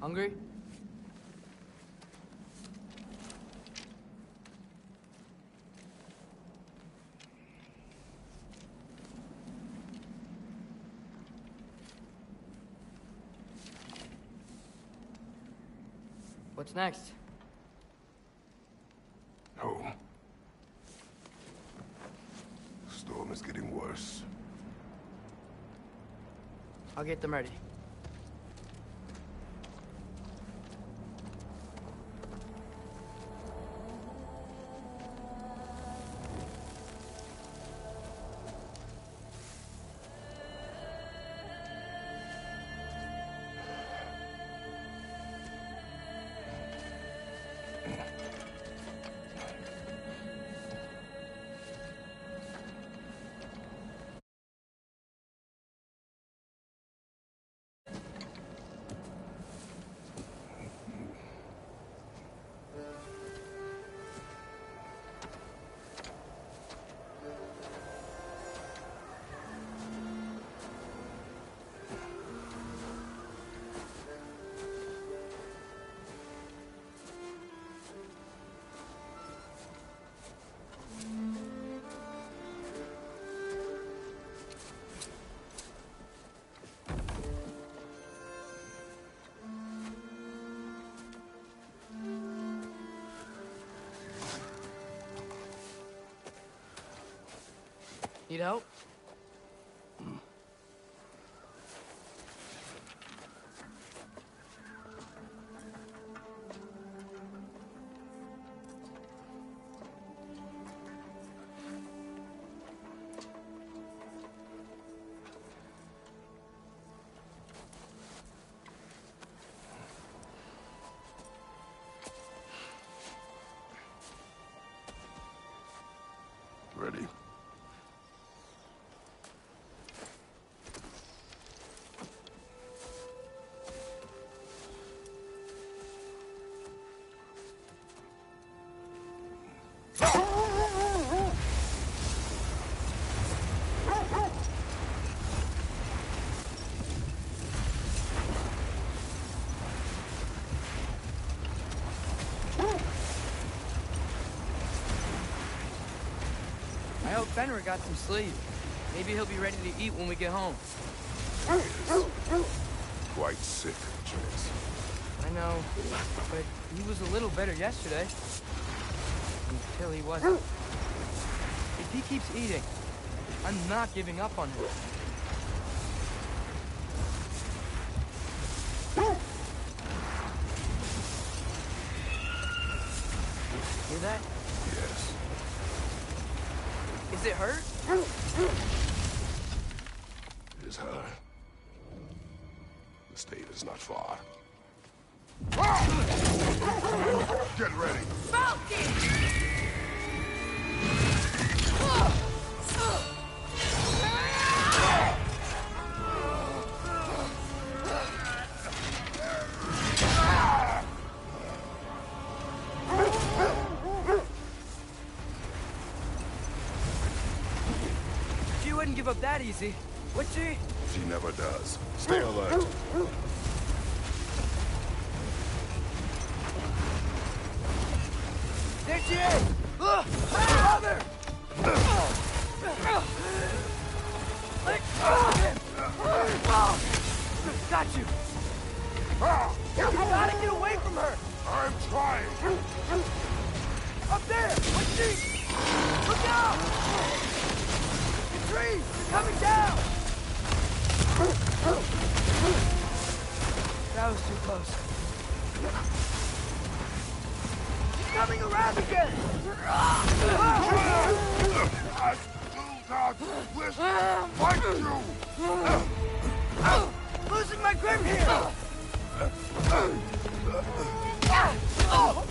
Hungry? What's next? Home. The storm is getting worse. I'll get them ready. Need help? Ready? I hope Fenrir got some sleep. Maybe he'll be ready to eat when we get home. Quite sick, Chase. I know, but he was a little better yesterday. Until he wasn't. If he keeps eating, I'm not giving up on him. Hear that? Yes. Is it hurt? It is her. The state is not far. Get ready. She wouldn't give up that easy, would she? She never does. Stay alert. There she is! Father! Let go of him! Got you! You gotta get away from her! I'm trying. Up there! What's she? Look out! The trees! They're coming down! That was too close. She's coming around again! I do not wish to fight you! Losing my grip here!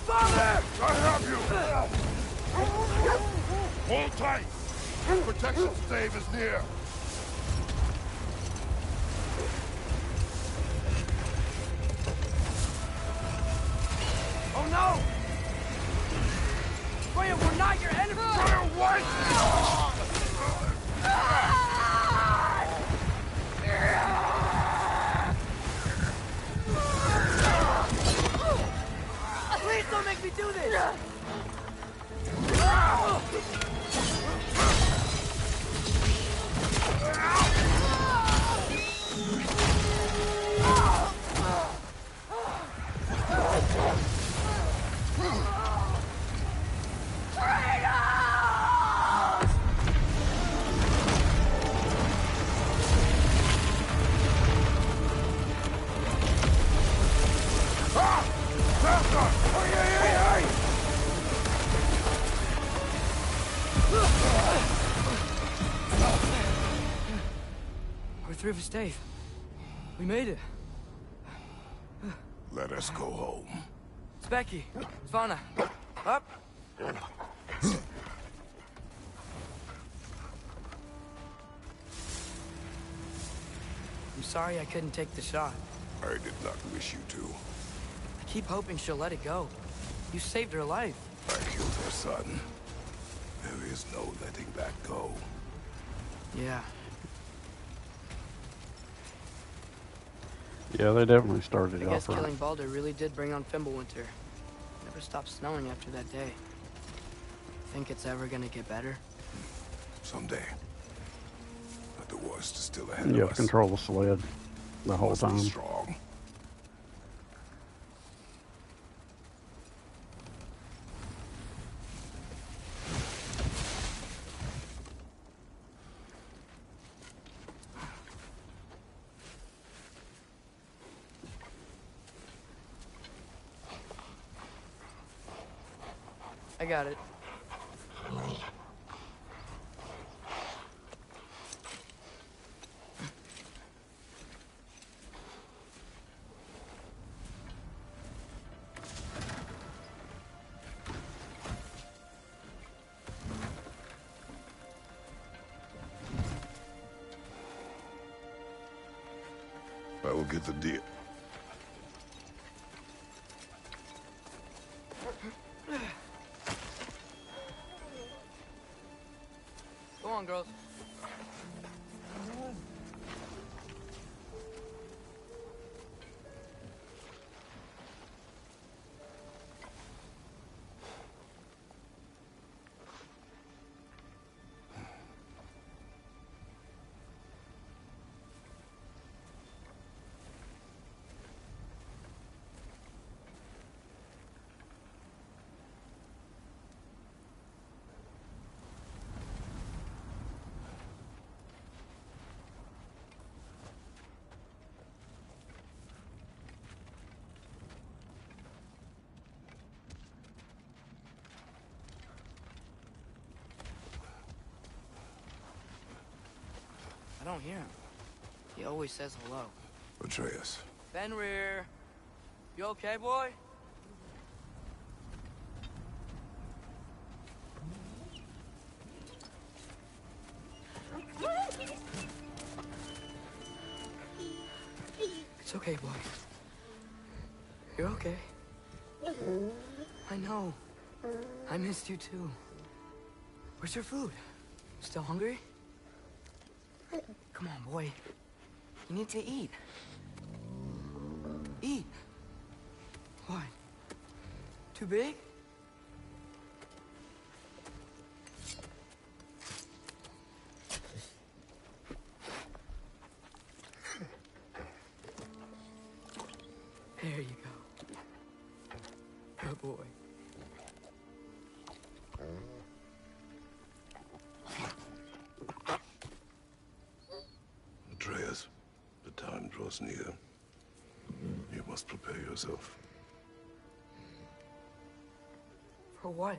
Father! I have you! Hold tight! Protection stave is near! Oh no! Freya, we're not your enemy! Freya, what? Ah! We're through for Stave. We made it. Let us go home. Specky, Svana, up. I'm sorry I couldn't take the shot. I did not wish you to. I keep hoping she'll let it go. You saved her life. I killed her son. There is no letting that go. Yeah. Yeah, they definitely started I off guess right. killing Baldur really did bring on Fimbulwinter. Never stopped snowing after that day. Think it's ever gonna get better? Someday. But the worst is still ahead You of have us. to control the sled the whole Must be time. strong. I got it. I will get the deal. Go on, girls. I don't hear him. He always says hello. Atreus. Fenrir, you okay, boy? It's okay, boy. You're okay. I know. I missed you too. Where's your food? Still hungry? Come on, boy. You need to eat. Eat. What? Too big? There you go. Good boy. Atreus, the time draws near. You must prepare yourself. For what?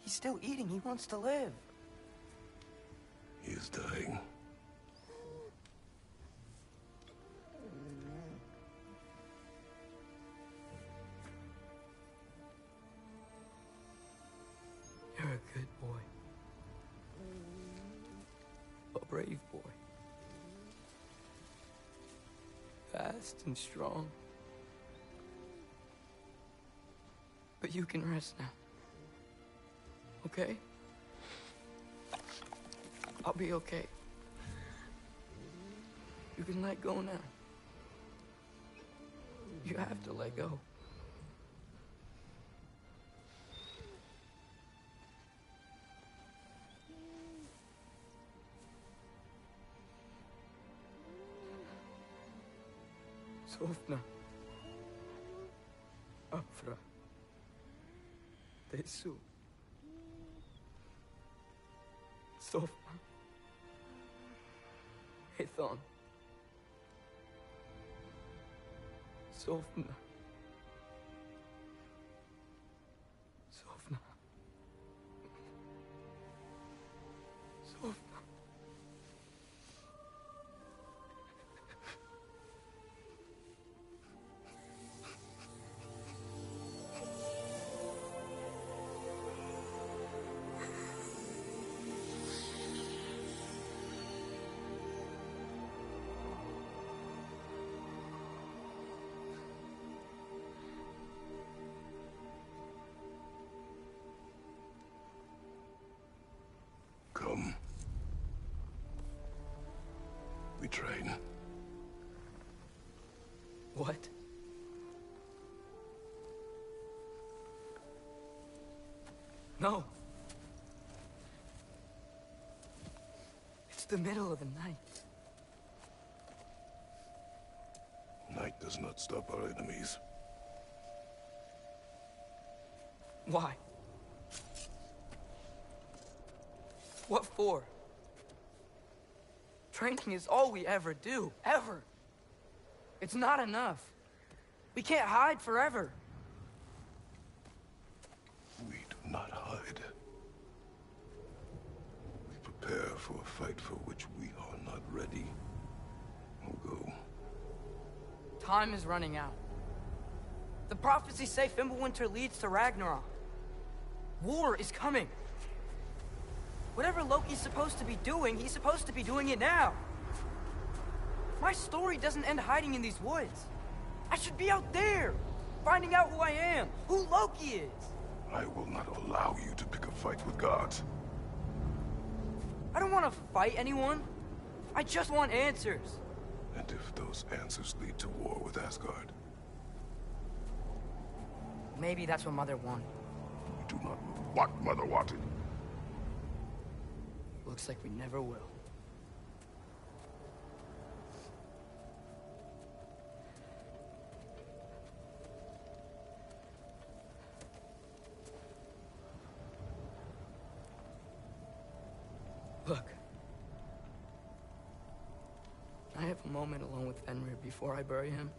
He's still eating. He wants to live. He is dying. You're a good boy. A brave boy. Fast and strong. But you can rest now. Okay? I'll be okay. You can let go now. You have to let go. Sofna. Afra. Tesu. Sofna. Ethon. Sofna. Sofna. Sofna. we train. What? No. It's the middle of the night. Night does not stop our enemies. Why? What for? Training is all we ever do, ever. It's not enough. We can't hide forever. We do not hide. We prepare for a fight for which we are not ready. We'll go. Time is running out. The prophecies say Fimbulwinter leads to Ragnarok. War is coming. Whatever Loki's supposed to be doing, he's supposed to be doing it now. My story doesn't end hiding in these woods. I should be out there, finding out who I am, who Loki is. I will not allow you to pick a fight with gods. I don't want to fight anyone. I just want answers. And if those answers lead to war with Asgard? Maybe that's what Mother wanted. We do not know what Mother wanted. Looks like we never will. Look. Can I have a moment alone with Fenrir before I bury him?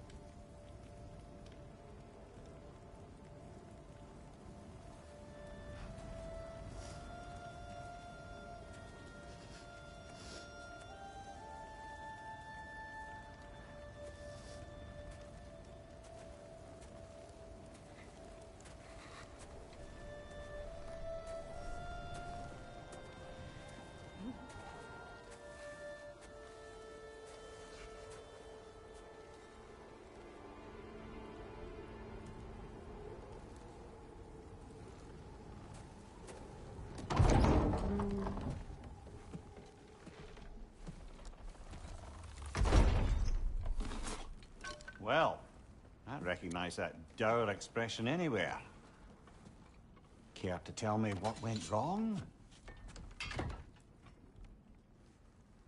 Well, I recognize that dour expression anywhere. Care to tell me what went wrong?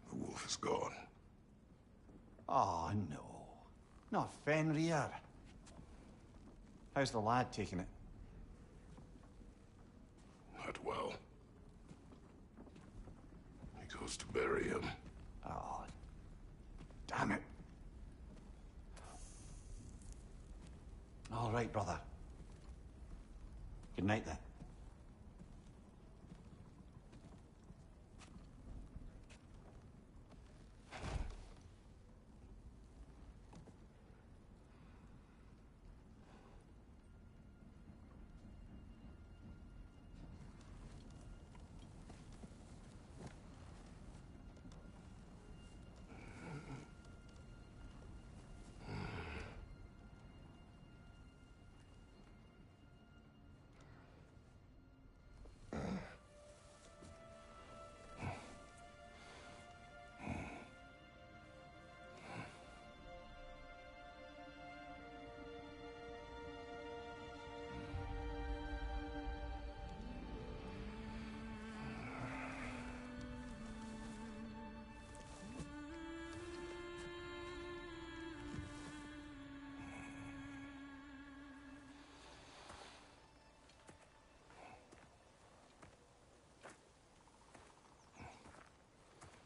The wolf is gone. Oh, no. Not Fenrir. How's the lad taking it? Not well. He goes to bury him. Oh, damn it. All right, brother. Good night, then.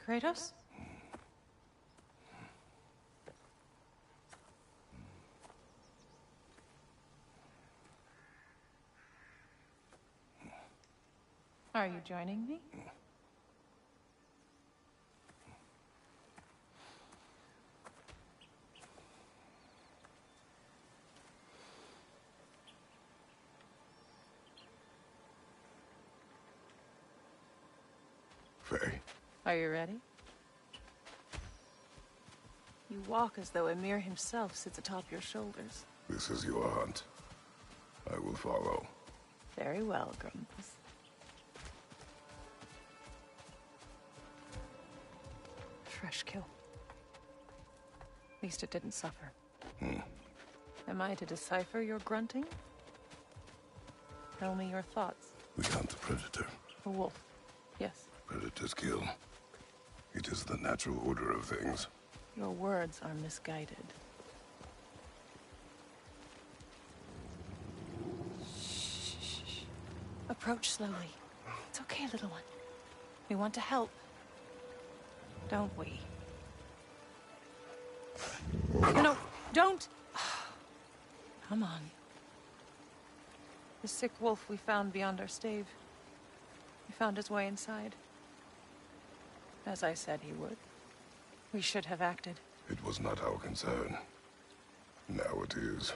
Kratos? Are you joining me? Faye. Are you ready? You walk as though Ymir himself sits atop your shoulders. This is your hunt. I will follow. Very well, Grumpus. Fresh kill. At least it didn't suffer. Am I to decipher your grunting? Tell me your thoughts. We hunt the predator. A wolf. Yes. Predators kill. It is the natural order of things. Your words are misguided. Shh. Approach slowly. It's okay, little one. We want to help. Don't we? No, don't! Come on. The sick wolf we found beyond our stave. He found his way inside. As I said he would. We should have acted. It was not our concern. Now it is.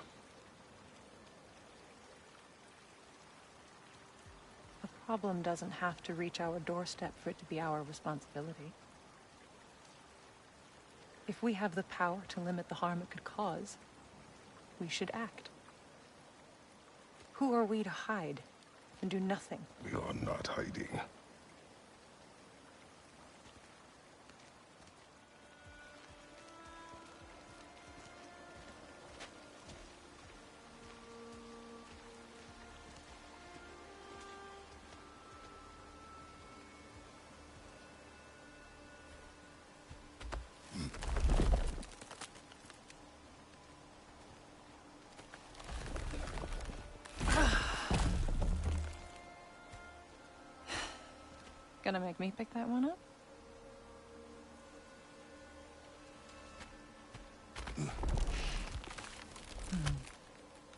The problem doesn't have to reach our doorstep for it to be our responsibility. If we have the power to limit the harm it could cause, we should act. Who are we to hide and do nothing? We are not hiding. Gonna make me pick that one up?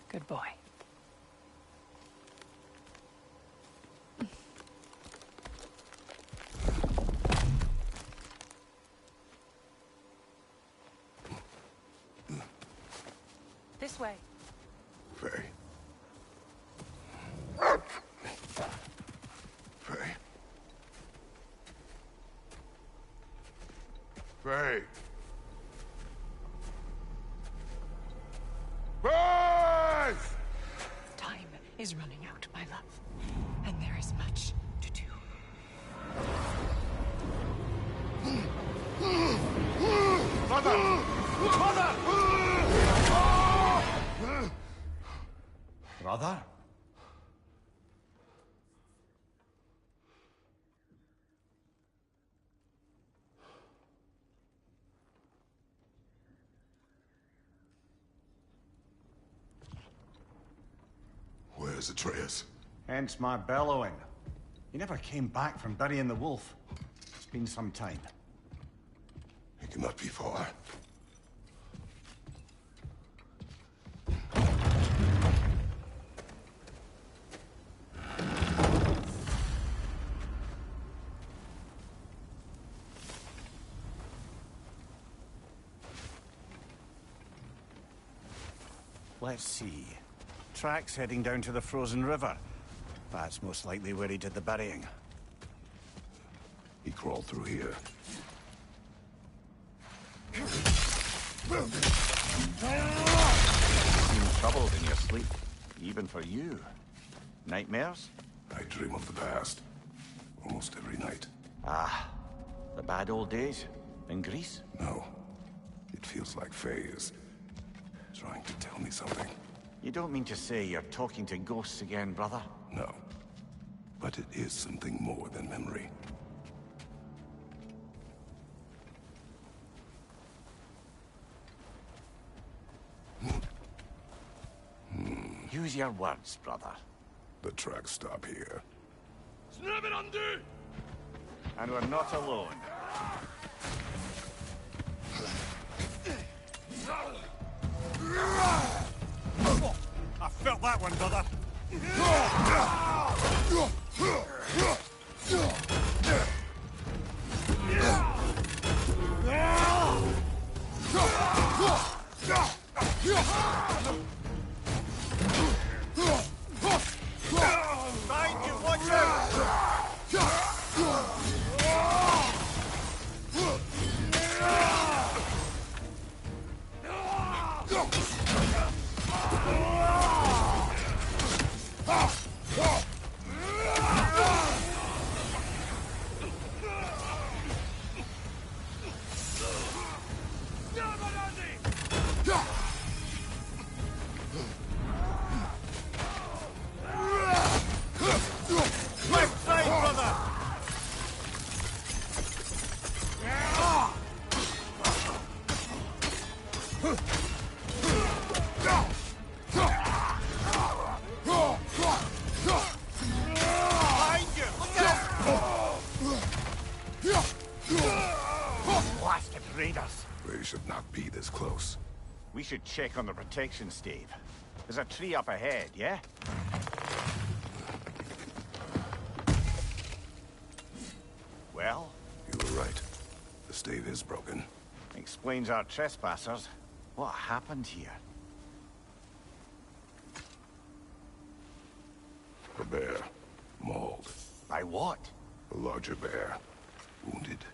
Good boy. This way. Faye. Faye. Faye. Faye! Time is running out, my love. And there is much to do. Mother! Mother! Brother? Where's Atreus? Hence my bellowing. He never came back from burying the wolf. It's been some time. He cannot be far. Let's see. Tracks heading down to the frozen river. That's most likely where he did the burying. He crawled through here. You seem troubled in your sleep. Even for you. Nightmares? I dream of the past. Almost every night. Ah, the bad old days? In Greece? No. It feels like Faye is trying to tell me something. You don't mean to say you're talking to ghosts again, brother? No. But it is something more than memory. Use your words, brother. The tracks stop here. And we're not alone. I felt that one, brother. Behind you, watch out! Behind you! Look out! Blasted raiders! They should not be this close. We should check on the protection stave. There's a tree up ahead, yeah? Well? You were right. The stave is broken. Explains our trespassers. What happened here? A bear. Mauled. By what? A larger bear. Wounded.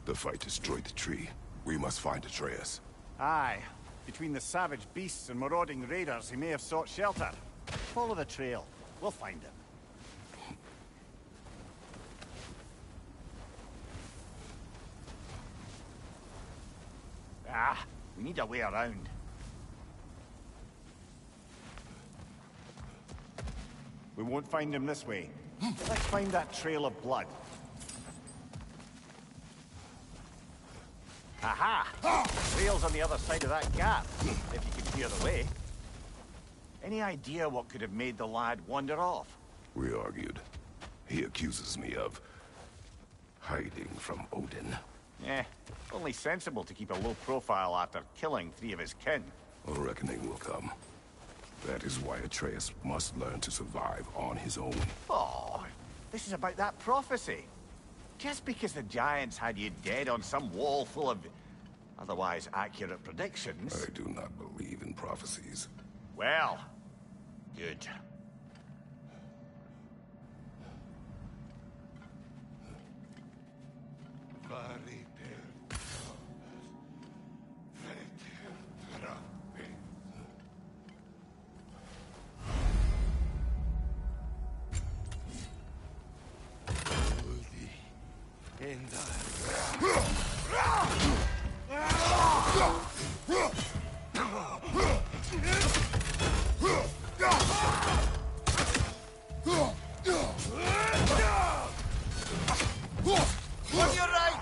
The fight destroyed the tree. We must find Atreus. Aye. Between the savage beasts and marauding raiders, he may have sought shelter. Follow the trail. We'll find him. Ah, we need a way around. We won't find him this way. Let's find that trail of blood. Aha! The trail's on the other side of that gap, if you can hear the way. Any idea what could have made the lad wander off? We argued. He accuses me of hiding from Odin. Eh, only sensible to keep a low profile after killing 3 of his kin. A reckoning will come. That is why Atreus must learn to survive on his own. Oh, this is about that prophecy. Just because the giants had you dead on some wall full of otherwise accurate predictions... I do not believe in prophecies. Well, good. On your right!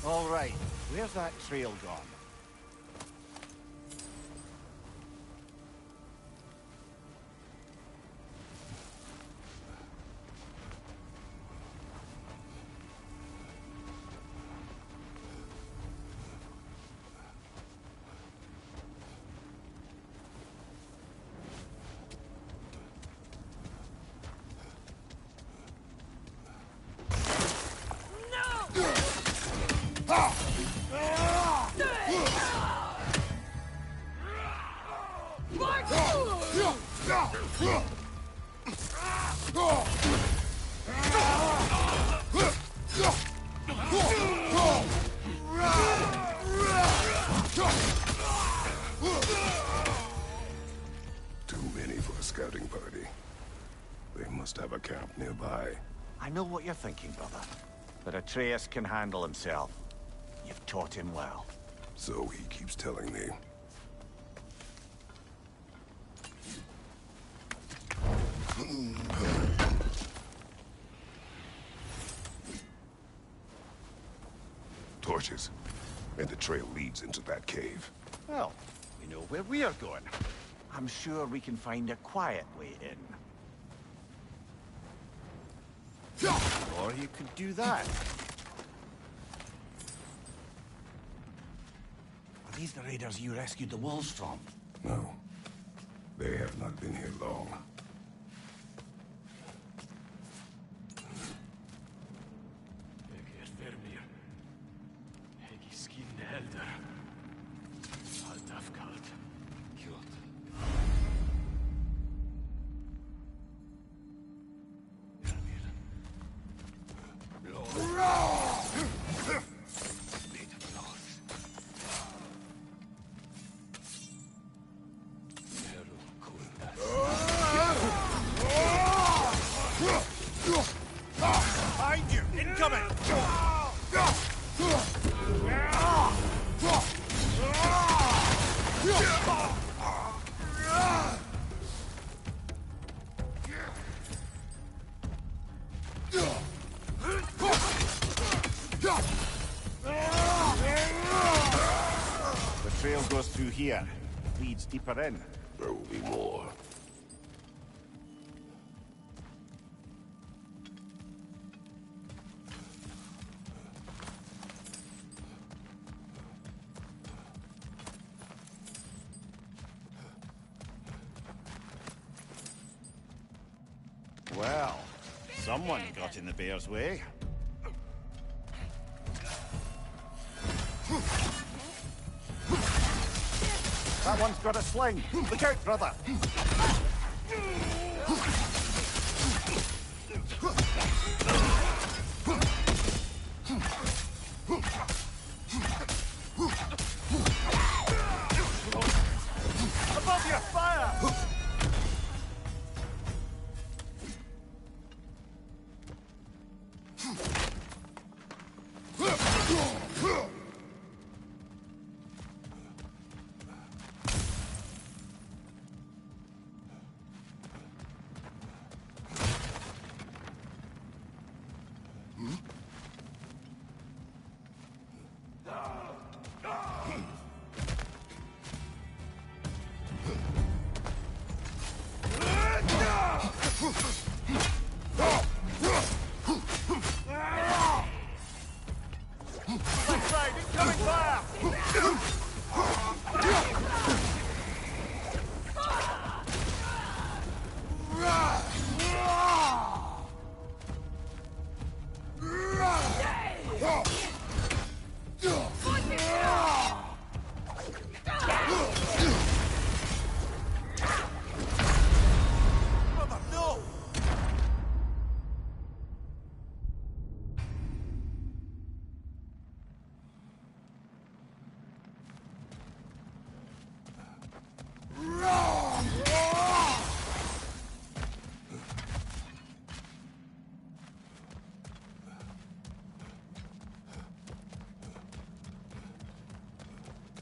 All right, where's that trail gone? Too many for a scouting party. They must have a camp nearby. I know what you're thinking, brother. But Atreus can handle himself. You've taught him well. So he keeps telling me. Torches. And the trail leads into that cave. Well, we know where we are going. I'm sure we can find a quiet way in. Or you could do that. Are these the raiders you rescued the wolves from? No. They have not been here long. here. Leads deeper in. There will be more. Well, someone got in the bear's way. That one's got a sling. Look out, brother. Above you, fire! Left side, incoming fire!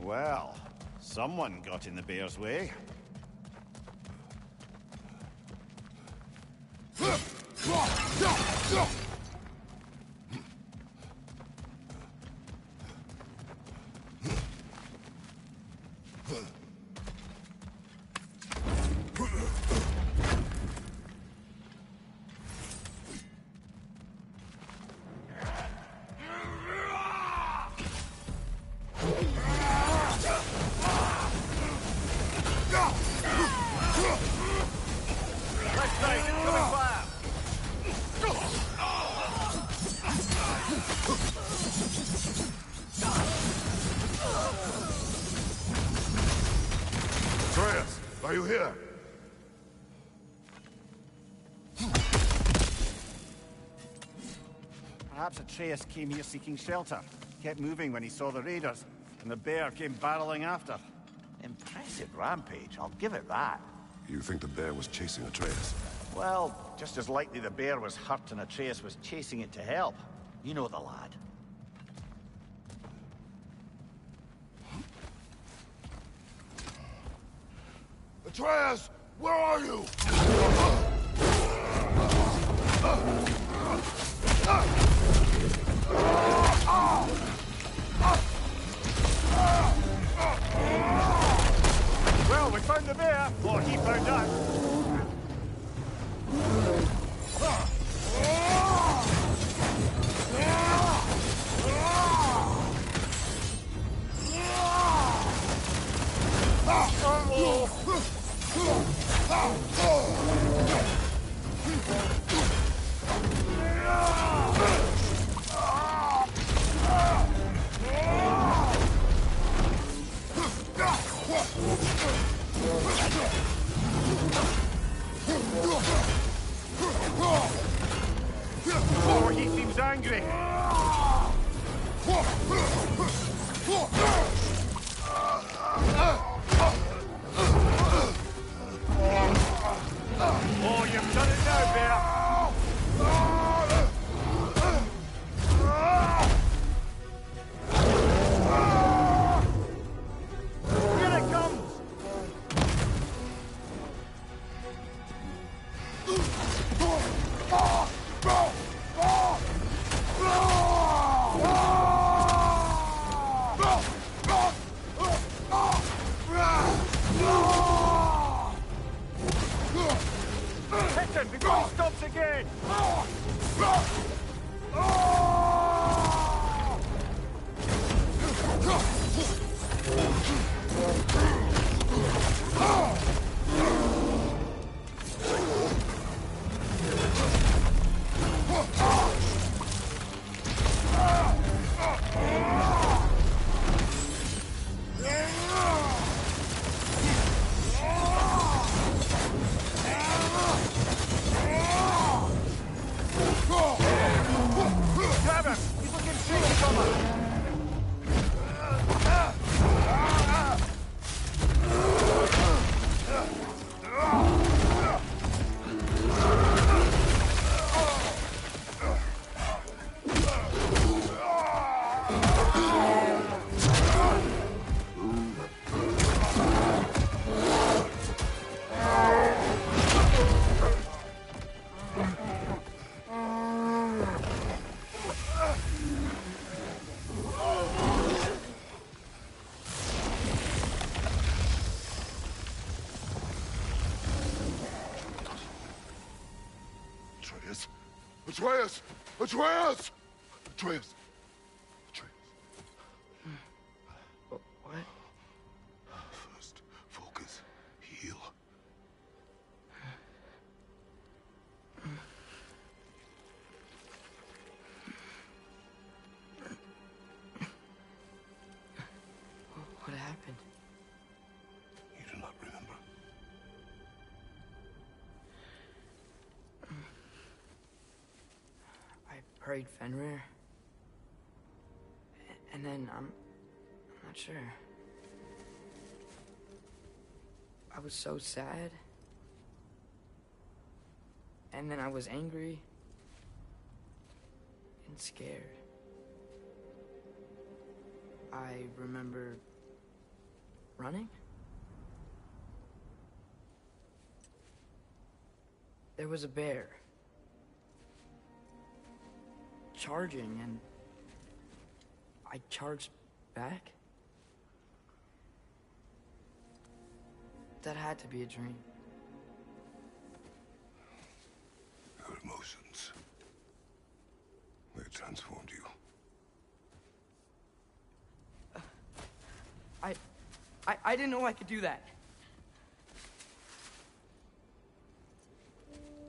Well, someone got in the bear's way. Left side, incoming fire! Atreus, are you here? Perhaps Atreus came here seeking shelter. Kept moving when he saw the raiders, and the bear came barreling after. Impressive rampage, I'll give it that. You think the bear was chasing Atreus? Well, just as likely the bear was hurt and Atreus was chasing it to help. You know the lad. Atreus, where are you? Well, we found the bear, or he found us. Oh, he seems angry. Oh, you've done it now, bear. Here it comes. position before he stops again! Grab him! He's looking straight from us! Atreus! Atreus! Atreus! Atreus! What? First, focus. Heal. What happened? You do not remember. I prayed Fenrir. And then I'm not sure. I was so sad. And then I was angry. And scared. I remember running. There was a bear. Charging, and I charged back. That had to be a dream. Your emotions. They transformed you. I didn't know I could do that.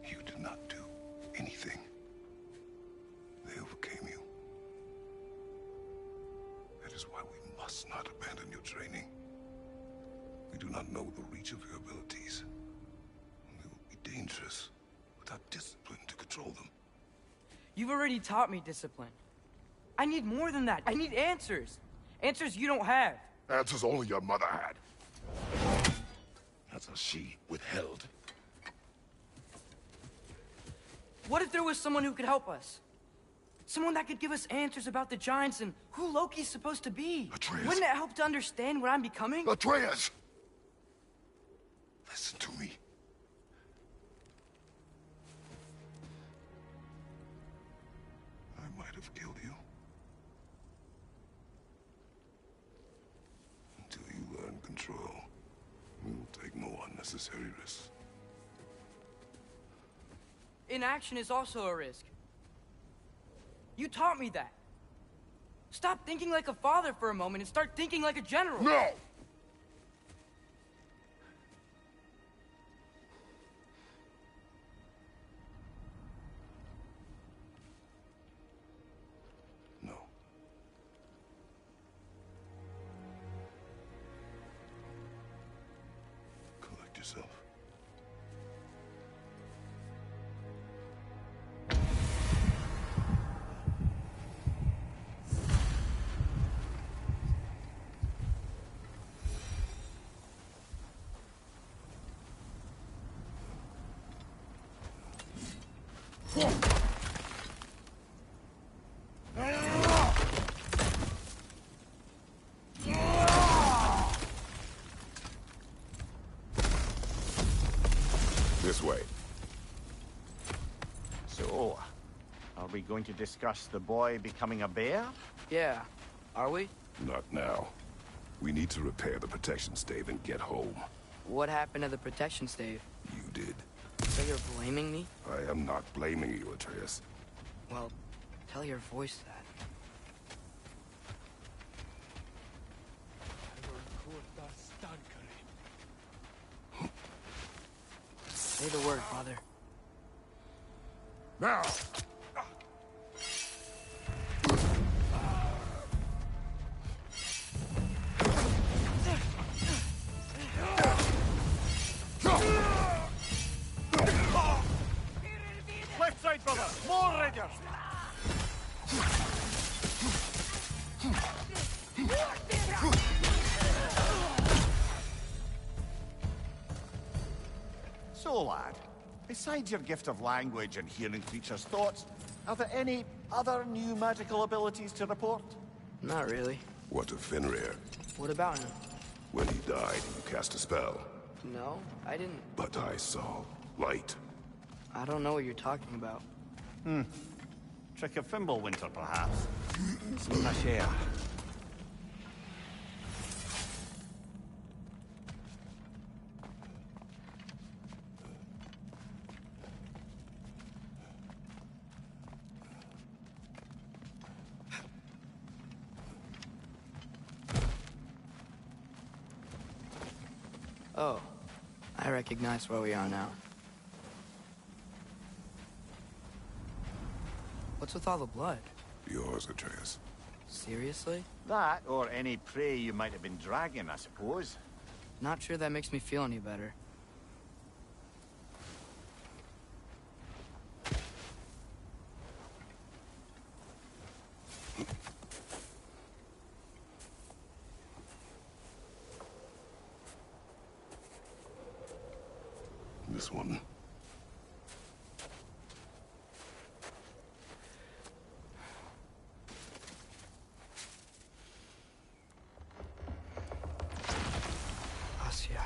You did not do anything. They overcame you. That is why we must not abandon your training. We do not know the reach of your abilities. They will be dangerous without discipline to control them. You've already taught me discipline. I need more than that. I need answers. Answers you don't have. Answers only your mother had. Answers she withheld. What if there was someone who could help us? Someone that could give us answers about the giants and who Loki's supposed to be. Atreus. Wouldn't it help to understand what I'm becoming? Atreus! Listen to me. I might have killed you. Until you learn control, we will take no unnecessary risks. Inaction is also a risk. You taught me that. Stop thinking like a father for a moment and start thinking like a general. No! No. Collect yourself. This way. So, are we going to discuss the boy becoming a bear? Yeah. Are we? Not now. We need to repair the protection stave and get home. What happened to the protection stave? You did. So you're blaming me? I am not blaming you, Atreus. Well, tell your voice that. Say the word, Father. Now! Left side, brother! More Raiders! So, lad, besides your gift of language and hearing creatures' thoughts, are there any other new magical abilities to report? Not really. What of Fenrir? What about him? When he died, you cast a spell. No, I didn't. But I saw light. I don't know what you're talking about. Trick of Fimbulwinter, perhaps? Some a share. Oh, I recognize where we are now. What's with all the blood? Yours, Atreus. Seriously? That, or any prey you might have been dragging, I suppose. Not sure that makes me feel any better. This one. Asya.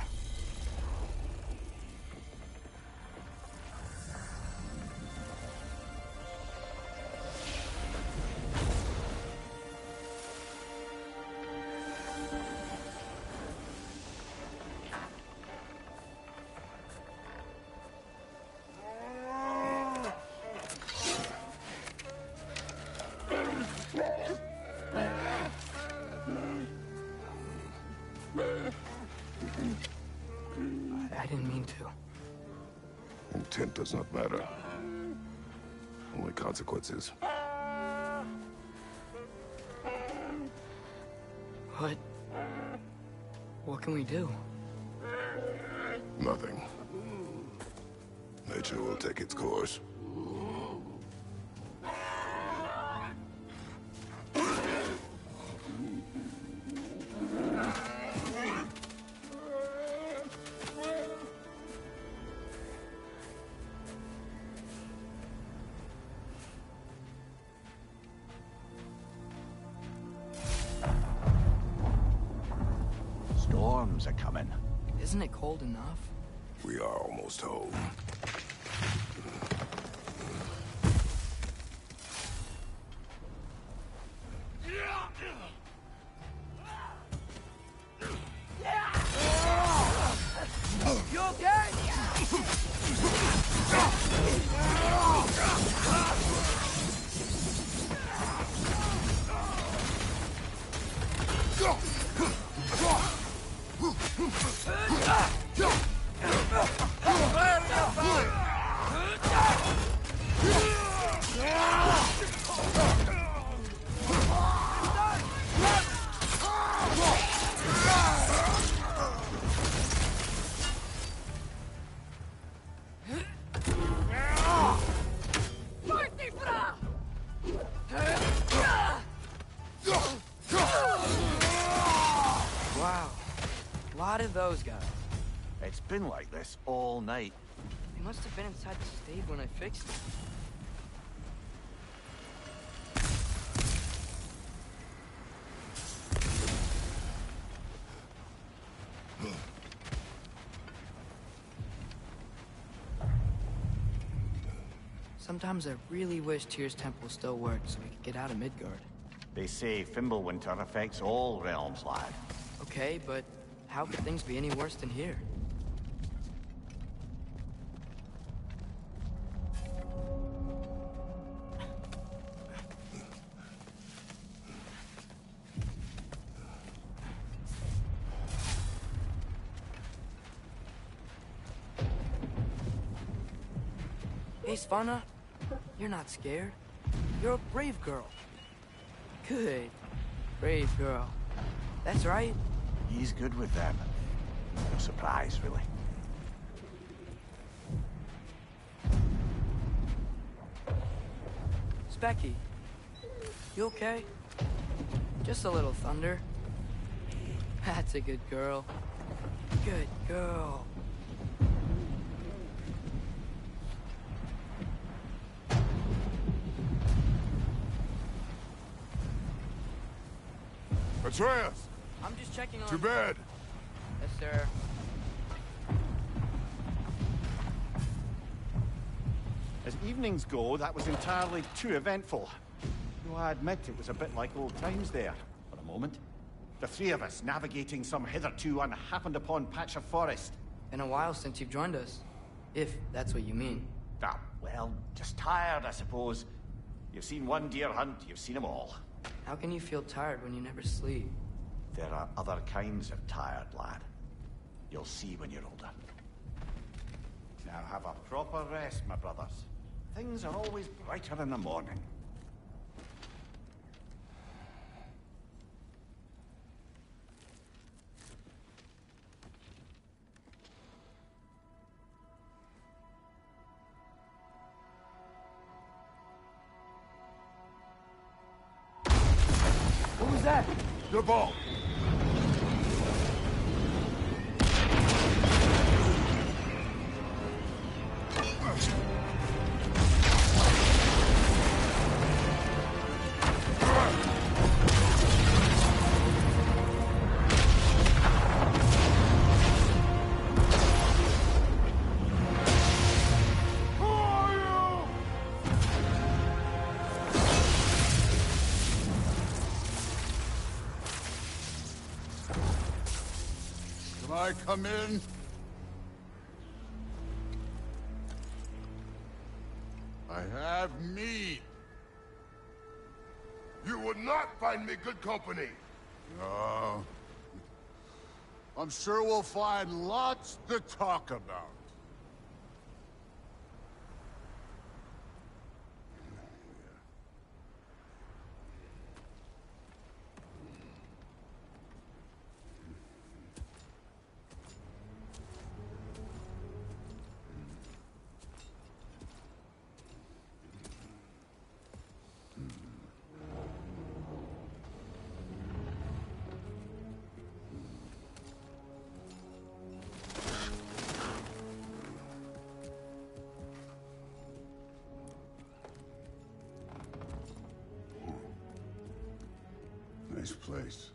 I didn't mean to. Intent does not matter. Only consequences. What can we do? Nothing. Nature will take its course. Storms are coming. Isn't it cold enough? We are almost home. You okay? Wow. A lot of those guys. It's been like this all night. They must have been inside the stave when I fixed it. Sometimes I really wish Tyr's temple still worked so we could get out of Midgard. They say Fimbulwinter affects all realms, lad. Okay, but how could things be any worse than here? Hey, Svanna, you're not scared. You're a brave girl. Good. Brave girl. That's right. He's good with them. No surprise, really. Specky, you okay? Just a little thunder. That's a good girl. Good girl. Atreus! I'm just checking on... To bed! Yes, sir. As evenings go, that was entirely too eventful. Though I admit it was a bit like old times there, for a moment. The three of us navigating some hitherto unhappened upon patch of forest. Been a while since you've joined us. If that's what you mean. Ah, well, just tired, I suppose. You've seen one deer hunt, you've seen them all. How can you feel tired when you never sleep? There are other kinds of tired, lad. You'll see when you're older. Now have a proper rest, my brothers. Things are always brighter in the morning. What was that? The ball! I come in? I have meat. You would not find me good company. No. I'm sure we'll find lots to talk about. Nice place.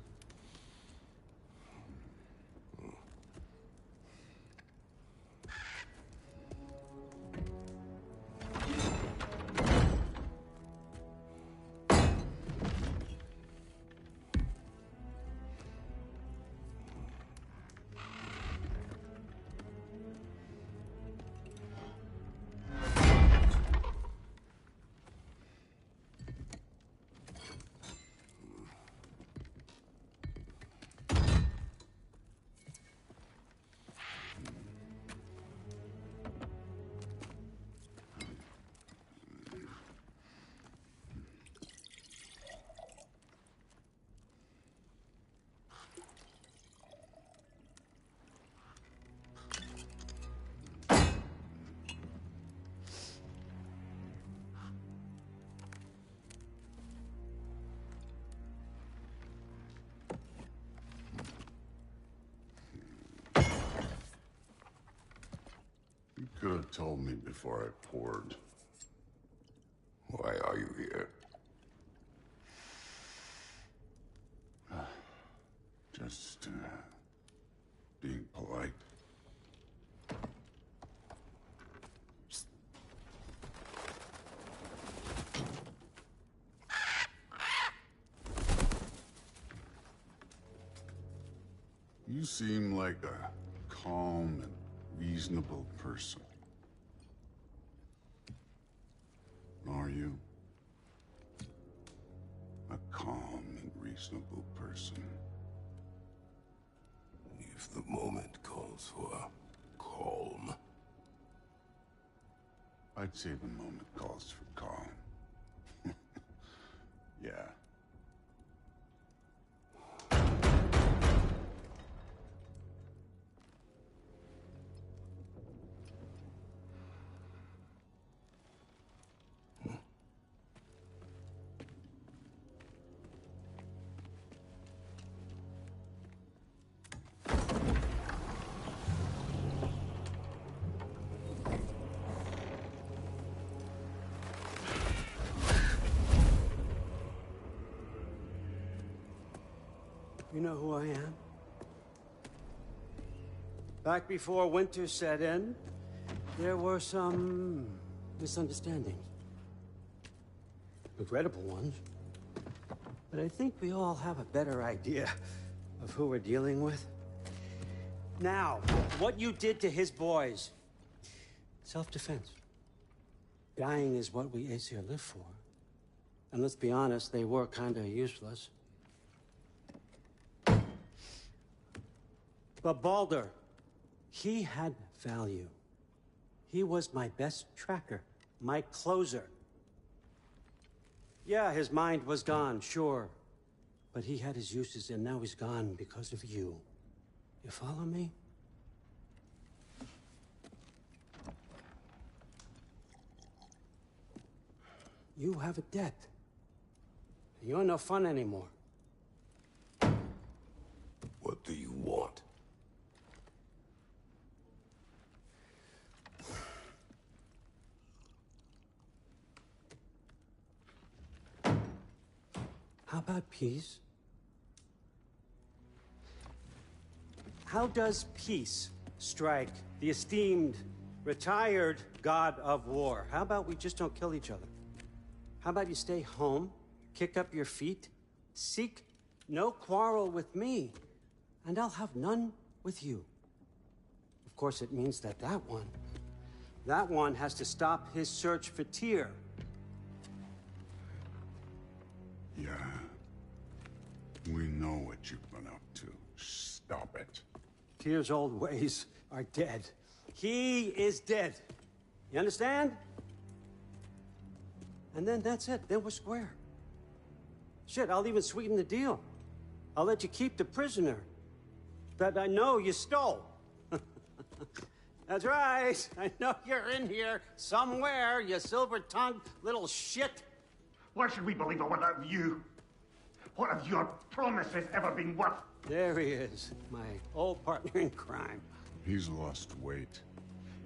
You could have told me before I poured. Why are you here? Just, being polite. You seem like a calm and reasonable person. Are you? A calm and reasonable person. If the moment calls for calm. I'd say the moment calls for calm. Yeah. You know who I am? Back before winter set in, there were some misunderstandings. Regrettable ones. But I think we all have a better idea of who we're dealing with. Now, what you did to his boys. Self-defense. Dying is what we Aesir live for. And let's be honest, they were kinda useless. But Baldur, he had value. He was my best tracker, my closer. Yeah, his mind was gone, sure. But he had his uses, and now he's gone because of you. You follow me? You have a debt. You're no fun anymore. What do you want? How about peace? How does peace strike the esteemed, retired god of war? How about we just don't kill each other? How about you stay home, kick up your feet, seek no quarrel with me, and I'll have none with you. Of course, it means that that one has to stop his search for Tyr. Yeah. We know what you've been up to. Stop it. Tyr's old ways are dead. He is dead. You understand? And then that's it. Then we're square. Shit, I'll even sweeten the deal. I'll let you keep the prisoner that I know you stole. That's right. I know you're in here somewhere, you silver-tongued little shit. Why should we believe a word of you? What have your promises ever been worth? There he is, my old partner in crime. He's lost weight.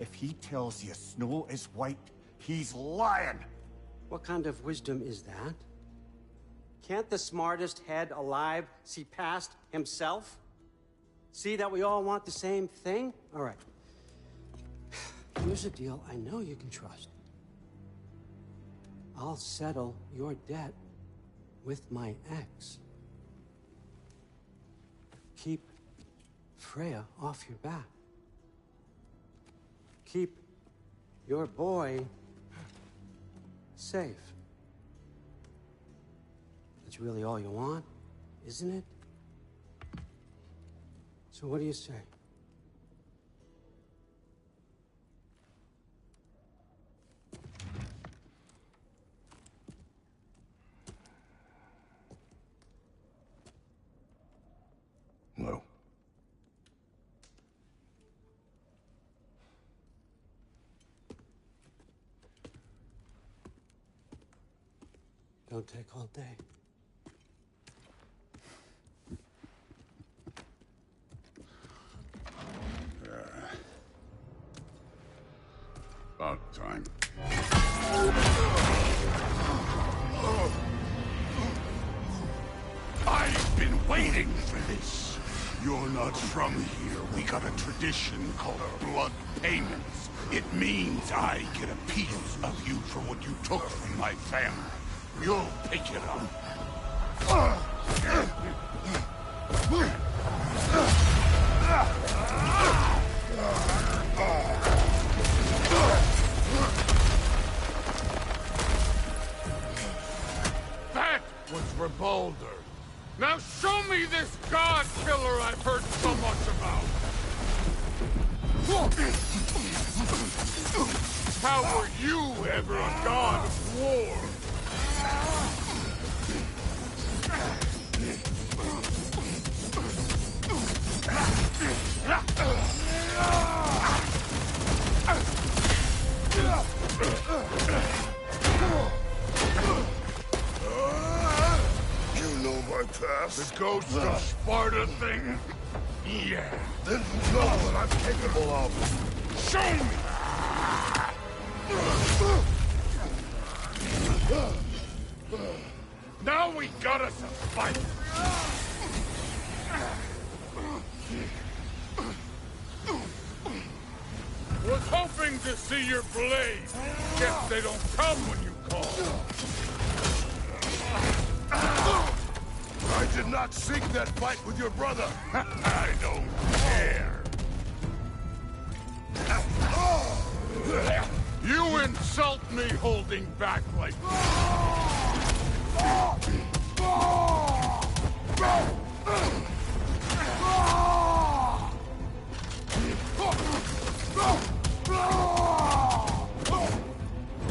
If he tells you snow is white, he's lying. What kind of wisdom is that? Can't the smartest head alive see past himself? See that we all want the same thing? All right. Here's a deal I know you can trust. I'll settle your debt with my ex. Keep Freya off your back. Keep your boy safe. That's really all you want, isn't it? So what do you say? No. Don't take all day. About time. I've been waiting for this. You're not from here. We got a tradition called blood payments. It means I get a piece of you for what you took from my family. You'll pick it up. That was for Baldur. Now show me this god killer I've heard so much about! How were you ever a god of war? You know my past? The ghost of Sparta thing? Yeah. Then you know what I'm capable of. Show me! Now we got us a fight! Was hoping to see your blade. Guess they don't come when you call. I did not seek that fight with your brother. I don't care. You insult me holding back like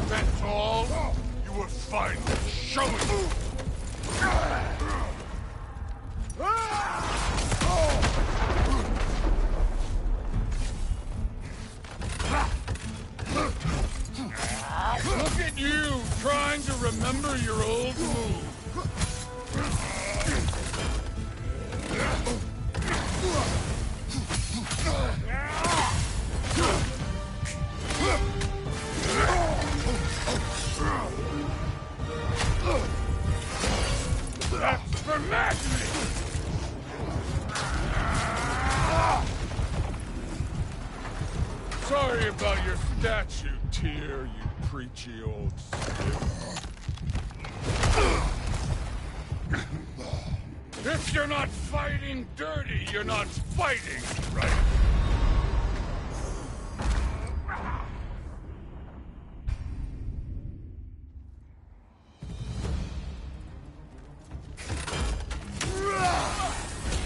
That's all? You were fine. Show me. Look at you, trying to remember your old move. That's for madness! Sorry about your statue, Tyr, you preachy old stiff. If you're not fighting dirty, you're not fighting right.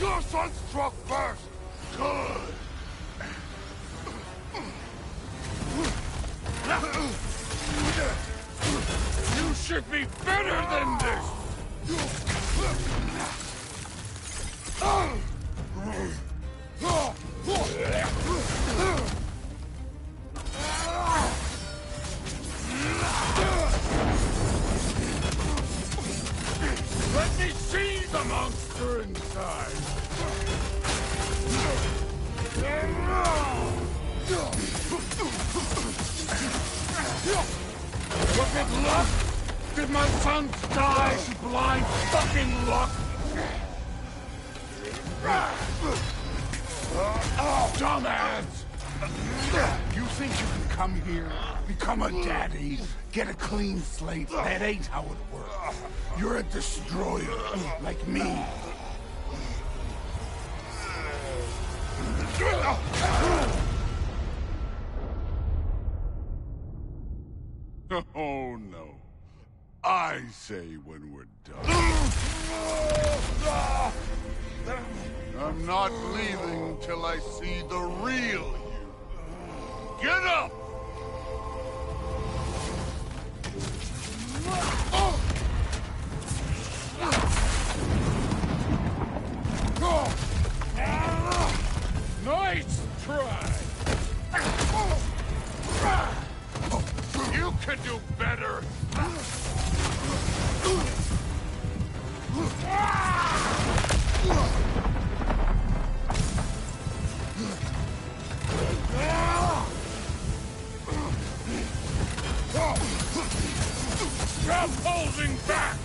Your son struck first. Good. You should be better than this! Let me see the monster inside! Was it luck? Did my son die to blind fucking luck? Dumbass! You think you can come here, become a daddy, get a clean slate? That ain't how it works. You're a destroyer, like me. Oh, no. I say when we're done. I'm not leaving till I see the real you. Get up! Nice try! You can do better! Stop holding back!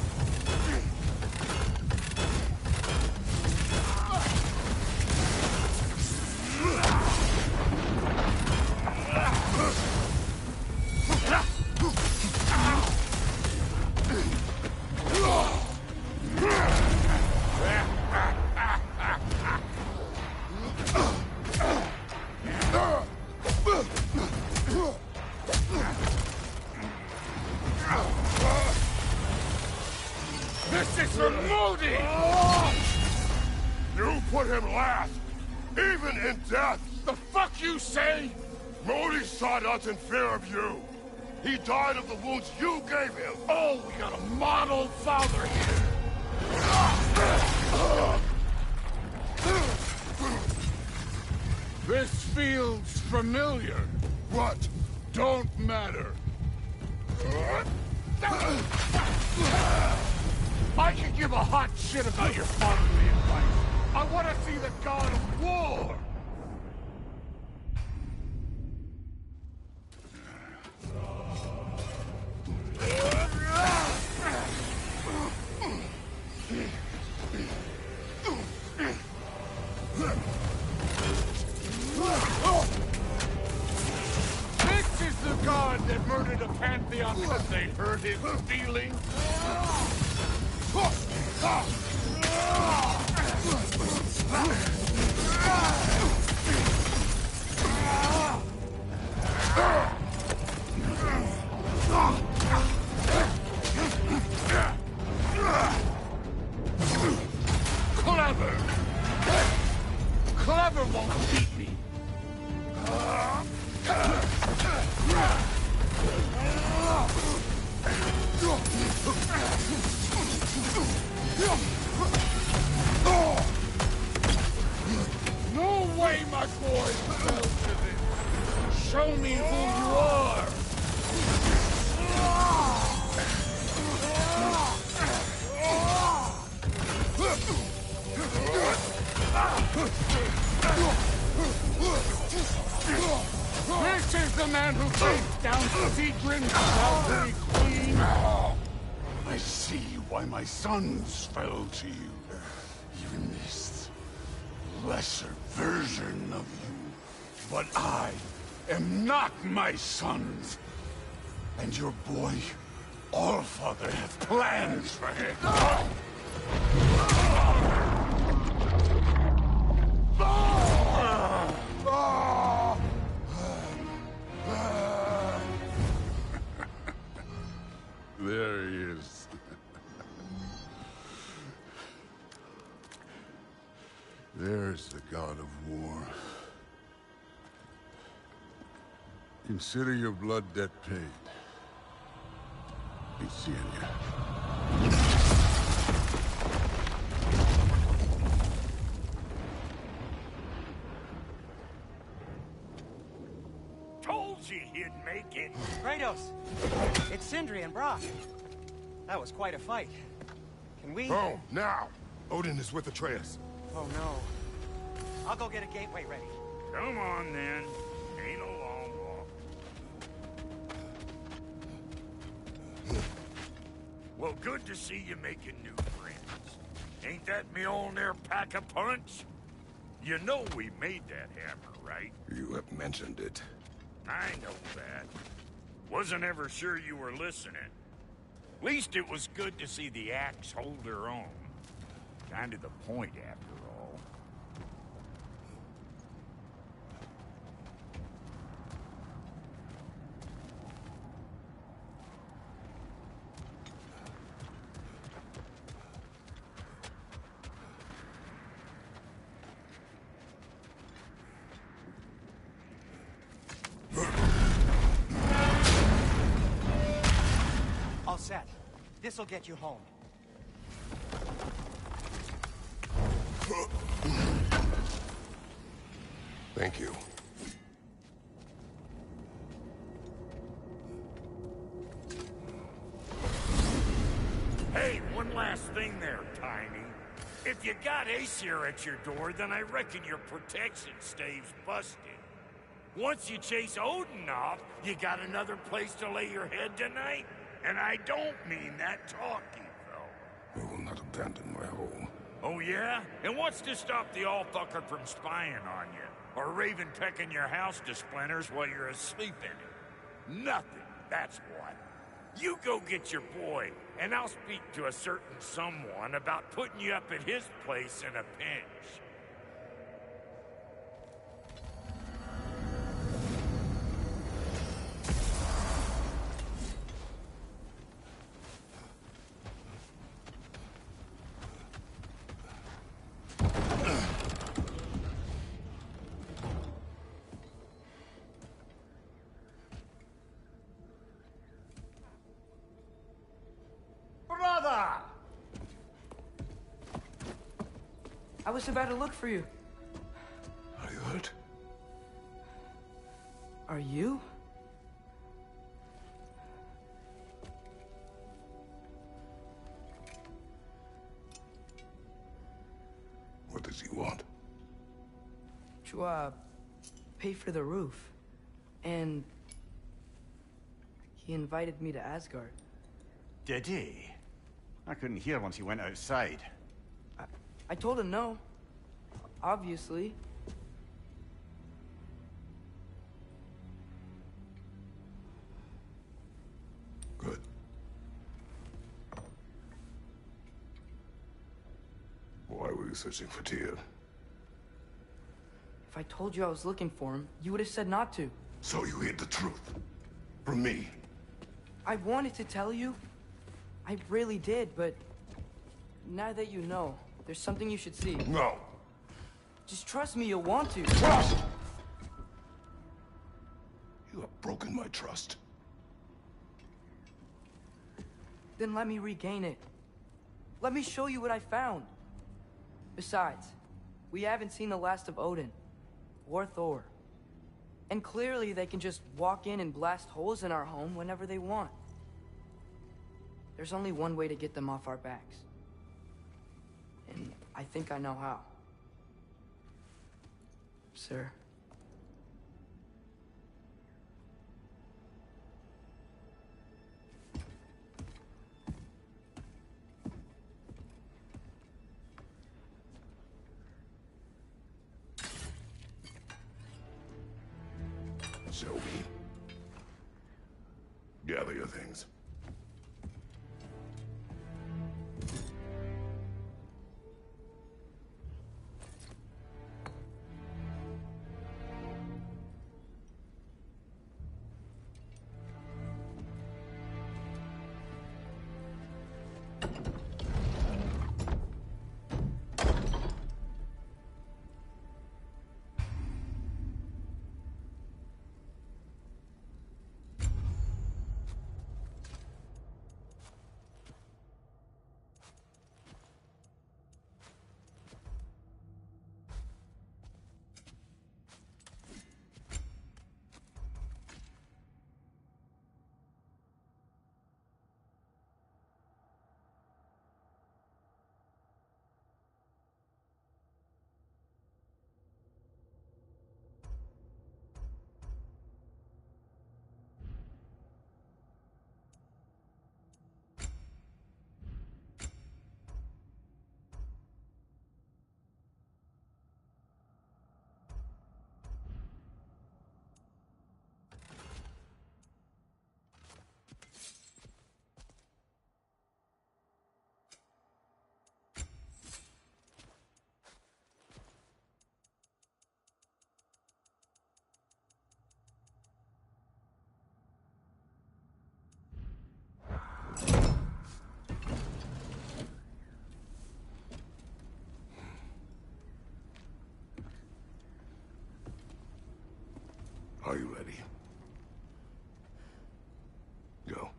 This is for Modi! You put him last, even in death. The fuck you say? Modi sought us in fear of you. He died of the wounds you gave him! Oh, we got a model father here! This feels familiar. What? Don't matter. I can give a hot shit about your fatherly advice. I want to see the god of war! This is the god that murdered a pantheon because they hurt his feelings? Clever! Clever won't beat me! No way my boy fell to this! Show me who you are! This is the man who chased down Seagrin's Valkyrie Queen! I see why my sons fell to you. Even this lesser version of you. But I am not my sons. And your boy, Allfather, has plans for him. There he is. There's the god of war. Consider your blood debt paid. Be seeing you. Told you he'd make it. Kratos, it's Sindri and Brock. That was quite a fight. Can we... Oh, now! Odin is with Atreus. Oh, no. I'll go get a gateway ready. Come on, then. Ain't a long walk. Well, good to see you making new friends. Ain't that Mjolnir pack a punch? You know we made that hammer, right? You have mentioned it. I know that. Wasn't ever sure you were listening. Least it was good to see the axe hold her own. Kind of the point, after all. All set. This'll get you home. Thank you. Hey, one last thing there, Tiny. If you got Aesir at your door, then I reckon your protection stave's busted. Once you chase Odin off, you got another place to lay your head tonight? And I don't mean that talky, though. I will not abandon my home. Oh, yeah? And what's to stop the all-fucker from spying on you? Or Raven pecking your house to splinters while you're asleep in it? Nothing, that's what. You go get your boy, and I'll speak to a certain someone about putting you up at his place in a pinch. I was about to look for you. Are you hurt? Are you? What does he want? To, pay for the roof. And he invited me to Asgard. Did he? I couldn't hear once he went outside. I told him no. Obviously. Good. Why were you searching for Tyr? If I told you I was looking for him, you would have said not to. So you hid the truth. From me. I wanted to tell you. I really did, but now that you know, there's something you should see. No. Just trust me, you'll want to. Trust! You have broken my trust. Then let me regain it. Let me show you what I found. Besides, we haven't seen the last of Odin. Or Thor. And clearly they can just walk in and blast holes in our home whenever they want. There's only one way to get them off our backs. And I think I know how. Sir. Show me. Gather your things. Are you ready? Go.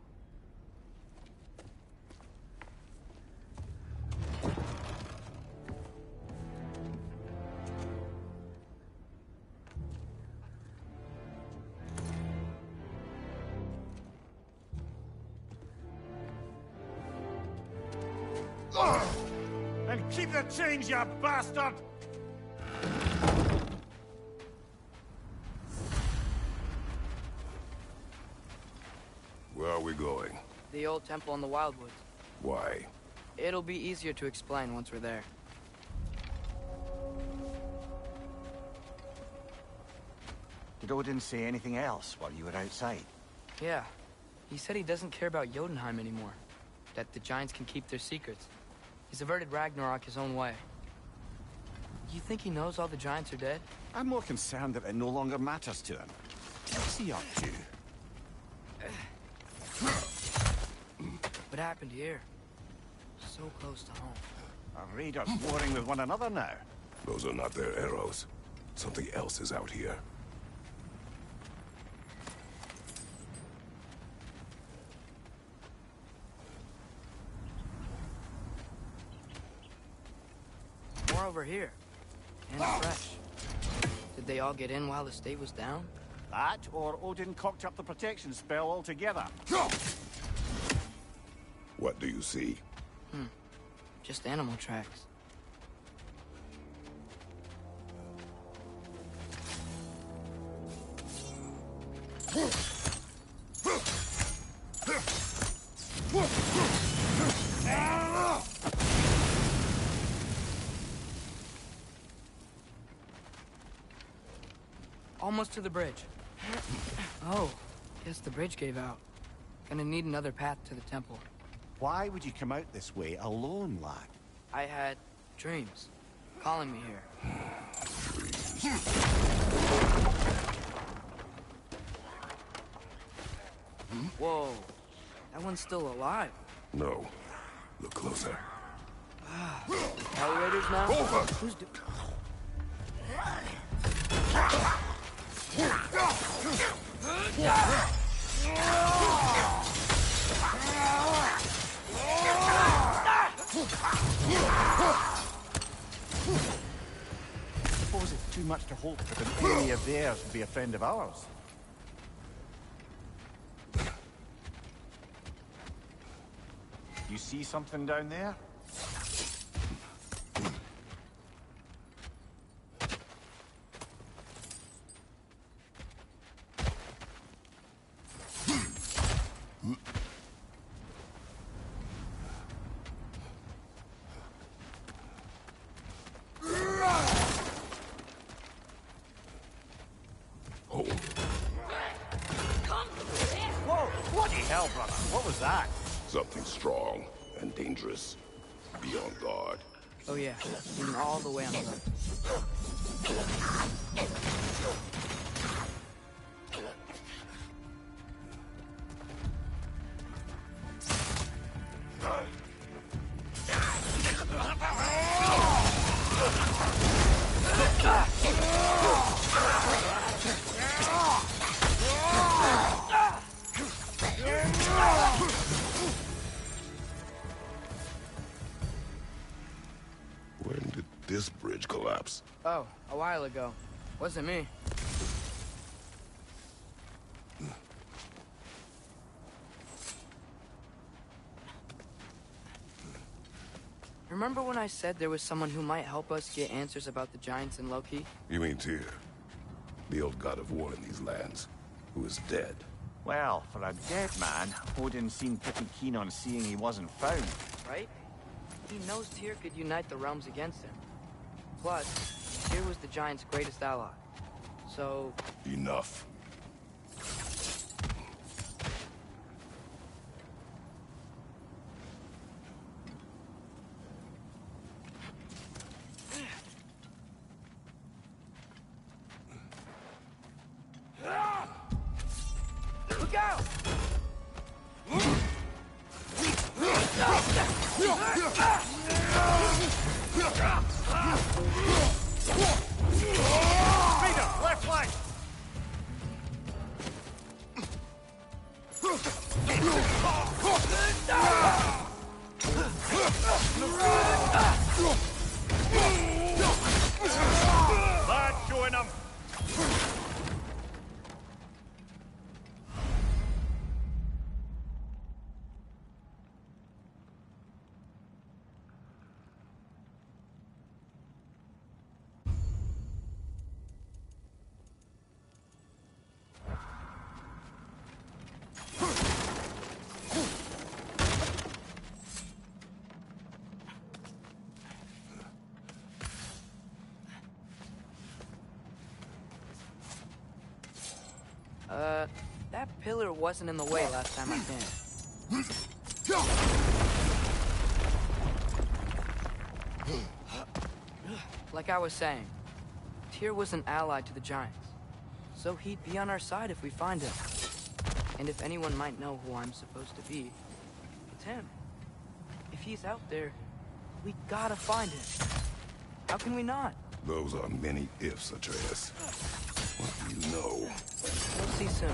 And keep the change, you bastard! Where are we going? The old temple in the Wildwoods. Why? It'll be easier to explain once we're there. Did Odin say anything else while you were outside? Yeah. He said he doesn't care about Jotunheim anymore. That the Giants can keep their secrets. He's averted Ragnarok his own way. You think he knows all the Giants are dead? I'm more concerned that it no longer matters to him. What's he up to? What happened here? So close to home. Our raiders warring with one another now. Those are not their arrows. Something else is out here. More over here. And fresh. Did they all get in while the state was down? That, or Odin cocked up the protection spell altogether. What do you see? Just animal tracks. Almost to the bridge. Oh, guess the bridge gave out. Gonna need another path to the temple. Why would you come out this way alone, lad? I had dreams calling me here. Whoa, that one's still alive. No. Look closer. Elevators now? Over! Who's Suppose it's too much to hope that an enemy of theirs would be a friend of ours. You see something down there? Whoa! Bloody hell, brother! What was that? Something strong and dangerous. Be on guard. Oh yeah, leaning all the way on the right. When did this bridge collapse? Oh, a while ago. Wasn't me. Remember when I said there was someone who might help us get answers about the giants and Loki? You mean Tyr? The old god of war in these lands, who is dead. Well, for a dead man, Odin seemed pretty keen on seeing he wasn't found. Right? He knows Tyr could unite the realms against him. Plus, Tyr was the giant's greatest ally. So... Enough. Look out! Speeder, left flank! Lad, join them! That pillar wasn't in the way last time I came. Like I was saying, Tyr was an ally to the giants. So he'd be on our side if we find him. And if anyone might know who I'm supposed to be, it's him. If he's out there, we gotta find him. How can we not? Those are many ifs, Atreus. What do you know? We'll see soon.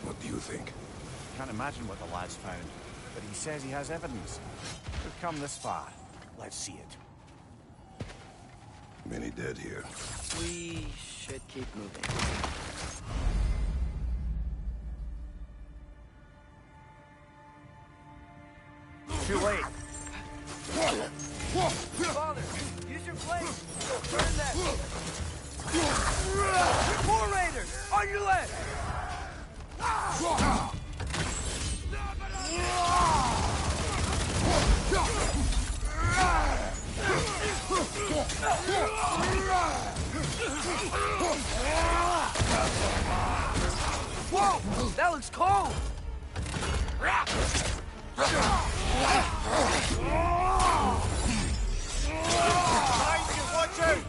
What do you think? Can't imagine what the lad's found, but he says he has evidence. We've come this far. Let's see it. Many dead here. We should keep moving. Too late. Father, use your blade. Burn that. War Raiders, on your left. Whoa, that looks cold. Watch out!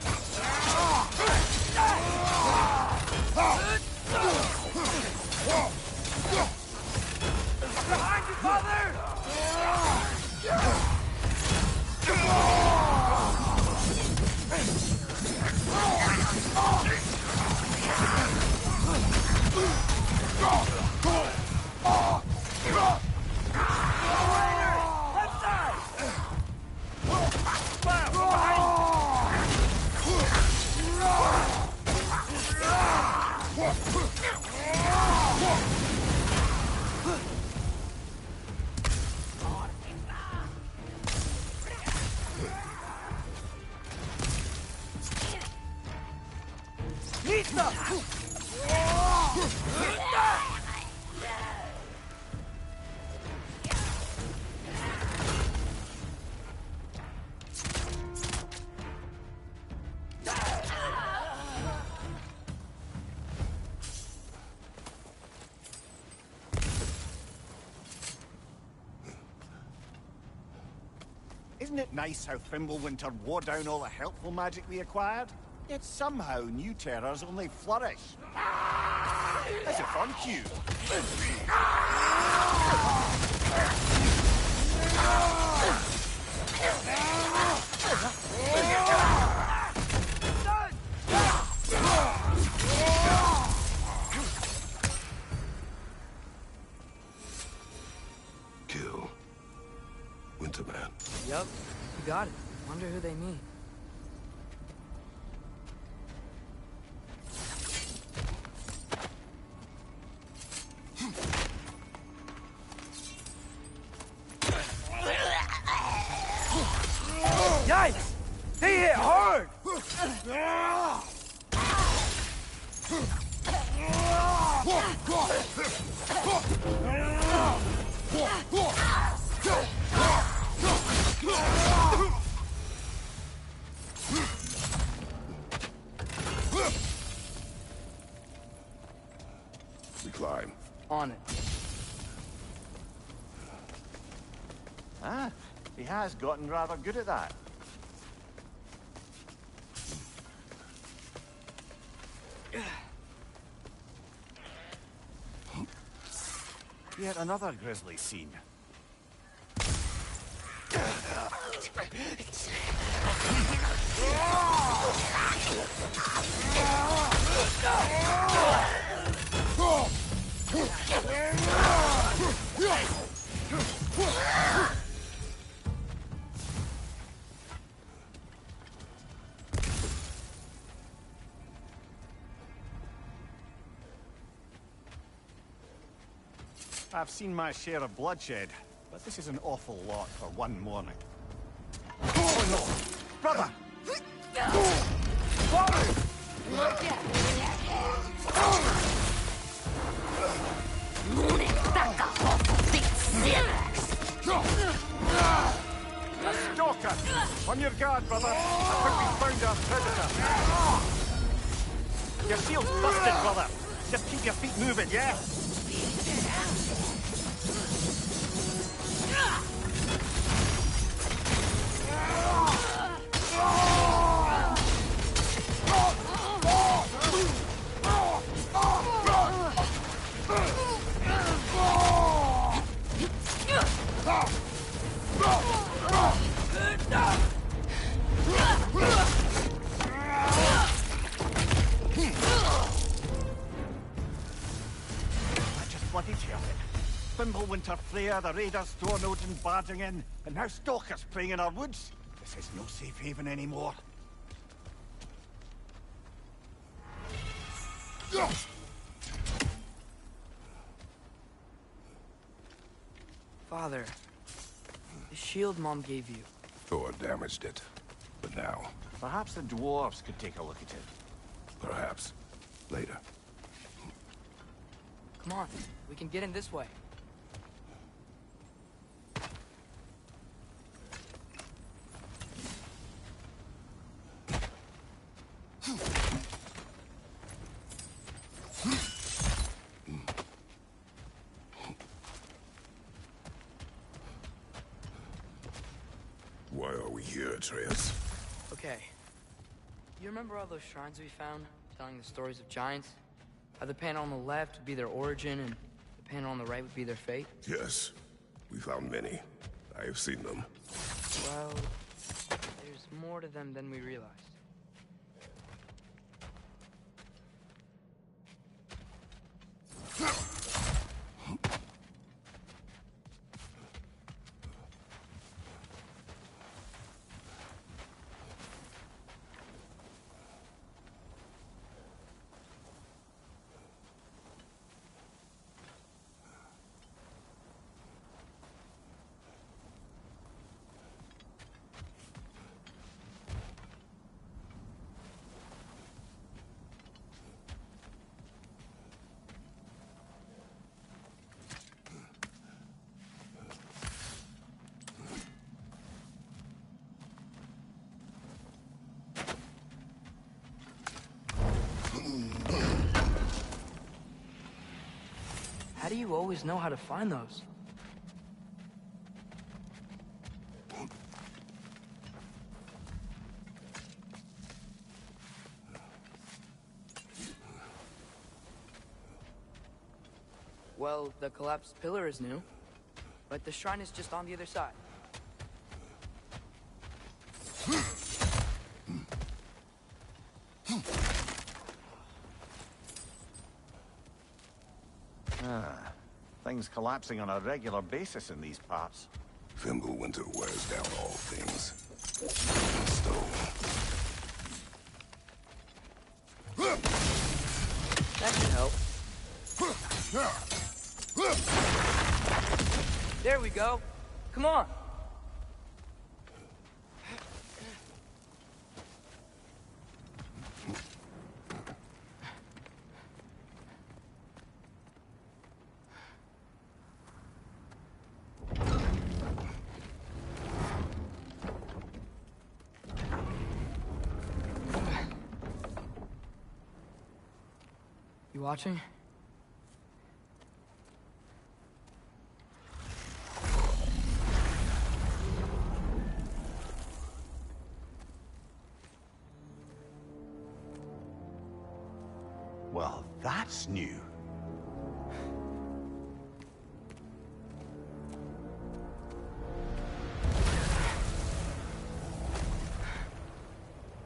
Behind you, Father! Left side! Pizza! Isn't it nice how Fimbulwinter wore down all the helpful magic we acquired? Yet somehow new terrors only flourish. That's a fun cue. Kill. Winterman. Yup, you got it. Wonder who they mean. Yikes! They hit hard! We climb. On it. Ah, he has gotten rather good at that. Yet another grisly scene. I've seen my share of bloodshed, but this is an awful lot for one morning. Oh no! Brother! A stalker! On your guard, brother! I think we found our predator. Your shield's busted, brother! Just keep your feet moving, yeah? Just bloody tell it. Fimbulwinter Freya, the raiders, Stornod and barging in, and now stalkers preying in our woods. This is no safe haven anymore. Father, the shield Mom gave you. Thor damaged it. But now, Perhaps the dwarves could take a look at it. perhaps, later. Come on, we can get in this way. Why are we here, Atreus? Okay. You remember all those shrines we found, telling the stories of giants? How the panel on the left would be their origin, and the panel on the right would be their fate? Yes. We found many. I have seen them. Well, there's more to them than we realized. How do you always know how to find those? Well, the collapsed pillar is new, but the shrine is just on the other side. Things collapsing on a regular basis in these parts. Fimbulwinter wears down all things. Even stone. That should help. There we go. Come on. You watching? Well, that's new.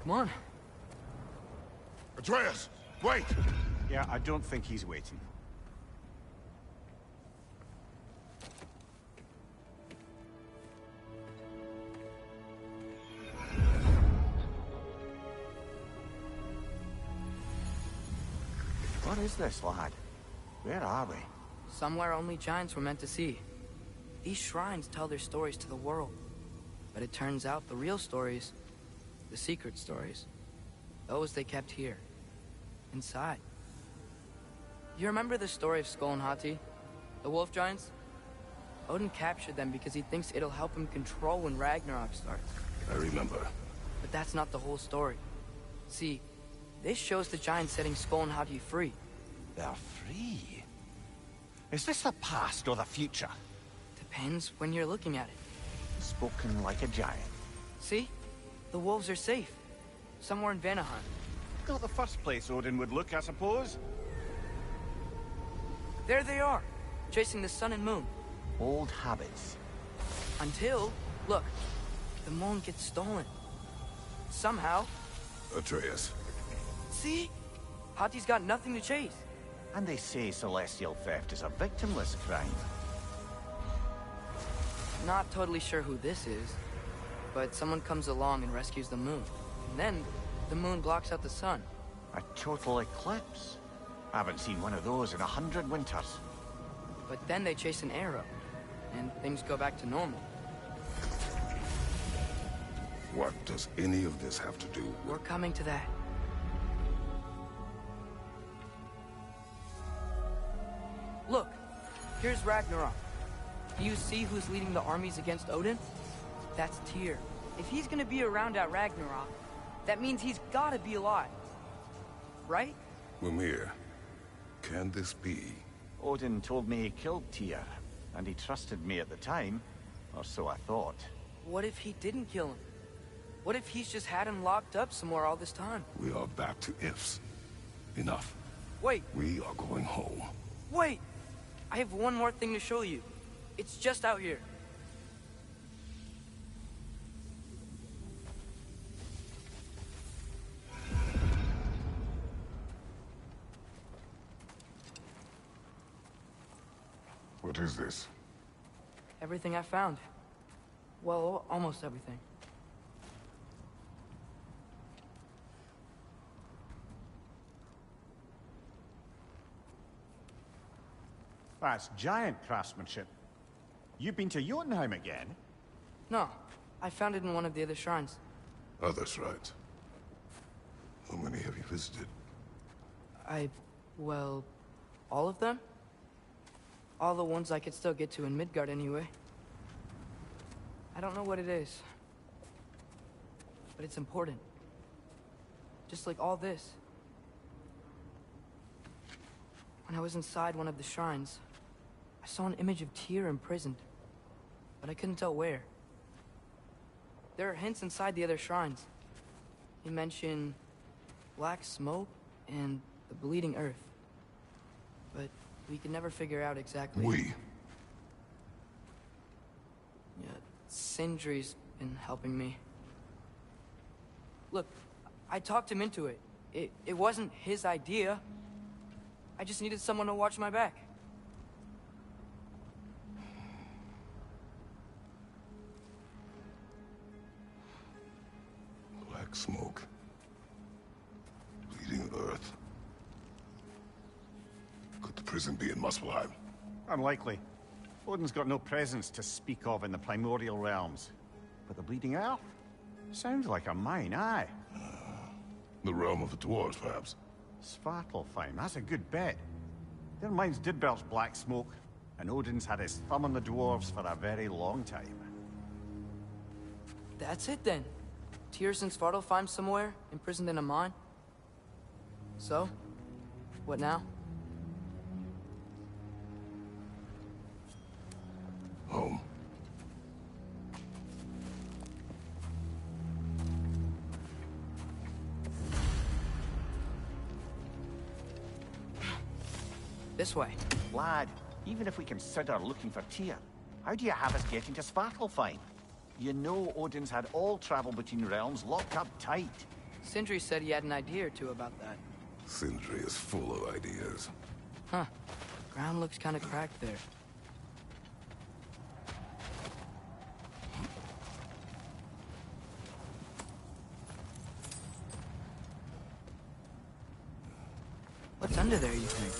Come on. Atreus, wait! Yeah, I don't think he's waiting. What is this, lad? Where are we? Somewhere only giants were meant to see. These shrines tell their stories to the world. But it turns out the real stories, the secret stories, those they kept here, inside. You remember the story of Skull and Hati, the wolf giants? Odin captured them because he thinks it'll help him control when Ragnarok starts. I remember. But that's not the whole story. See, this shows the giants setting Skull and Hati free. They're free? Is this the past or the future? Depends when you're looking at it. Spoken like a giant. See? The wolves are safe. Somewhere in Vanaheim. Not the first place Odin would look, I suppose. There they are, chasing the sun and moon. Old habits. Until, look, the moon gets stolen. Somehow. Atreus. See? Hati's got nothing to chase. And they say celestial theft is a victimless crime. Not totally sure who this is, but someone comes along and rescues the moon. And then, the moon blocks out the sun. A total eclipse? I haven't seen one of those in 100 winters. But then they chase an arrow, and things go back to normal. What does any of this have to do with... We're coming to that. Look, here's Ragnarok. Do you see who's leading the armies against Odin? That's Tyr. If he's gonna be around at Ragnarok, that means he's gotta be alive. Right? Mimir, can this be? Odin told me he killed Tyr, and he trusted me at the time, or so I thought. What if he didn't kill him? What if he's just had him locked up somewhere all this time? We are back to ifs. Enough. Wait. We are going home. Wait! I have one more thing to show you. It's just out here. What is this? Everything I found. Well, almost everything. That's giant craftsmanship. You've been to Jotunheim again? No, I found it in one of the other shrines. Other shrines? How many have you visited? Well, all of them? All the ones I could still get to in Midgard anyway. I don't know what it is. But it's important. Just like all this. When I was inside one of the shrines, I saw an image of Tyr imprisoned. But I couldn't tell where. There are hints inside the other shrines. They mention black smoke and the bleeding earth. But we could never figure out exactly... We? Yeah, Sindri's been helping me. Look, I talked him into it. It wasn't his idea. I just needed someone to watch my back. Black smoke. Bleeding earth. Could the prison be in Muspelheim? Unlikely. Odin's got no presence to speak of in the primordial realms. But the Bleeding Earth? Sounds like a mine, aye. The realm of the dwarves, perhaps? Svartalfheim, that's a good bet. Their mines did belch black smoke, and Odin's had his thumb on the dwarves for a very long time. That's it then. Tyr's in Svartalfheim somewhere, imprisoned in a mine. So, what now? Home. This way. Lad, even if we consider looking for Tyr, how do you have us getting to Svartalfheim? You know Odin's had all travel between realms locked up tight. Sindri said he had an idea or two about that. Sindri is full of ideas. Huh. Ground looks kind of cracked there. What's under there, you think?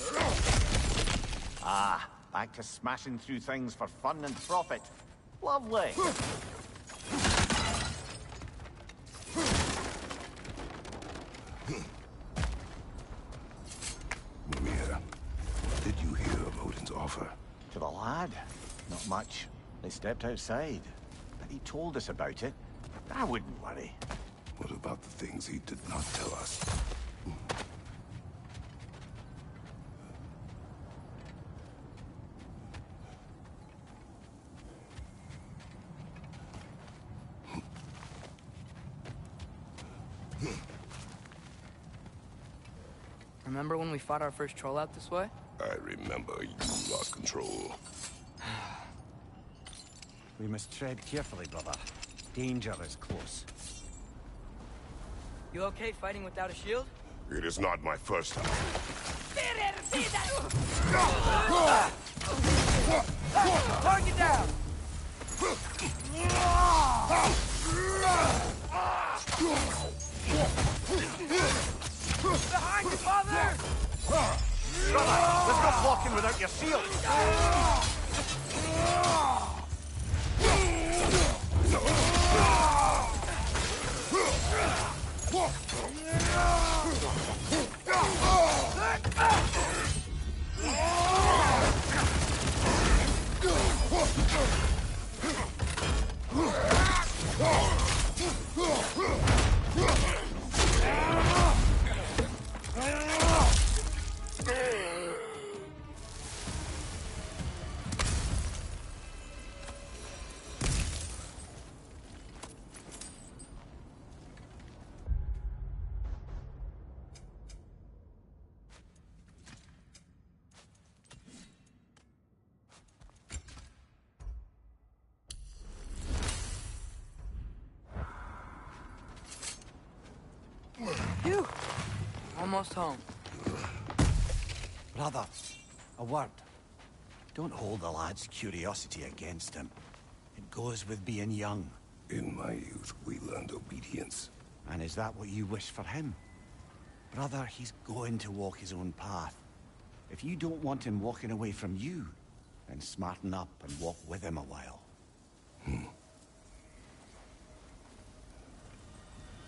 Ah, back to smashing through things for fun and profit. Lovely. Mimir, what did you hear of Odin's offer? To the lad? Not much. They stepped outside. But he told us about it. I wouldn't worry. What about the things he did not tell us? Remember when we fought our first troll out this way? I remember you lost control. We must tread carefully, brother. Danger is close. You okay fighting without a shield? It is not my first time. Target down! Behind you, father! Brother, there's no blocking without your shield! Phew! Almost home. Brother, a word. Don't hold the lad's curiosity against him. It goes with being young. In my youth, we learned obedience. And is that what you wish for him? Brother, he's going to walk his own path. If you don't want him walking away from you, then smarten up and walk with him a while.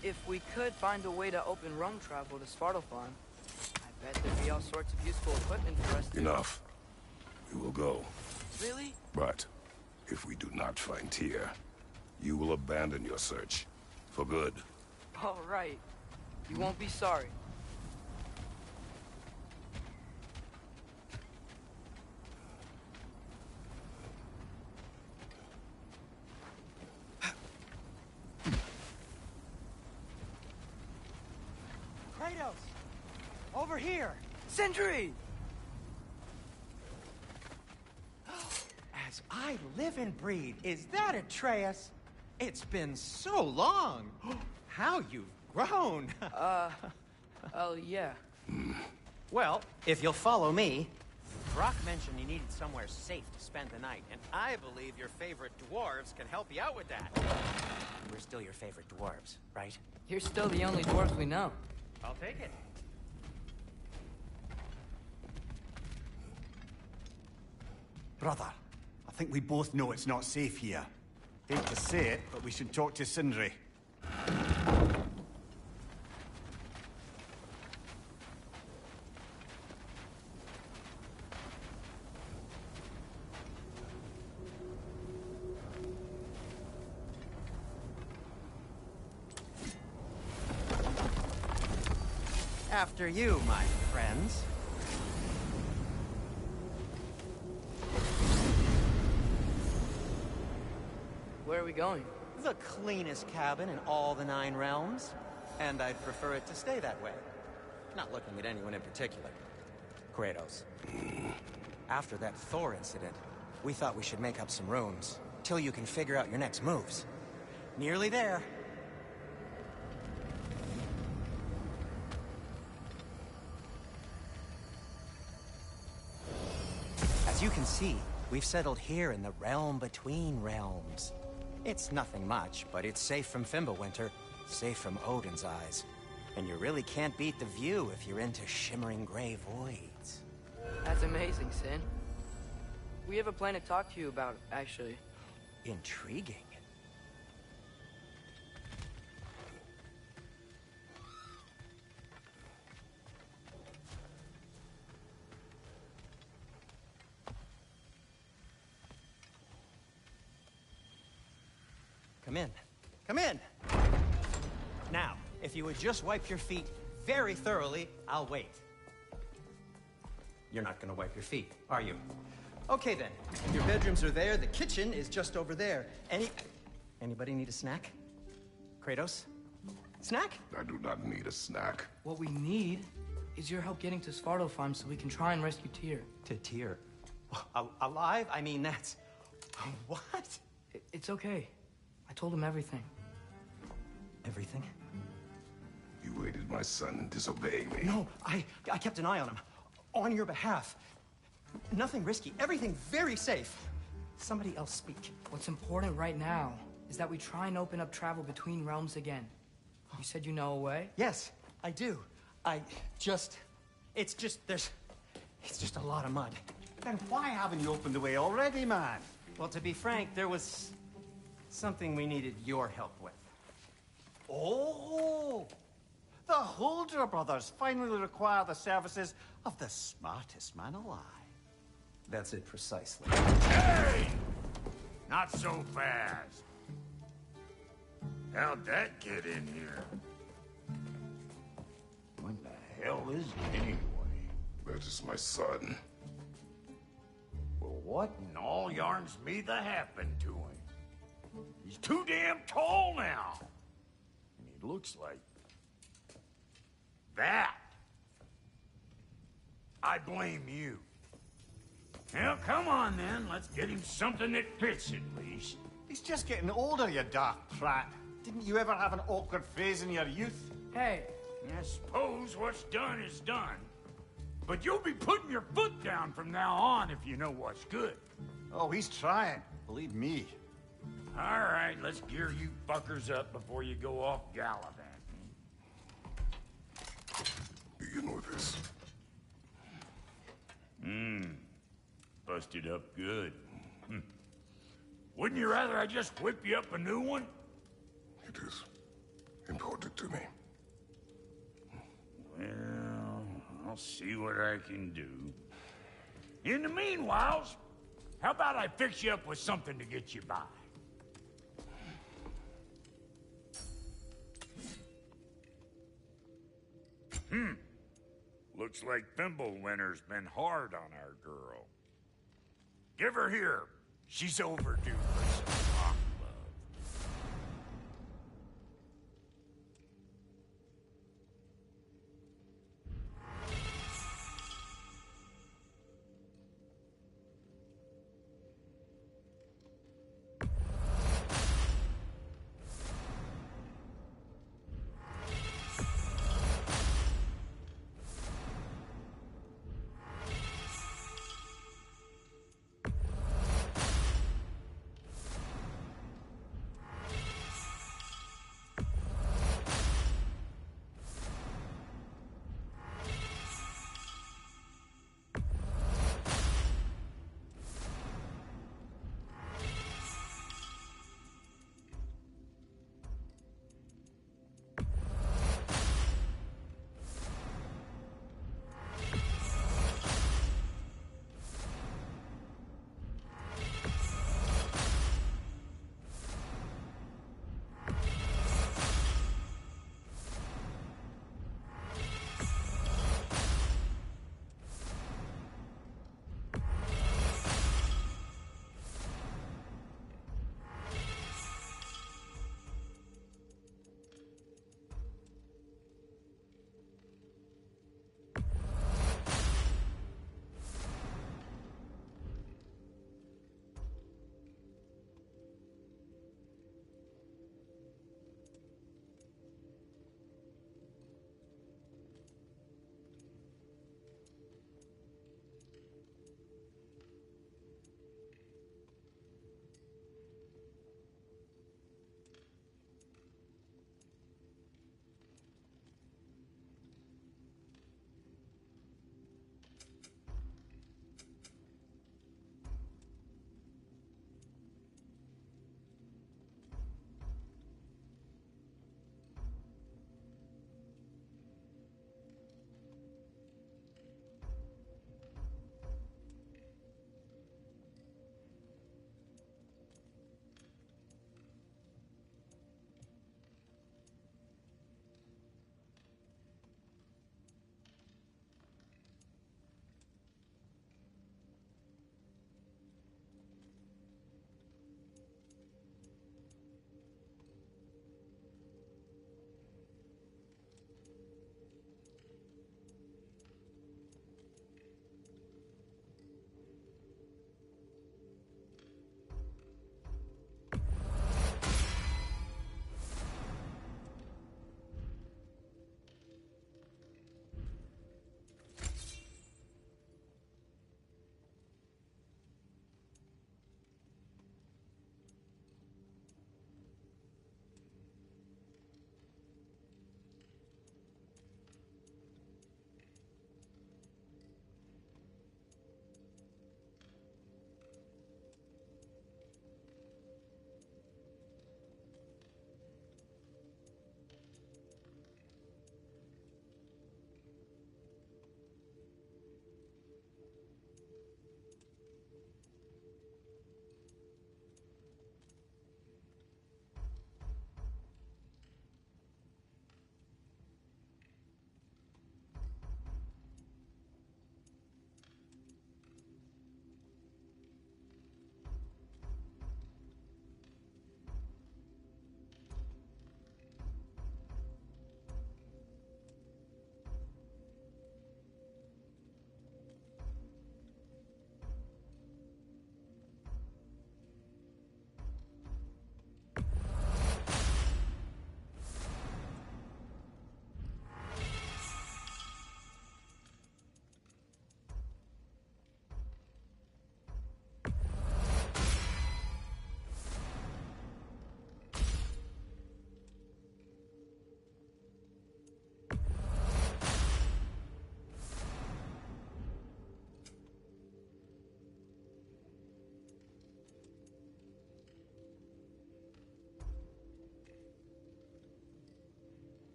If we could find a way to open rum travel to Svartalfheim, I bet there'd be all sorts of useful equipment for us to... Enough. We will go. Really? But if we do not find Tyr, you will abandon your search. For good. All right. You won't be sorry. Kratos! Over here! Sindri! As I live and breathe, is that Atreus? It's been so long! How you've grown! Oh, yeah. Well, if you'll follow me... Brock mentioned you needed somewhere safe to spend the night, and I believe your favorite dwarves can help you out with that. We're still your favorite dwarves, right? You're still the only dwarves we know. I'll take it. Brother, I think we both know it's not safe here. Hate to say it, but we should talk to Sindri. After you, my friends. Where are we going? The cleanest cabin in all the 9 realms. And I'd prefer it to stay that way. Not looking at anyone in particular. Kratos. After that Thor incident, we thought we should make up some rooms, till you can figure out your next moves. Nearly there. As you can see, we've settled here in the realm between realms. It's nothing much, but it's safe from Fimbulwinter, safe from Odin's eyes. And you really can't beat the view if you're into shimmering gray voids. That's amazing, Sin. We have a plan to talk to you about, actually. Intriguing. Come in. Come in! Now, if you would just wipe your feet very thoroughly, I'll wait. You're not gonna wipe your feet, are you? Okay then. Your bedrooms are there, the kitchen is just over there. Anybody need a snack? Kratos? Snack? I do not need a snack. What we need is your help getting to Svartalfheim so we can try and rescue Tyr. To Tyr? Alive? I mean, that's... What? It's okay. I told him everything. Everything? You aided my son in disobeying me. No, I kept an eye on him. On your behalf. Nothing risky. Everything very safe. Somebody else speak. What's important right now is that we try and open up travel between realms again. You said you know a way? Yes, I do. It's just a lot of mud. Then why haven't you opened the way already, man? Well, to be frank, there was something we needed your help with. Oh! The Holder brothers finally require the services of the smartest man alive. That's it precisely. Hey! Not so fast. How'd that get in here? What the hell is it anyway? That is my son. Well, what in all yarns me that happened to him? He's too damn tall now. And he looks like... that. I blame you. Well, come on then. Let's get him something that fits at least. He's just getting older, you dark prat. Didn't you ever have an awkward phase in your youth? Hey. I suppose what's done is done. But you'll be putting your foot down from now on if you know what's good. Oh, he's trying. Believe me. All right, let's gear you fuckers up before you go off gallivanting. Begin with this. Busted up good. Wouldn't you rather I just whip you up a new one? It is important to me. Well, I'll see what I can do. In the meanwhile, how about I fix you up with something to get you by? Looks like Thimblewinter's been hard on our girl. Give her here. She's overdue for some hot love.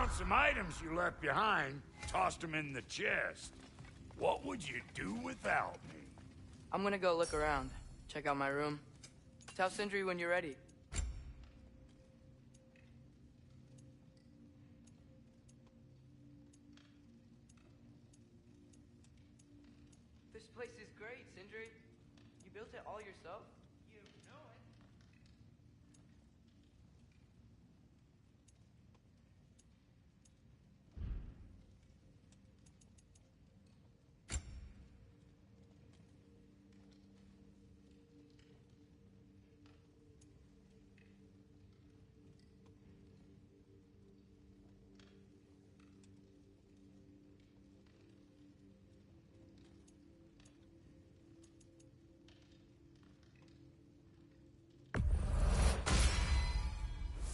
found some items you left behind, tossed them in the chest. What would you do without me? I'm gonna go look around. Check out my room. Tell Sindri when you're ready. This place is great, Sindri. You built it all yourself? You know it.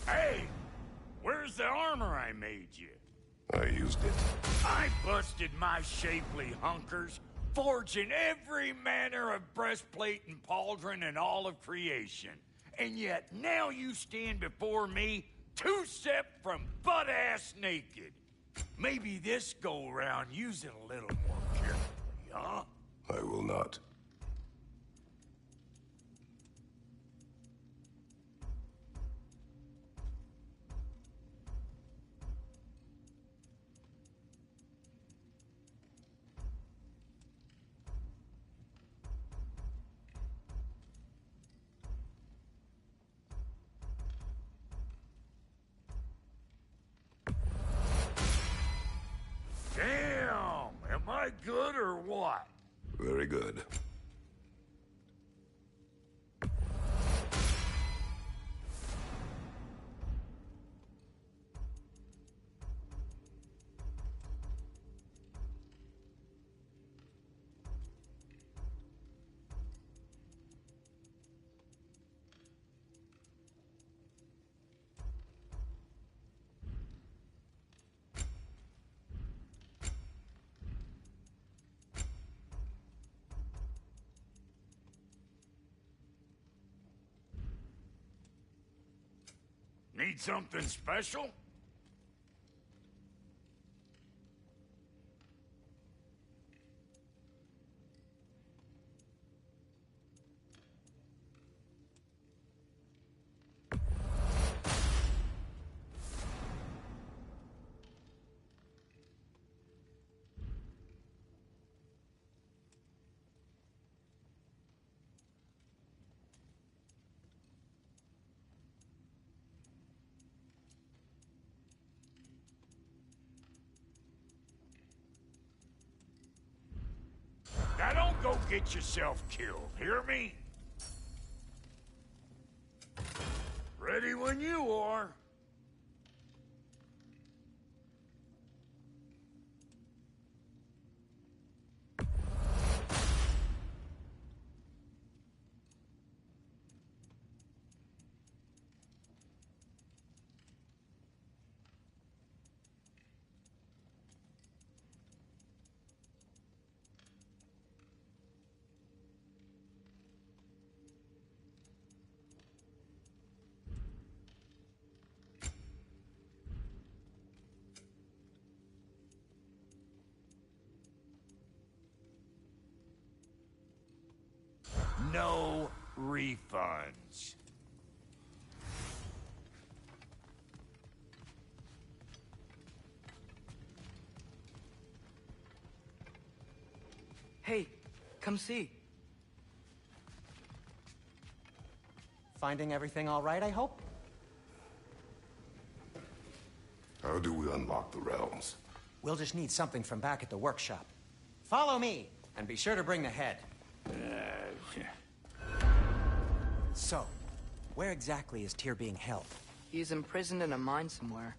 Hey! Where's the armor I made you? I used it. I busted my shapely hunkers, forging every manner of breastplate and pauldron in all of creation. And yet now you stand before me, two-step from butt-ass naked. Maybe this go-round use it a little more carefully, huh? I will not. Damn! Am I good or what? Very good. Need something special? Now don't go get yourself killed, hear me? Ready when you are. No refunds. Hey, come see. Finding everything all right, I hope? How do we unlock the realms? We'll just need something from back at the workshop. Follow me, and be sure to bring the head. So, where exactly is Tyr being held? He's imprisoned in a mine somewhere.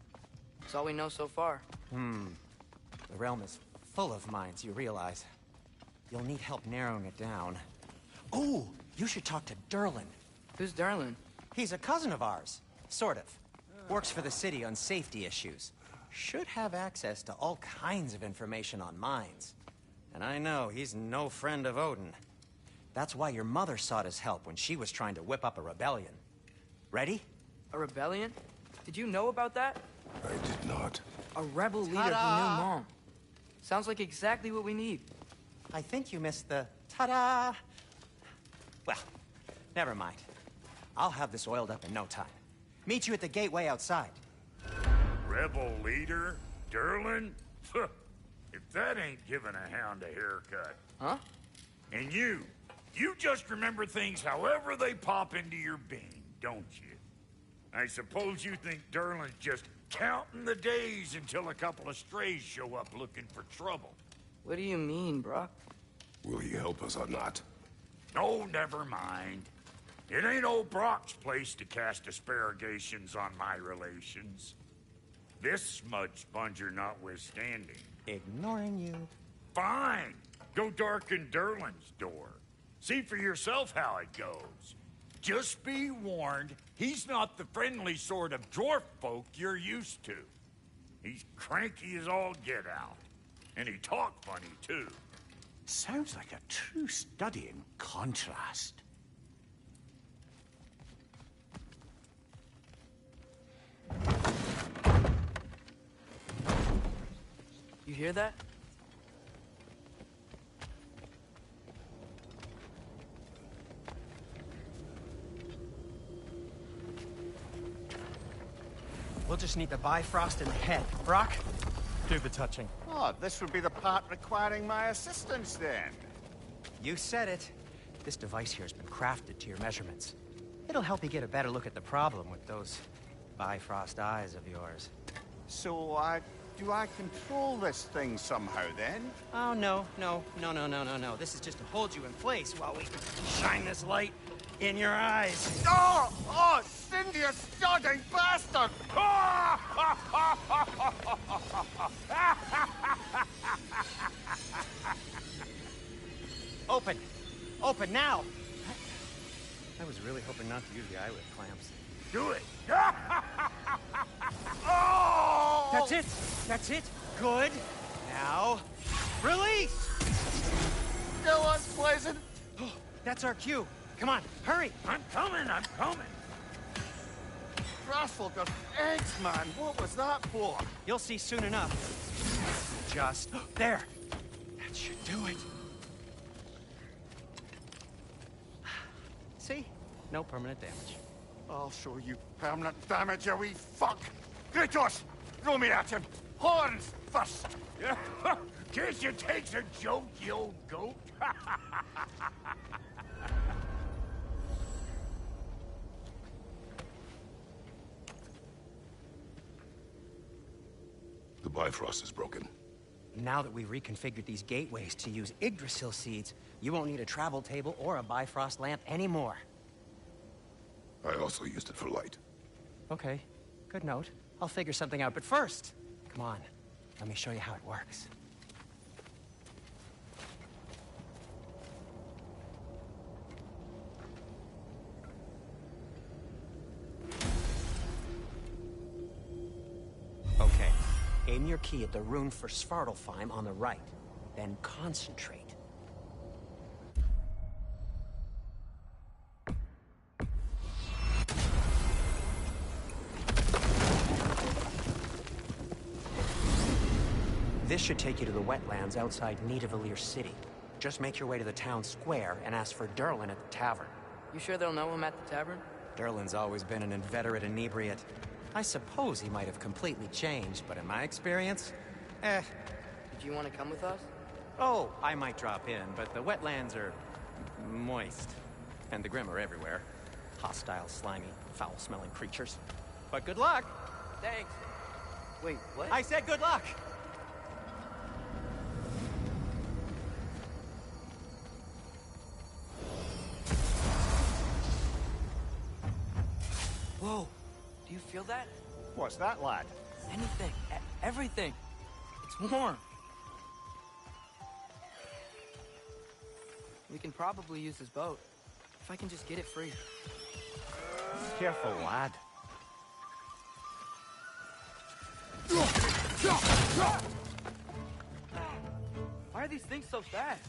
That's all we know so far. The realm is full of mines, you realize. You'll need help narrowing it down. Oh, you should talk to Durlin. Who's Darlin? He's a cousin of ours. Sort of. Works for the city on safety issues. Should have access to all kinds of information on mines. And I know he's no friend of Odin. That's why your mother sought his help when she was trying to whip up a rebellion. Ready? A rebellion? Did you know about that? I did not. A rebel leader who knew Mom. Sounds like exactly what we need. I think you missed the ta-da! Well, never mind. I'll have this oiled up in no time. Meet you at the gateway outside. Rebel leader? Durlin? If that ain't giving a hound a haircut. Huh? And you just remember things however they pop into your being, don't you? I suppose you think Durlin's just counting the days until a couple of strays show up looking for trouble. What do you mean, Brock? Will he help us or not? Oh, never mind. It ain't old Brock's place to cast aspersions on my relations. This smudge sponger notwithstanding. Ignoring you. Fine. Go darken Durlin's door. See for yourself how it goes. Just be warned, he's not the friendly sort of dwarf folk you're used to. He's cranky as all get out. And he talk funny, too. Sounds like a true study in contrast. You hear that? We'll just need the Bifrost in the head. Brock, do the touching. Oh, this would be the part requiring my assistance, then. You said it. This device here has been crafted to your measurements. It'll help you get a better look at the problem with those Bifrost eyes of yours. So, do I control this thing somehow, then? Oh, no. This is just to hold you in place while we shine this light in your eyes. Oh, Cindy, you sodding bastard! Open now! I was really hoping not to use the eyelid clamps. Do it! Oh! That's it! Good! Now, release! Still unpleasant. That's our cue. Come on, hurry! I'm coming! Russell, the eggs, man. What was that for? You'll see soon enough. Just there. That should do it. See? No permanent damage. I'll show you permanent damage, you wee fuck. Kratos, throw me at him. Horns first. Guess you takes a joke, you old goat. The Bifrost is broken. Now that we've reconfigured these gateways to use Yggdrasil seeds, you won't need a travel table or a Bifrost lamp anymore. I also used it for light. Okay, good note. I'll figure something out, but first, come on. Let me show you how it works. Okay, aim your key at the rune for Svartalfheim on the right, then concentrate. This should take you to the wetlands outside Nidavellir City. Just make your way to the town square and ask for Durlin at the tavern. You sure they'll know him at the tavern? Durlin's always been an inveterate inebriate. I suppose he might have completely changed, but in my experience, Did you want to come with us? Oh, I might drop in, but the wetlands are moist. And the Grim are everywhere. Hostile, slimy, foul-smelling creatures. But good luck! Thanks. Wait, what? I said good luck! Whoa, do you feel that? What's that, lad? Anything, everything. It's warm. We can probably use this boat. If I can just get it free. Careful, lad. Why are these things so fast?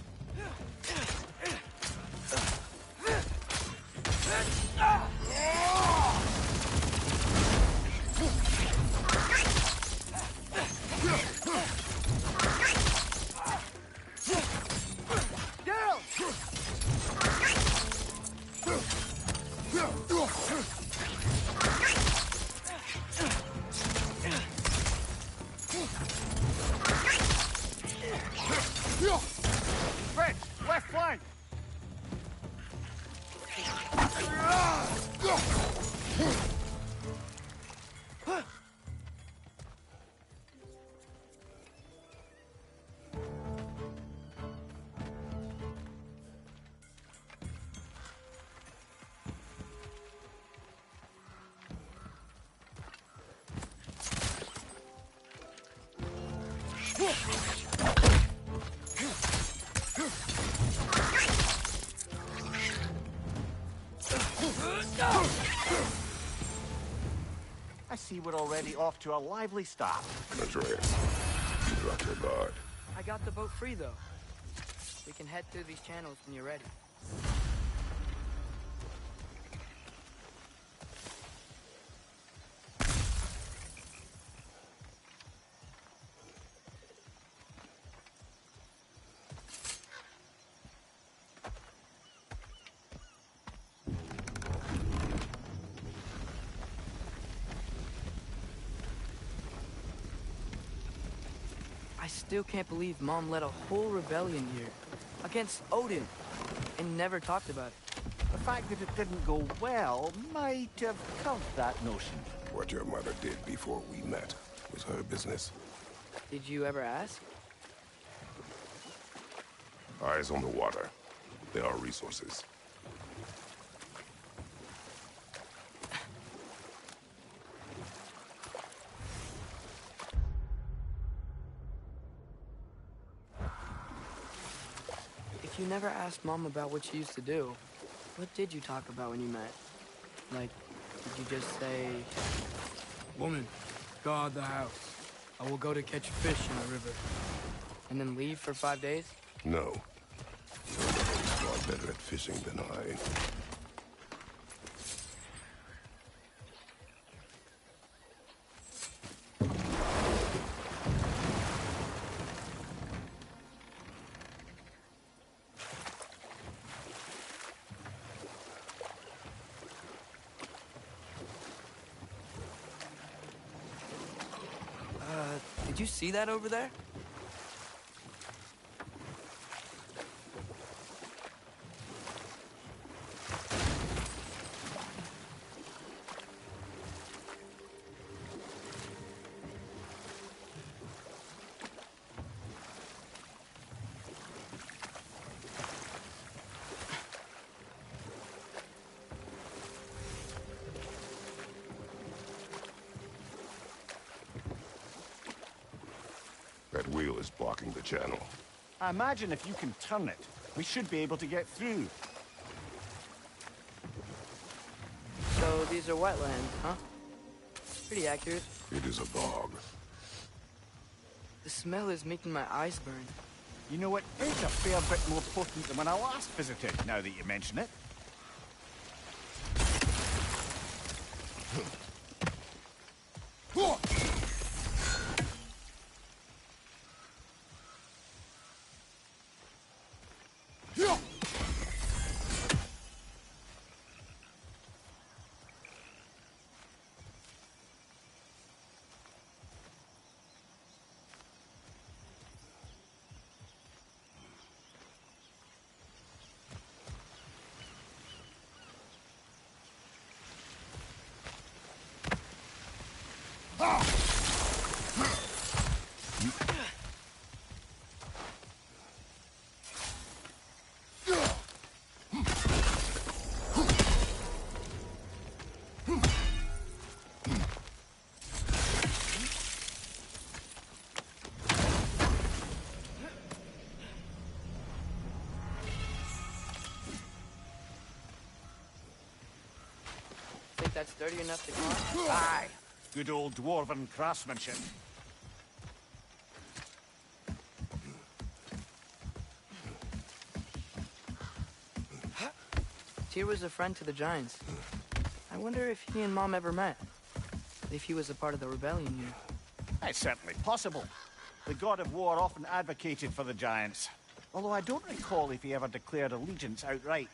I see we're already off to a lively start. Andreas, you dropped your guard. I got the boat free, though. We can head through these channels when you're ready. I still can't believe Mom led a whole rebellion here. Against Odin. And never talked about it. The fact that it didn't go well might have covered that notion. What your mother did before we met was her business. Did you ever ask? Eyes on the water. There are resources. If you never asked Mom about what she used to do, what did you talk about when you met? Like, did you just say... Woman, guard the house. I will go to catch fish in the river. And then leave for 5 days? No. Nobody's far better at fishing than I. Did you see that over there? That wheel is blocking the channel. I imagine if you can turn it, we should be able to get through. So these are wetlands, huh? Pretty accurate. It is a bog. The smell is making my eyes burn. You know, it is a fair bit more potent than when I last visited, now that you mention it. Think that's sturdy enough to climb? Aye. Good old dwarven craftsmanship. Tyr was a friend to the Giants. I wonder if he and Mom ever met. If he was a part of the rebellion here. It's certainly possible. The god of war often advocated for the Giants. Although I don't recall if he ever declared allegiance outright.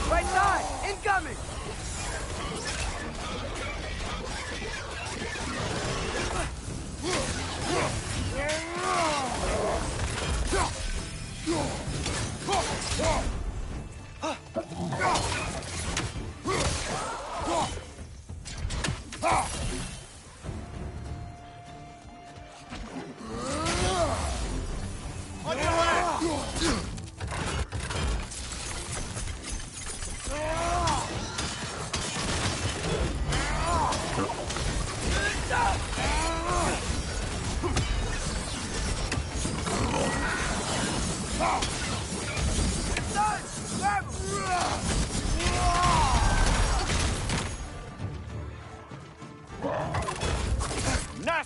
Right side! Incoming!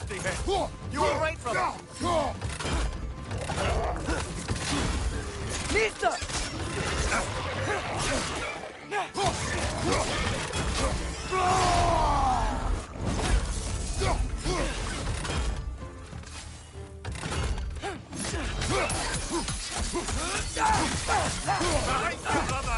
nasty hit. You were right from it. Nista! Behind you, brother!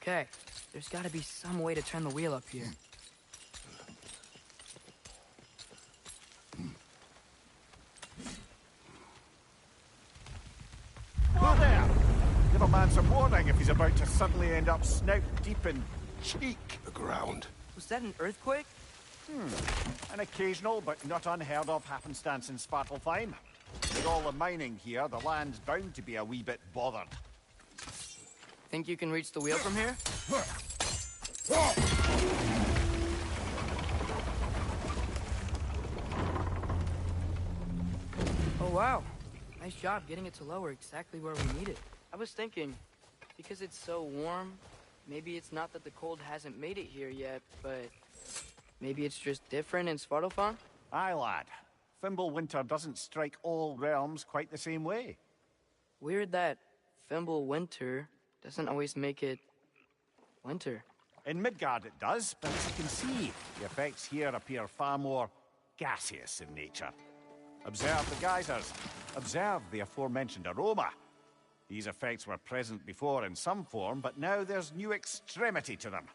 Okay, there's gotta be some way to turn the wheel up here. Whoa there! Give a man some warning if he's about to suddenly end up snout deep in cheek. The ground. Was that an earthquake? An occasional but not unheard of happenstance in Svartalfheim. With all the mining here, the land's bound to be a wee bit bothered. Think you can reach the wheel from here? Oh wow, nice job getting it to lower exactly where we need it. I was thinking, because it's so warm, maybe it's not that the cold hasn't made it here yet, but maybe it's just different in Svartalfheim? Aye, lad. Fimbulwinter doesn't strike all realms quite the same way. Weird that Fimbulwinter doesn't always make it winter. In Midgard it does, but as you can see, the effects here appear far more gaseous in nature. Observe the geysers. Observe the aforementioned aroma. These effects were present before in some form, but now there's new extremity to them.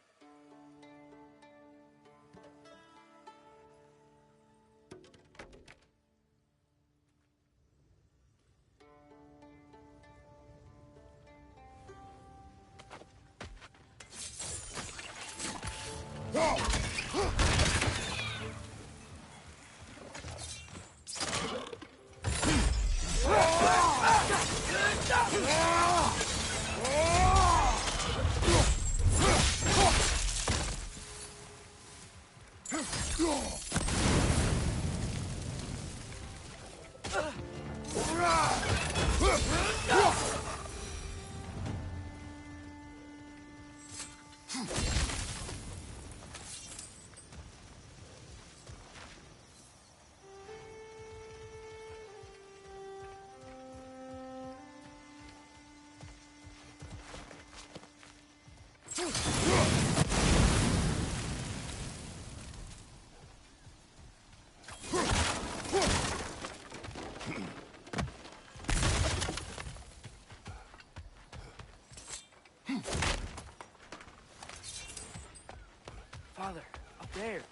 Father, up there.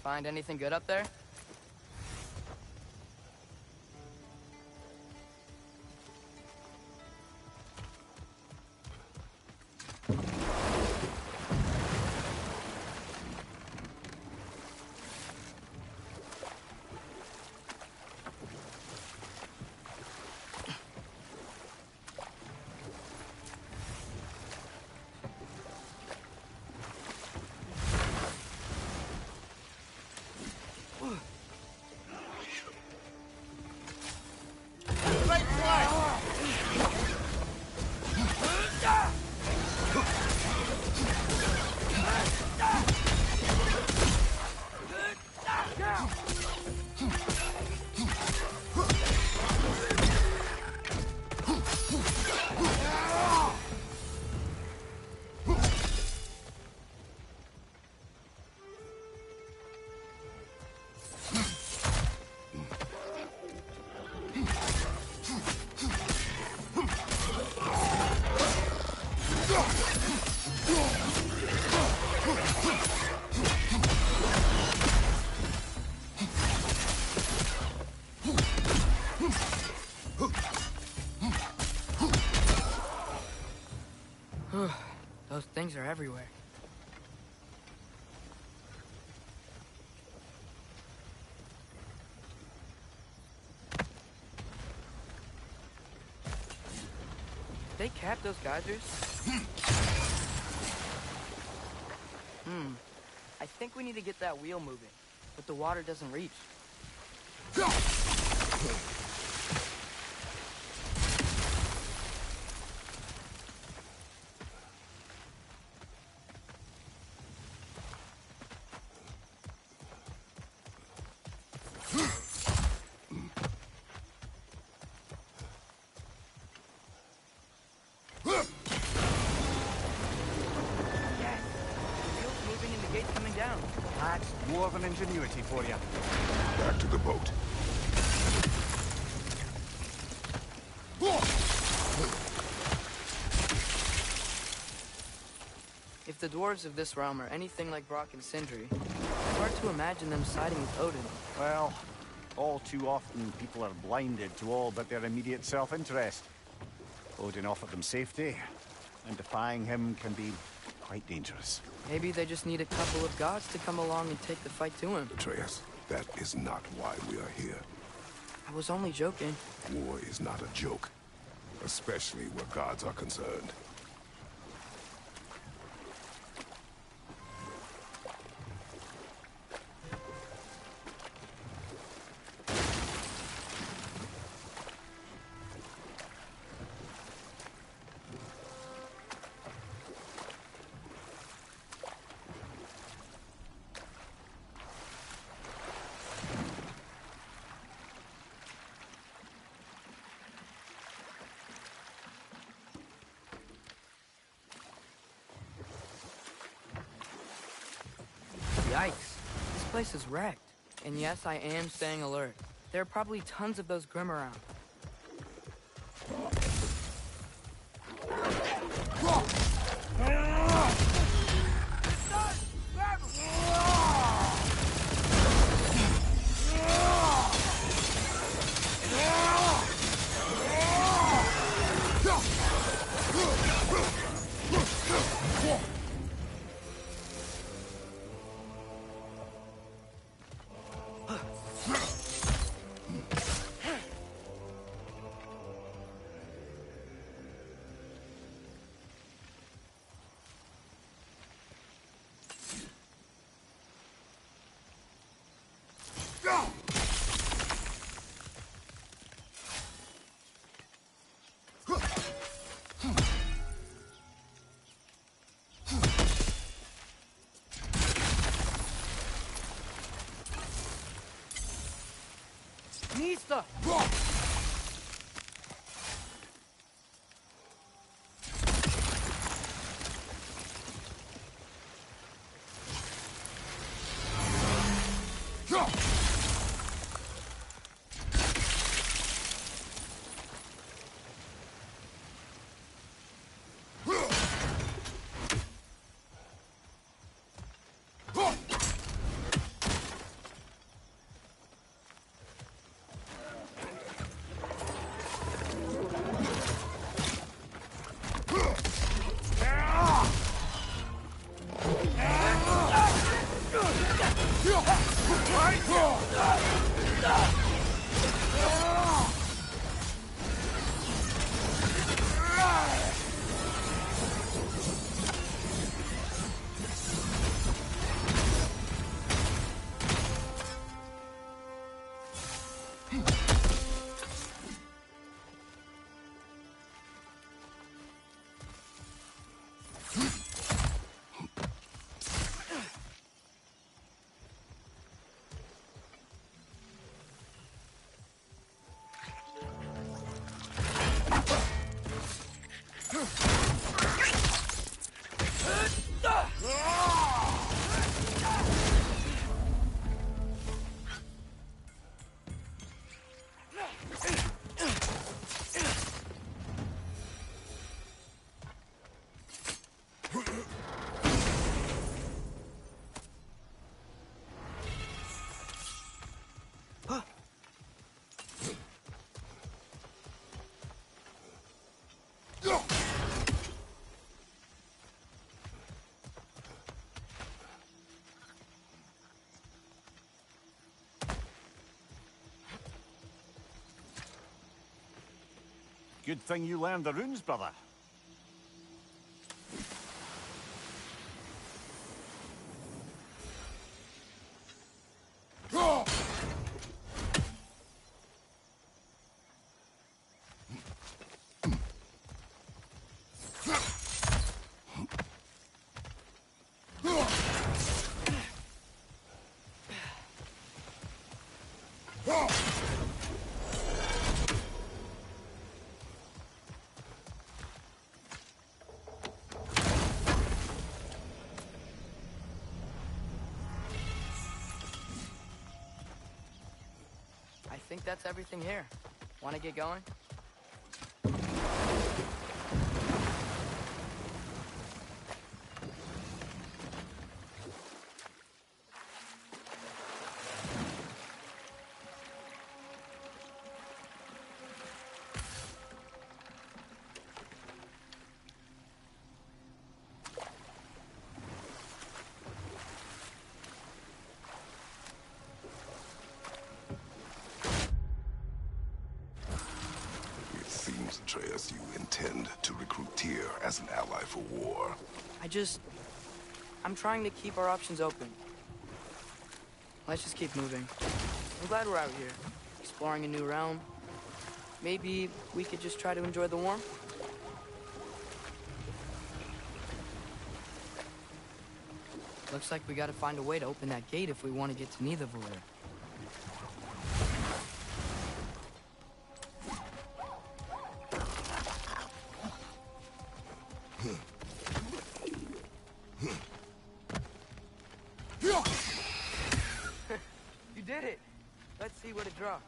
Find anything good up there? Those things are everywhere. They cap those geysers? I think we need to get that wheel moving, but the water doesn't reach. That's dwarven ingenuity for you. Back to the boat. If the dwarves of this realm are anything like Brock and Sindri, it's hard to imagine them siding with Odin. Well, all too often people are blinded to all but their immediate self-interest. Odin offered them safety, and defying him can be quite dangerous. Maybe they just need a couple of gods to come along and take the fight to him. Atreus, that is not why we are here. I was only joking. War is not a joke, especially where gods are concerned. Yikes. This place is wrecked. And yes, I am staying alert. There are probably tons of those Grimm around. Nista! Good thing you learned the runes, brother. I think that's everything here. Want to get going? Atreus, you intend to recruit Tyr as an ally for war. I'm trying to keep our options open. Let's just keep moving. I'm glad we're out here, exploring a new realm. Maybe we could just try to enjoy the warmth? Looks like we gotta find a way to open that gate if we want to get to Nidavellir. You did it! Let's see what it draws.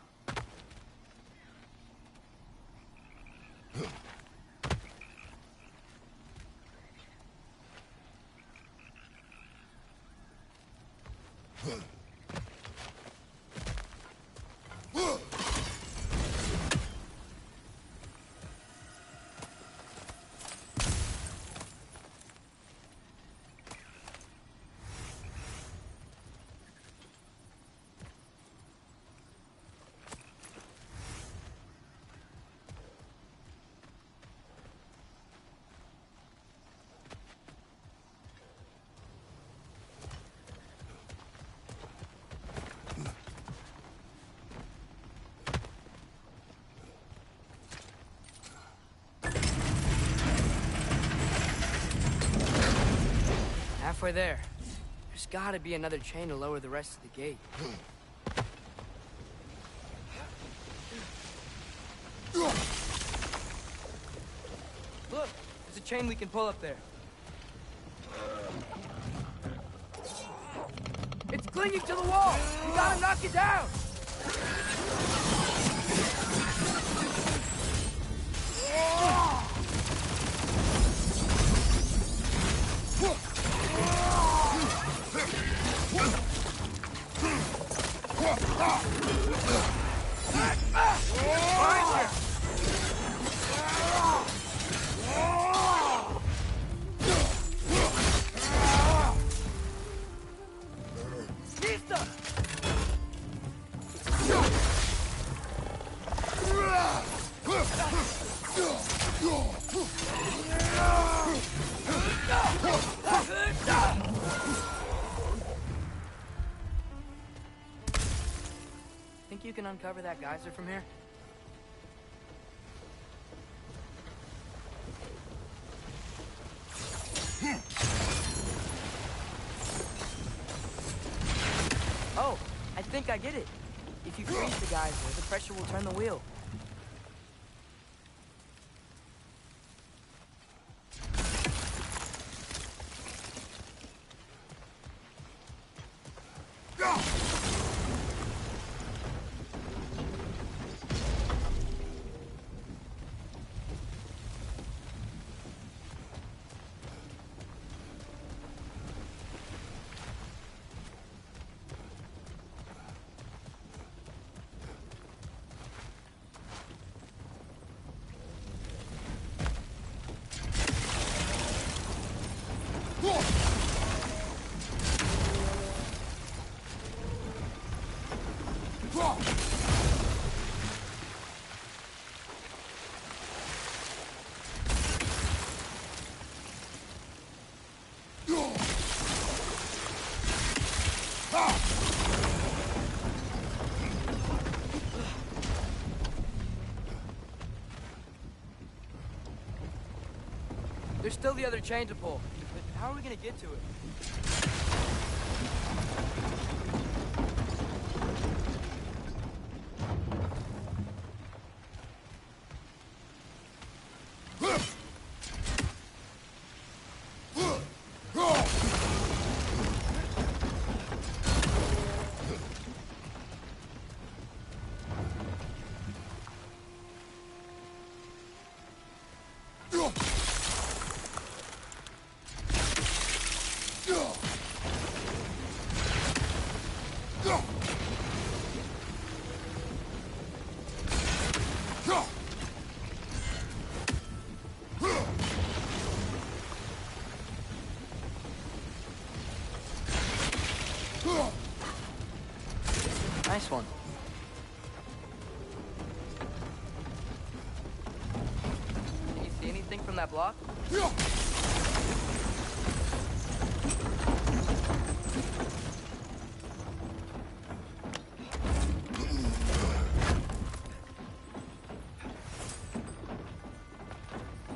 Halfway there. There's gotta be another chain to lower the rest of the gate. Look! There's a chain we can pull up there. It's clinging to the wall! We gotta knock it down! Think you can uncover that geyser from here? Oh, I think I get it. If you freeze the geyser, the pressure will turn the wheel. There's still the other chain to pull. But how are we gonna get to it? Nice one. Can you see anything from that block?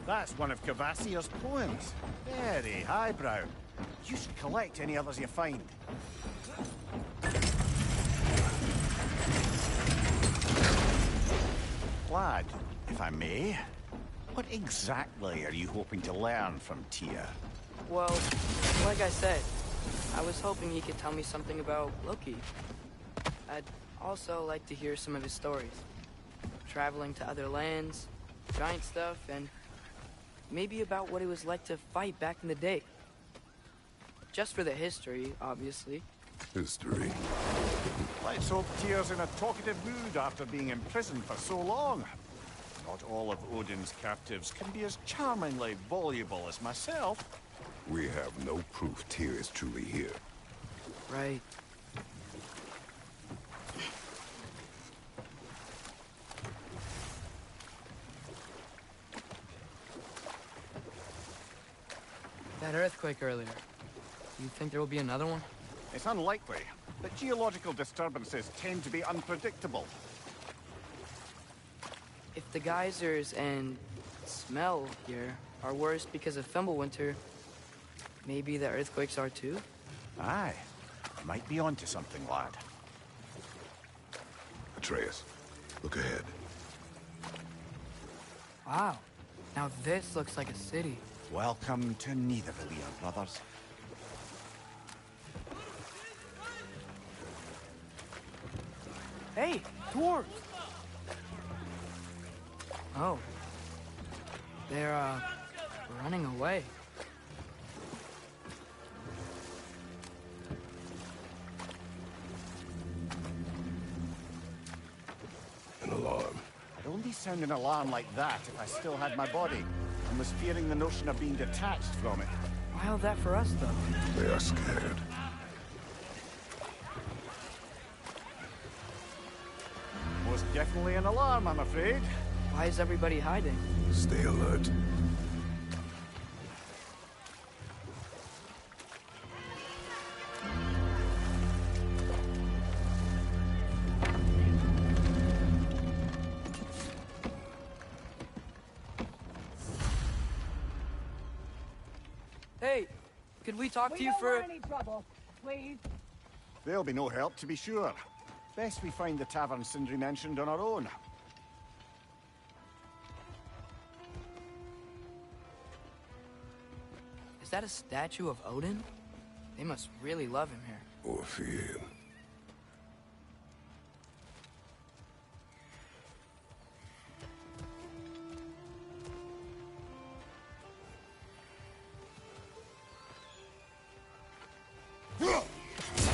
That's one of Cavassier's poems. Very highbrow. You should collect any others you find. Lad, if I may, what exactly are you hoping to learn from Tyr? Well, like I said, I was hoping he could tell me something about Loki. I'd also like to hear some of his stories. Traveling to other lands, giant stuff, and maybe about what it was like to fight back in the day. Just for the history, obviously. History. Let's hope Tyr's in a talkative mood after being imprisoned for so long. Not all of Odin's captives can be as charmingly voluble as myself. We have no proof Tyr is truly here. Right. That earthquake earlier. You think there will be another one? It's unlikely, but geological disturbances tend to be unpredictable. If the geysers and smell here are worse because of Fimbulwinter, maybe the earthquakes are too? Aye. Might be onto something, lad. Atreus, look ahead. Wow. Now this looks like a city. Welcome to Nidavellir, brothers. Hey, dwarves! Oh. They're, running away. An alarm. I'd only sound an alarm like that if I still had my body, and was fearing the notion of being detached from it. Wild that for us, though. They are scared. Most definitely an alarm, I'm afraid. Why is everybody hiding? Stay alert. Hey, could we talk to you for... any trouble, please. There'll be no help, to be sure. Best we find the tavern Sindri mentioned on our own. Is that a statue of Odin? They must really love him here. Or fear him.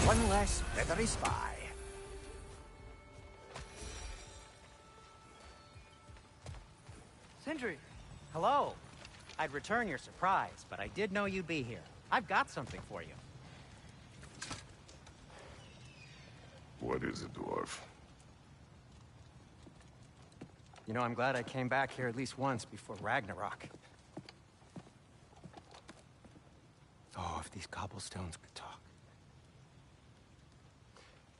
One less feathery spy. Sindri! Hello. I'd return your surprise, but I did know you'd be here. I've got something for you. What is it, dwarf? You know, I'm glad I came back here at least once before Ragnarok. Oh, if these cobblestones could talk.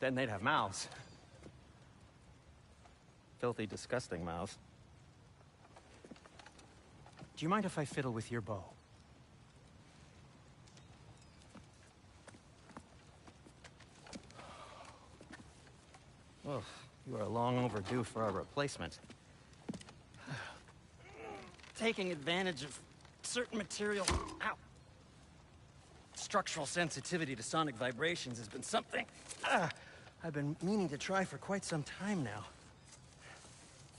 Then they'd have mouths. Filthy, disgusting mouths. Do you mind if I fiddle with your bow? Well, you are long overdue for a replacement. Taking advantage of certain material... Ow! Structural sensitivity to sonic vibrations has been something I've been meaning to try for quite some time now.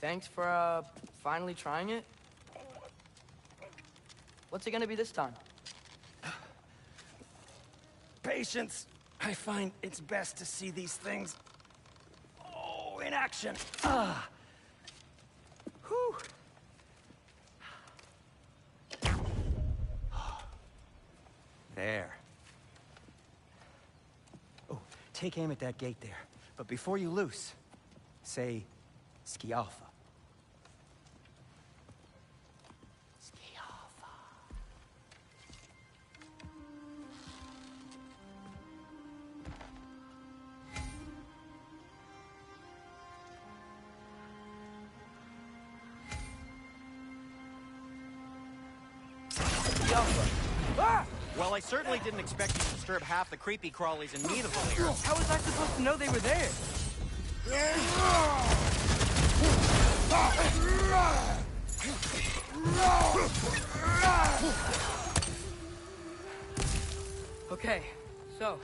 Thanks for, finally trying it. What's it gonna be this time? Patience. I find it's best to see these things... in action. Whew. There. Oh, take aim at that gate there. But before you loose, say, Skialfa. Skialfa. Ah! Well, I certainly didn't expect you to disturb half the creepy crawlies in need of a lair. How was I supposed to know they were there? Okay, so,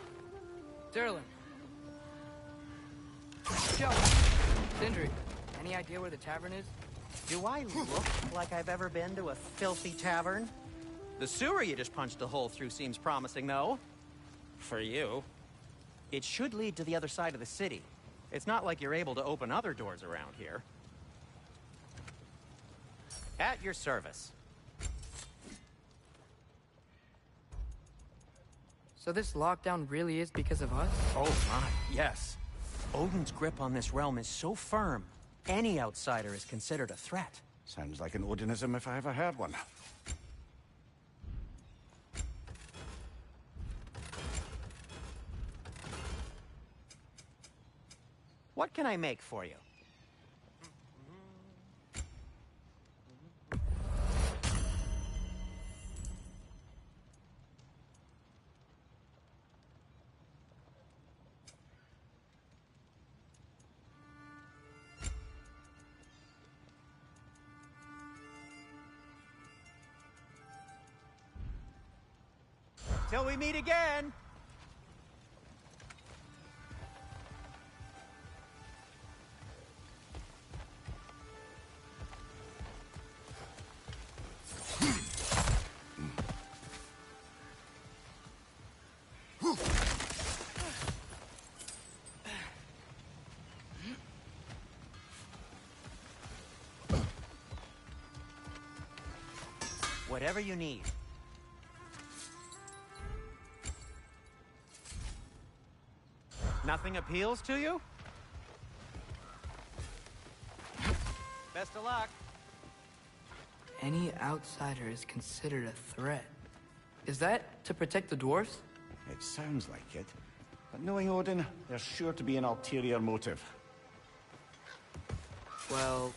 Derlin. Joe. Sindri, any idea where the tavern is? Do I look like I've ever been to a filthy tavern? The sewer you just punched a hole through seems promising, though. For you. It should lead to the other side of the city. It's not like you're able to open other doors around here. At your service. So this lockdown really is because of us? Oh my, yes. Odin's grip on this realm is so firm, any outsider is considered a threat. Sounds like an Odinism if I ever heard one. What can I make for you? Till we meet again! Whatever you need. Nothing appeals to you? Best of luck. Any outsider is considered a threat. Is that to protect the dwarves? It sounds like it. But knowing Odin, there's sure to be an ulterior motive. Well,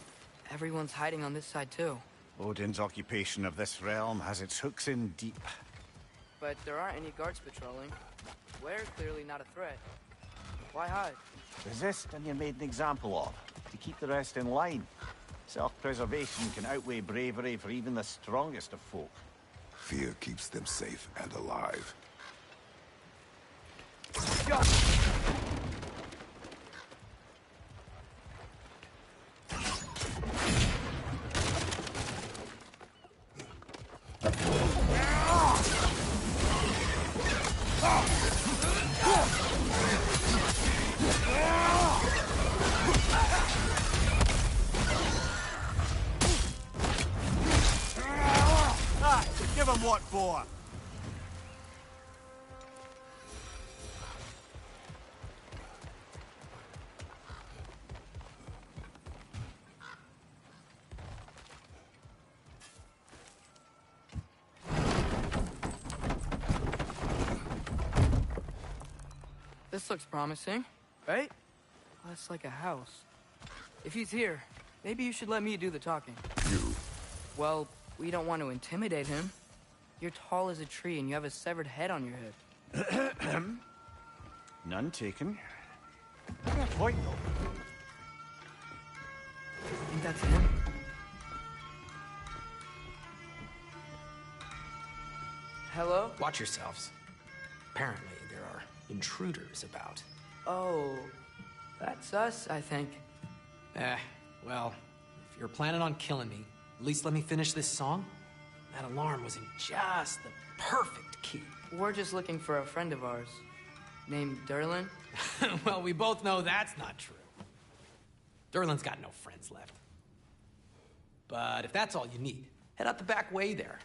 everyone's hiding on this side too. Odin's occupation of this realm has its hooks in deep. But there aren't any guards patrolling. We're clearly not a threat. Why hide? Resist and you're made an example of, to keep the rest in line. Self-preservation can outweigh bravery for even the strongest of folk. Fear keeps them safe and alive. Yo! Give him what for? This looks promising, right? Less like a house. If he's here, maybe you should let me do the talking. You? Well, we don't want to intimidate him. You're tall as a tree and you have a severed head on your head. None taken. Fair point, though. think that's him? Hello? Watch yourselves. Apparently, there are intruders about. Oh, that's us, I think. Well, if you're planning on killing me, at least let me finish this song. That alarm was in just the perfect key. We're just looking for a friend of ours, named Durlin. Well, we both know that's not true. Durlin's got no friends left. But if that's all you need, head out the back way there,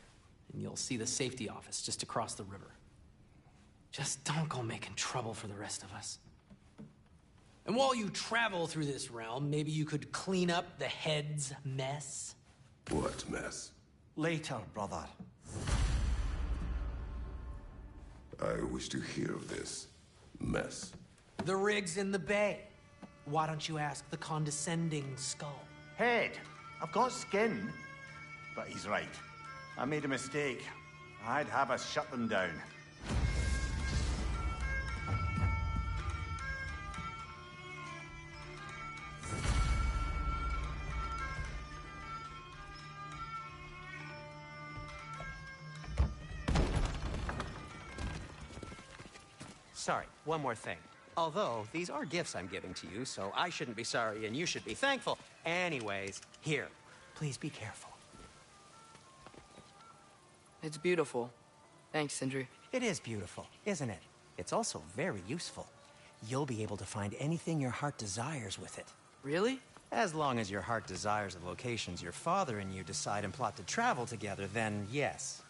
and you'll see the safety office just across the river. Just don't go making trouble for the rest of us. And while you travel through this realm, maybe you could clean up the head's mess? What mess? Later, brother. I wish to hear of this mess. The rig's in the bay. Why don't you ask the condescending skull? Head, I've got skin. But he's right. I made a mistake. I'd have us shut them down. Sorry, one more thing. Although, these are gifts I'm giving to you, so I shouldn't be sorry and you should be thankful. Anyways, here, please be careful. It's beautiful. Thanks, Sindri. It is beautiful, isn't it? It's also very useful. You'll be able to find anything your heart desires with it. Really? As long as your heart desires the locations your father and you decide and plot to travel together, then yes.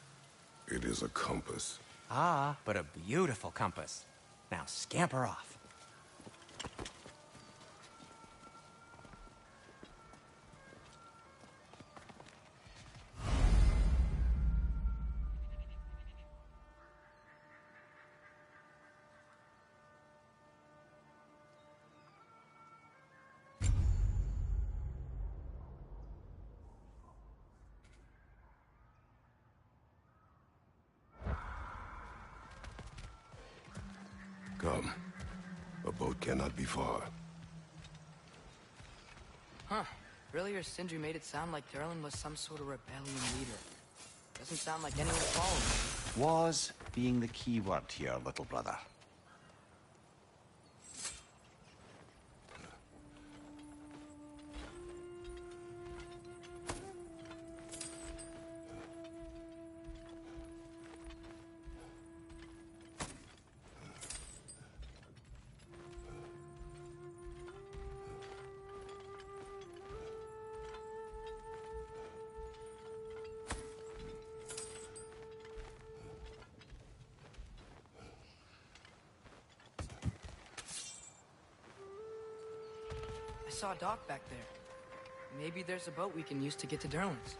It is a compass. Ah, but a beautiful compass. Now scamper off. Come. A boat cannot be far. Huh. Earlier, Sindri made it sound like Durlin was some sort of rebellion leader. Doesn't sound like anyone following him. Was being the key word here, little brother. I saw a dock back there. Maybe there's a boat we can use to get to Durlin's.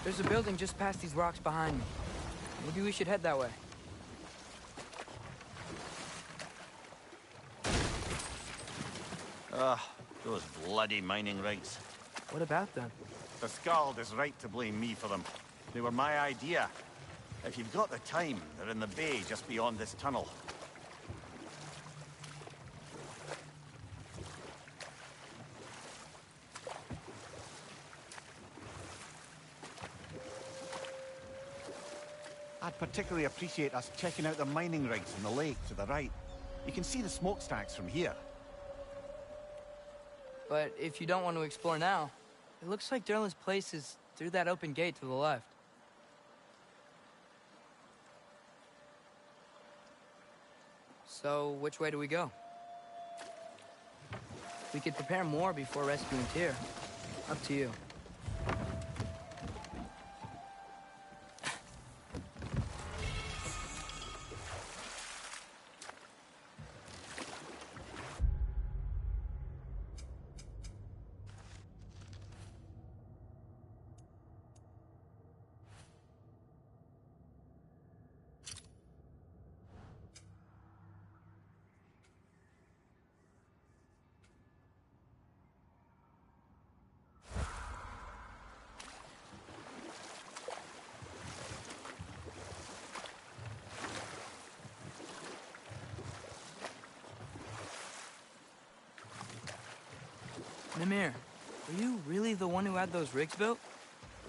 There's a building just past these rocks behind me. Maybe we should head that way. Ugh, those bloody mining rigs. What about them? The Skald is right to blame me for them. They were my idea. If you've got the time, they're in the bay just beyond this tunnel. I'd particularly appreciate us checking out the mining rigs in the lake to the right. You can see the smokestacks from here. But if you don't want to explore now, it looks like Durlin's place is through that open gate to the left. So, which way do we go? We could prepare more before rescuing Tyr. Up to you. Mimir, are you really the one who had those rigs built?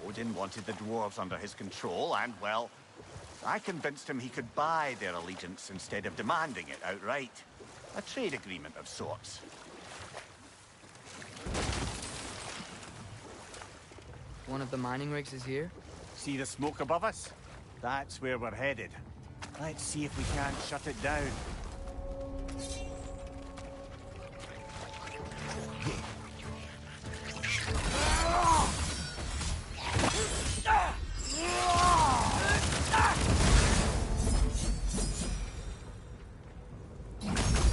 Odin wanted the dwarves under his control, and, well, I convinced him he could buy their allegiance instead of demanding it outright. A trade agreement of sorts. One of the mining rigs is here? See the smoke above us? That's where we're headed. Let's see if we can't shut it down.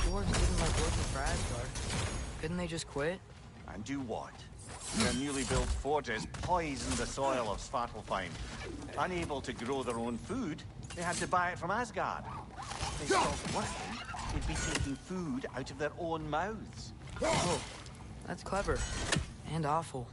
Dwarves didn't like working for Asgard. Couldn't they just quit? And do what? Their newly built forges poisoned the soil of Svartalfheim. Unable to grow their own food, they had to buy it from Asgard. If they stopped working, they'd be taking food out of their own mouths. Oh, that's clever. And awful.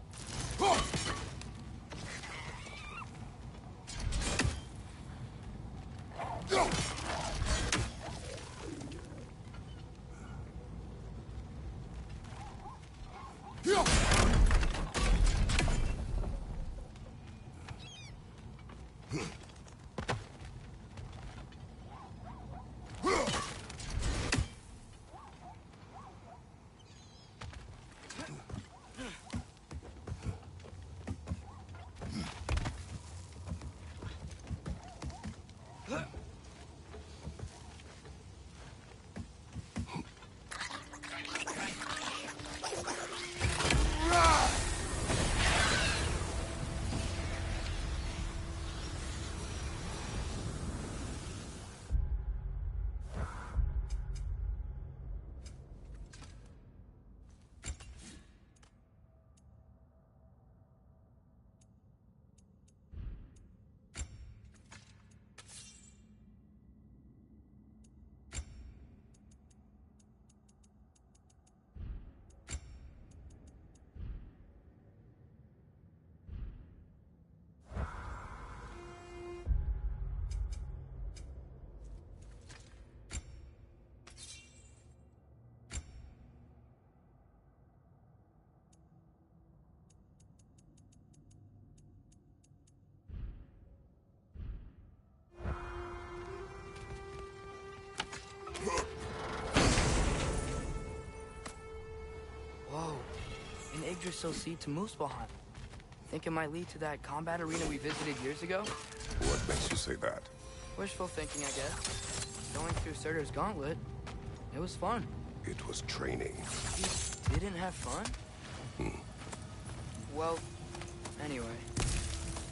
Whoa, an Yggdrasil seed to Muspelheim. Think it might lead to that combat arena we visited years ago? What makes you say that? Wishful thinking, I guess. Going through Surtur's gauntlet, it was fun. It was training. You didn't have fun? Well, anyway.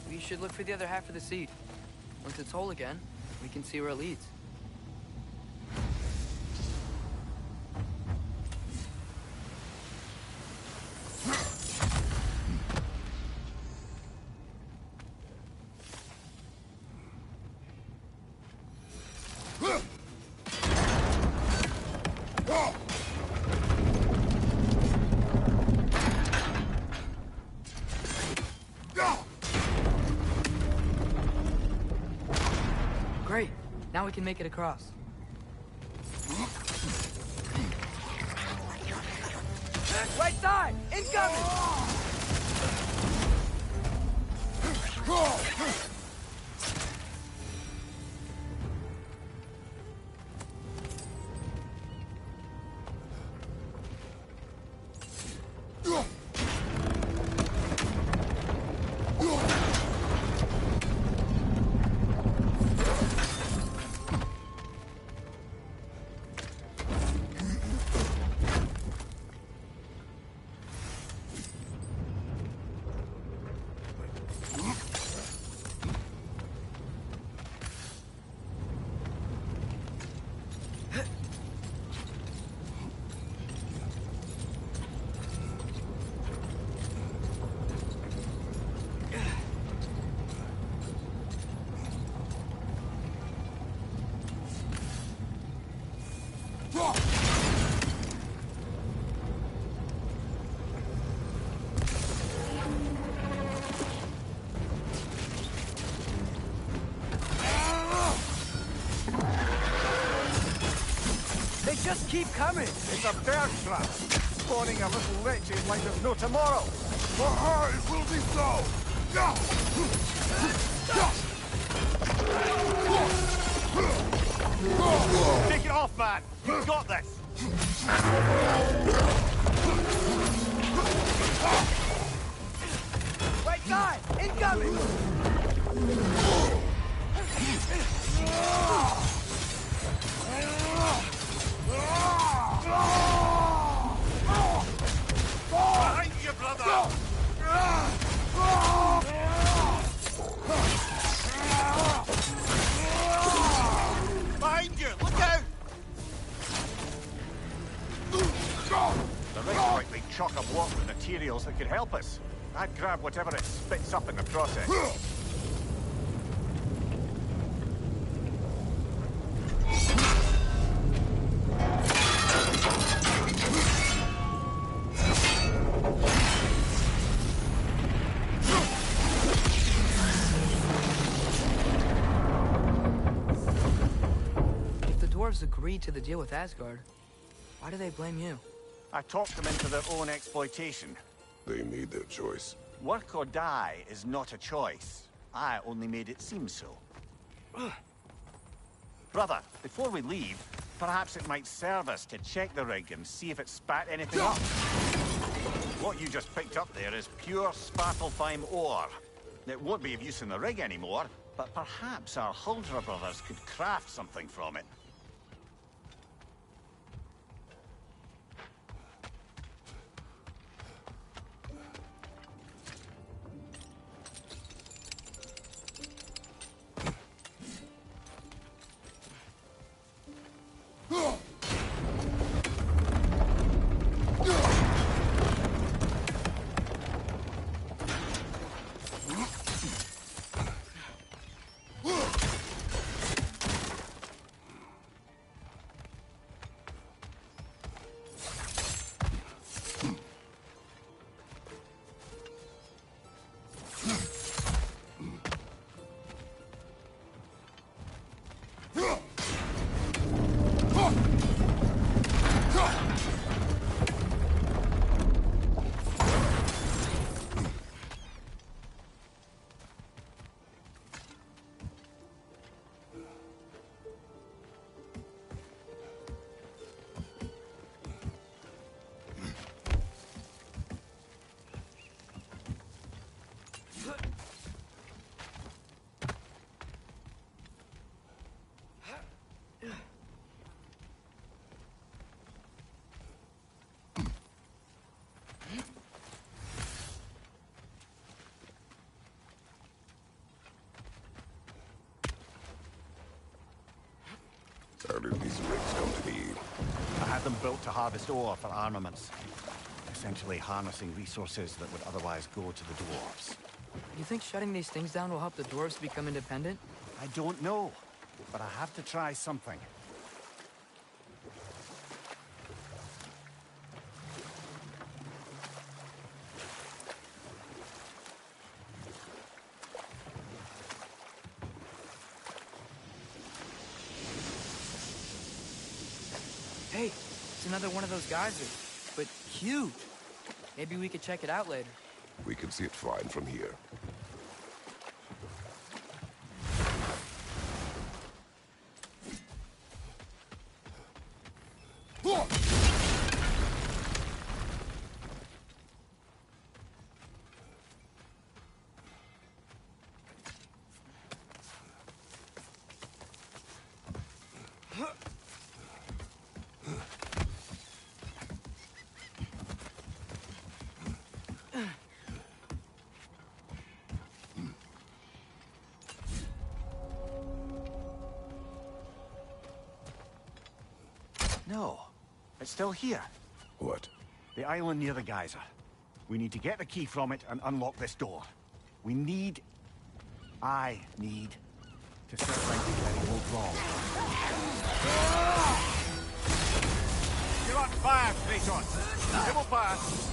We should look for the other half of the seed. Once it's whole again, we can see where it leads. Great. Now we can make it across. Right side! Incoming! They just keep coming. It's a bear trap. spawning a little wretches like there's no tomorrow. For her, it will be so! Take it off, man! You've got this! Right side! Incoming! Behind you, brother! Behind you! Look out! The rig's likely chock a block with materials that could help us. I'd grab whatever it spits up in the process. If the dwarves agreed to the deal with Asgard, why do they blame you? I talked them into their own exploitation. They made their choice. Work or die is not a choice. I only made it seem so. Brother, before we leave, perhaps it might serve us to check the rig and see if it spat anything up. What you just picked up there is pure Svartalfheim ore. It won't be of use in the rig anymore, but perhaps our Huldra brothers could craft something from it. How did these rigs come to be? I had them built to harvest ore for armaments. Essentially harnessing resources that would otherwise go to the dwarves. You think shutting these things down will help the dwarves become independent? I don't know, but I have to try something. Hey, it's another one of those geysers, but huge. Maybe we could check it out later. We can see it fine from here. No, it's still here. What? The island near the geyser. We need to get the key from it and unlock this door. I need to set right the very old wrong. You're on fire, Kratos. It will pass.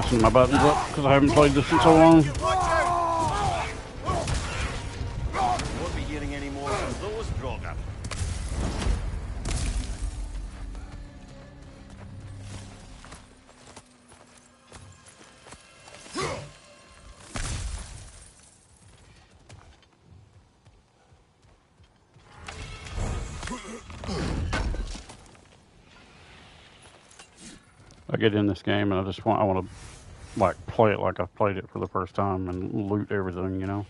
messing my buttons up because I haven't played this in so long. Won't be hearing any more from those Draugr. I get in this game and I want to like play it like I've played it for the first time and loot everything, you know.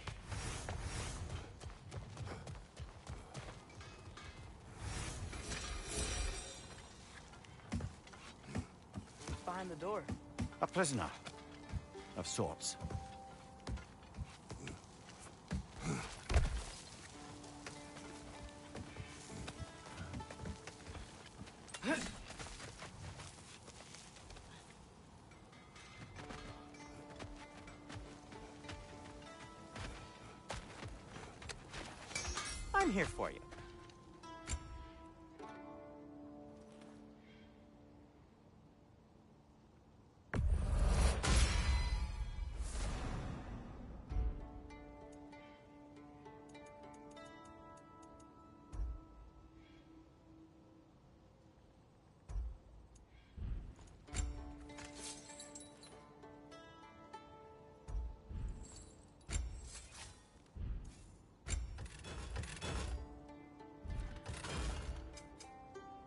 Behind the door. A prisoner. Of sorts. I'm here for you.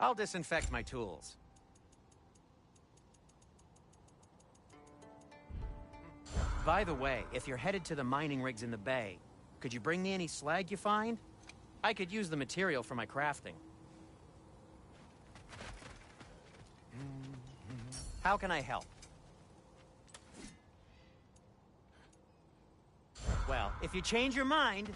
I'll disinfect my tools. By the way, if you're headed to the mining rigs in the bay, could you bring me any slag you find? I could use the material for my crafting. How can I help? Well, if you change your mind...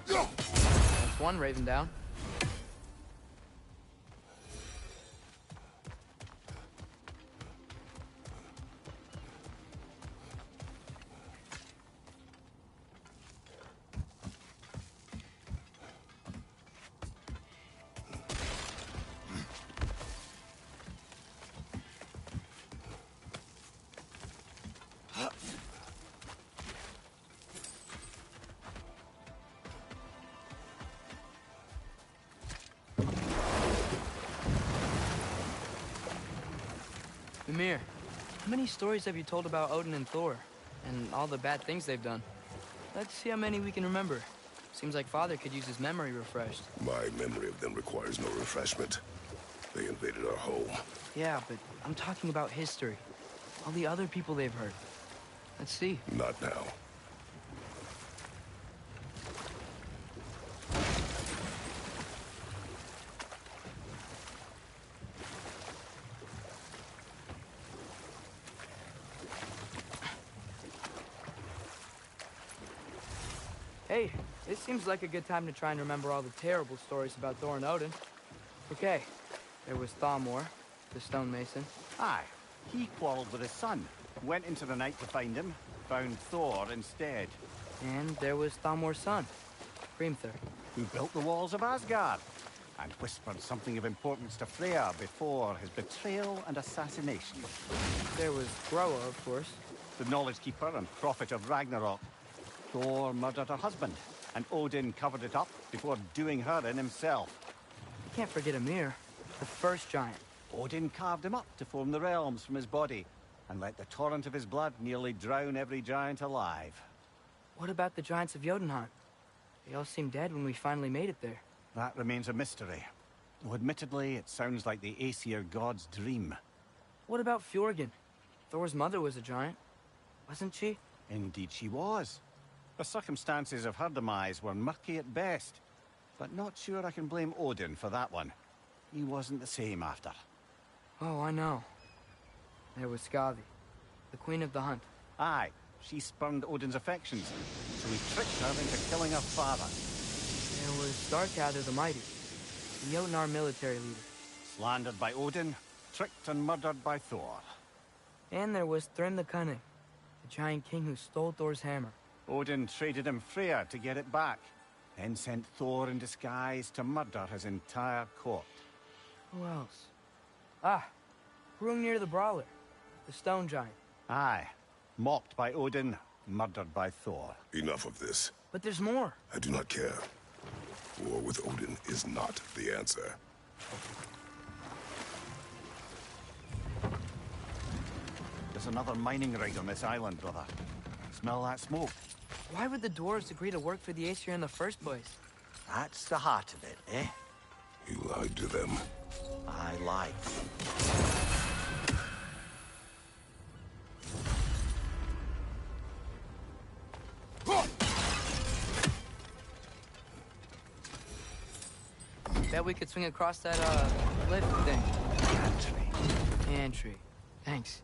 That's one Raven down. Mimir, how many stories have you told about Odin and Thor? And all the bad things they've done? Let's see how many we can remember. Seems like Father could use his memory refreshed. My memory of them requires no refreshment. They invaded our home. Yeah, but I'm talking about history. All the other people they've hurt. Let's see. Not now. Hey, this seems like a good time to try and remember all the terrible stories about Thor and Odin. Okay, there was Thalmor, the stonemason. Aye, he quarreled with his son. Went into the night to find him, found Thor instead. And there was Thalmor's son, Hrimthur. Who built the walls of Asgard, and whispered something of importance to Freya before his betrayal and assassination. There was Groa, of course. The knowledge keeper and prophet of Ragnarok. Thor murdered her husband, and Odin covered it up before doing her in himself. You can't forget Ymir, the first giant, Odin carved him up to form the realms from his body, and let the torrent of his blood nearly drown every giant alive. What about the giants of Jotunheim? They all seemed dead when we finally made it there. That remains a mystery. Though admittedly, it sounds like the Aesir god's dream. What about Fjorgyn? Thor's mother was a giant, wasn't she? Indeed she was. The circumstances of her demise were murky at best, but not sure I can blame Odin for that one. He wasn't the same after. Oh, I know. There was Skavi, the queen of the hunt. Aye, she spurned Odin's affections, so he tricked her into killing her father. There was Starkadr the Mighty, the Jotnar military leader. Slandered by Odin, tricked and murdered by Thor. And there was Thrym the Cunning, the giant king who stole Thor's hammer. Odin traded him Freyr to get it back, then sent Thor in disguise to murder his entire court. Who else? Ah, Hrungnir the Brawler, the stone giant. Aye, mocked by Odin, murdered by Thor. Enough of this. But there's more. I do not care. War with Odin is not the answer. There's another mining rig on this island, brother. Smell that smoke? Why would the dwarves agree to work for the Aesir in the first place? That's the heart of it, eh? You lied to them. I lied. Bet we could swing across that, lift thing. Pantry. Thanks.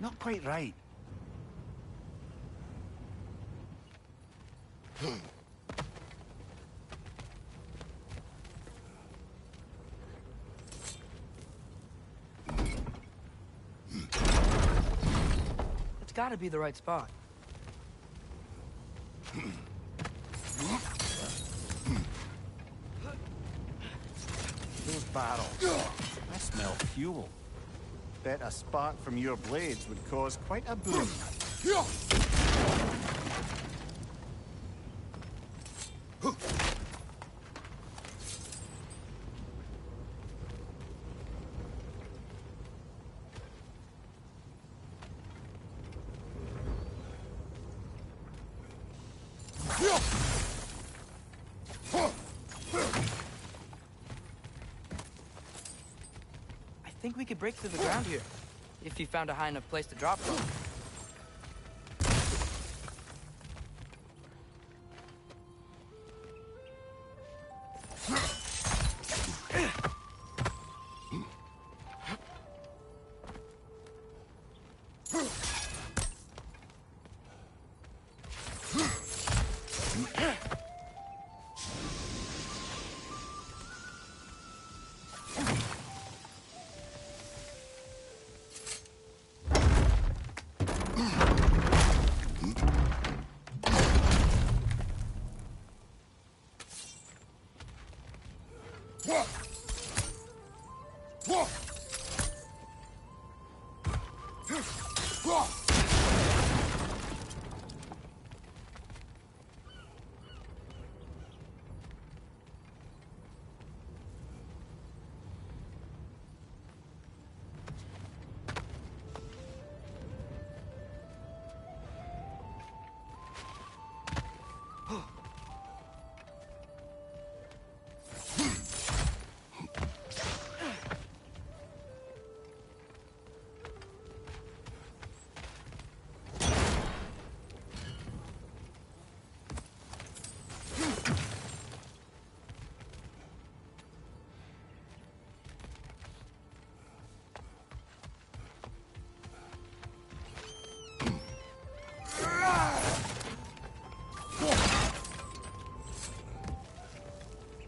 Not quite right. It's gotta be the right spot. Those barrels. I smell fuel. Bet a spark from your blades would cause quite a boom. I think we could break through the ground here, if you found a high enough place to drop from.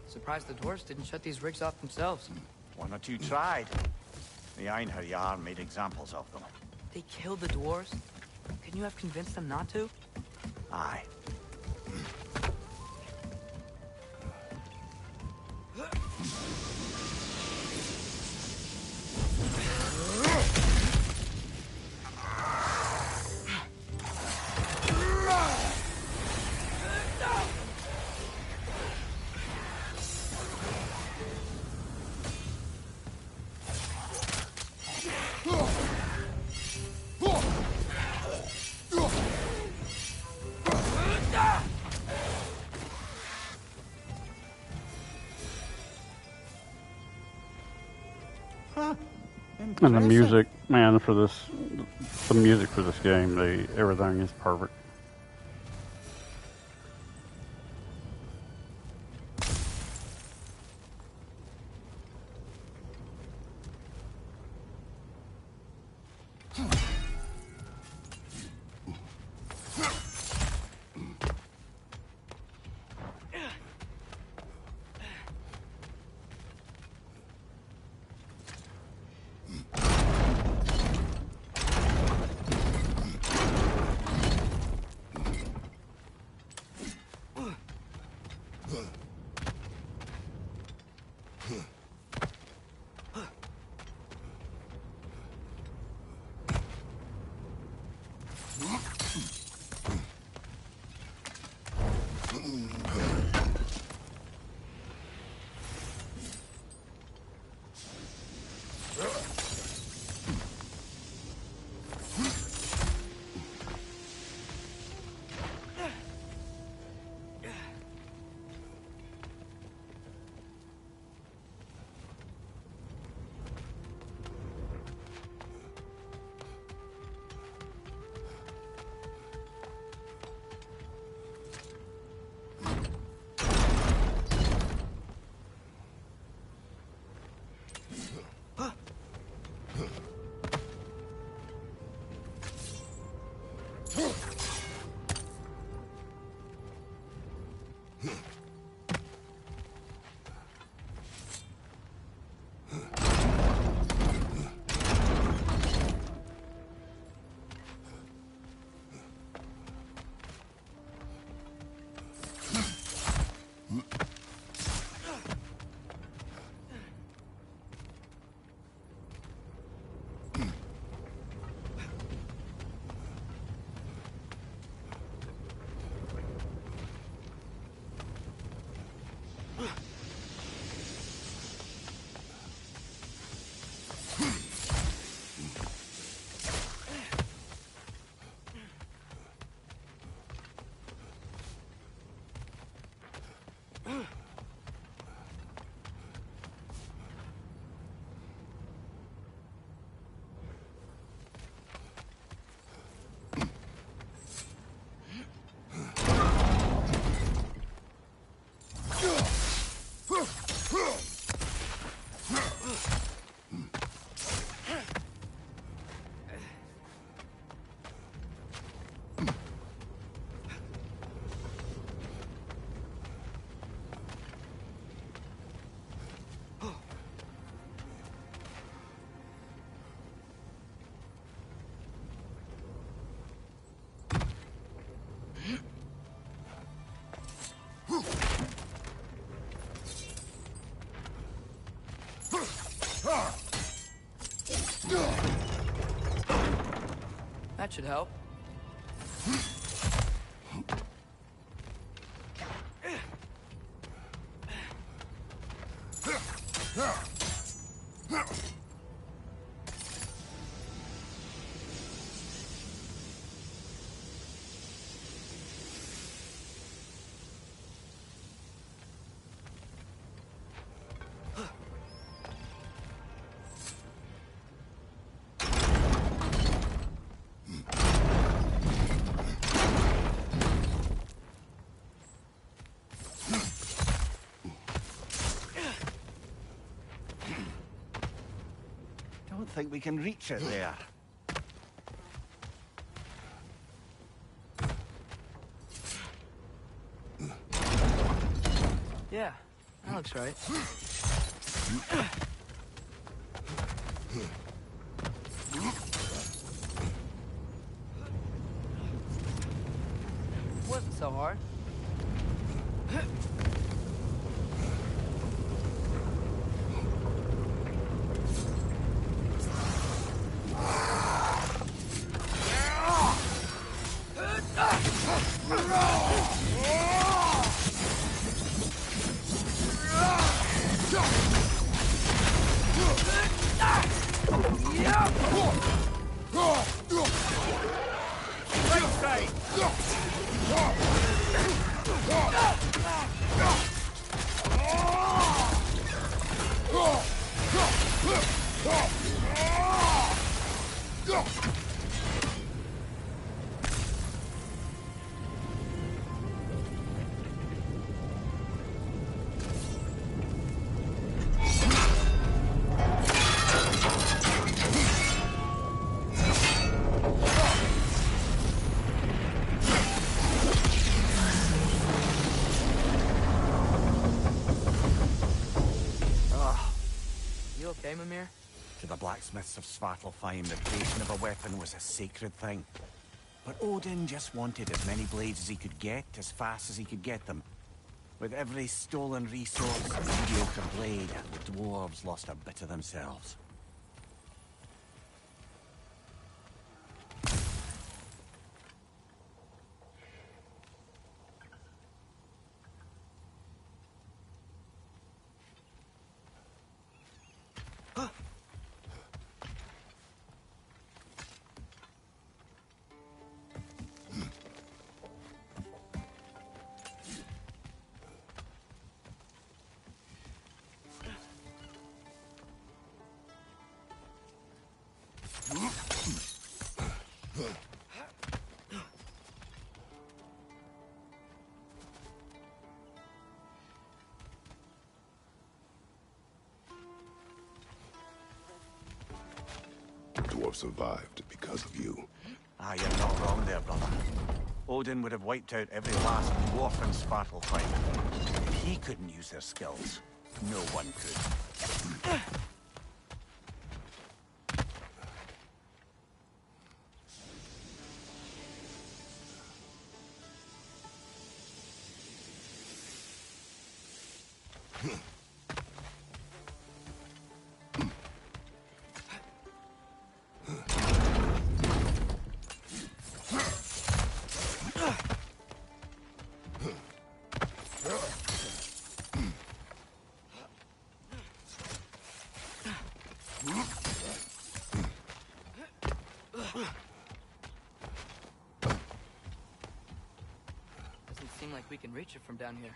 Surprised the dwarves didn't shut these rigs off themselves. One or two tried. The Einherjar made examples of them. They killed the dwarves? Couldn't you have convinced them not to? Aye. And the music, man, for this, the music for this game, everything is perfect. That should help. Don't think we can reach it there. Yeah, that looks right. so hard. You okay, Mimir? To the blacksmiths of Svartalfheim, the creation of a weapon was a sacred thing. But Odin just wanted as many blades as he could get, as fast as he could get them. With every stolen resource and mediocre blade, the dwarves lost a bit of themselves. The dwarf survived because of you. Ah, you're not wrong there, brother. Odin would have wiped out every last dwarf in Svartalfheim. If he couldn't use their skills, no one could. Doesn't seem like we can reach it from down here.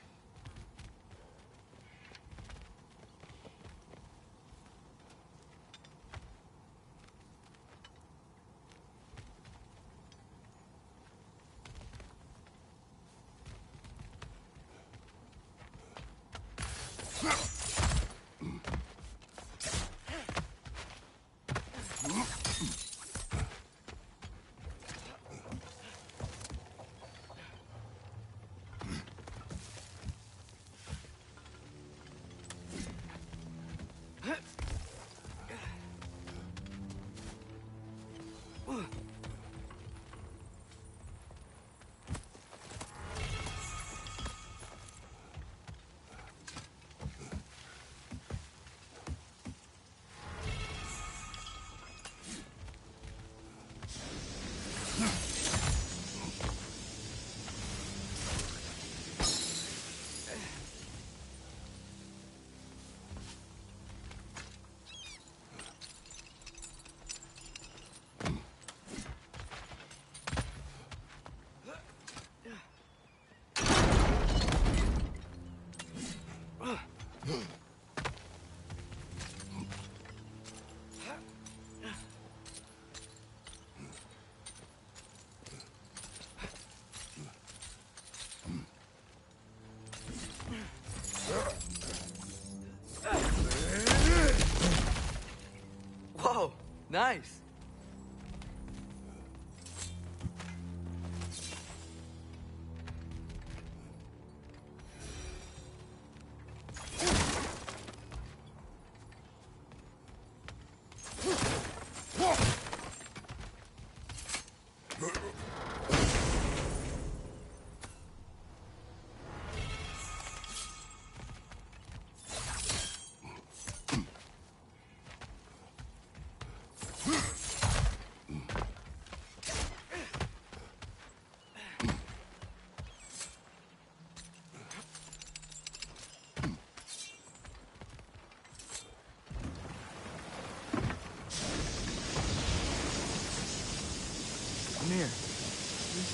Whoa, nice.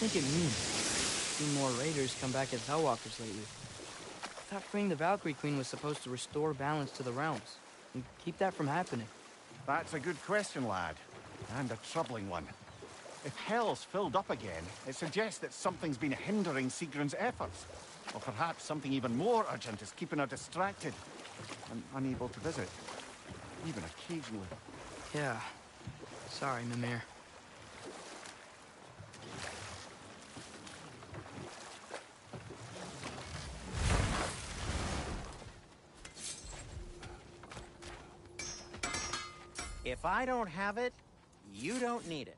think it means? Seen more raiders come back as Hellwalkers lately. I thought freeing the Valkyrie Queen was supposed to restore balance to the realms and keep that from happening. That's a good question, lad. And a troubling one. If Hell's filled up again, it suggests that something's been hindering Sigrun's efforts. Or perhaps something even more urgent is keeping her distracted and unable to visit. Even occasionally. Yeah. Sorry, Mimir. If I don't have it, you don't need it.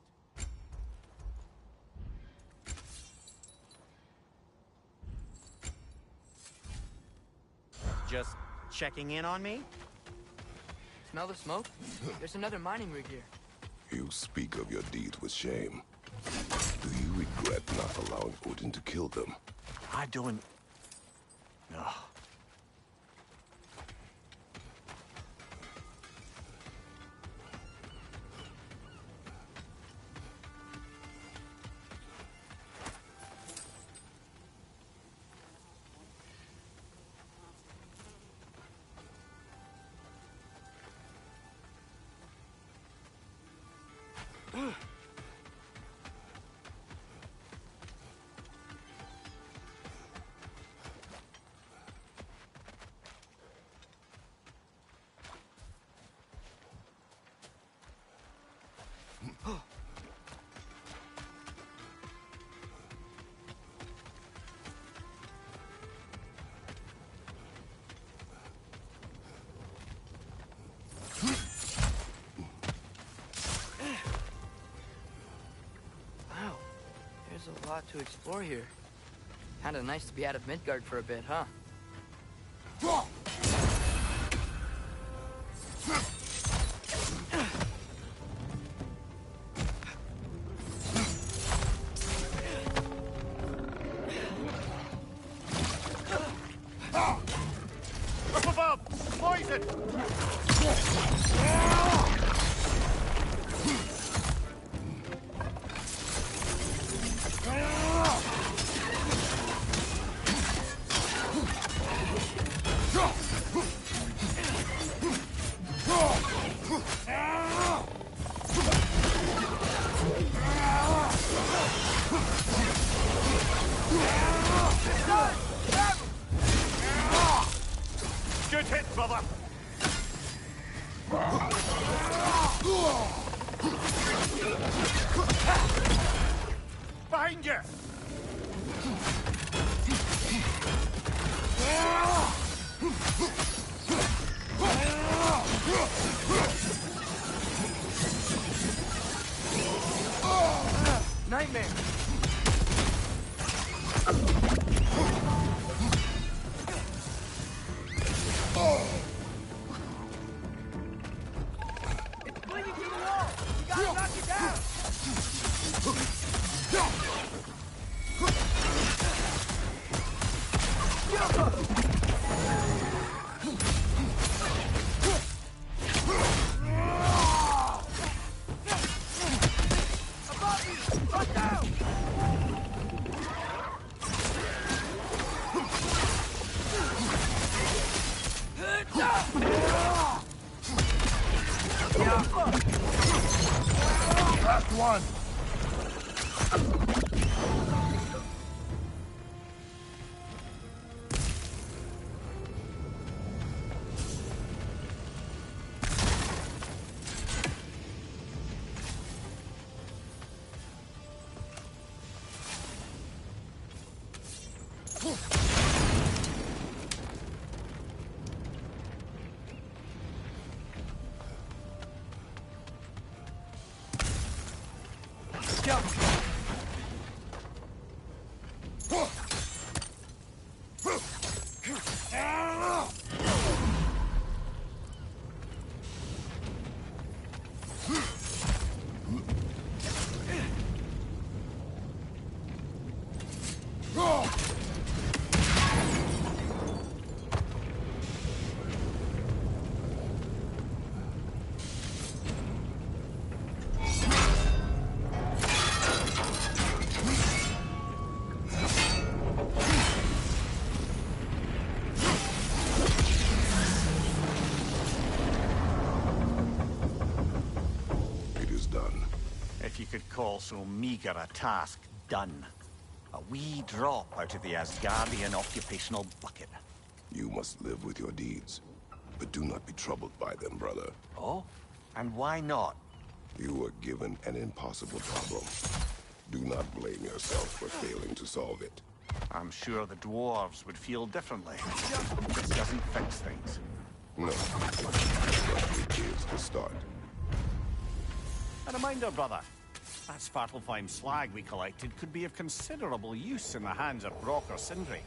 Just checking in on me? Smell the smoke? There's another mining rig here. You speak of your deeds with shame. Do you regret not allowing Odin to kill them? I don't... No. Wow, there's a lot to explore here. Kinda nice to be out of Midgard for a bit, huh? Up above! Poison! Good hit, brother! Behind you! Nightmare! It's clinging to the wall! You gotta knock it down! Above you! Watch out! Last one! call so meager a task done. A wee drop out of the Asgardian occupational bucket. You must live with your deeds, but do not be troubled by them, brother. Oh? And why not? You were given an impossible problem. Do not blame yourself for failing to solve it. I'm sure the dwarves would feel differently. This doesn't fix things. No, but it is the start. A reminder, brother. That Svartalfheim slag we collected could be of considerable use in the hands of Brock or Sindri.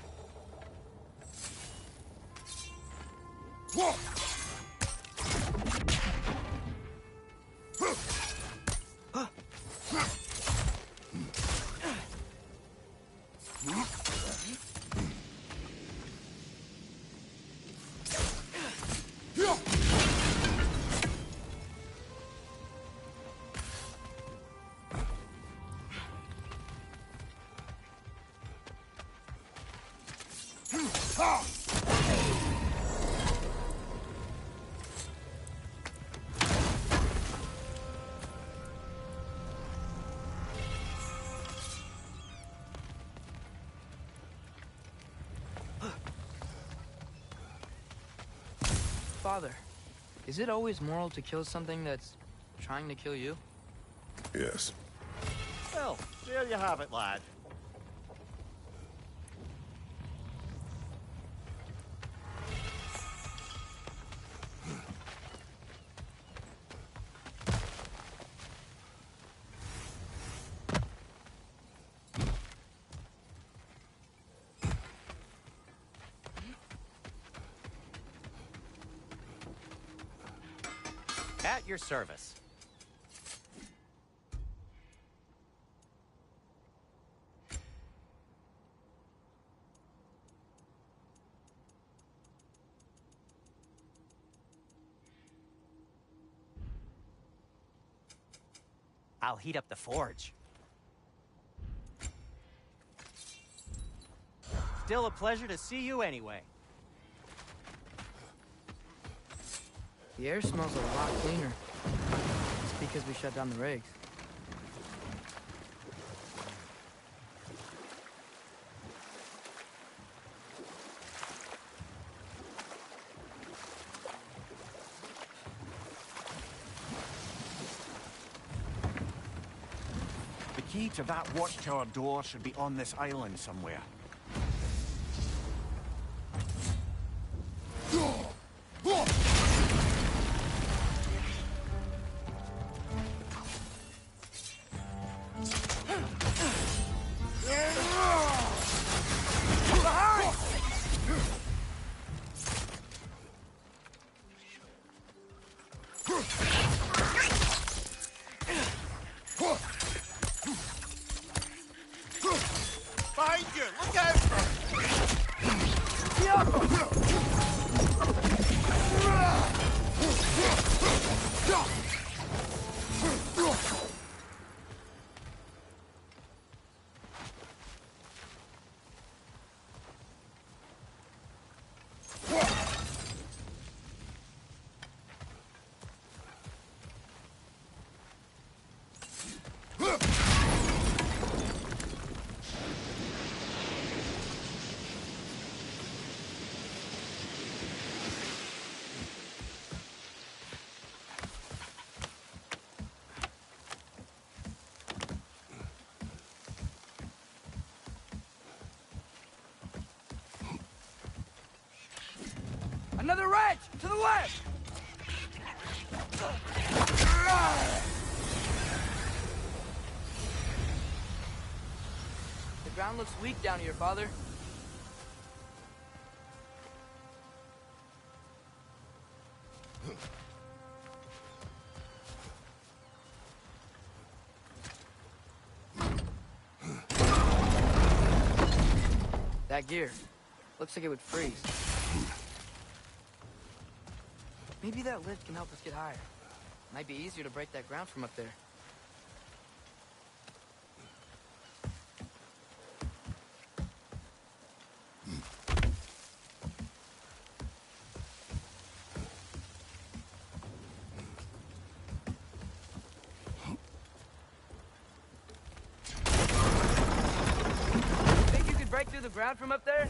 Father, is it always moral to kill something that's trying to kill you? Yes. Well, there you have it, lad. At your service. I'll heat up the forge. Still a pleasure to see you anyway. The air smells a lot cleaner. It's because we shut down the rigs. The key to that watchtower door should be on this island somewhere. Behind you! Look out! Another wrench! To the left! The ground looks weak down here, Father. That gear. Looks like it would freeze. Maybe that lift can help us get higher. Might be easier to break that ground from up there. ground from up there?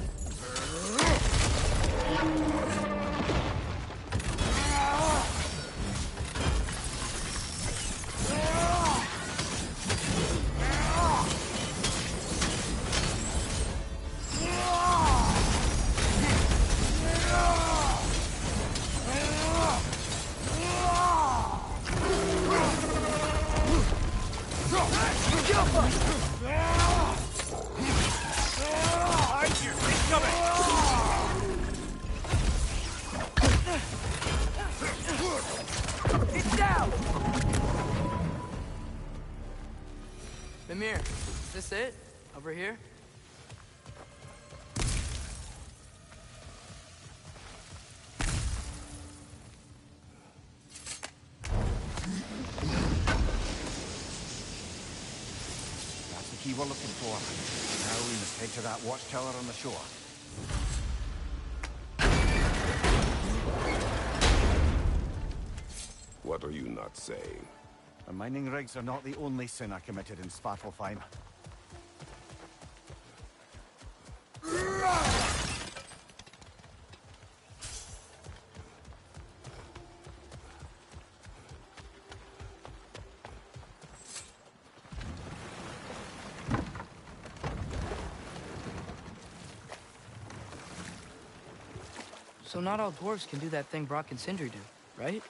It's down! Mimir, is this it? Over here? That's the key we're looking for. Now we must head to that watchtower on the shore. What are you not saying? The mining rigs are not the only sin I committed in Svartalfheim. So not all dwarves can do that thing Brock and Sindri do, right?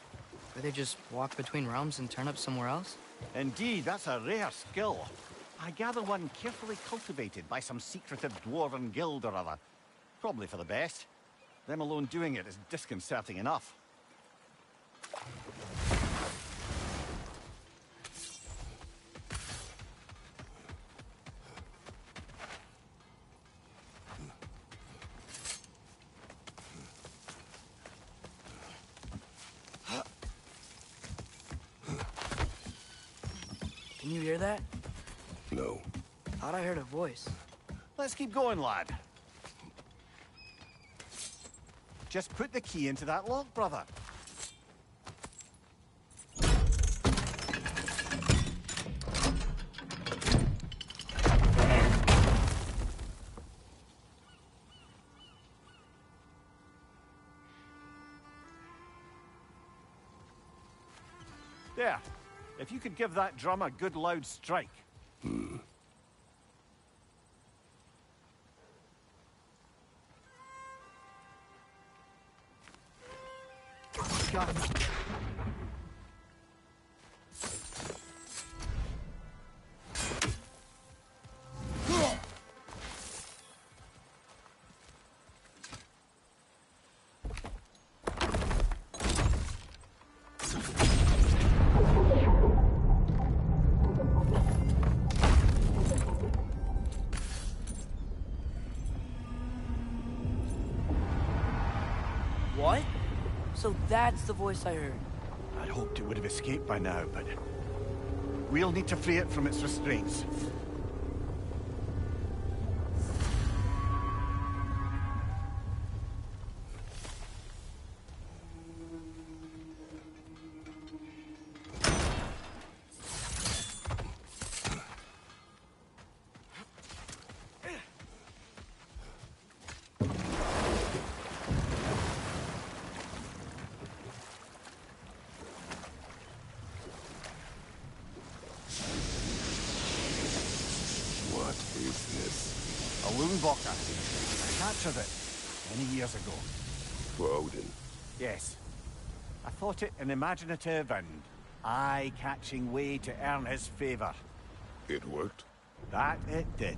Where they just walk between realms and turn up somewhere else? Indeed, that's a rare skill. I gather one carefully cultivated by some secretive dwarven guild or other. Probably for the best. Them alone doing it is disconcerting enough. Can you hear that? No. Thought I heard a voice. Let's keep going, lad. Just put the key into that lock, brother. There. If you could give that drum a good loud strike. Got it. What? So that's the voice I heard. I'd hoped it would have escaped by now, but we'll need to free it from its restraints. What is this? A Loonbocker. I captured it many years ago. For Odin. Yes. I thought it an imaginative and eye-catching way to earn his favor. It worked? That it did.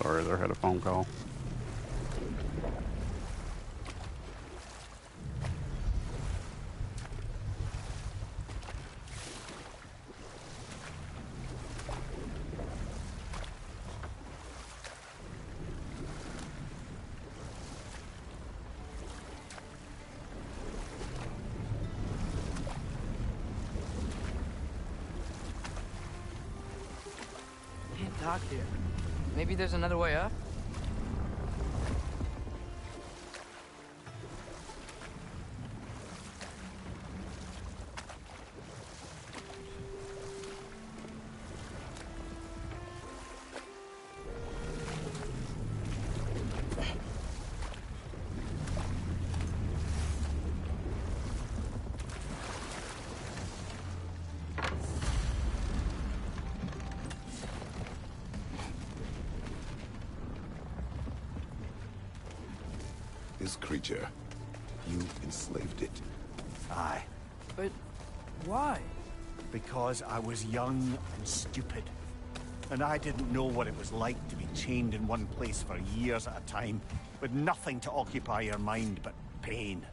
Sorry, there had a phone call. Can't dock here. Maybe there's another way up? This creature, you enslaved it. Aye. But why? Because I was young and stupid. And I didn't know what it was like to be chained in one place for years at a time, with nothing to occupy your mind but pain.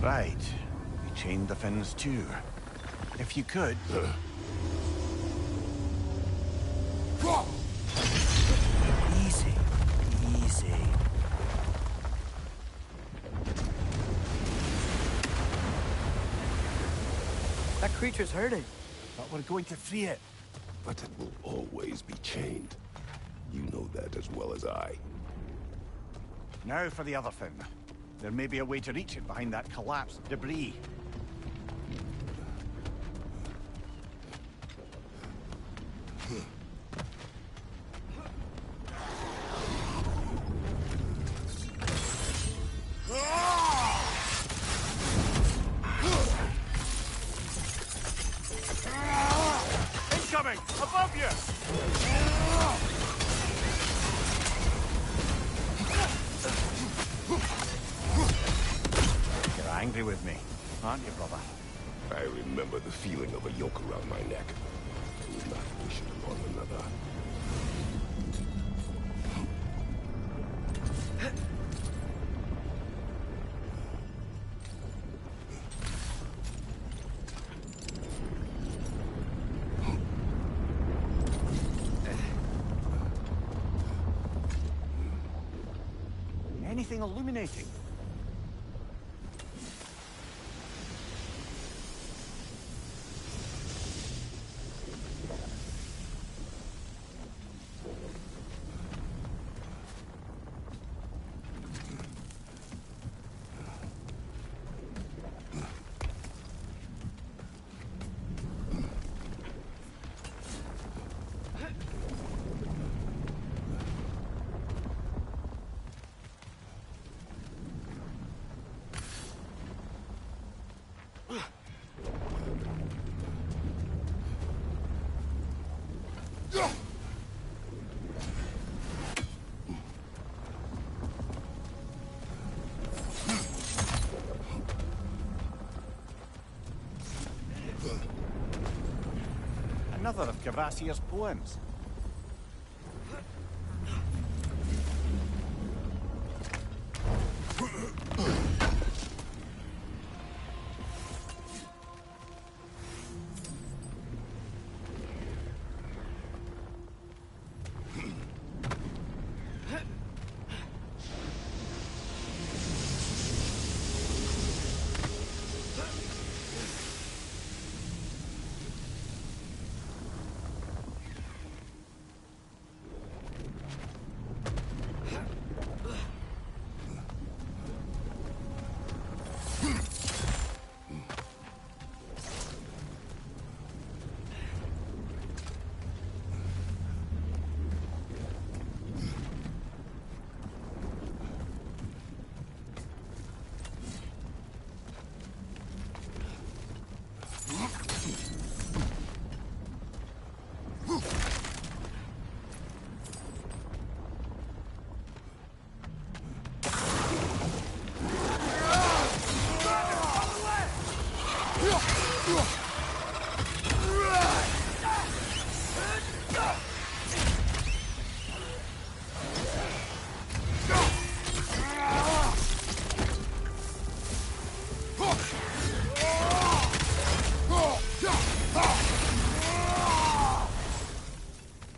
Right. We chained the fins too. If you could... Easy. Easy. That creature's hurting. But we're going to free it. But it will always be chained. You know that as well as I. Now for the other fin. There may be a way to reach it behind that collapsed debris. Incoming! Above you! You're angry with me, aren't you, brother? I remember the feeling of a yoke around my neck. I would not wish it upon another. Anything illuminating? another of Kvasir's poems.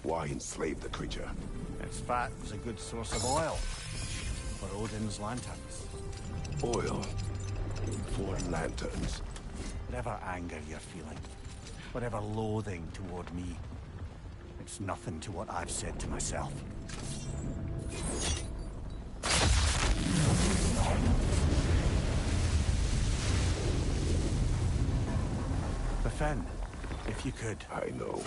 Why enslave the creature? Its fat was a good source of oil for Odin's lanterns. Oil for lanterns. Whatever anger you're feeling, whatever loathing toward me, it's nothing to what I've said to myself. Befin, if you could. I know.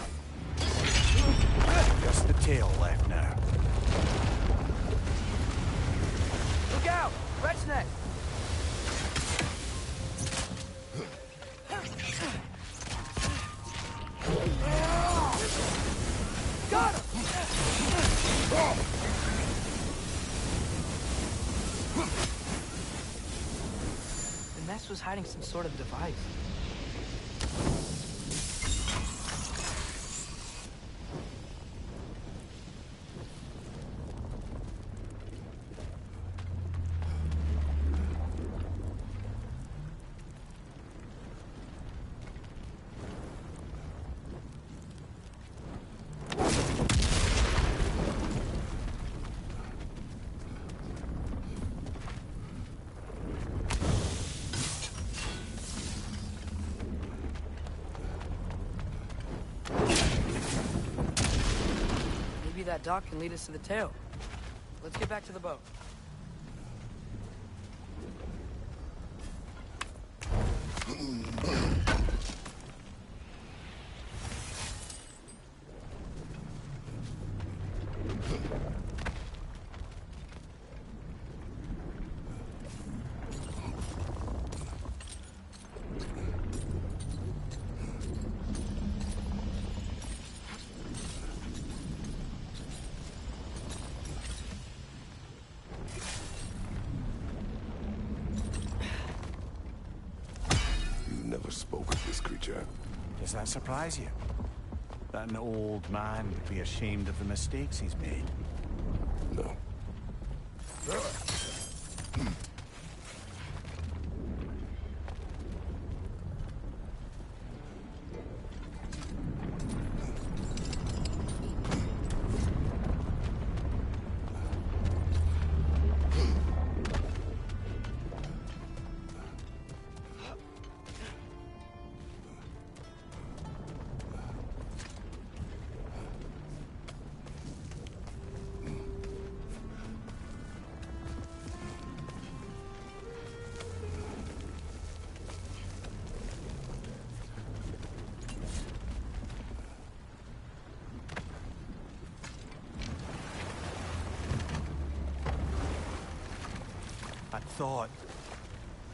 Just the tail left now. Look out! Red's neck! Got him! The nest was hiding some sort of device. Maybe that dock can lead us to the tail. Let's get back to the boat. Never spoke of this creature. Does that surprise you? That an old man would be ashamed of the mistakes he's made? No.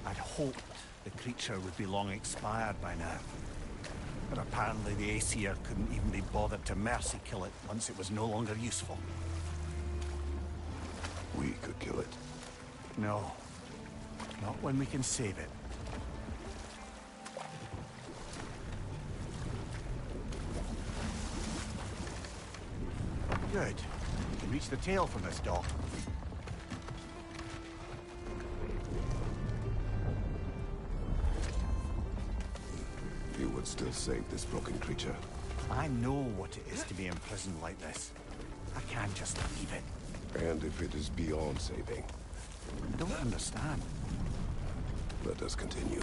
I'd hoped the creature would be long expired by now. But apparently the Aesir couldn't even be bothered to mercy kill it once it was no longer useful. We could kill it. No. Not when we can save it. Good. You can reach the tail from this dock. You would still save this broken creature. I know what it is to be imprisoned like this. I can't just leave it. And if it is beyond saving, I don't understand. let us continue.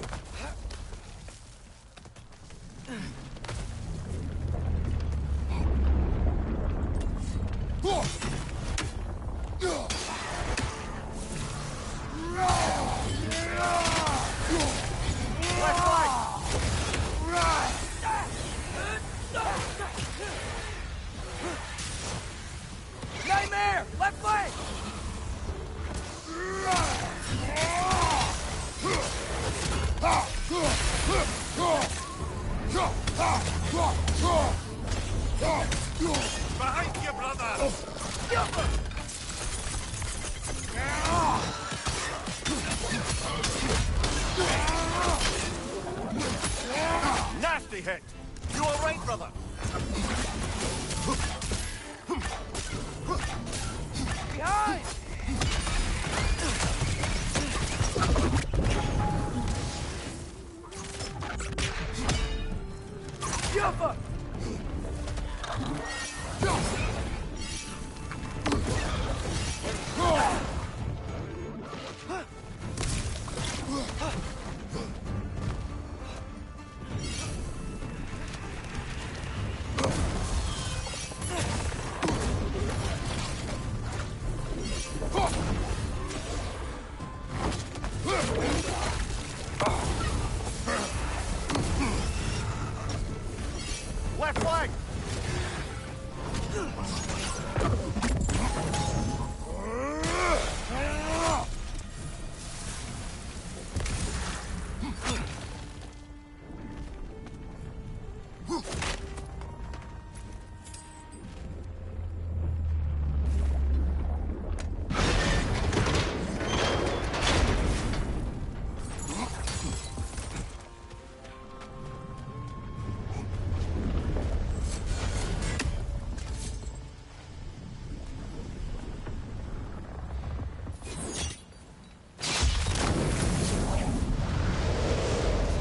Nightmare! Left flank! Behind you, brother! Nasty hit! You alright, brother? Behind! Jumper! Left flank!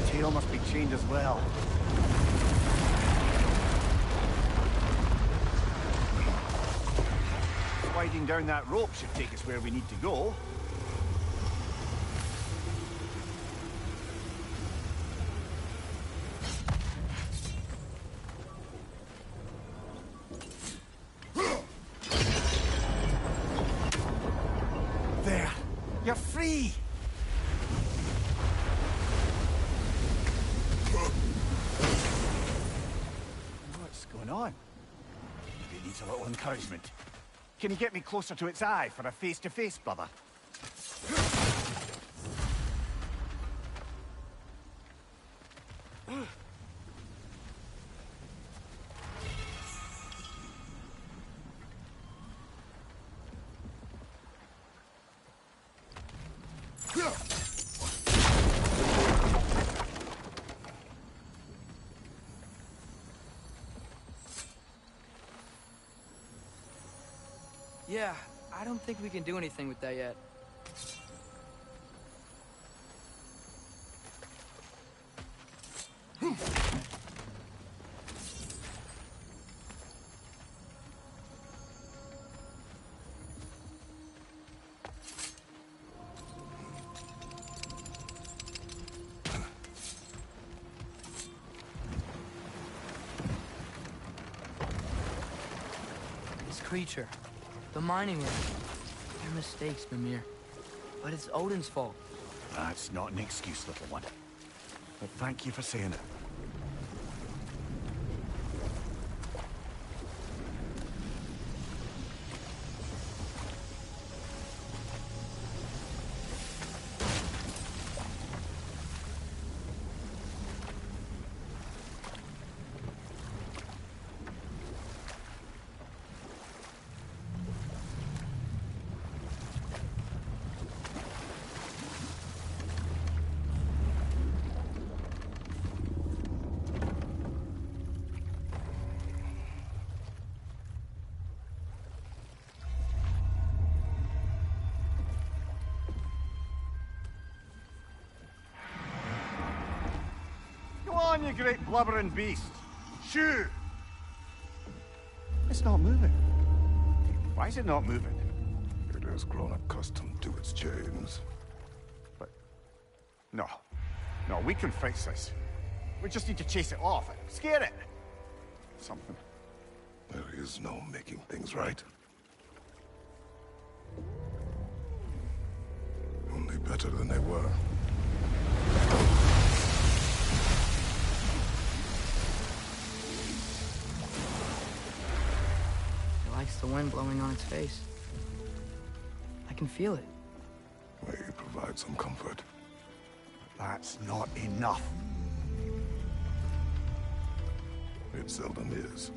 Tail must be chained as well. Sliding down that rope should take us where we need to go. There! You're free! What's going on? Maybe it needs a little encouragement. Can you get me closer to its eye for a face-to-face, brother? Yeah, I don't think we can do anything with that yet. This creature, the mining ring. They're mistakes, Mimir. But it's Odin's fault. That's not an excuse, little one. But thank you for saying it. on, you great blubbering beast. Shoo! It's not moving. Why is it not moving? It has grown accustomed to its chains. But... No. No, we can fix this. We just need to chase it off and scare it. Something. There is no making things right. Only better than they were. It likes the wind blowing on its face. I can feel it. May provide some comfort. That's not enough. It seldom is.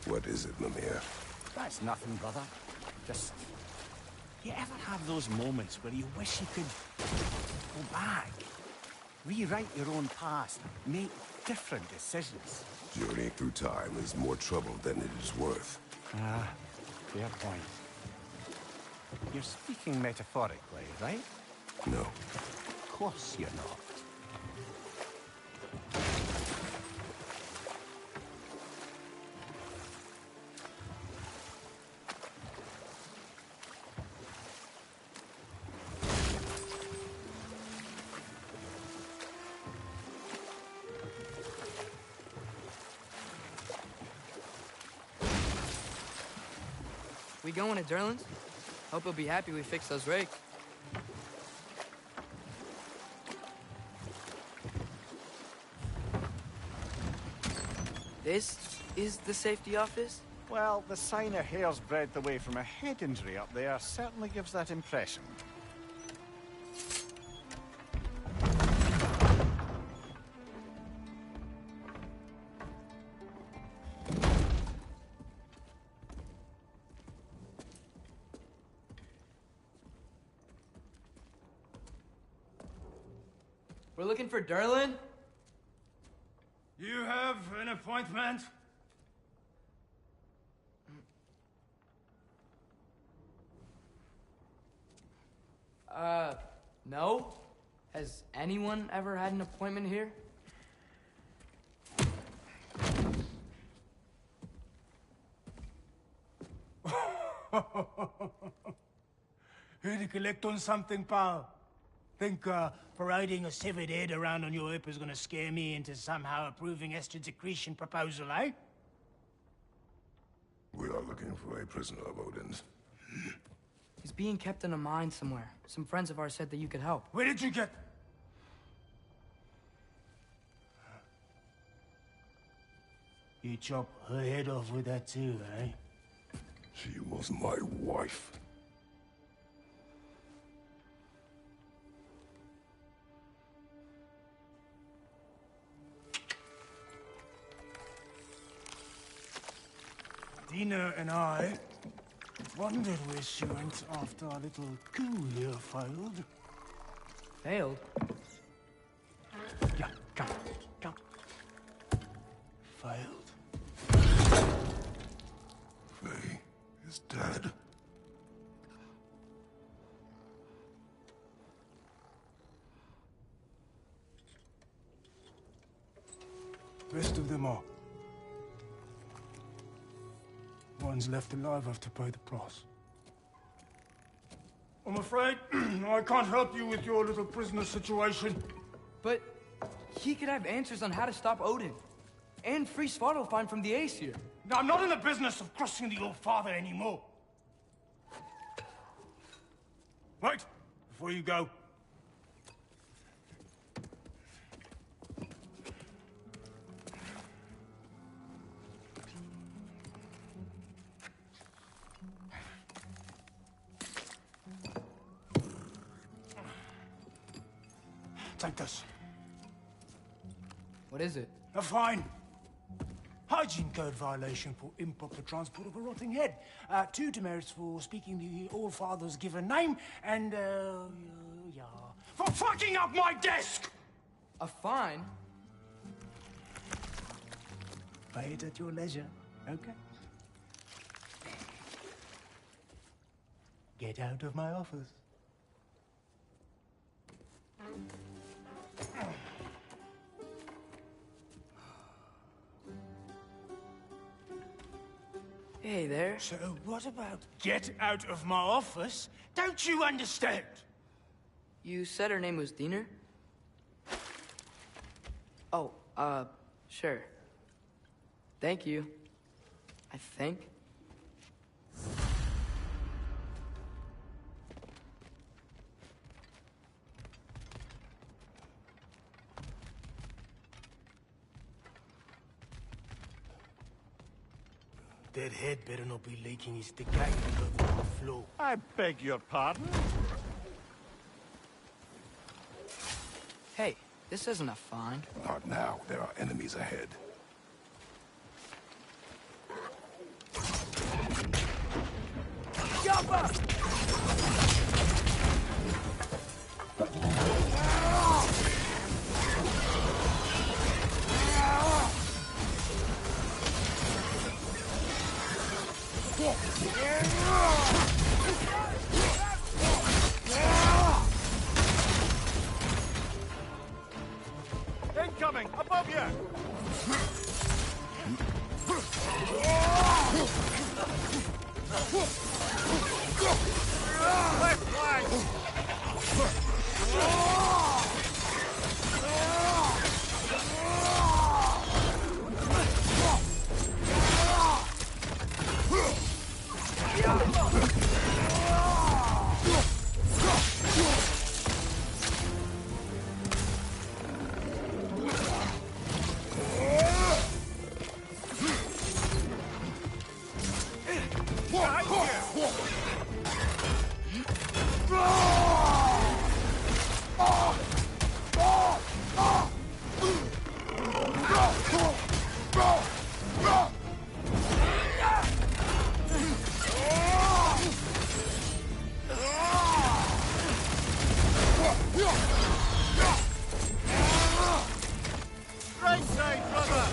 What is it, Mimir? That's nothing, brother. Just... You ever have those moments where you wish you could go back? Rewrite your own past, make different decisions? Journeying through time is more trouble than it is worth. Ah, fair point. You're speaking metaphorically, right? No. Of course you're not. We going to Durlin's? Hope he'll be happy we fixed those rakes. This is the safety office? Well, the sign a hair's breadth away from a head injury up there certainly gives that impression. We're looking for Durlin? You have an appointment? No. Has anyone ever had an appointment here? Here to collect on something, pal? Think, parading a severed head around on your hip is gonna scare me into somehow approving Estrid's accretion proposal, eh? We are looking for a prisoner of Odin's. He's being kept in a mine somewhere. Some friends of ours said that you could help. Where did you get... You chop her head off with that too, eh? She was my wife. Dina and I wondered where she went after our little coup here failed. Failed? Yeah, come, come. Failed. Faye is dead. Rest of them are. One's left alive have to pay the price. I'm afraid I can't help you with your little prisoner situation. But he could have answers on how to stop Odin. And free Svartalfheim from the Aesir. Now, I'm not in the business of crossing the old father anymore. Right, before you go. Take this. What is it? A fine. Hygiene code violation for improper transport of a rotting head. 2 demerits for speaking the All-Father's given name, and, yeah, for fucking up my desk! A fine? Pay it at your leisure, okay? Get out of my office. Hey there. So what about get out of my office? Don't you understand? You said her name was Diener? Oh, sure. Thank you. I think. That head better not be leaking his decay over the floor. I beg your pardon? Hey, this isn't a fine. Not now. There are enemies ahead. Yappa! Incoming! Above you! Left flank! Right side, brother!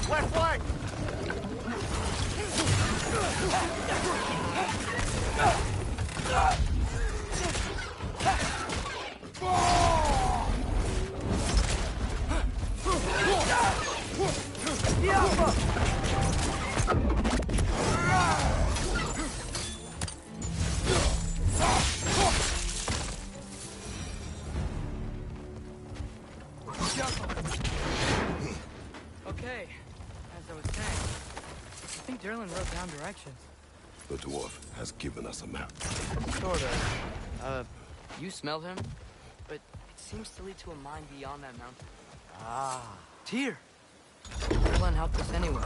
Left flank! Okay, as I was saying, I think Derlin wrote down directions. The dwarf has given us a map. Sort of. You smelled him? But it seems to lead to a mine beyond that mountain. Ah. Tyr! Derlin helped us anyway.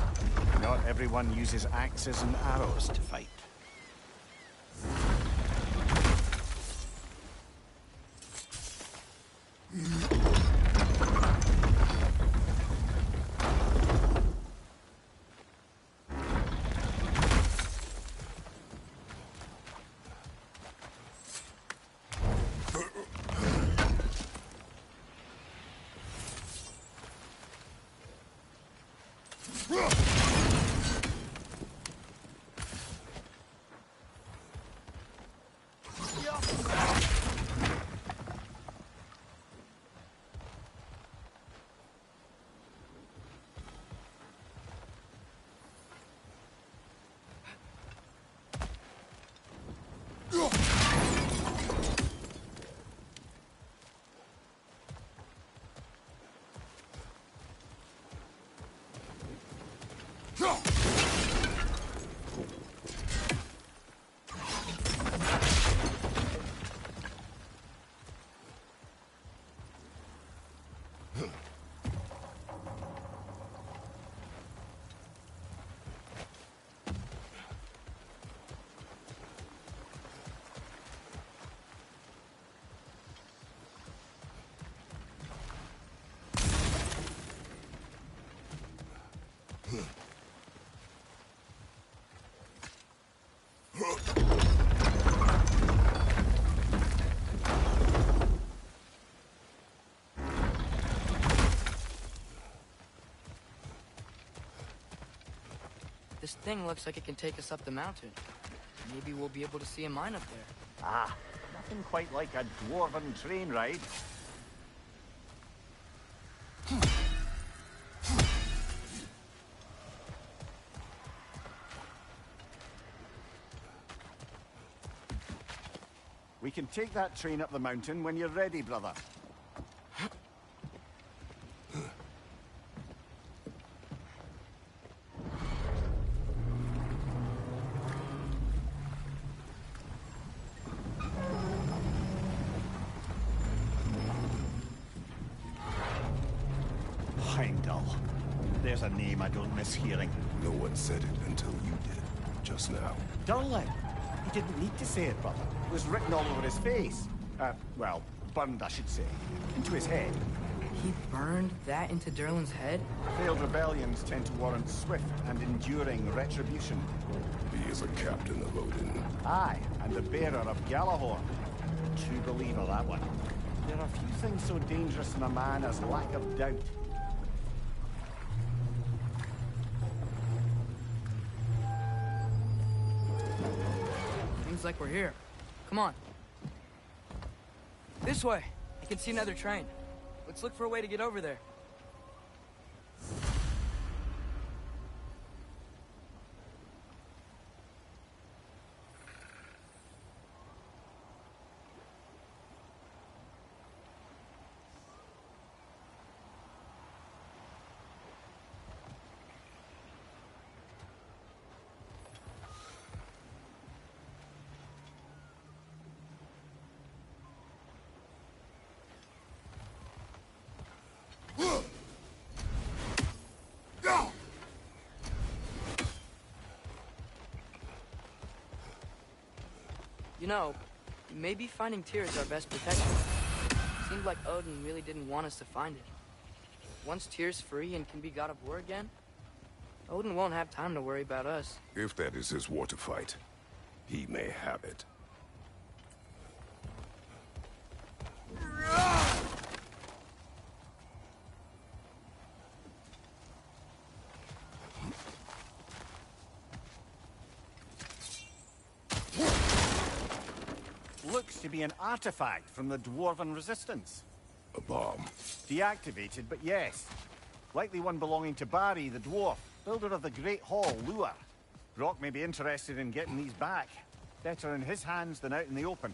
Not everyone uses axes and arrows to fight. This thing looks like it can take us up the mountain. Maybe we'll be able to see a mine up there. Ah, nothing quite like a dwarven train ride. We can take that train up the mountain when you're ready, brother. Heimdall. There's a name I don't miss hearing. No one said it until you did, just now. Durlin. He didn't need to say it, brother. It was written all over his face. Well, burned, I should say. Into his head. He burned that into Durlin's head? Failed rebellions tend to warrant swift and enduring retribution. He is a captain of Odin. Aye, and the bearer of Galahorn. True believer, that one. There are few things so dangerous in a man as lack of doubt. Seems like we're here. Come on. This way. I can see another train. Let's look for a way to get over there. You know, maybe finding Tyr is our best protection. Seemed like Odin really didn't want us to find it. Once Tyr's free and can be god of war again, Odin won't have time to worry about us. If that is his war to fight, he may have it. Looks to be an artifact from the Dwarven Resistance. A bomb. Deactivated, but yes. Likely one belonging to Barry, the dwarf, builder of the Great Hall, Lure. Brock may be interested in getting these back. Better in his hands than out in the open.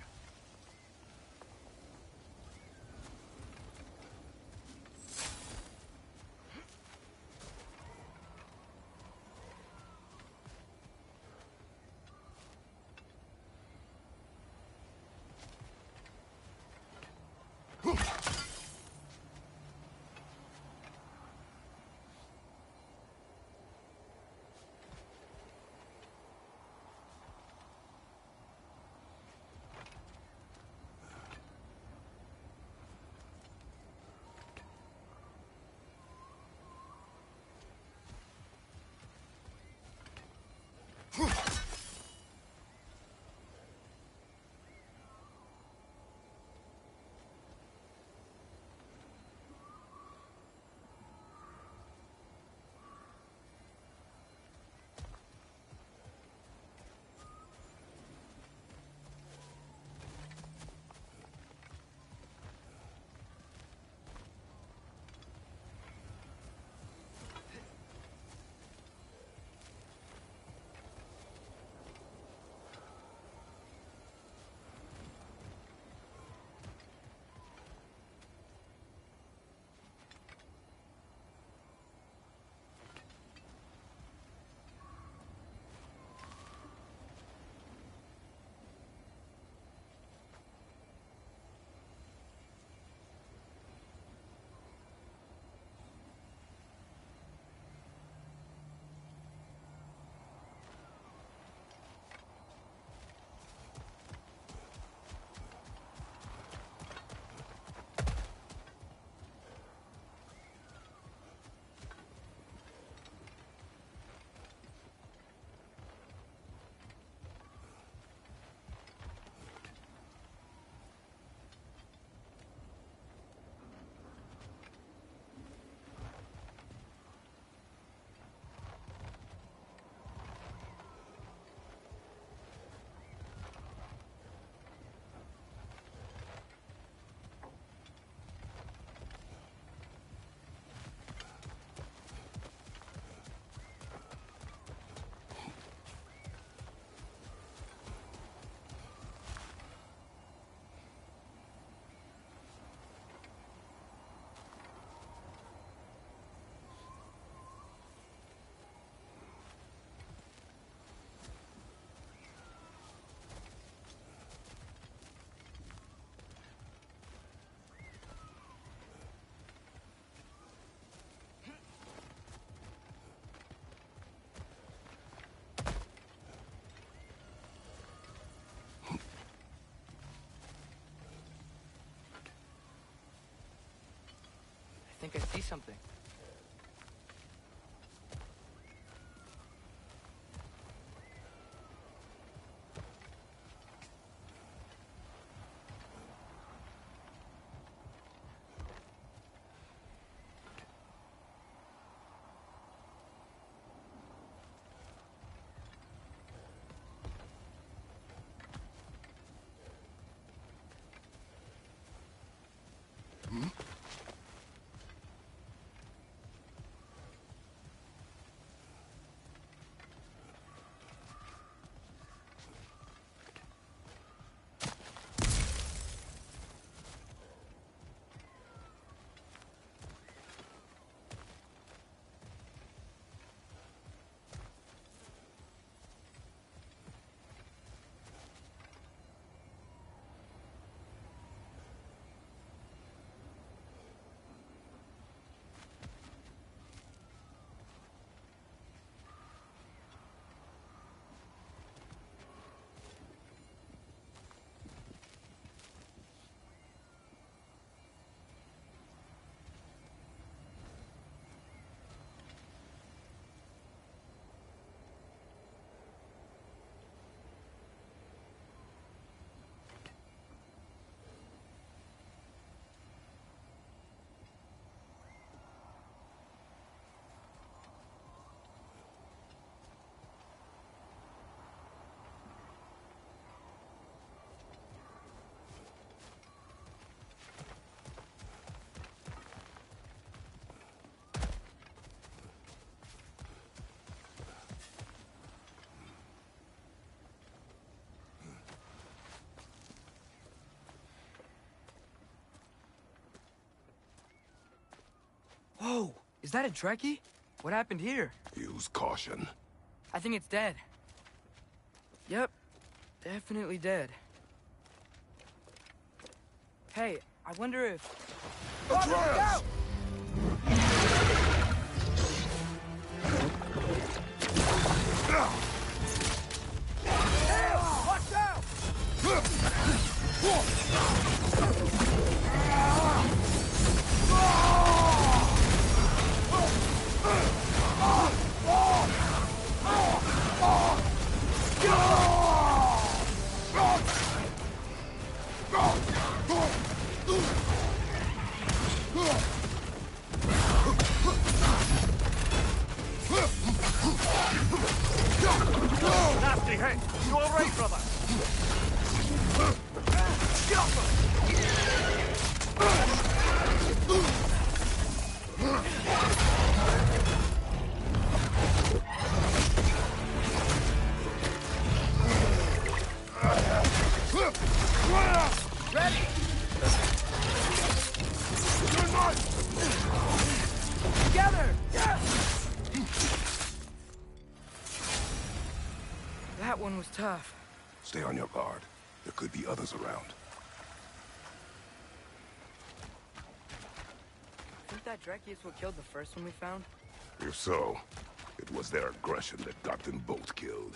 think I see something. Whoa! Is that a Trekkie? What happened here? Use caution. I think it's dead. Yep. Definitely dead. Hey, I wonder if... Atreus! Watch out! Nasty hit! You alright, brother? Get off Ready! Together! That one was tough. Stay on your guard. There could be others around. Think that Trekkie is what killed the first one we found? If so, it was their aggression that got them both killed.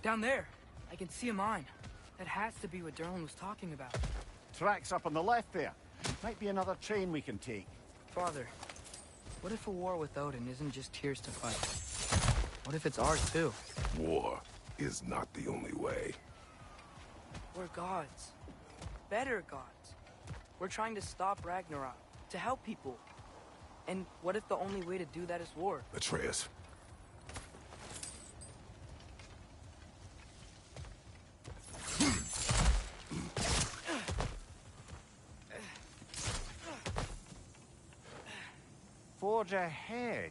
Down there, I can see a mine. That has to be what Derlin was talking about. Tracks up on the left there. Might be another train we can take. Father, what if a war with Odin isn't just Tyr's to fight? What if it's ours too? War is not the only way. We're gods. Better gods. We're trying to stop Ragnarok, to help people. And what if the only way to do that is war? Atreus. Forge ahead.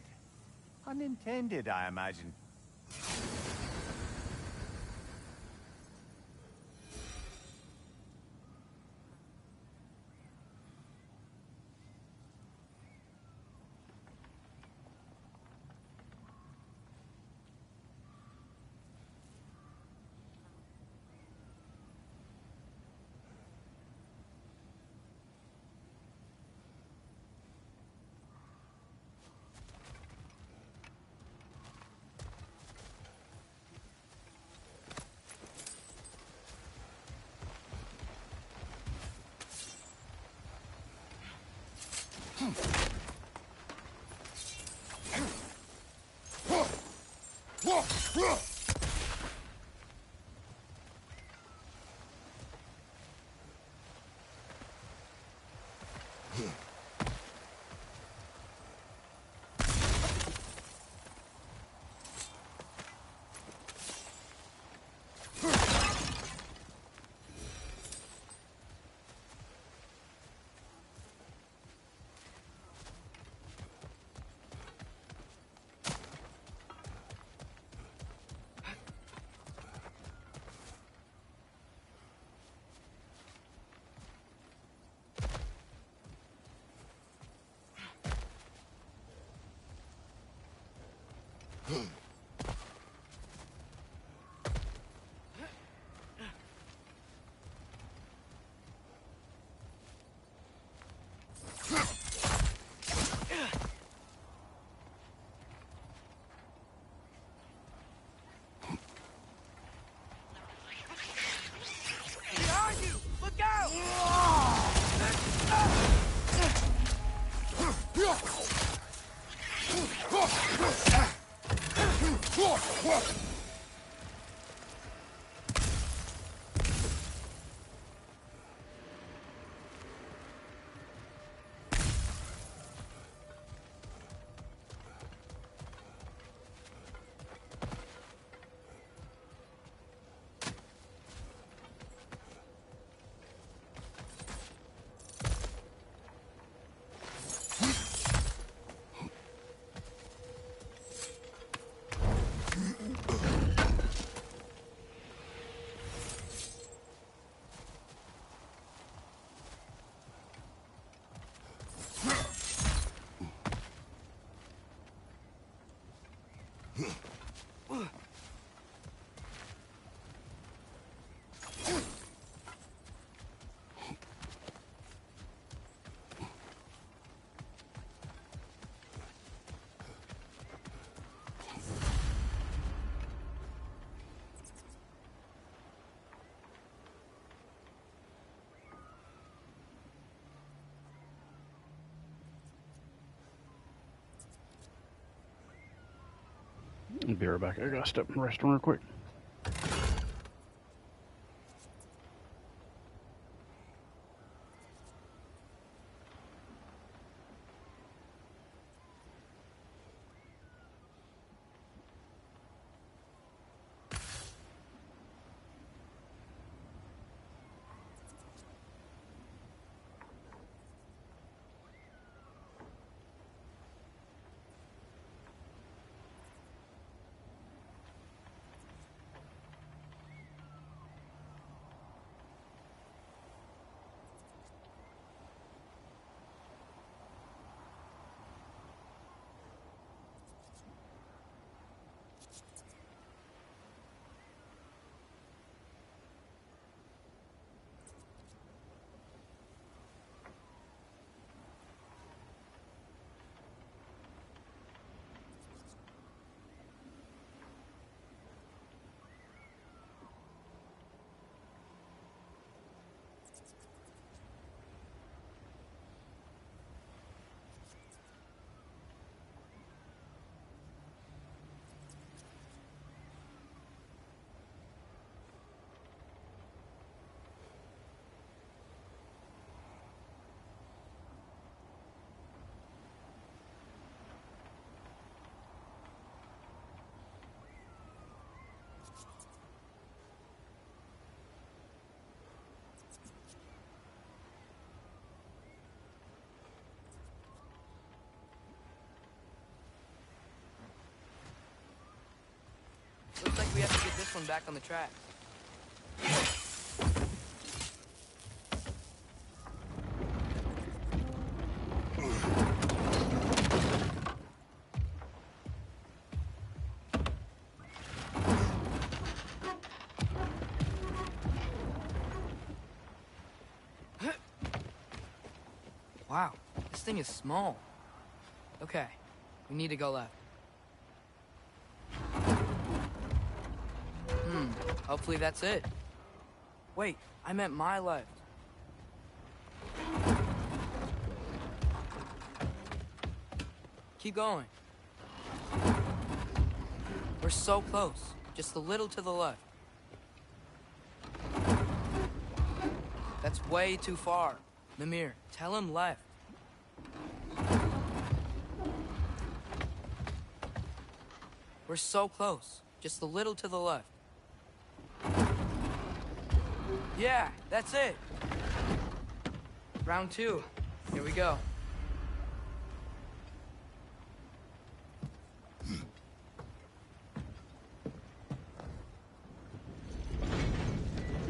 Unintended, I imagine. Behind you! Look out! I'll be right back. I gotta step in the restroom real quick. one back on the tracks. Wow, this thing is small. Okay, we need to go left. Hopefully that's it. Wait, I meant my left. Keep going. We're so close. Just a little to the left. That's way too far. Mimir, tell him left. We're so close. Just a little to the left. Yeah, that's it. Round 2. Here we go.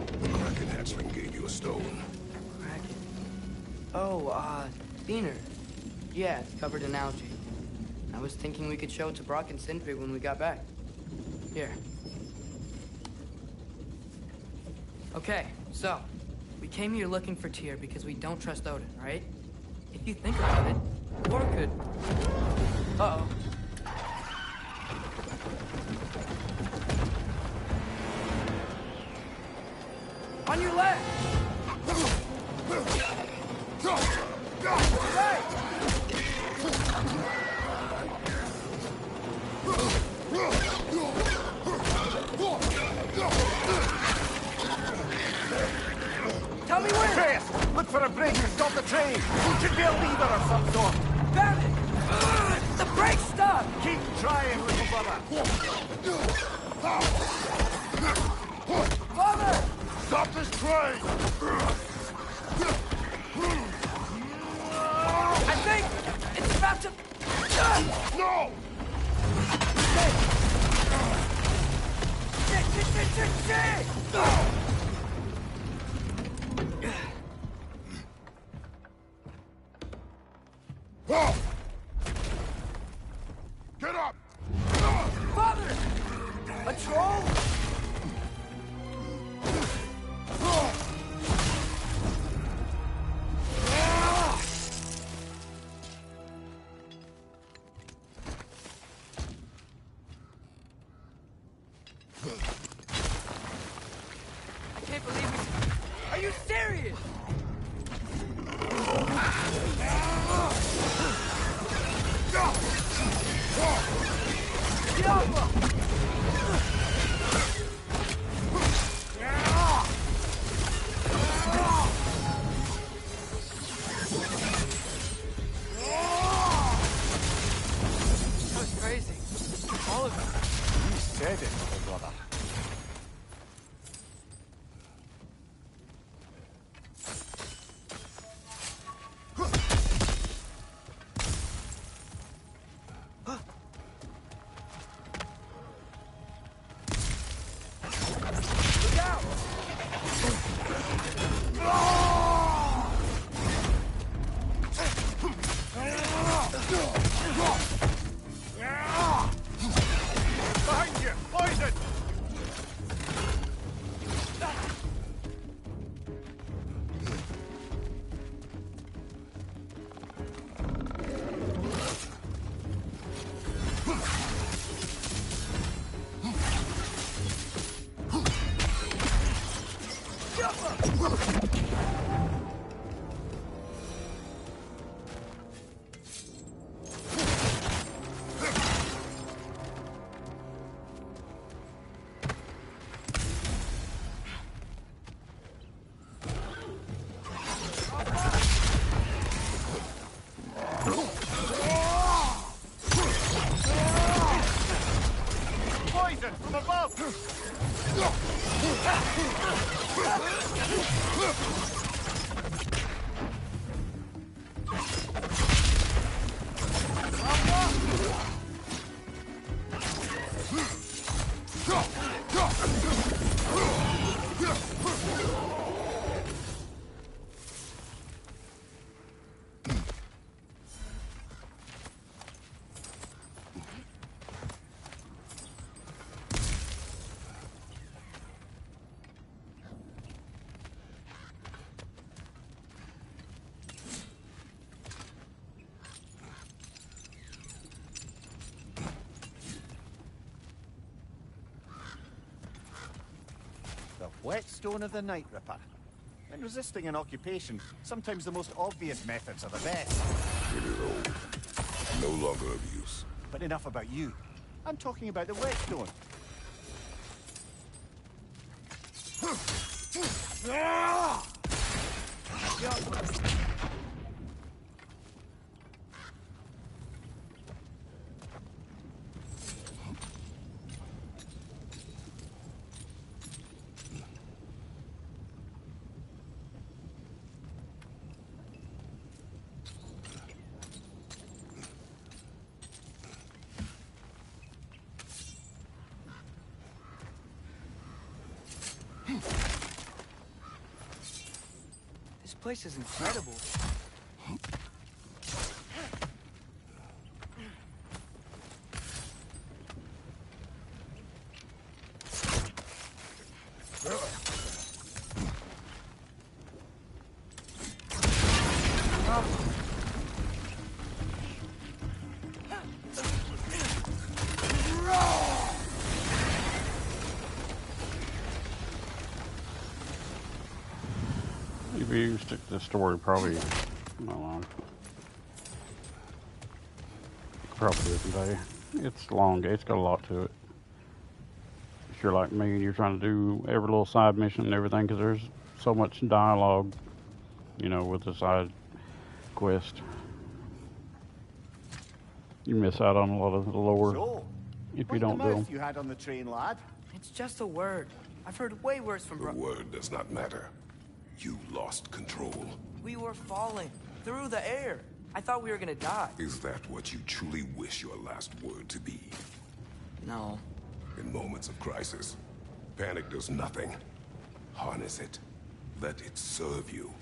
The Kraken hatchling gave you a stone. Kraken. Oh, Beaner. Yeah, it's covered in algae. I was thinking we could show it to Brock and Sindri when we got back. Here. Okay, so, we came here looking for Tyr because we don't trust Odin, right? If you think about it, War could... Uh-oh. On your left! Right! Tell me when! Chris, look for a break and stop the train. It should be a lever or some sort. Found it! The brake stopped! Keep trying, little brother. Father! Stop this train! I think it's about to... No! Shit! Get up! Father! A troll? I can't believe it. Are you serious? That was crazy. All of it. You said it, little brother. Look out! Behind you! Poison! Poison from above! The whetstone of the Night Ripper. When resisting an occupation, sometimes the most obvious methods are the best. It is old. No longer of use. But enough about you. I'm talking about the whetstone. This place is incredible. If you stick to the story, probably, I don't know, probably doesn't tell you. It's long, it's got a lot to it. If you're like me and you're trying to do every little side mission and everything, because there's so much dialogue, you know, with the side quest. You miss out on a lot of the lore So, if you what don't the do mouth them. you had on the train, lad? It's just a word. I've heard way worse from The word does not matter. You lost control. We were falling through the air. I thought we were gonna die. Is that what you truly wish your last word to be? No. In moments of crisis, panic does nothing. Harness it. Let it serve you.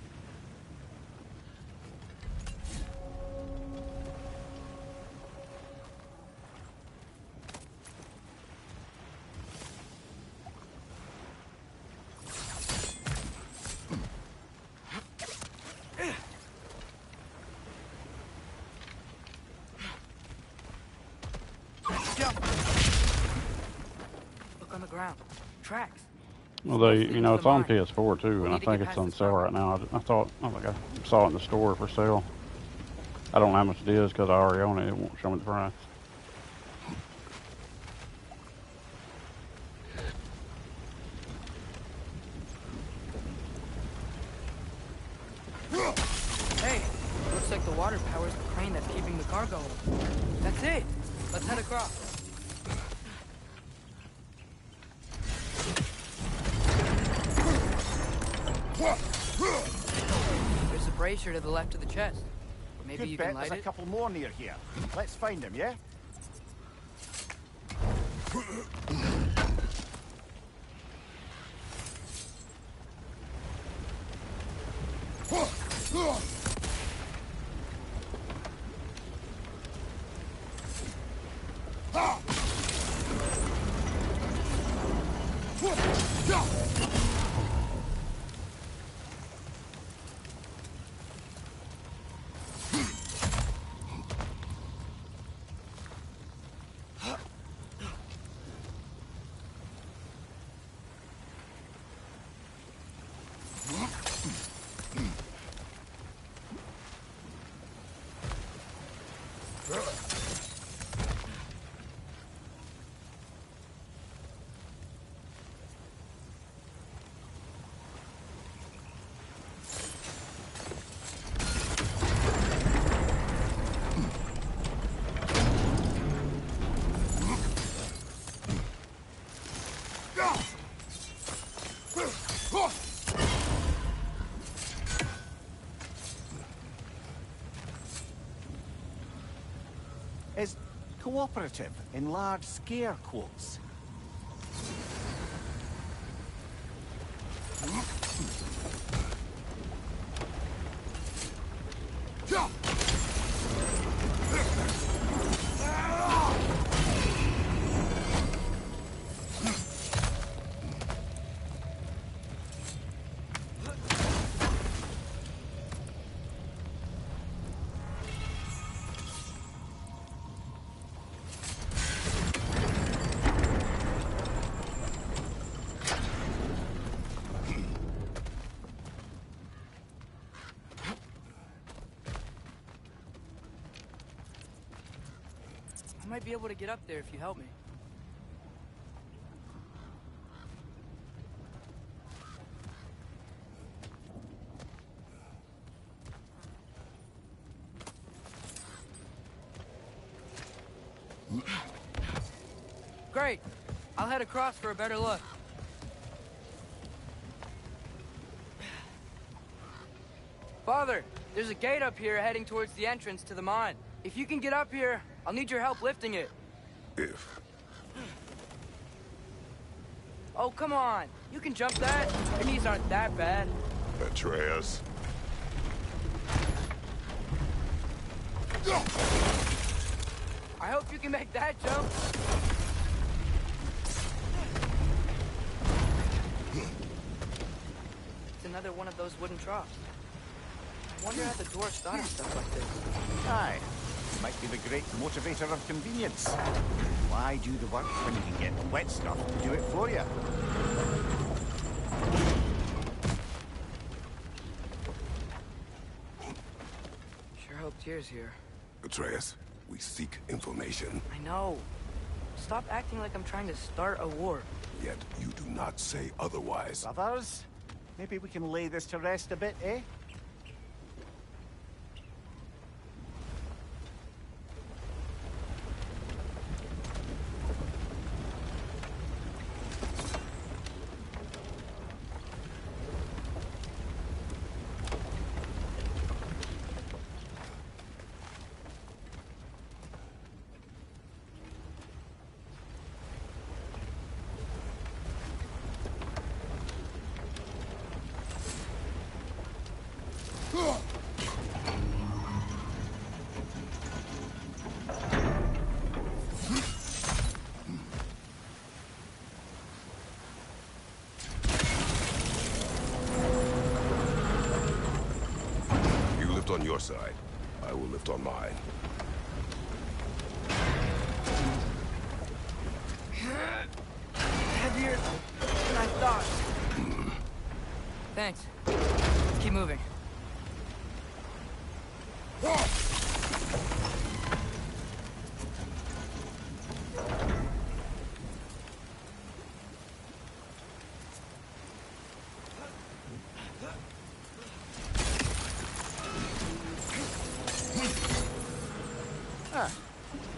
Look on the ground. Tracks. Well, you know, it's on PS4 too, and I think it's on sale right now. I think I saw it in the store for sale. I don't know how much it is because I already own it. It won't show me the price. Hey, looks like the water powers the crane that's keeping the cargo up. That's it. Let's head across. There's a brazier to the left of the chest. Maybe Good you bet can light there's a it? couple more near here. Let's find them, yeah? Is cooperative in large scare quotes. might be able to get up there if you help me. Great. I'll head across for a better look. Father, there's a gate up here heading towards the entrance to the mine. If you can get up here, I'll need your help lifting it. If. Oh, come on. You can jump that. Your knees aren't that bad. Atreus. I hope you can make that jump. It's another one of those wooden troughs. I wonder how the dwarves thought of stuff like this. Aye. Might be the great motivator of convenience. Why do the work when you can get the wet stuff to do it for you? Sure hope Tyr's here. Atreus, we seek information. I know. Stop acting like I'm trying to start a war. Yet you do not say otherwise. Brothers, maybe we can lay this to rest a bit, eh? On your side. I will lift on mine. Heavier than I thought. Thanks. Keep moving.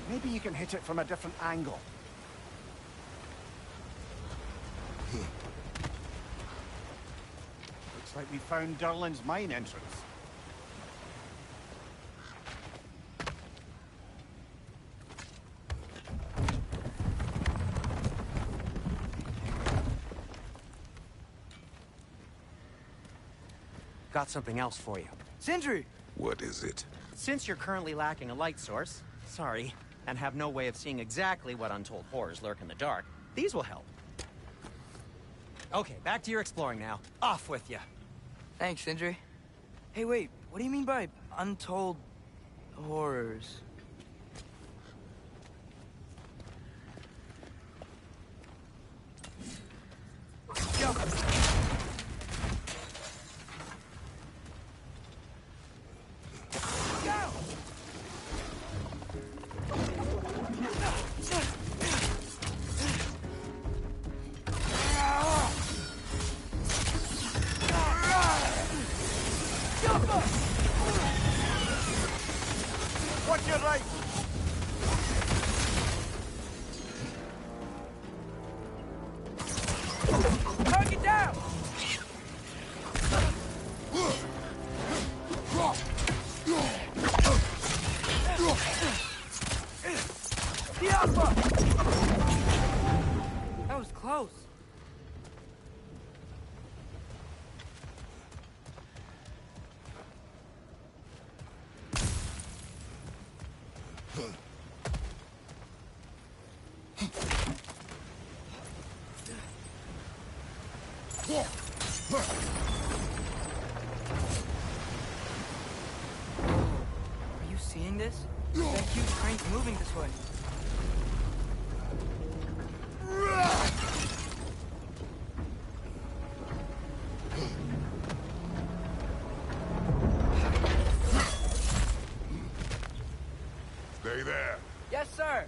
Maybe you can hit it from a different angle. Looks like we found Durlin's mine entrance. Got something else for you. Sindri! What is it? Since you're currently lacking a light source, sorry, and have no way of seeing exactly what untold horrors lurk in the dark, these will help. Okay, back to your exploring now. Off with you. Thanks, Sindri. Hey, wait, what do you mean by untold horrors? Go! Watch your right! Target down! That was close. Are you seeing this? That huge crane's moving this way. Stay there. Yes, sir.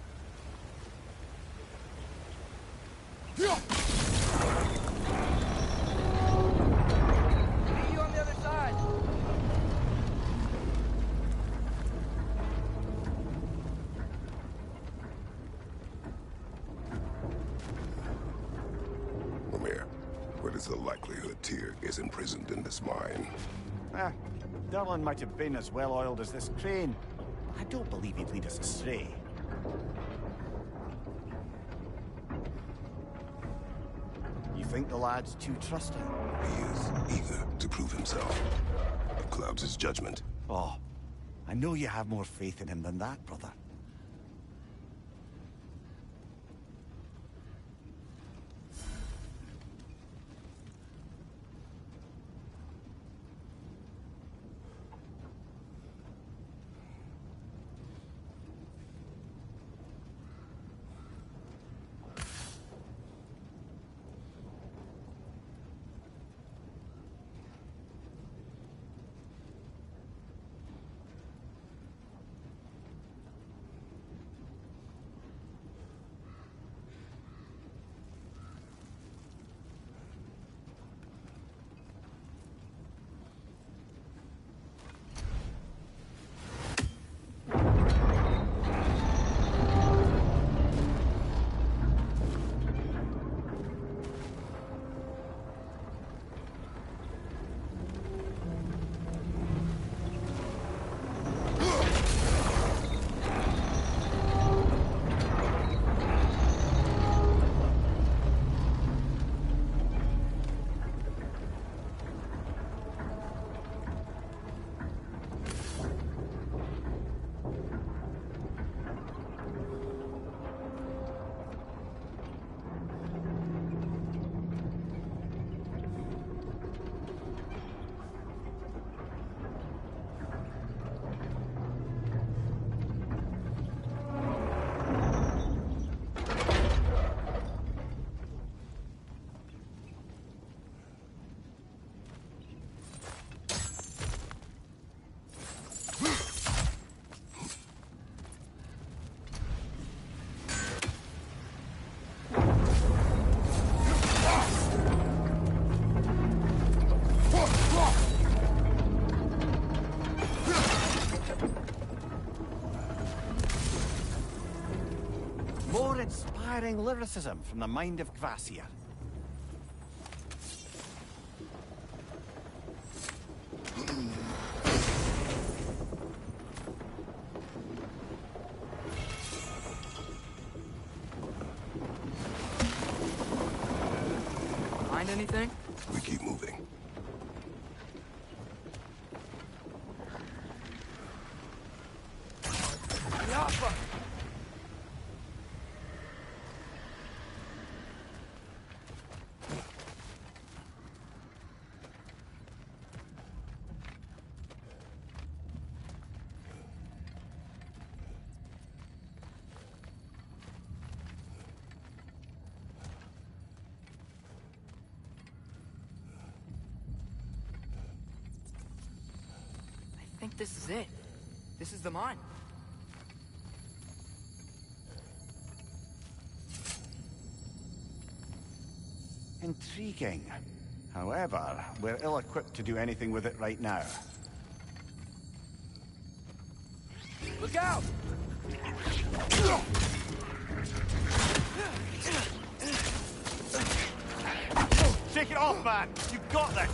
What is the likelihood Tyr is imprisoned in this mine? Derlin might have been as well-oiled as this crane. I don't believe he'd lead us astray. You think the lad's too trusting? He is eager to prove himself. It clouds his judgment. Oh, I know you have more faith in him than that, brother. More inspiring lyricism from the mind of Kvasir. Find anything? We keep moving. Yappa! I think this is it. This is the mine. Intriguing. However, we're ill-equipped to do anything with it right now. Look out! Shake it off, man! You've got this!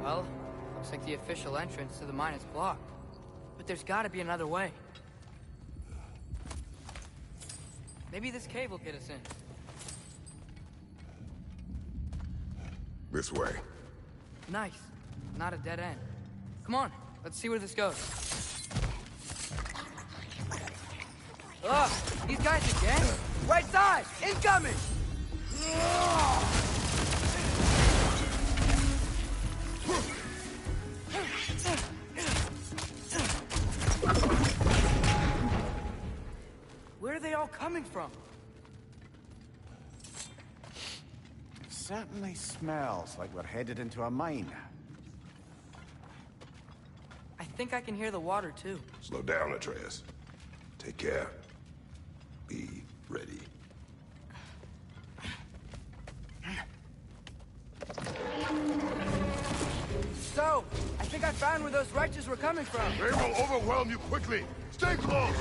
Well, looks like the official entrance to the mine is blocked. But there's gotta be another way. Maybe this cave will get us in. This way. Nice. Not a dead end. Come on, let's see where this goes. Ugh! These guys again? Right side! Incoming! Where are they all coming from? It certainly smells like we're headed into a mine. I think I can hear the water, too. Slow down, Atreus. Take care. Be ready. So, I think I found where those wretches were coming from. They will overwhelm you quickly. Stay close!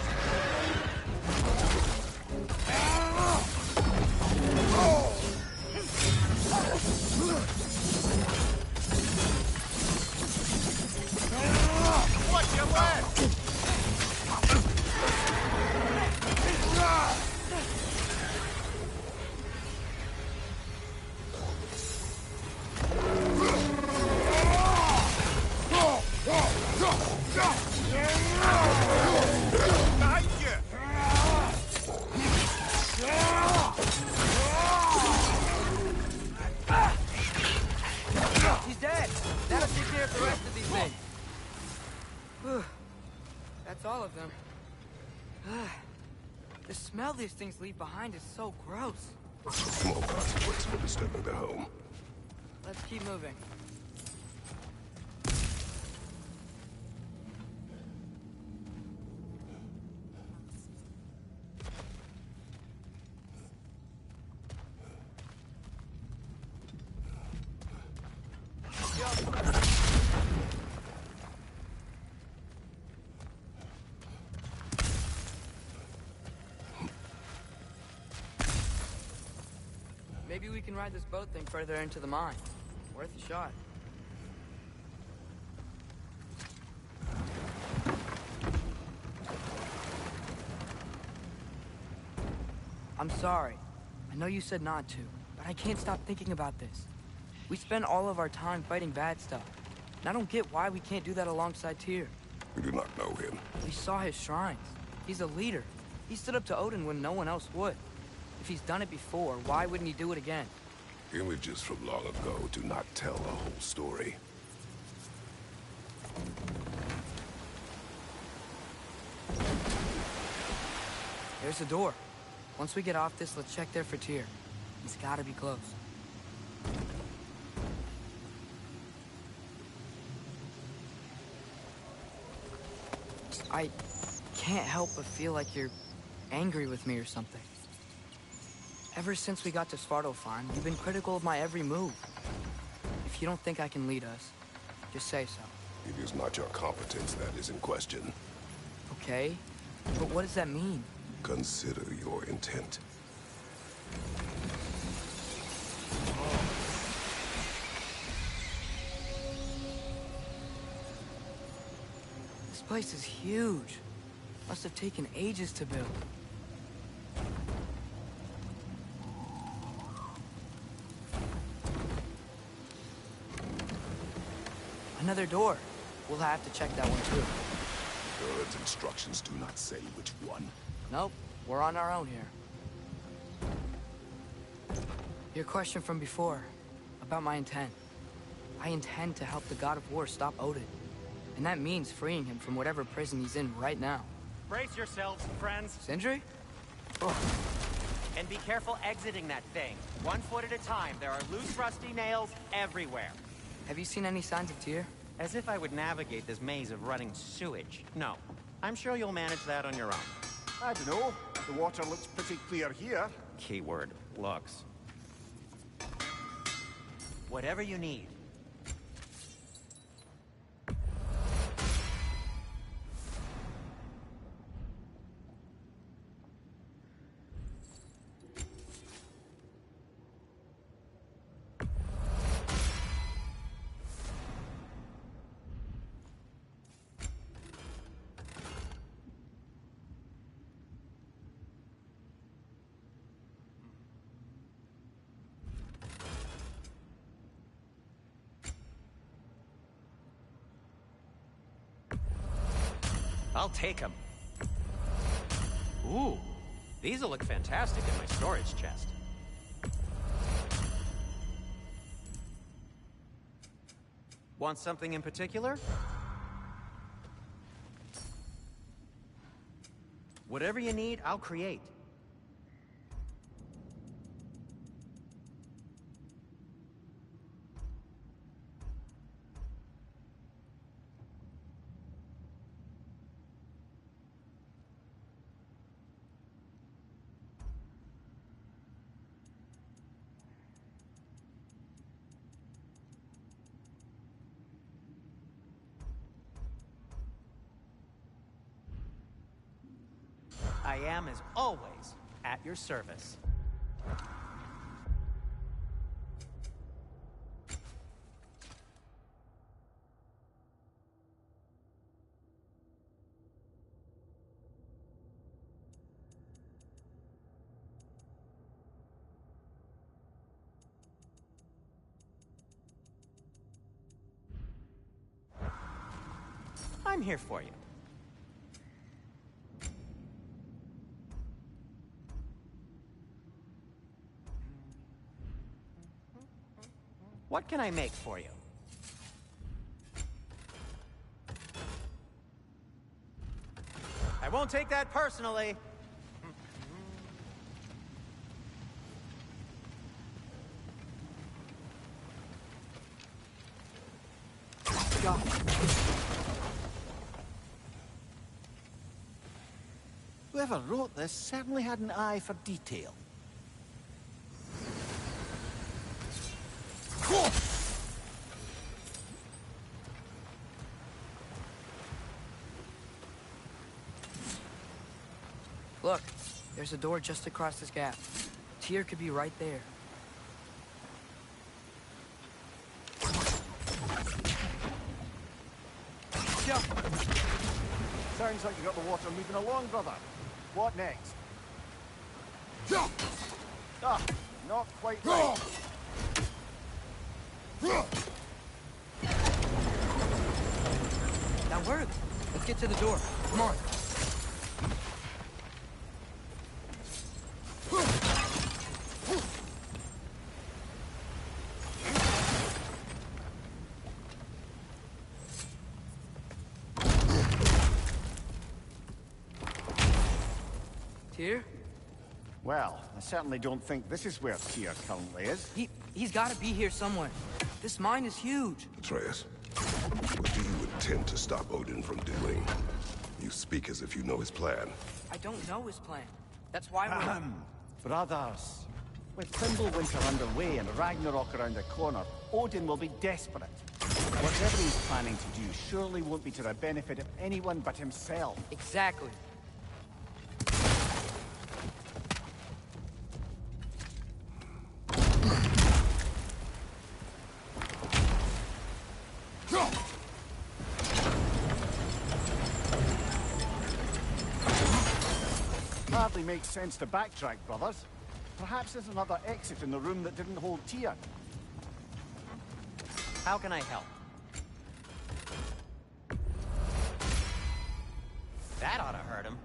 smell these things leave behind is so gross. Small consequence for disturbing their home. Let's keep moving. Maybe we can ride this boat thing further into the mine. Worth a shot. I'm sorry. I know you said not to, but I can't stop thinking about this. We spend all of our time fighting bad stuff, and I don't get why we can't do that alongside Tyr. We do not know him. We saw his shrines. He's a leader. He stood up to Odin when no one else would. If he's done it before, why wouldn't he do it again? Images from long ago do not tell a whole story. There's a door. Once we get off this, let's check there for Tyr. He's gotta be close. I can't help but feel like you're angry with me or something. Ever since we got to Svartalfheim, you've been critical of my every move. If you don't think I can lead us, just say so. It is not your competence that is in question. Okay, but what does that mean? Consider your intent. This place is huge. Must have taken ages to build. Another door. We'll have to check that one too. God's instructions do not say which one. Nope, we're on our own here. Your question from before, about my intent. I intend to help the God of War stop Odin. And that means freeing him from whatever prison he's in right now. Brace yourselves, friends. Sindri? And be careful exiting that thing. 1 foot at a time. There are loose, rusty nails everywhere. Have you seen any signs of Tyr? As if I would navigate this maze of running sewage. No. I'm sure you'll manage that on your own. I don't know. The water looks pretty clear here. Keyword, looks. Whatever you need. I'll take them. Ooh, these'll look fantastic in my storage chest. Want something in particular? Whatever you need, I'll create. I am, as always, at your service. I'm here for you. What can I make for you? I won't take that personally. go. Whoever wrote this certainly had an eye for detail. Look, there's a door just across this gap. Tyr could be right there. Go. Sounds like you got the water moving along, brother. What next? Ah, not quite right. That worked. Let's get to the door. Come on. Tyr? Well, I certainly don't think this is where Tyr currently is. He's got to be here somewhere. This mine is huge. Atreus, what do you intend to stop Odin from doing? You speak as if you know his plan. I don't know his plan. That's why we're... Brothers, with Fimbulwinter underway and Ragnarok around the corner, Odin will be desperate. Whatever he's planning to do surely won't be to the benefit of anyone but himself. Exactly. Hardly makes sense to backtrack, brothers. Perhaps there's another exit in the room that didn't hold Tyr. How can I help? That ought to hurt him.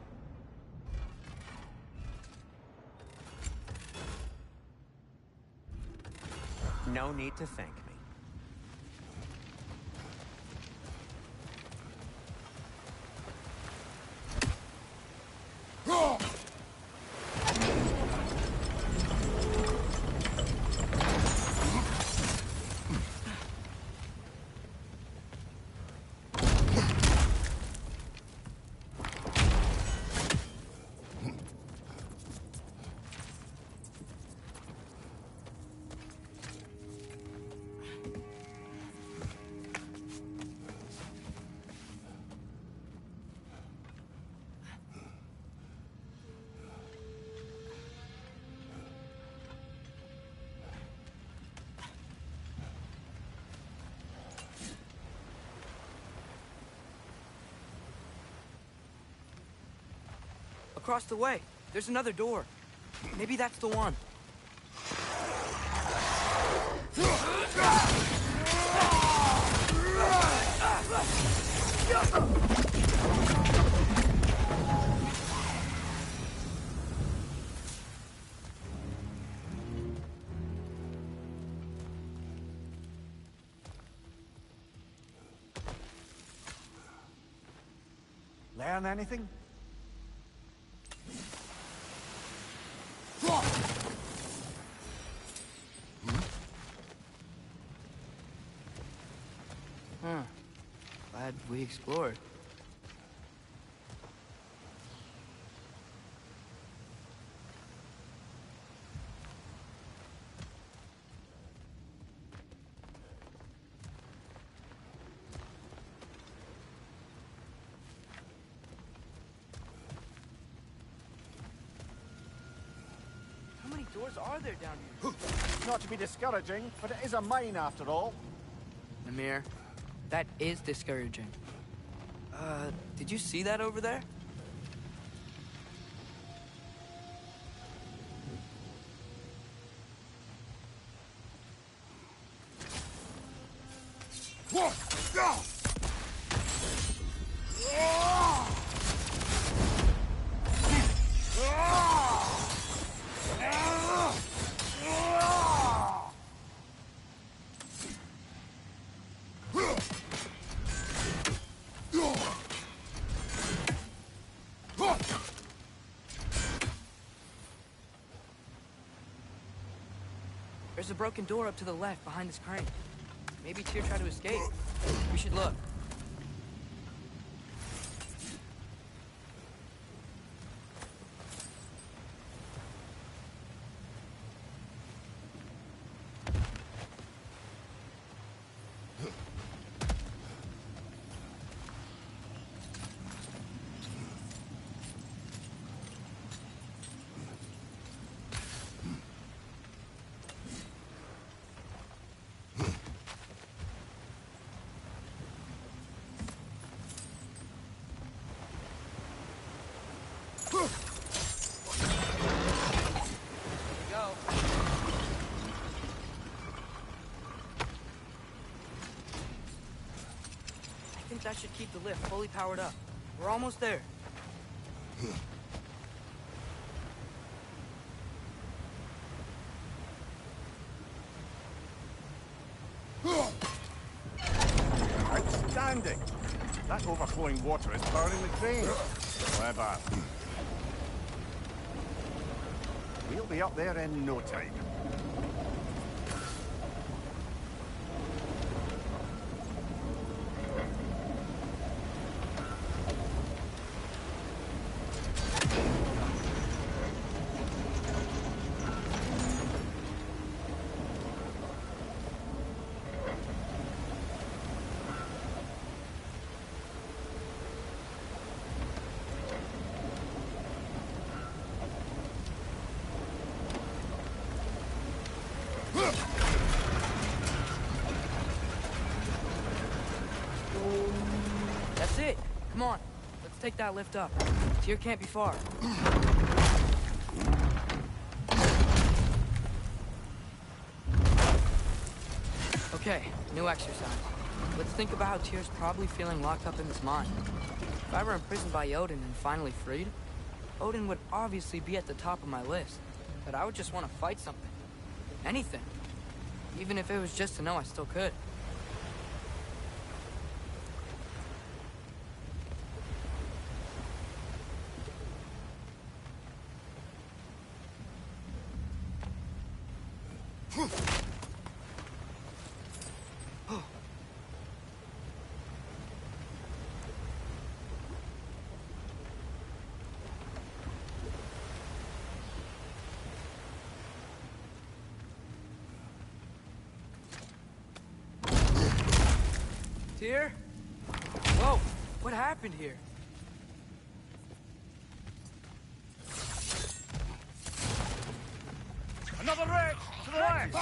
No need to thank me. Across the way, there's another door. Maybe that's the one. Learn anything? Glad we explored. How many doors are there down here? Not to be discouraging, but it is a mine after all. Mimir, that is discouraging. Did you see that over there? There's a broken door up to the left behind this crane. Maybe Tyr tried to escape. We should look. That should keep the lift fully powered up. We're almost there. Outstanding! That overflowing water is powering the crane. Clever. We'll be up there in no time. That's it. Come on. Let's take that lift up. Tyr can't be far. Okay, new exercise. Let's think about how Tyr's probably feeling locked up in his mind. If I were imprisoned by Odin and finally freed, Odin would obviously be at the top of my list. But I would just want to fight something. Anything. Even if it was just to know I still could. Tyr? Whoa, what happened here? Another wreck! To the left!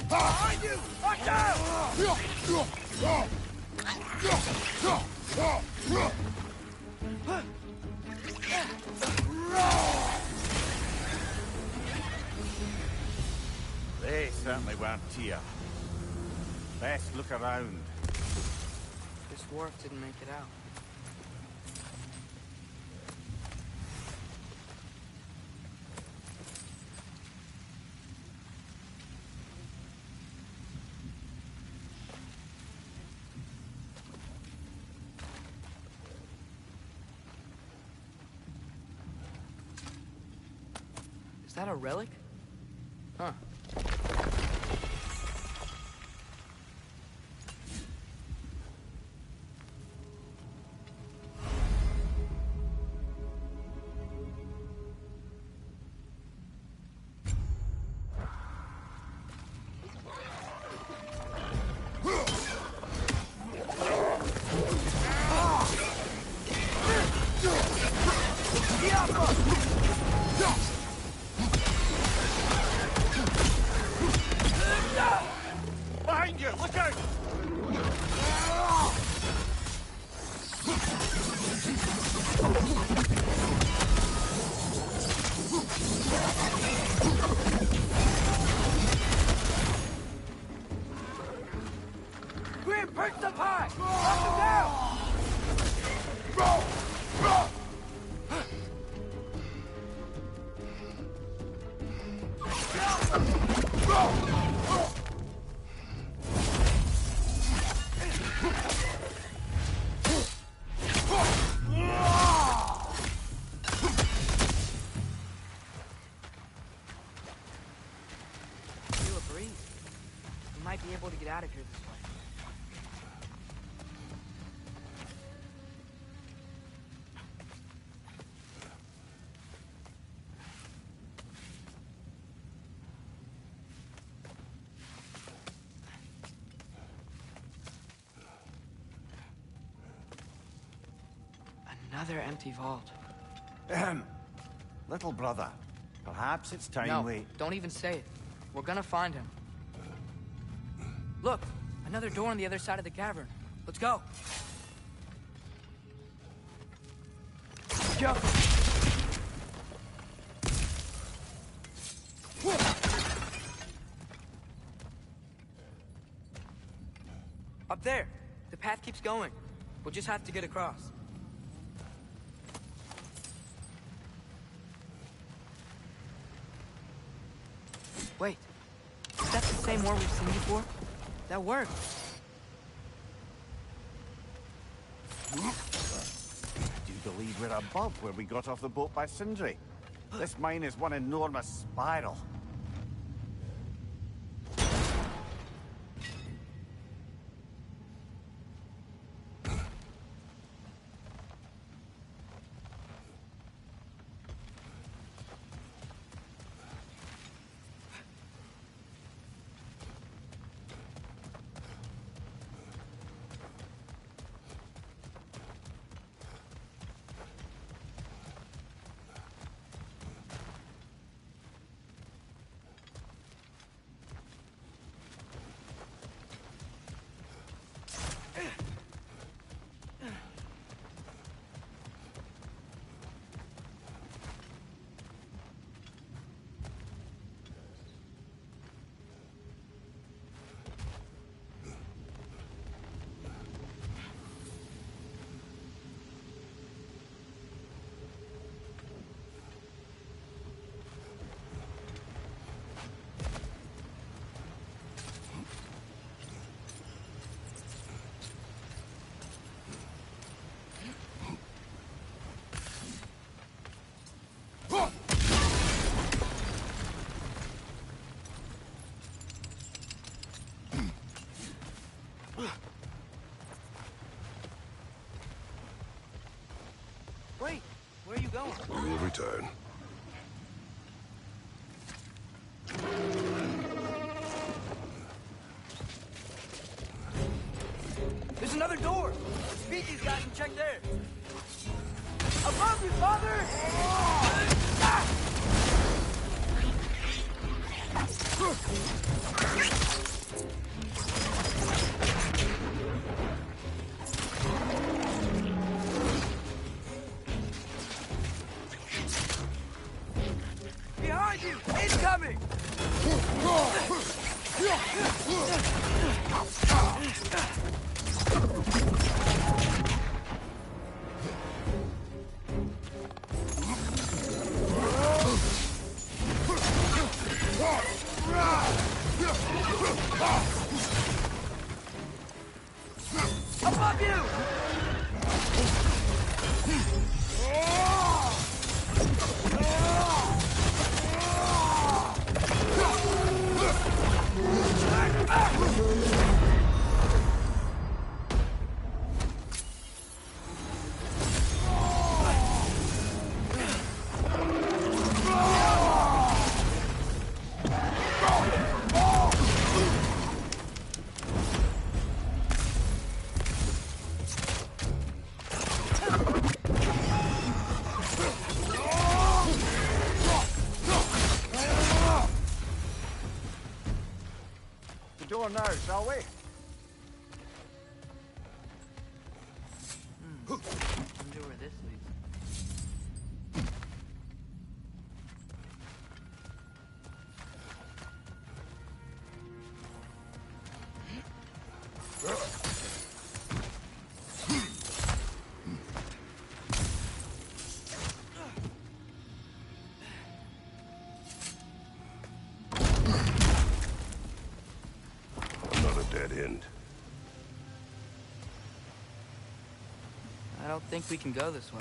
Behind you! Watch They certainly weren't Tyr. Best look around. This dwarf didn't make it out. Is that a relic? Huh. Behind you! Look out! Grim, perch up high! Knock him down! able to get out of here this way. Another empty vault. Little brother, perhaps it's time No, we... don't even say it. We're gonna find him. Look, another door on the other side of the cavern. Let's go. Jump. Up there. The path keeps going. We'll just have to get across. Wait. Is that the same war we've seen before? That worked. I do believe we're above where we got off the boat by Sindri. This mine is one enormous spiral. Wait, where are you going? We will return. There's another door! Beat these guys and check there! Above you, father! Behind you! It's coming! Above you! Door now, shall we? Wonder where this leads. Another dead end. I don't think we can go this way.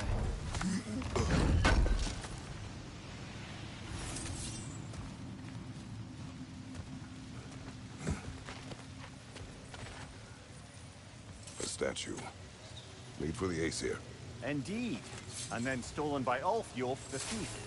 statue. Made for the Aesir. Indeed. And then stolen by Ulfjolf the thief.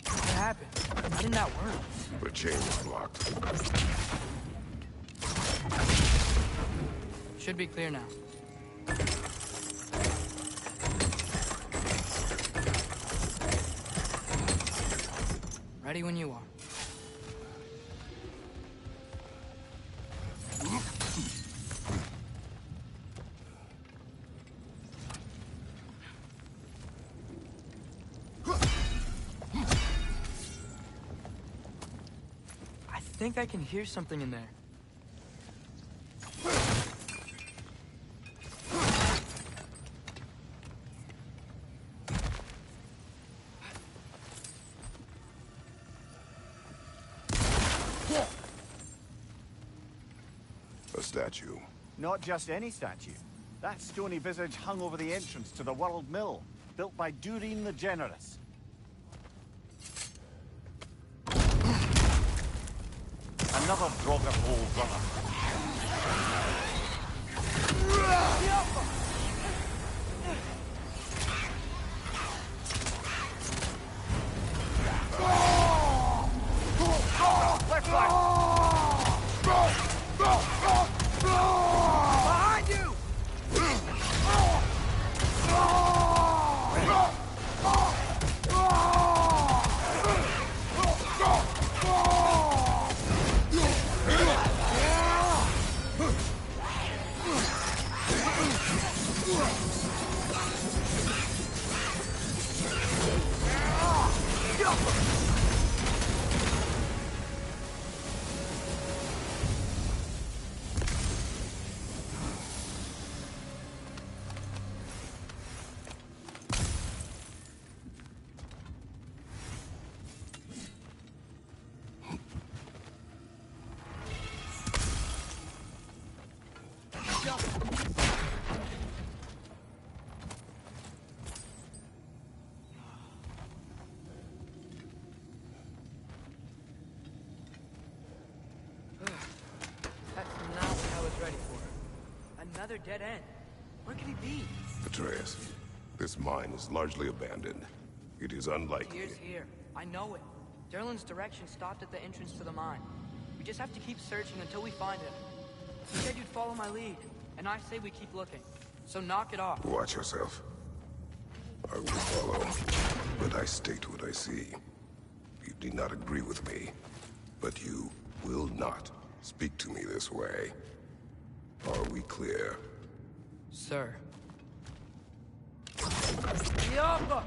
What happened? How did that work? The chain is blocked. Should be clear now. Ready when you are. I think I can hear something in there. A statue. Not just any statue. That stony visage hung over the entrance to the World Mill, built by Durin the Generous. Another Droghol brother. Left flank! Behind you! That's not what I was ready for. Another dead end. Where could he be? Atreus, this mine is largely abandoned. It is unlikely. Tyr's here. I know it. Derlin's direction stopped at the entrance to the mine. We just have to keep searching until we find him. You said you'd follow my lead, and I say we keep looking. So knock it off. Watch yourself. I will follow, but I state what I see. You do not agree with me, but you will not speak to me this way. Are we clear? Sir. Yoppa!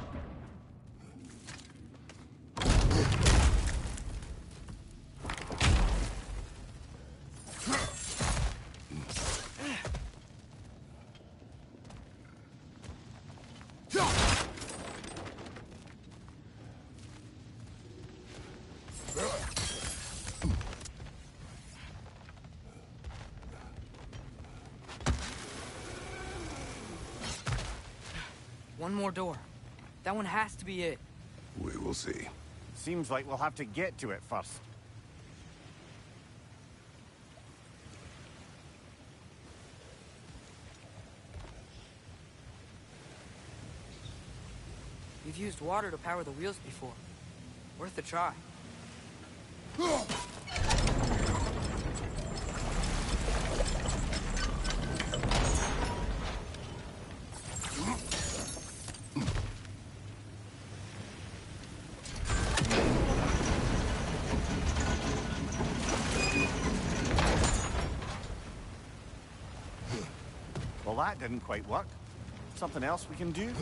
One more door. That one has to be it. We will see. Seems like we'll have to get to it first. You've used water to power the wheels before. Worth a try. Well, that didn't quite work. Something else we can do?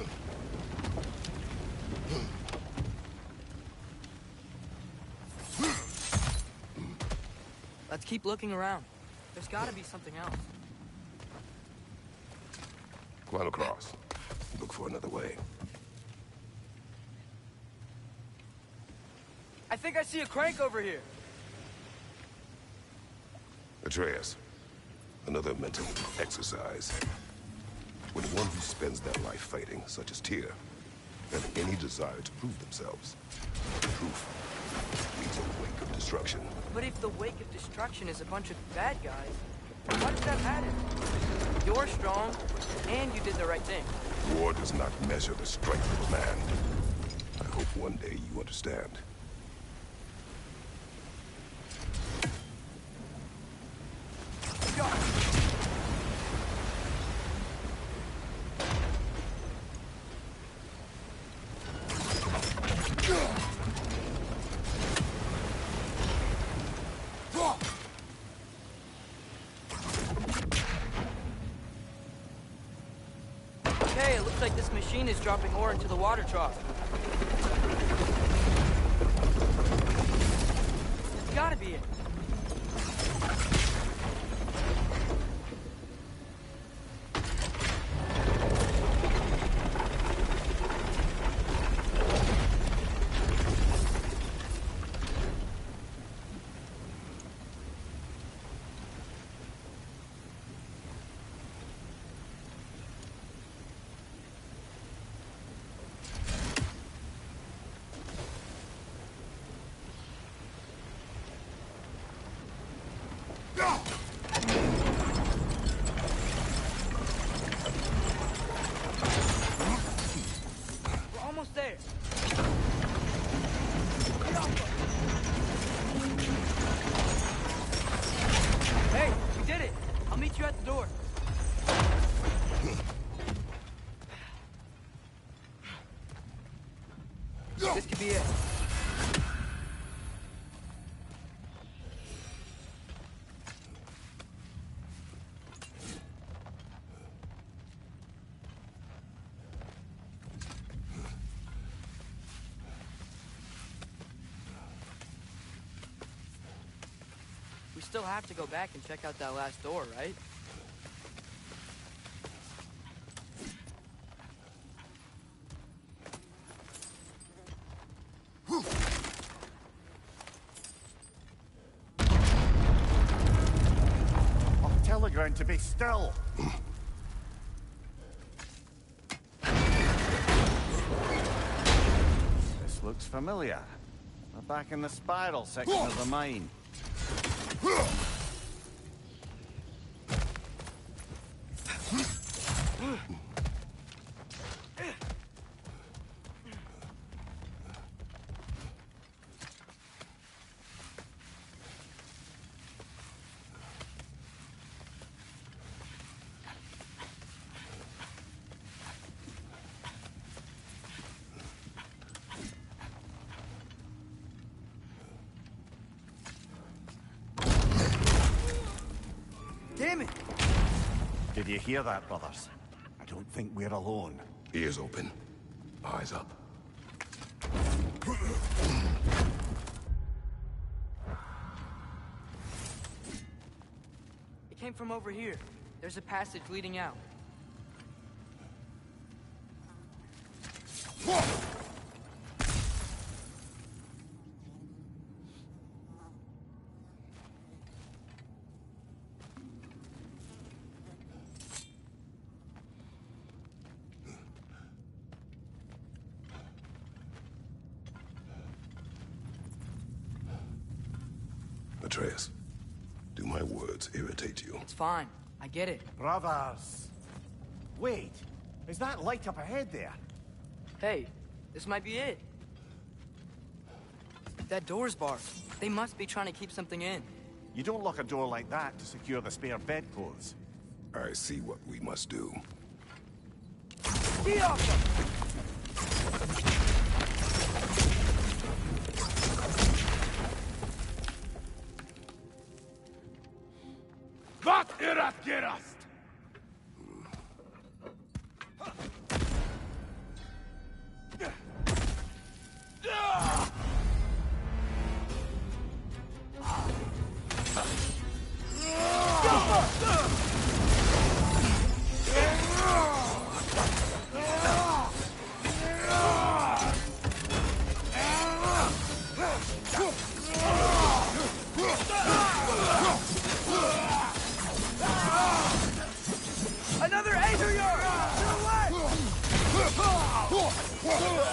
Let's keep looking around. There's gotta be something else. Climb across. Look for another way. I think I see a crank over here. Atreus, another mental exercise. When one who spends their life fighting, such as Tyr, have any desire to prove themselves, proof leads a wake of destruction. But if the wake of destruction is a bunch of bad guys, why does that matter? You're strong, and you did the right thing. War does not measure the strength of a man. I hope one day you understand. Okay, it looks like this machine is dropping ore into the water trough. It's gotta be it. We're almost there. Hey, we did it. I'll meet you at the door. This could be it. We still have to go back and check out that last door, right? I'll tell the ground to be still. This looks familiar. We're back in the spiral section of the mine. Damn it! Did you hear that, brothers? I don't think we're alone. Ears open. Eyes up. It came from over here. There's a passage leading out. Atreus, do my words irritate you? It's fine. I get it. Brothers. Wait, is that light up ahead there? Hey, this might be it. That door's barred. They must be trying to keep something in. You don't lock a door like that to secure the spare bedclothes. I see what we must do. Get off them! Vad är att gerast? Another Aether yard! To the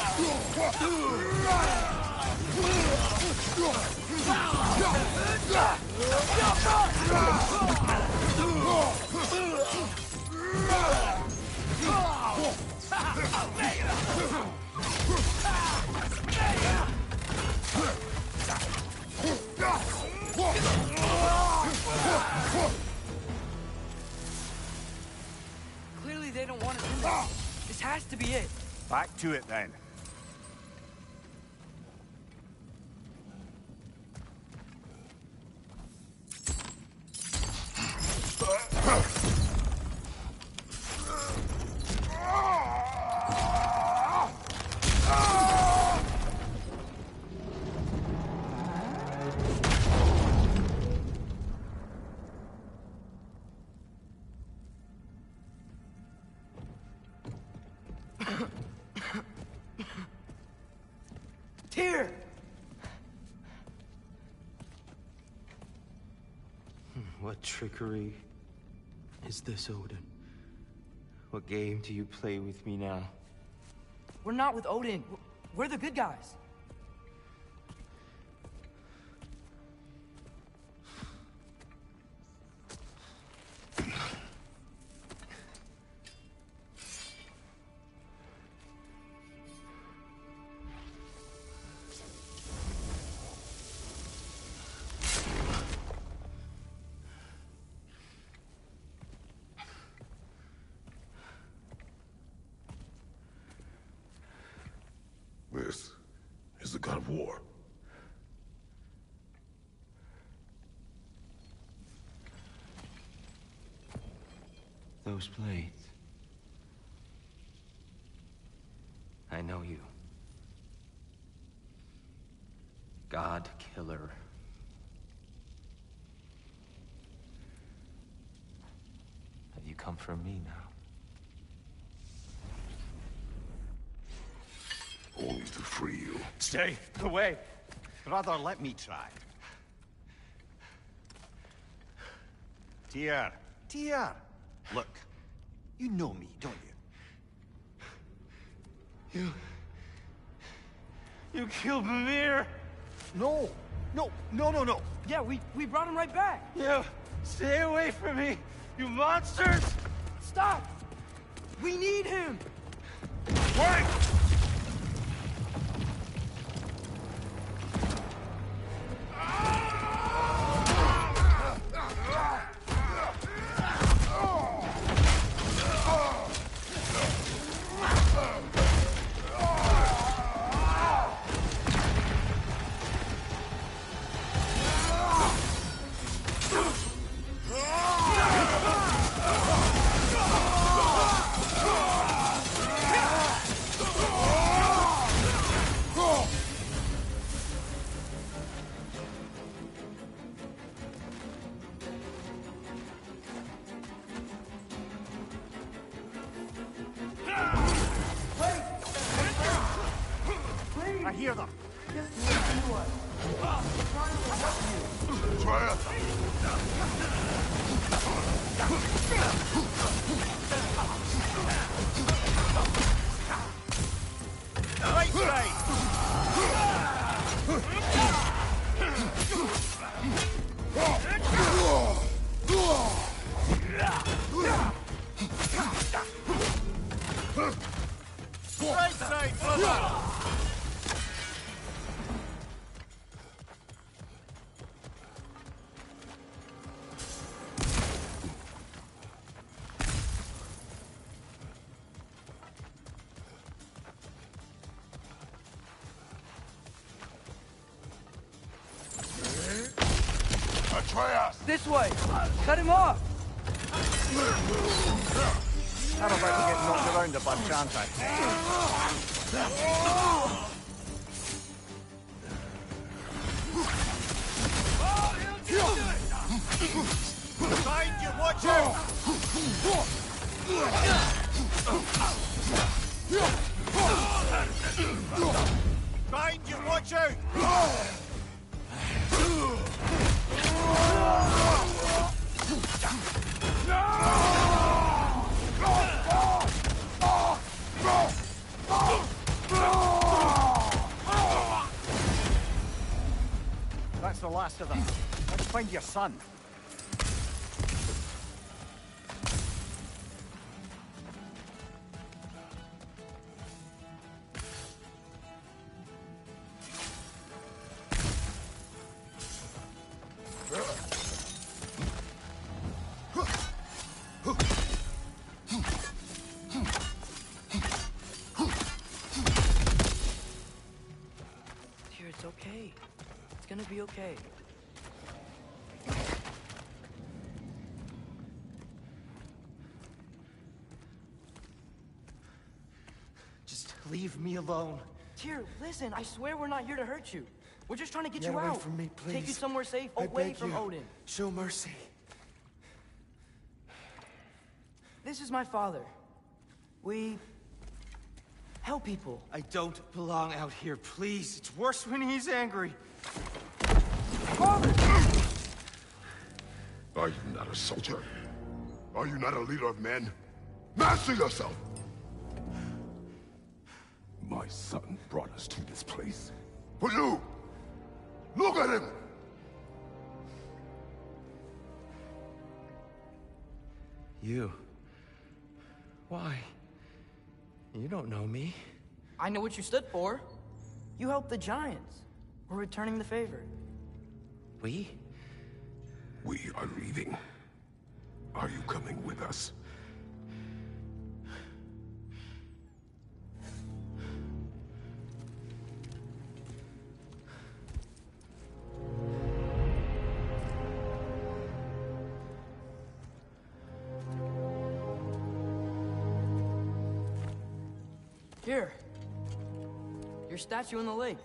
Clearly they don't want us in there. This has to be it. Back to it then. Tyr! What trickery is this, Odin? What game do you play with me now? We're not with Odin. We're the good guys. This is the god of war. Those blades. I know you. God Killer. Have you come for me now? Only to free you. Stay away. Brother, let me try. Tyr. Tyr. Look, you know me, don't you? You killed Mimir! No. No. Yeah, we brought him right back. You stay away from me, you monsters! Stop! We need him! Wait! I hear them. Try it. Right side. betray us! This way! Cut him off! I'm about to get knocked around a bunch, aren't I? Behind you, watch out! Behind you, watch out! That's the last of them. Let's find your son. Dear, it's okay. It's gonna be okay. Just leave me alone. Tyr, listen, I swear we're not here to hurt you. We're just trying to get Get you away out. from me, Take you please. somewhere safe, I away beg from you. Odin. Show mercy. This is my father. We help people. I don't belong out here, please. It's worse when he's angry. Father! Are you not a soldier? Are you not a leader of men? Master yourself! My son brought us to this place. For you! Look at him! You. Why? You don't know me. I know what you stood for. You helped the Giants. We're returning the favor. We? We are leaving. Are you coming with us? Here. Your statue in the lake.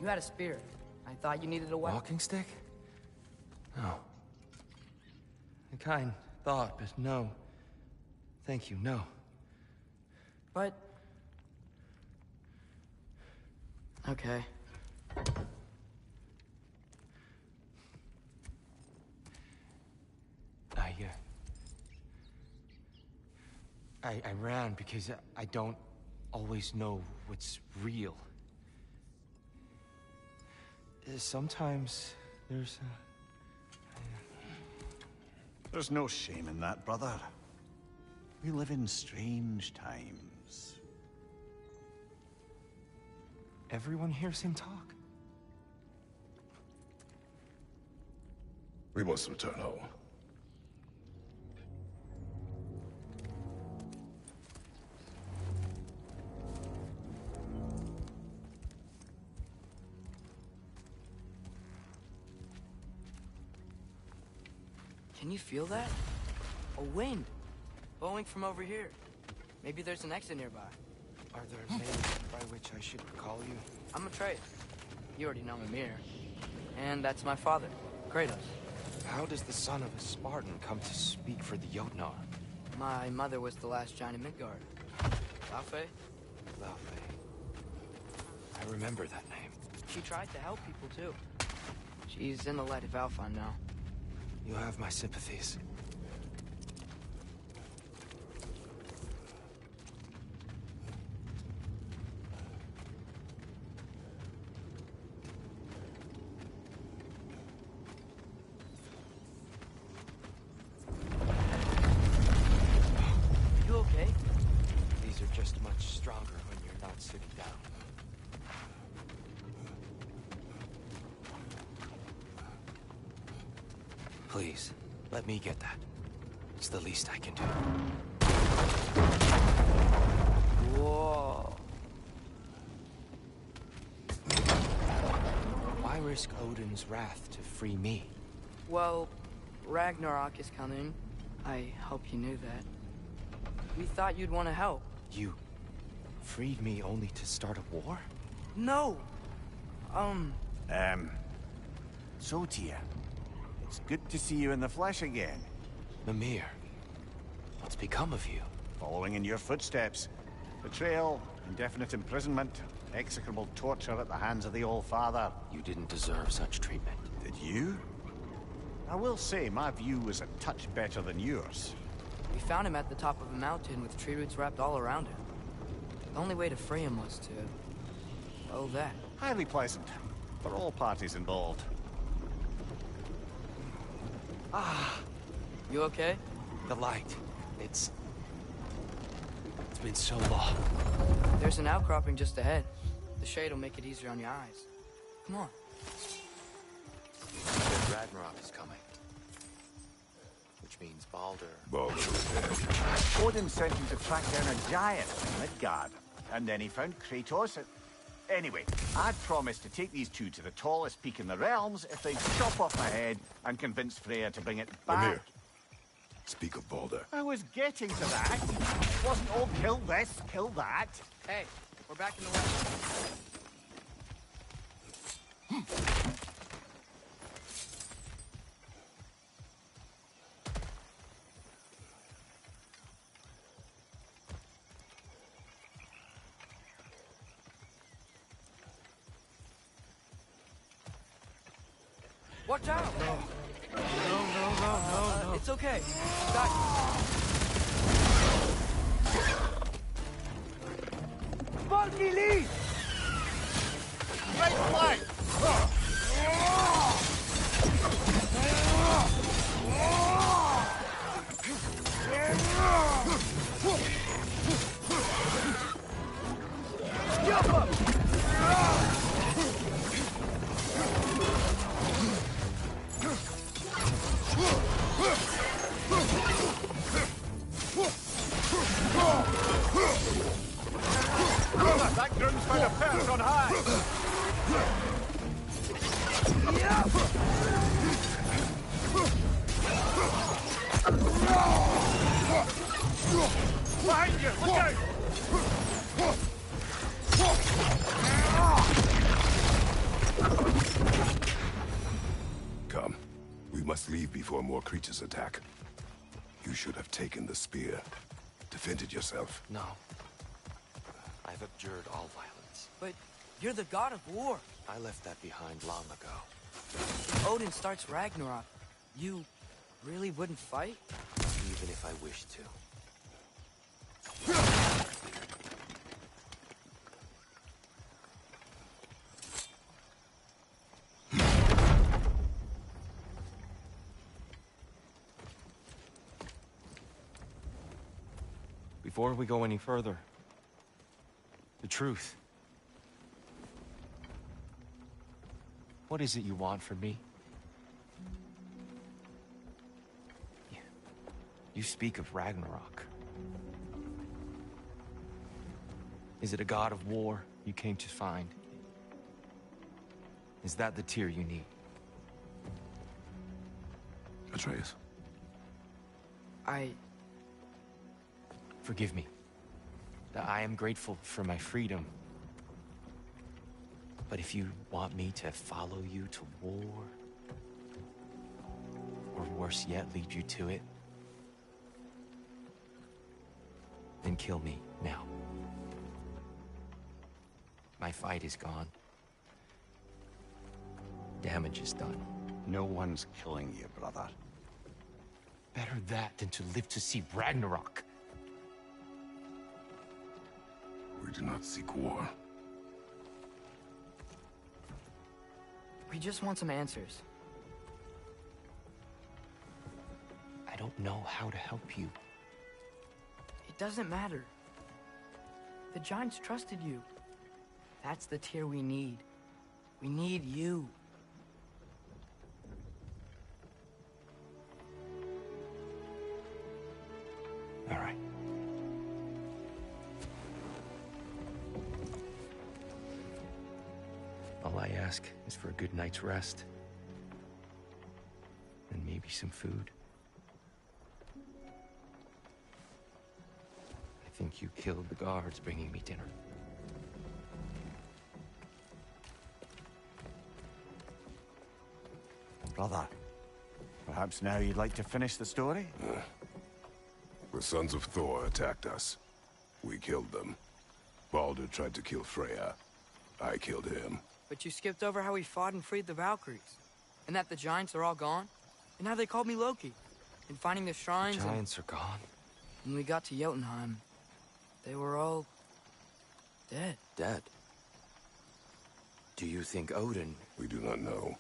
You had a spear. I thought you needed a weapon. Walking stick? No. A kind thought, but no. Thank you, no. But... okay. I ran because I don't always know what's real. Sometimes there's There's no shame in that, brother. We live in strange times. Everyone hears him talk. We must return home. Can you feel that? A wind. Blowing from over here. Maybe there's an exit nearby. Are there names by which I should call you? I'm Atreus. You already know Mimir. And that's my father, Kratos. How does the son of a Spartan come to speak for the Jotnar? My mother was the last giant in Midgard. Laufey? Laufey. I remember that name. She tried to help people, too. She's in the light of Alphon now. You have my sympathies. You okay? These are just much stronger when you're not sitting down. Please, let me get that. It's the least I can do. Whoa. Why risk Odin's wrath to free me? Well, Ragnarok is coming. I hope you knew that. We thought you'd want to help. You freed me only to start a war? No! So, Tia, it's good to see you in the flesh again. Mimir, what's become of you? Following in your footsteps. Betrayal, indefinite imprisonment, execrable torture at the hands of the Old Father. You didn't deserve such treatment. Did you? I will say, my view was a touch better than yours. We found him at the top of a mountain with tree roots wrapped all around him. The only way to free him was to... oh, that. Highly pleasant, for all parties involved. Ah, You okay? the light. It's been so long. There's an outcropping just ahead. The shade will make it easier on your eyes. Come on. Ragnarok is coming. Which means Baldur. Baldur's dead. Odin sent him to track down a giant in Midgard, and then he found Kratos at... Anyway, I'd promised to take these two to the tallest peak in the realms if they'd chop off my head and convince Freya to bring it back. Mimir, speak of Baldur. I was getting to that. It wasn't all kill this, kill that. Hey, we're back in the west. Watch out! No. It's okay. Got you. Sparky Lee! Right flank! Jump up! That groom's found a perch on high! Behind you! Look out! Come. We must leave before more creatures attack. You should have taken the spear. Defended yourself. No. I've abjured all violence. But you're the god of war. I left that behind long ago. If Odin starts Ragnarok, you really wouldn't fight? Even if I wished to. Before we go any further, the truth. What is it you want from me? You speak of Ragnarok. Is it a god of war you came to find? Is that the tear you need? Atreus. Forgive me. I am grateful for my freedom. But if you want me to follow you to war, or worse yet, lead you to it, then kill me now. My fight is gone. Damage is done. No one's killing you, brother. Better that than to live to see Ragnarok. We do not seek war. We just want some answers. I don't know how to help you. It doesn't matter. The Giants trusted you. That's the tear we need. We need you. All right. All I ask is for a good night's rest. Maybe some food. I think you killed the guards bringing me dinner. Brother, perhaps now you'd like to finish the story? The sons of Thor attacked us. We killed them. Baldur tried to kill Freya. I killed him. But you skipped over how we fought and freed the Valkyries. And that the giants are all gone. And how they called me Loki. And finding the shrines. The giants are gone. When we got to Jotunheim, they were all dead. Dead? Do you think Odin... We do not know.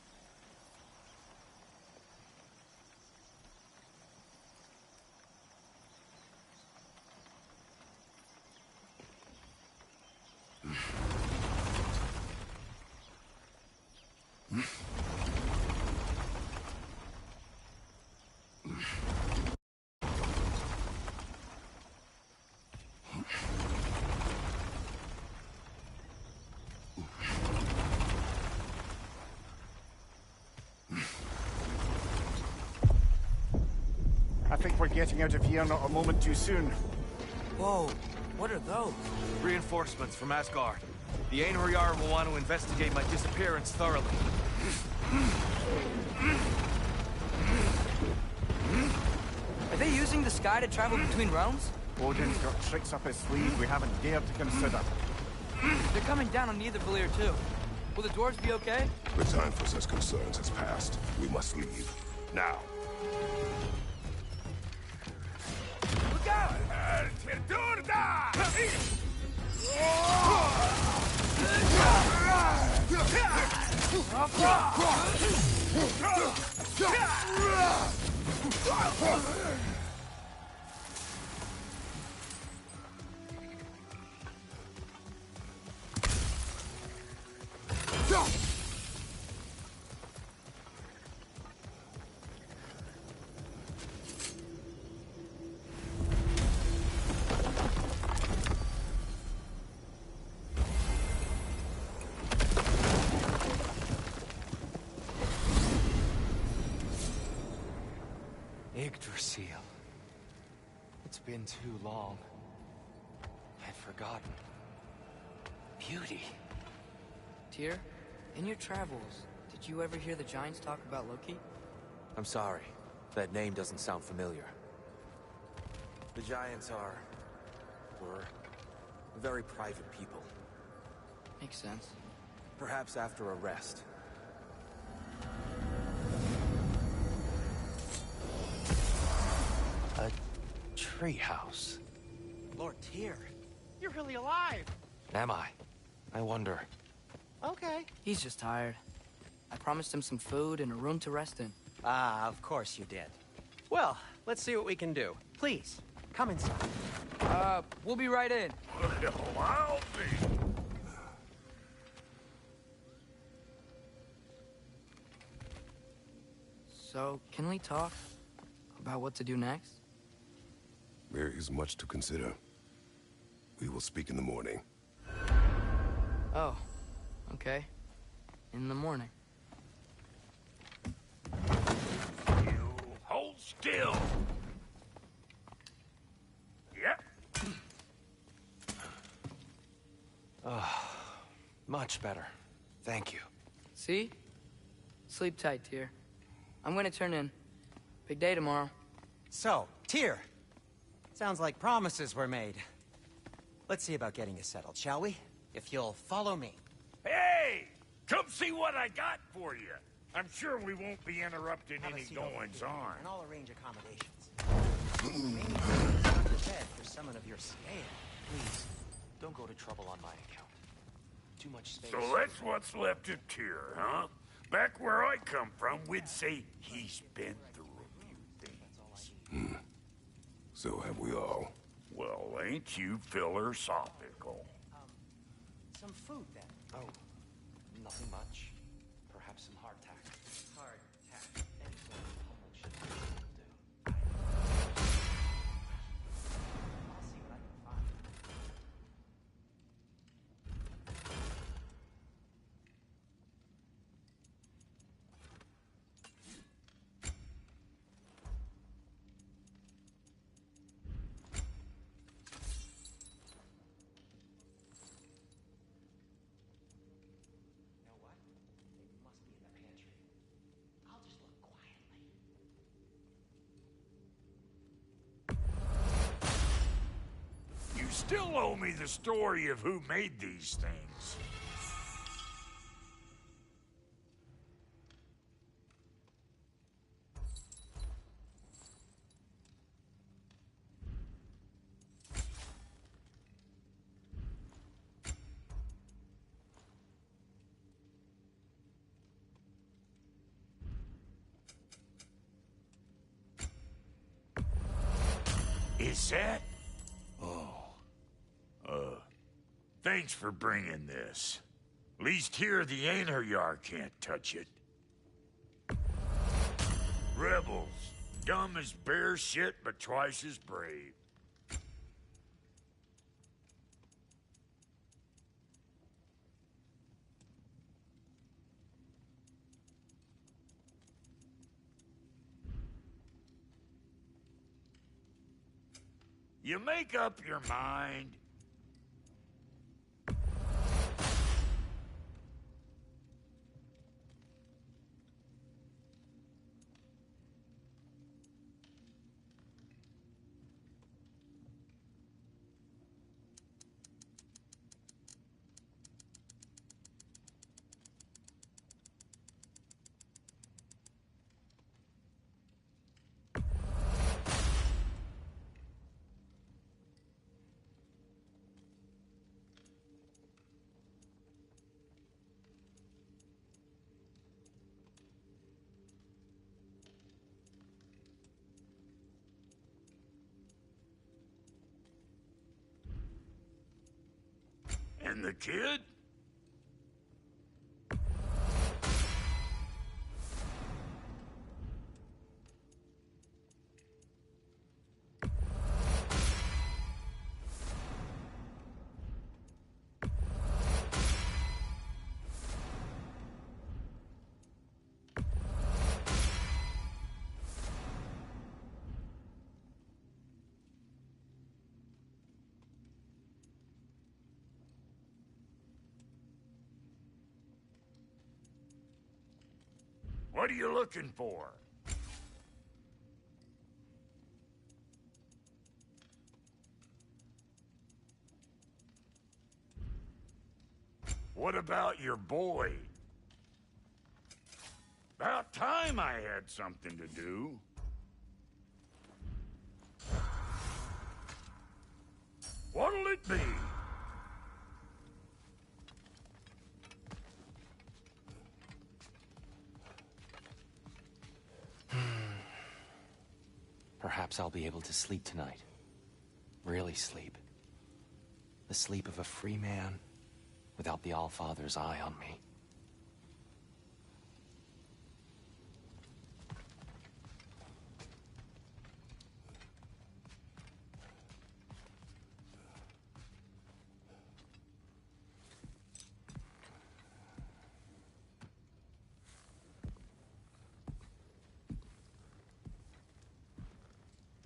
I think we're getting out of here not a moment too soon. Whoa, what are those? Reinforcements from Asgard. The Einherjar will want to investigate my disappearance thoroughly. Are they using the sky to travel between realms? Odin's got tricks up his sleeve we haven't dared to consider. They're coming down on either Valir too. Will the dwarves be okay? The time for such concerns has passed. We must leave. Now. Look out! Yggdrasil. It's been too long. I'd forgotten. Beauty. Tyr, in your travels, did you ever hear the giants talk about Loki? I'm sorry. That name doesn't sound familiar. The Giants were very private people. Makes sense. Perhaps after a rest. A treehouse. Lord Tyr, you're really alive. Am I? I wonder. Okay. He's just tired. I promised him some food and a room to rest in. Ah, of course you did. Well, let's see what we can do. Please, come inside. We'll be right in. Well, I'll be. So, can we talk about what to do next? There is much to consider. We will speak in the morning. Oh, okay. In the morning. You hold still. Yep. Much better. Thank you. See? Sleep tight, Tyr. I'm gonna turn in. Big day tomorrow. So, Tyr. Sounds like promises were made. Let's see about getting you settled, shall we? If you'll follow me. Hey! Come see what I got for you. I'm sure we won't be interrupting Have a any seat over goings here, on. and I'll arrange accommodations. Maybe under bed for someone of your scale. Please, don't go to trouble on my account. Too much space. So that's what's left of Tyr, huh? Back where I come from, we'd say he's been through a few things. So have we all. Well, ain't you philosophical? Some food, then. Oh, nothing much. Perhaps some hardtack. Hardtack. Any sort of pummel shit will do. I'll see what I can find. still owe me the story of who made these things. Is that? Oh. Thanks for bringing this. Least here the Einherjar can't touch it. Rebels. Dumb as bear shit, but twice as brave. You make up your mind. And the kid? What are you looking for? What about your boy? About time I had something to do. What'll it be? Perhaps I'll be able to sleep tonight. Really sleep. The sleep of a free man without the Allfather's eye on me.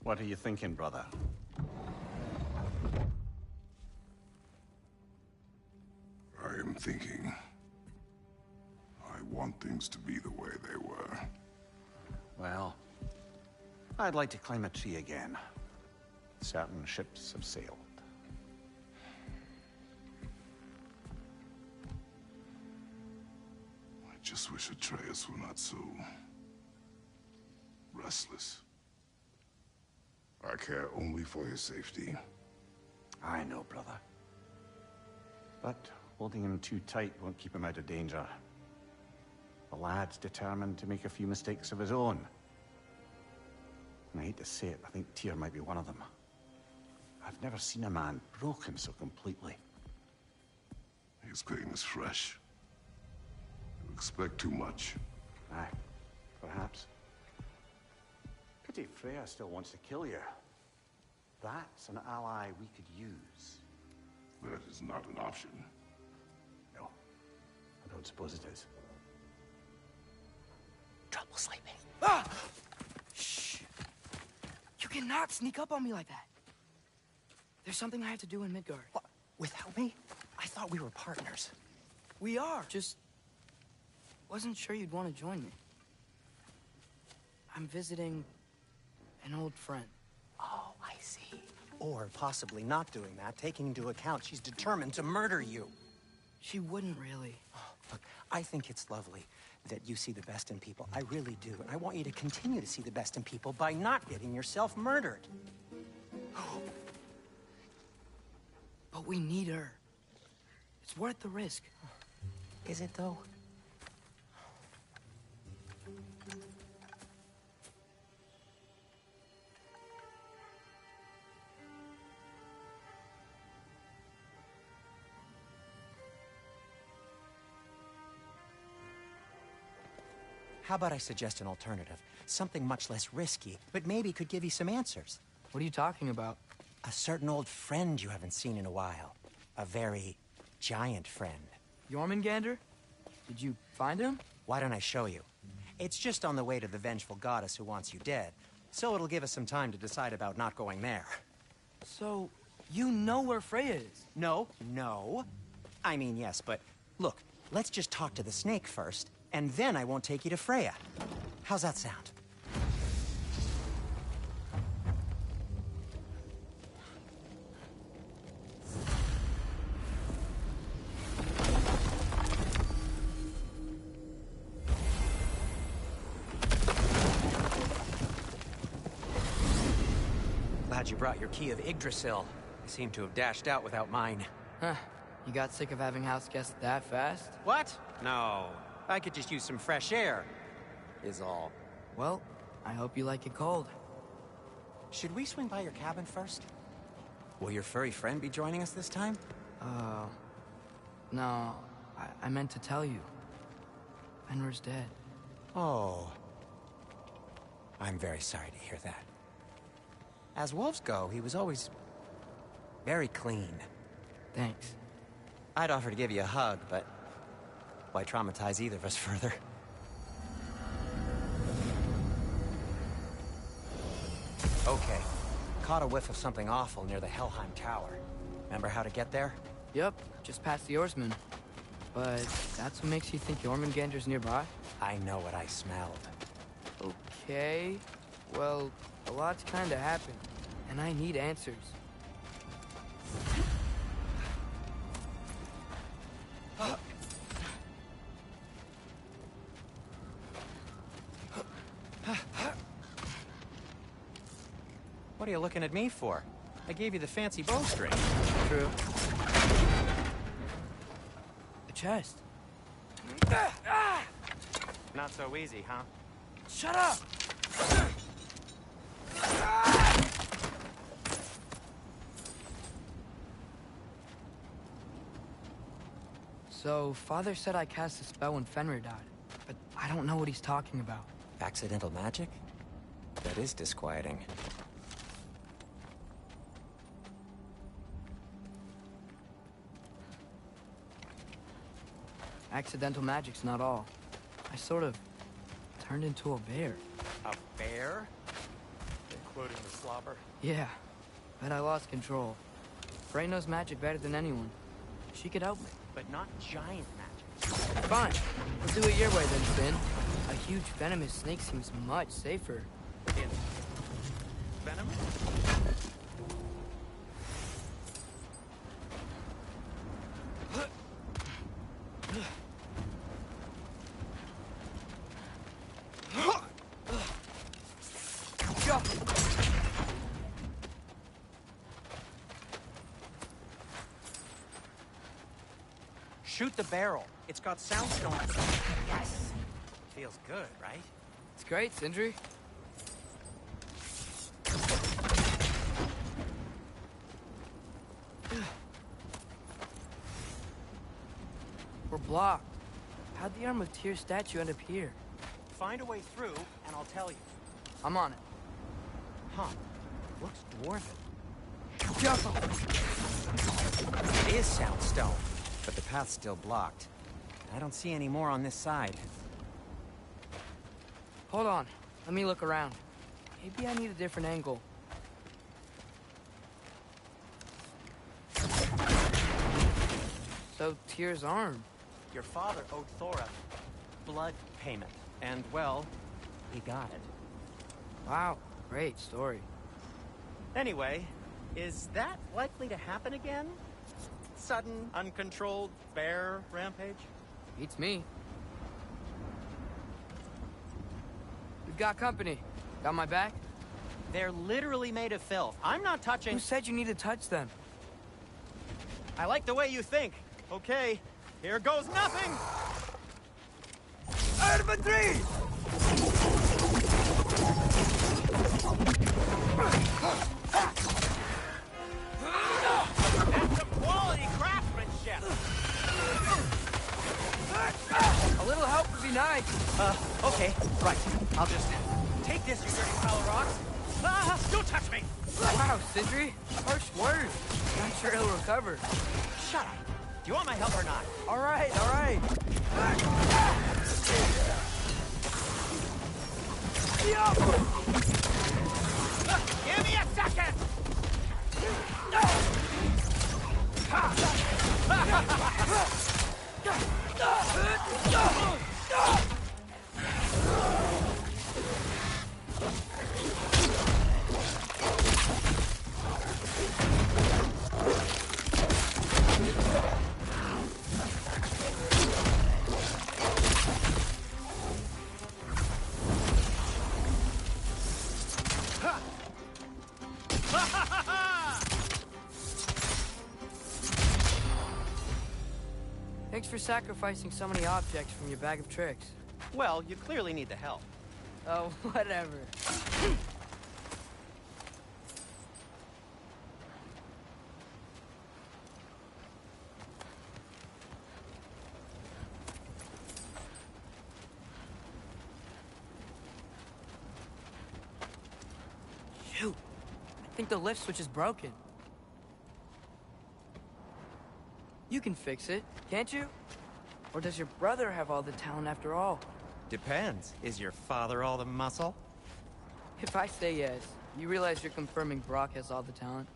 What are you thinking, brother? I am thinking. I want things to be the way they were. Well, I'd like to climb a tree again. Certain ships have sailed. I just wish Atreus were not so restless. I care only for his safety. I know, brother. But holding him too tight won't keep him out of danger. The lad's determined to make a few mistakes of his own. And I hate to say it, I think Tyr might be one of them. I've never seen a man broken so completely. His pain is fresh. You expect too much. Aye, perhaps. Pity Freya still wants to kill you. That's an ally we could use. That is not an option. No, I don't suppose it is. Trouble sleeping. Ah! Shh! You cannot sneak up on me like that. There's something I have to do in Midgard. What? Without me? I thought we were partners. We are, just wasn't sure you'd want to join me. I'm visiting an old friend. Oh, I see. Or possibly not doing that, taking into account she's determined to murder you. She wouldn't really. Look, I think it's lovely that you see the best in people. I really do. And I want you to continue to see the best in people by not getting yourself murdered. But we need her. It's worth the risk. Is it, though? How about I suggest an alternative? Something much less risky, but maybe could give you some answers. What are you talking about? A certain old friend you haven't seen in a while. A very giant friend. Jormungandr? Did you find him? Why don't I show you? It's just on the way to the vengeful goddess who wants you dead, so it'll give us some time to decide about not going there. So, you know where Freya is? No. I mean, yes, but look, let's just talk to the snake first, and then I won't take you to Freya. How's that sound? Glad you brought your key of Yggdrasil. You seem to have dashed out without mine. Huh. You got sick of having house guests that fast? What? No. I could just use some fresh air, is all. Well, I hope you like it cold. Should we swing by your cabin first? Will your furry friend be joining us this time? No. I meant to tell you. Fenrir's dead. Oh. I'm very sorry to hear that. As wolves go, he was always very clean. Thanks. I'd offer to give you a hug, but why traumatize either of us further? Okay. Caught a whiff of something awful near the Helheim Tower. Remember how to get there? Yep, just past the oarsman. But that's what makes you think Jormungandr's nearby? I know what I smelled. Okay. Well, a lot's kinda happened, and I need answers. What are you looking at me for? I gave you the fancy bowstring. True. A chest. Not so easy, huh? Shut up! So, Father said I cast a spell when Fenrir died, but I don't know what he's talking about. Accidental magic? That is disquieting. Accidental magic's not all. I sort of turned into a bear. A bear? Including the slobber? Yeah, but I lost control. Frey knows magic better than anyone. She could help me. But not giant magic. Fine. We'll do it your way then, Finn. A huge venomous snake seems much safer. In venom? Shoot the barrel. It's got soundstone. Yes. Feels good, right? It's great, Sindri. We're blocked. How'd the Arm of Tyr statue end up here? Find a way through, and I'll tell you. I'm on it. Huh. Looks dwarven. It is soundstone, but the path's still blocked. I don't see any more on this side. Hold on. Let me look around. Maybe I need a different angle. So, Tyr's arm. Your father owed Thor a blood payment. And, well, he got it. Wow, great story. Anyway, Is that likely to happen again? Sudden, uncontrolled bear rampage? Beats me. We've got company. Got my back? They're literally made of filth. I'm not touching... Who said you need to touch them? I like the way you think. Okay, here goes nothing! Infantry! That's some quality craftsmanship! A little help would be nice. Okay, right. I'll just take this, you dirty pile of rocks. Ah, don't touch me! Wow, Sindri. Harsh words. I'm sure he'll recover. Shut up. Do you want my help or not? All right, all right. Give me a second! Thanks for sacrificing so many objects from your bag of tricks. Well, you clearly need the help. Oh, whatever. Shoot. I think the lift switch is broken. You can fix it, can't you? Or does your brother have all the talent after all? Depends. Is your father all the muscle? If I say yes, you realize you're confirming Brock has all the talent?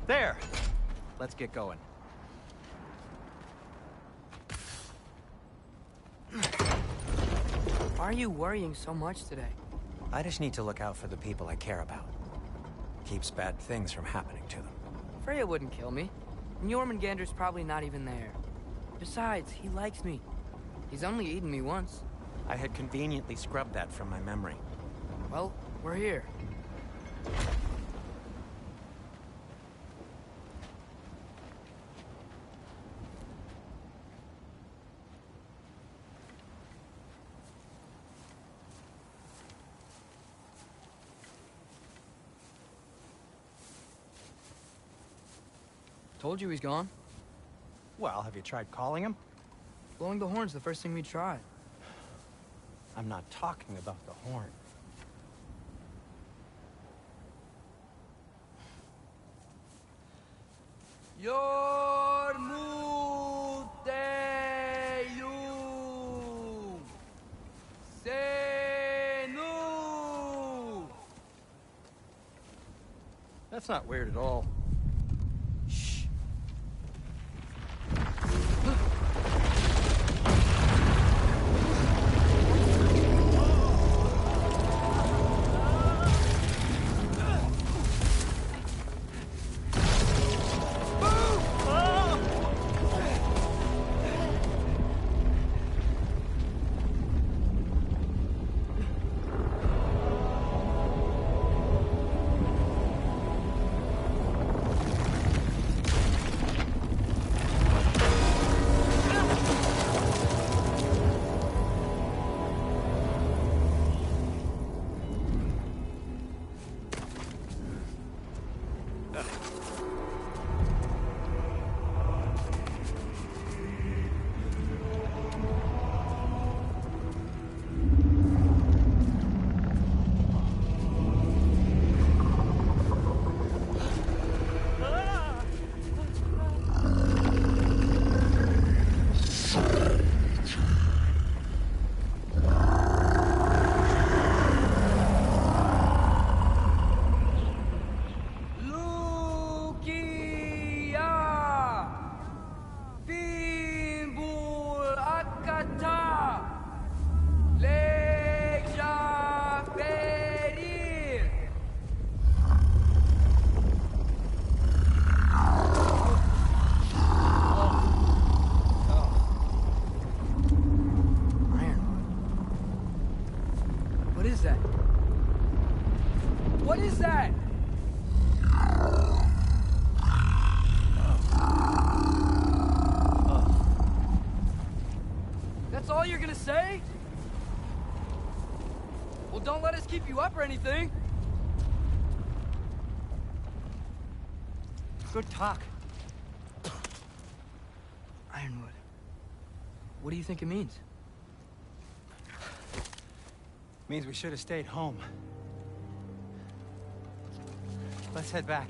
There! Let's get going. Why are you worrying so much today? I just need to look out for the people I care about. Keeps bad things from happening to them. Freya wouldn't kill me. And Jormungandr's probably not even there. Besides, he likes me. He's only eaten me once. I had conveniently scrubbed that from my memory. Well, we're here. Told you he's gone. Well, have you tried calling him? Blowing the horn's the first thing we tried. I'm not talking about the horn. Yormuteyum Senu. That's not weird at all. Shh. you're gonna say? Well, don't let us keep you up or anything. Good talk. Ironwood. What do you think it means? Means we should have stayed home. Let's head back.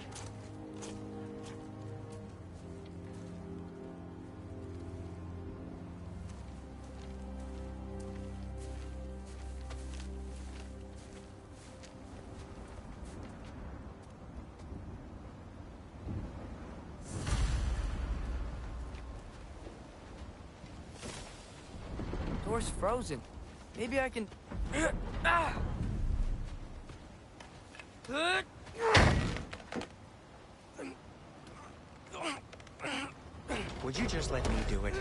Door's frozen. Maybe I can... Ah! Would you just let me do it?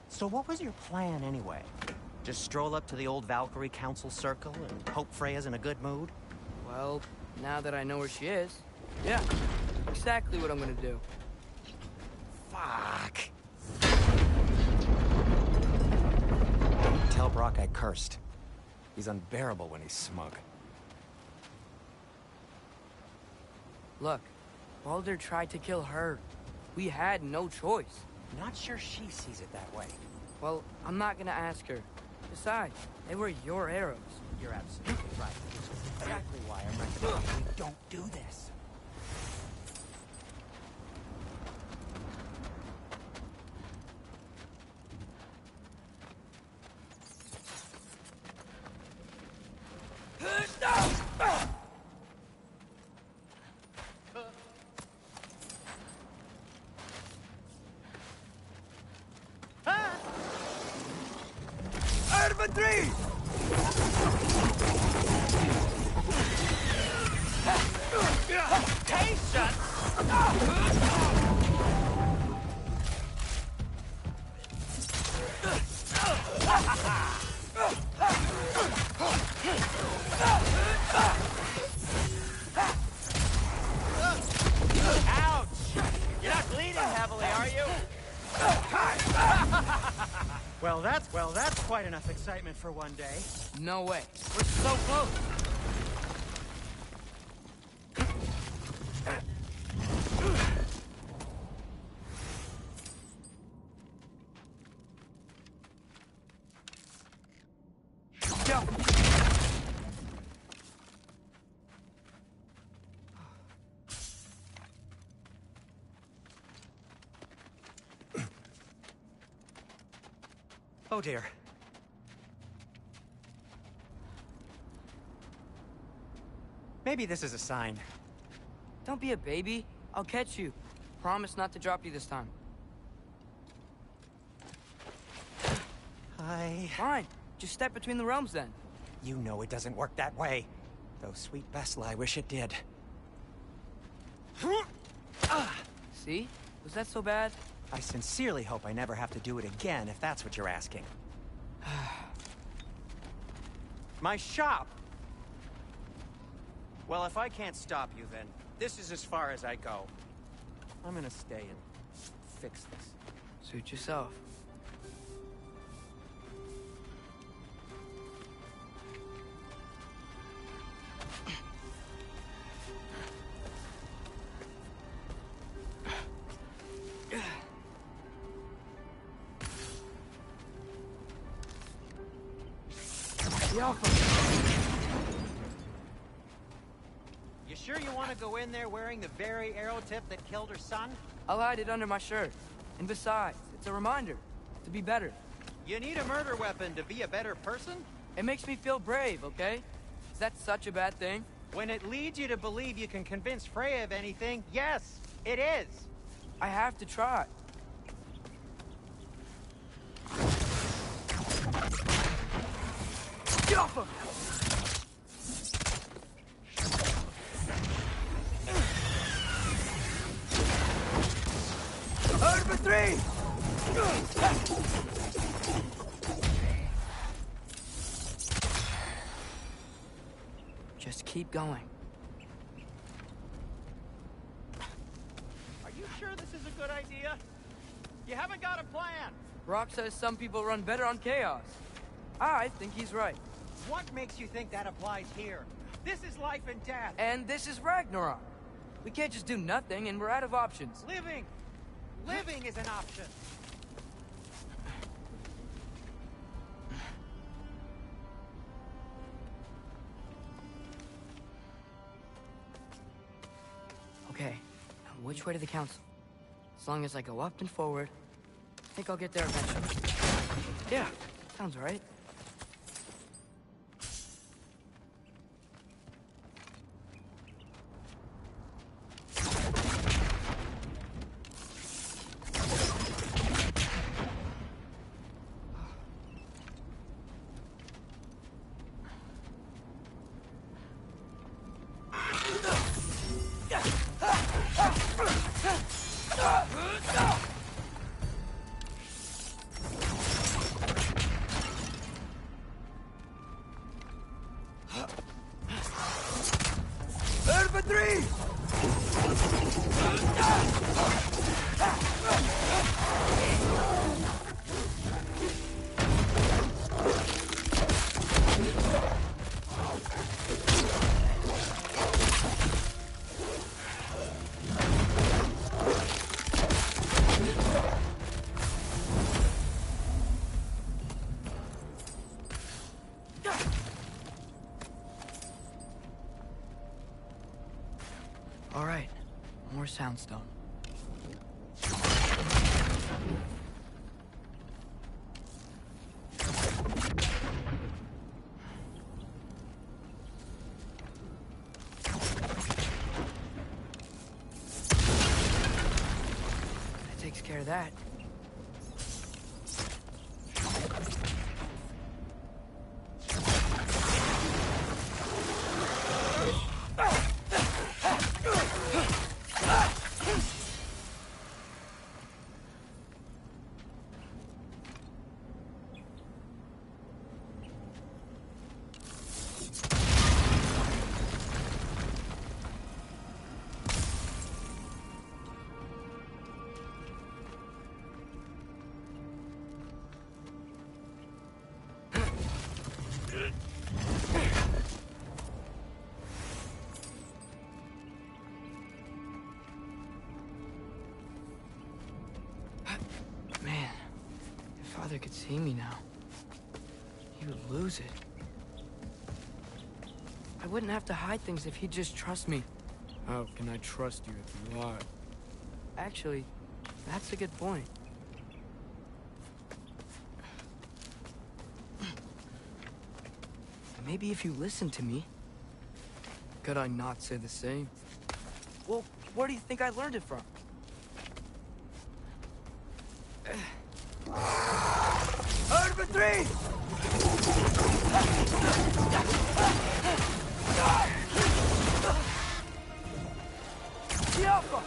So what was your plan anyway? Just stroll up to the old Valkyrie Council Circle and hope Freya's in a good mood? Well, now that I know where she is, yeah, exactly what I'm gonna do. Fuck. Tell Brock I cursed. He's unbearable when he's smug. Look, Baldur tried to kill her. We had no choice. Not sure she sees it that way. Well, I'm not gonna ask her. Besides, they were your arrows. You're absolutely right. Which is exactly why I'm recommending we don't do this. Well, that's quite enough excitement for one day. No way. We're so close. Go. Oh dear. Maybe this is a sign. Don't be a baby. I'll catch you. Promise not to drop you this time. Fine. Just step between the realms then. You know it doesn't work that way. Though sweet Bessel, I wish it did. See? Was that so bad? I sincerely hope I never have to do it again, if that's what you're asking. My shop! Well, if I can't stop you, then this is as far as I go. I'm gonna stay and fix this. Suit yourself. You sure you want to go in there wearing the very arrow tip that killed her son? I'll hide it under my shirt. And besides, it's a reminder to be better. You need a murder weapon to be a better person? It makes me feel brave, okay? Is that such a bad thing? When it leads you to believe you can convince Freya of anything, yes, it is. I have to try. Get off him! Over 3! Just keep going. Are you sure this is a good idea? You haven't got a plan. Rock says some people run better on chaos. I think he's right. What makes you think that applies here? This is life and death. And this is Ragnarok. We can't just do nothing, and we're out of options. Living! Living is an option. Okay, now which way to the council? As long as I go up and forward, I think I'll get there eventually. Yeah, sounds right. All right, more soundstone. That takes care of that. Man, if Father could see me now, he would lose it. I wouldn't have to hide things if he'd just trust me. How can I trust you if you lie? Actually, that's a good point. Maybe if you listen to me. Could I not say the same? Well, where do you think I learned it from? Over three! The Alpha!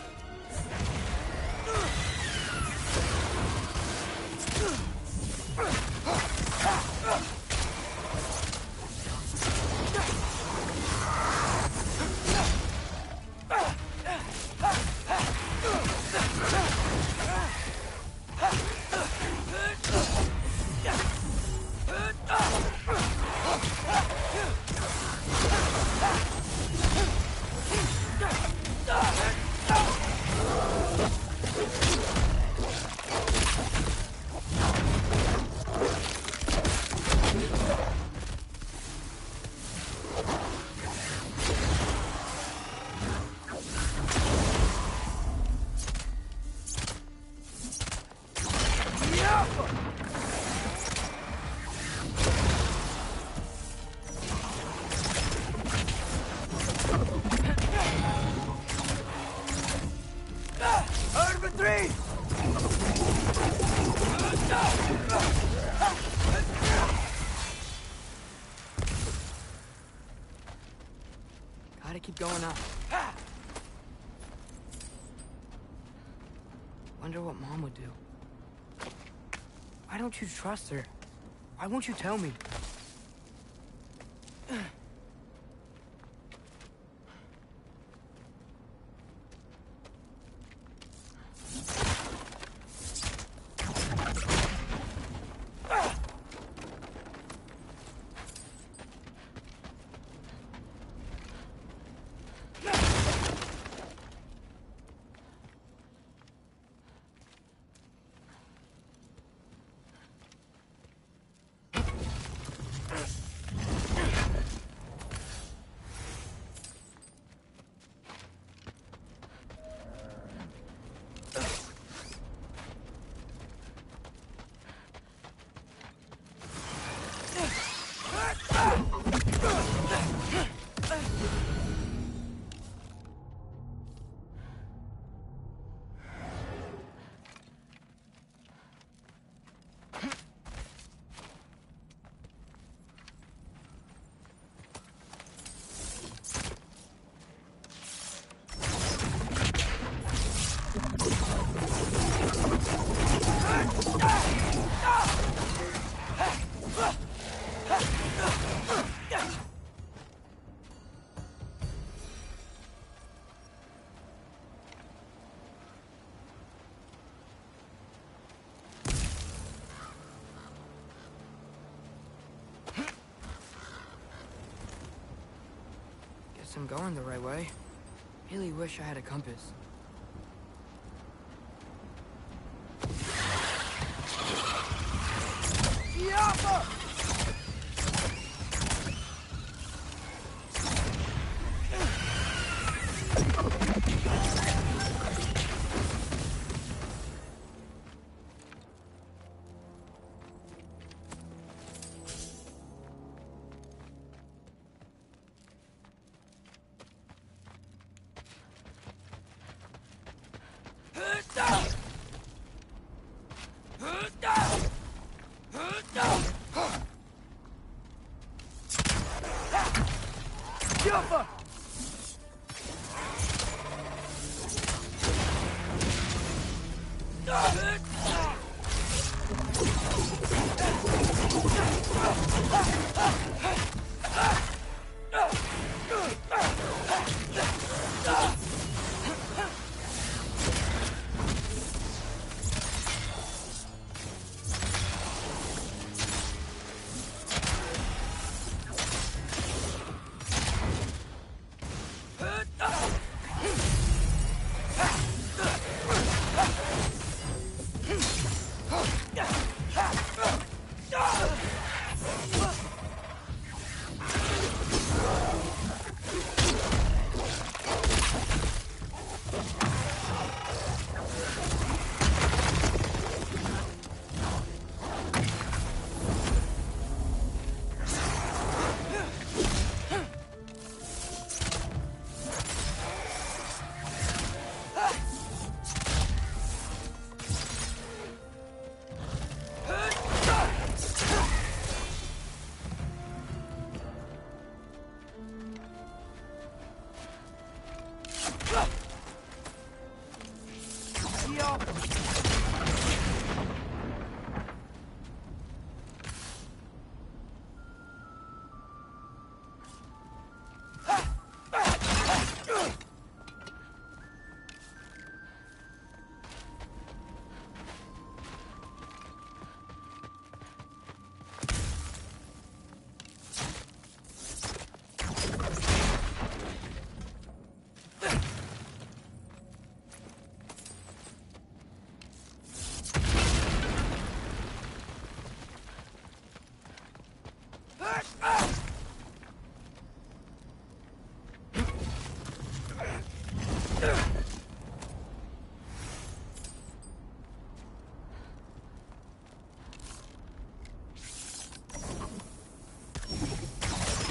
Gotta keep going up. Wonder what Mom would do. Why don't you trust her? Why won't you tell me? guess I'm going the right way. Really wish I had a compass. Yappa!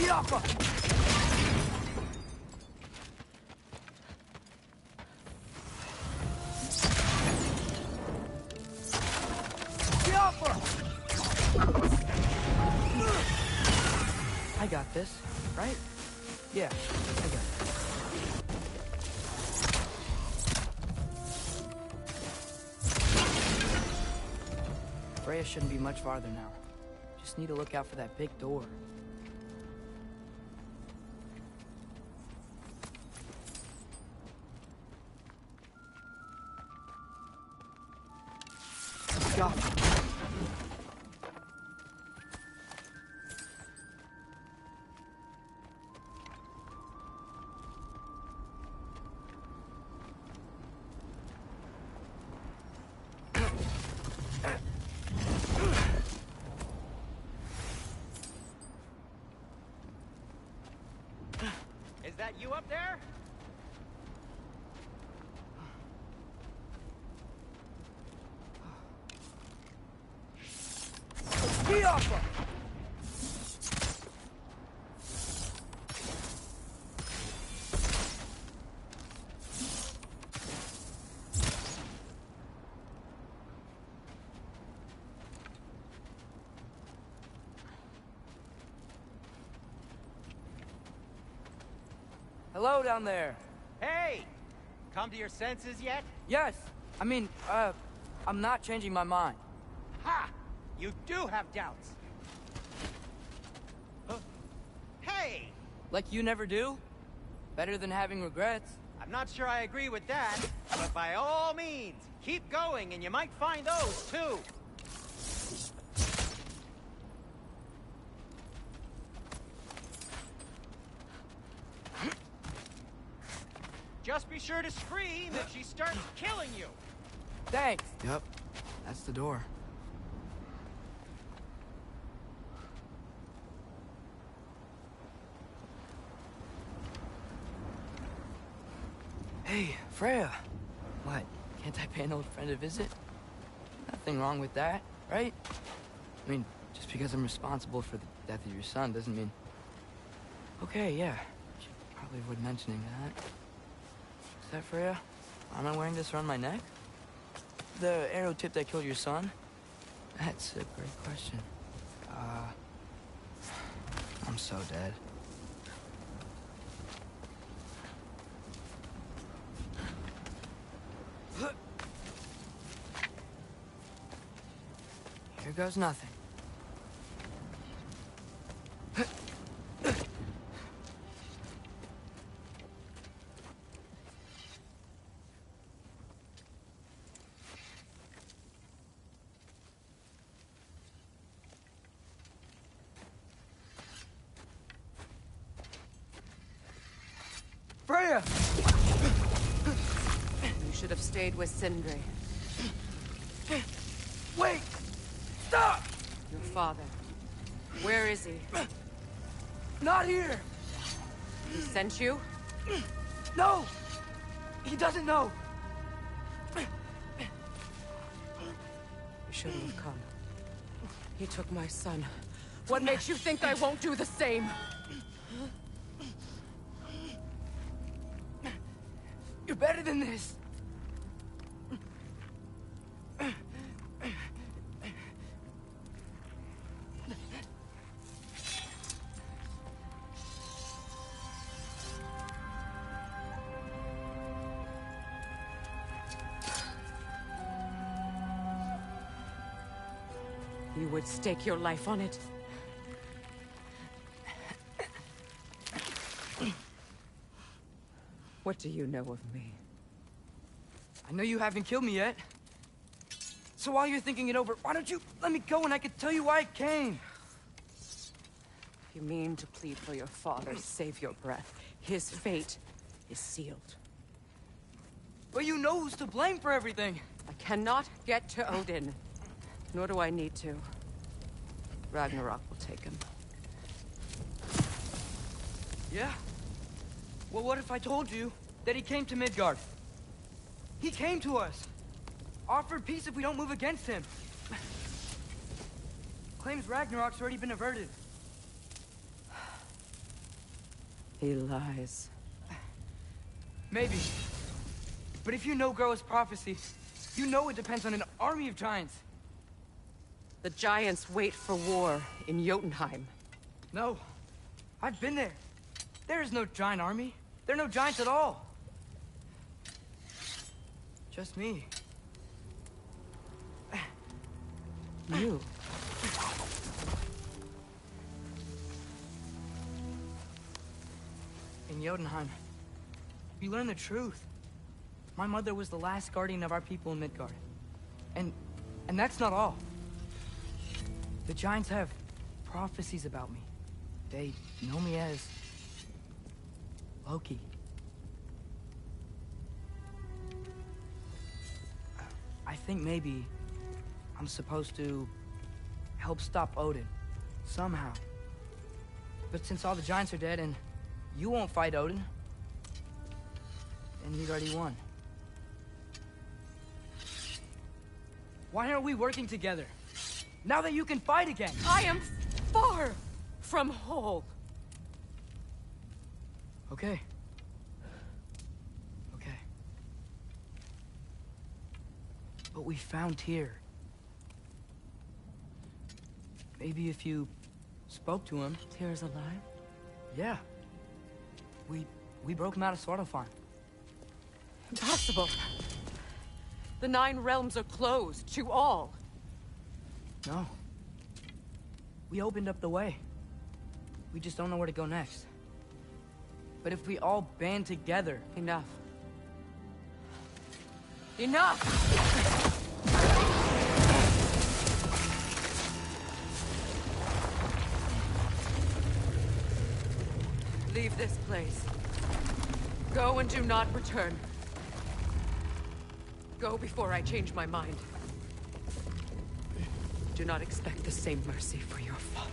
Yappa! Yappa! I got this, right? Yeah, I got it. Freya shouldn't be much farther now. Just need to look out for that big door. Got it. Is that you up there? Yappa! Hello down there. Hey! Come to your senses yet? Yes. I mean, I'm not changing my mind. Ha! You do have doubts. Huh? Hey! Like you never do? Better than having regrets. I'm not sure I agree with that, but by all means, keep going and you might find those too. Just be sure to scream if she starts killing you. Thanks. Yep, that's the door. Hey, Freya. What, can't I pay an old friend a visit? Nothing wrong with that, right? I mean, just because I'm responsible for the death of your son doesn't mean... Okay, yeah. Should probably avoid mentioning that. Is that Freya? Why am I wearing this around my neck? The arrow tip that killed your son? That's a great question. I'm so dead. Here goes nothing. Freya! You should have stayed with Sindri. Wait! Stop! Your father. Where is he? Not here! He sent you? No! He doesn't know! You shouldn't have come. He took my son. What makes you think I won't do the same? You're better than this! You would stake your life on it? What do you know of me? I know you haven't killed me yet. So while you're thinking it over, why don't you let me go and I can tell you why I came? You mean to plead for your father, save your breath. His fate is sealed. But you know who's to blame for everything. I cannot get to Odin. Nor do I need to. Ragnarok will take him. Yeah? Well, what if I told you that he came to Midgard? He came to us. Offered peace if we don't move against him. Claims Ragnarok's already been averted. He lies. Maybe. But if you know Groa's prophecy, you know it depends on an army of giants. The giants wait for war in Jotunheim. No. I've been there. There is no giant army. There are no giants at all. Just me. You. In Jotunheim, we learn the truth. My mother was the last guardian of our people in Midgard. And that's not all. The giants have prophecies about me. They know me as Loki. I think maybe I'm supposed to help stop Odin, somehow. But since all the giants are dead and you won't fight Odin, then he's already won. Why aren't we working together? Now that you can fight again! I am far from whole. Okay. Okay. But we found Tyr. Maybe if you spoke to him... Tyr's alive? Yeah. We broke him out of Svartalfheim. Impossible. The 9 realms are closed to all. No. We opened up the way. We just don't know where to go next. But if we all band together... Enough. Enough! Leave this place. Go and do not return. Go before I change my mind. Do not expect the same mercy for your father.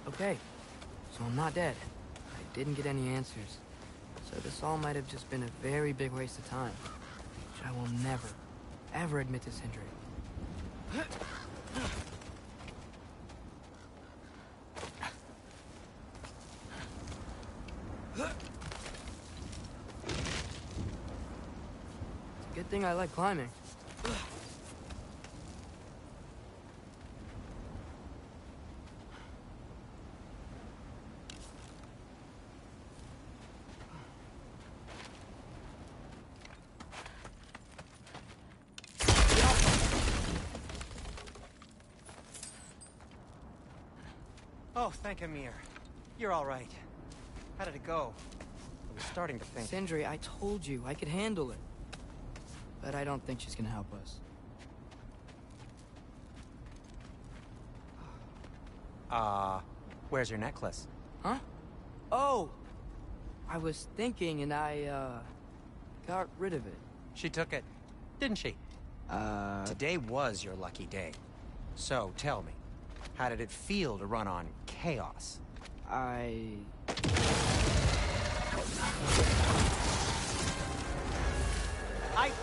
Okay, so I'm not dead. I didn't get any answers. So this all might have just been a very big waste of time, which I will never, ever admit to Sindri. It's a good thing I like climbing. Oh, thank Amir. You're all right. How did it go? I was starting to think... Sindri, I told you I could handle it. But I don't think she's gonna help us. Where's your necklace? Huh? Oh! I was thinking and I, got rid of it. She took it, didn't she? Today was your lucky day. So, tell me, how did it feel to run on chaos? I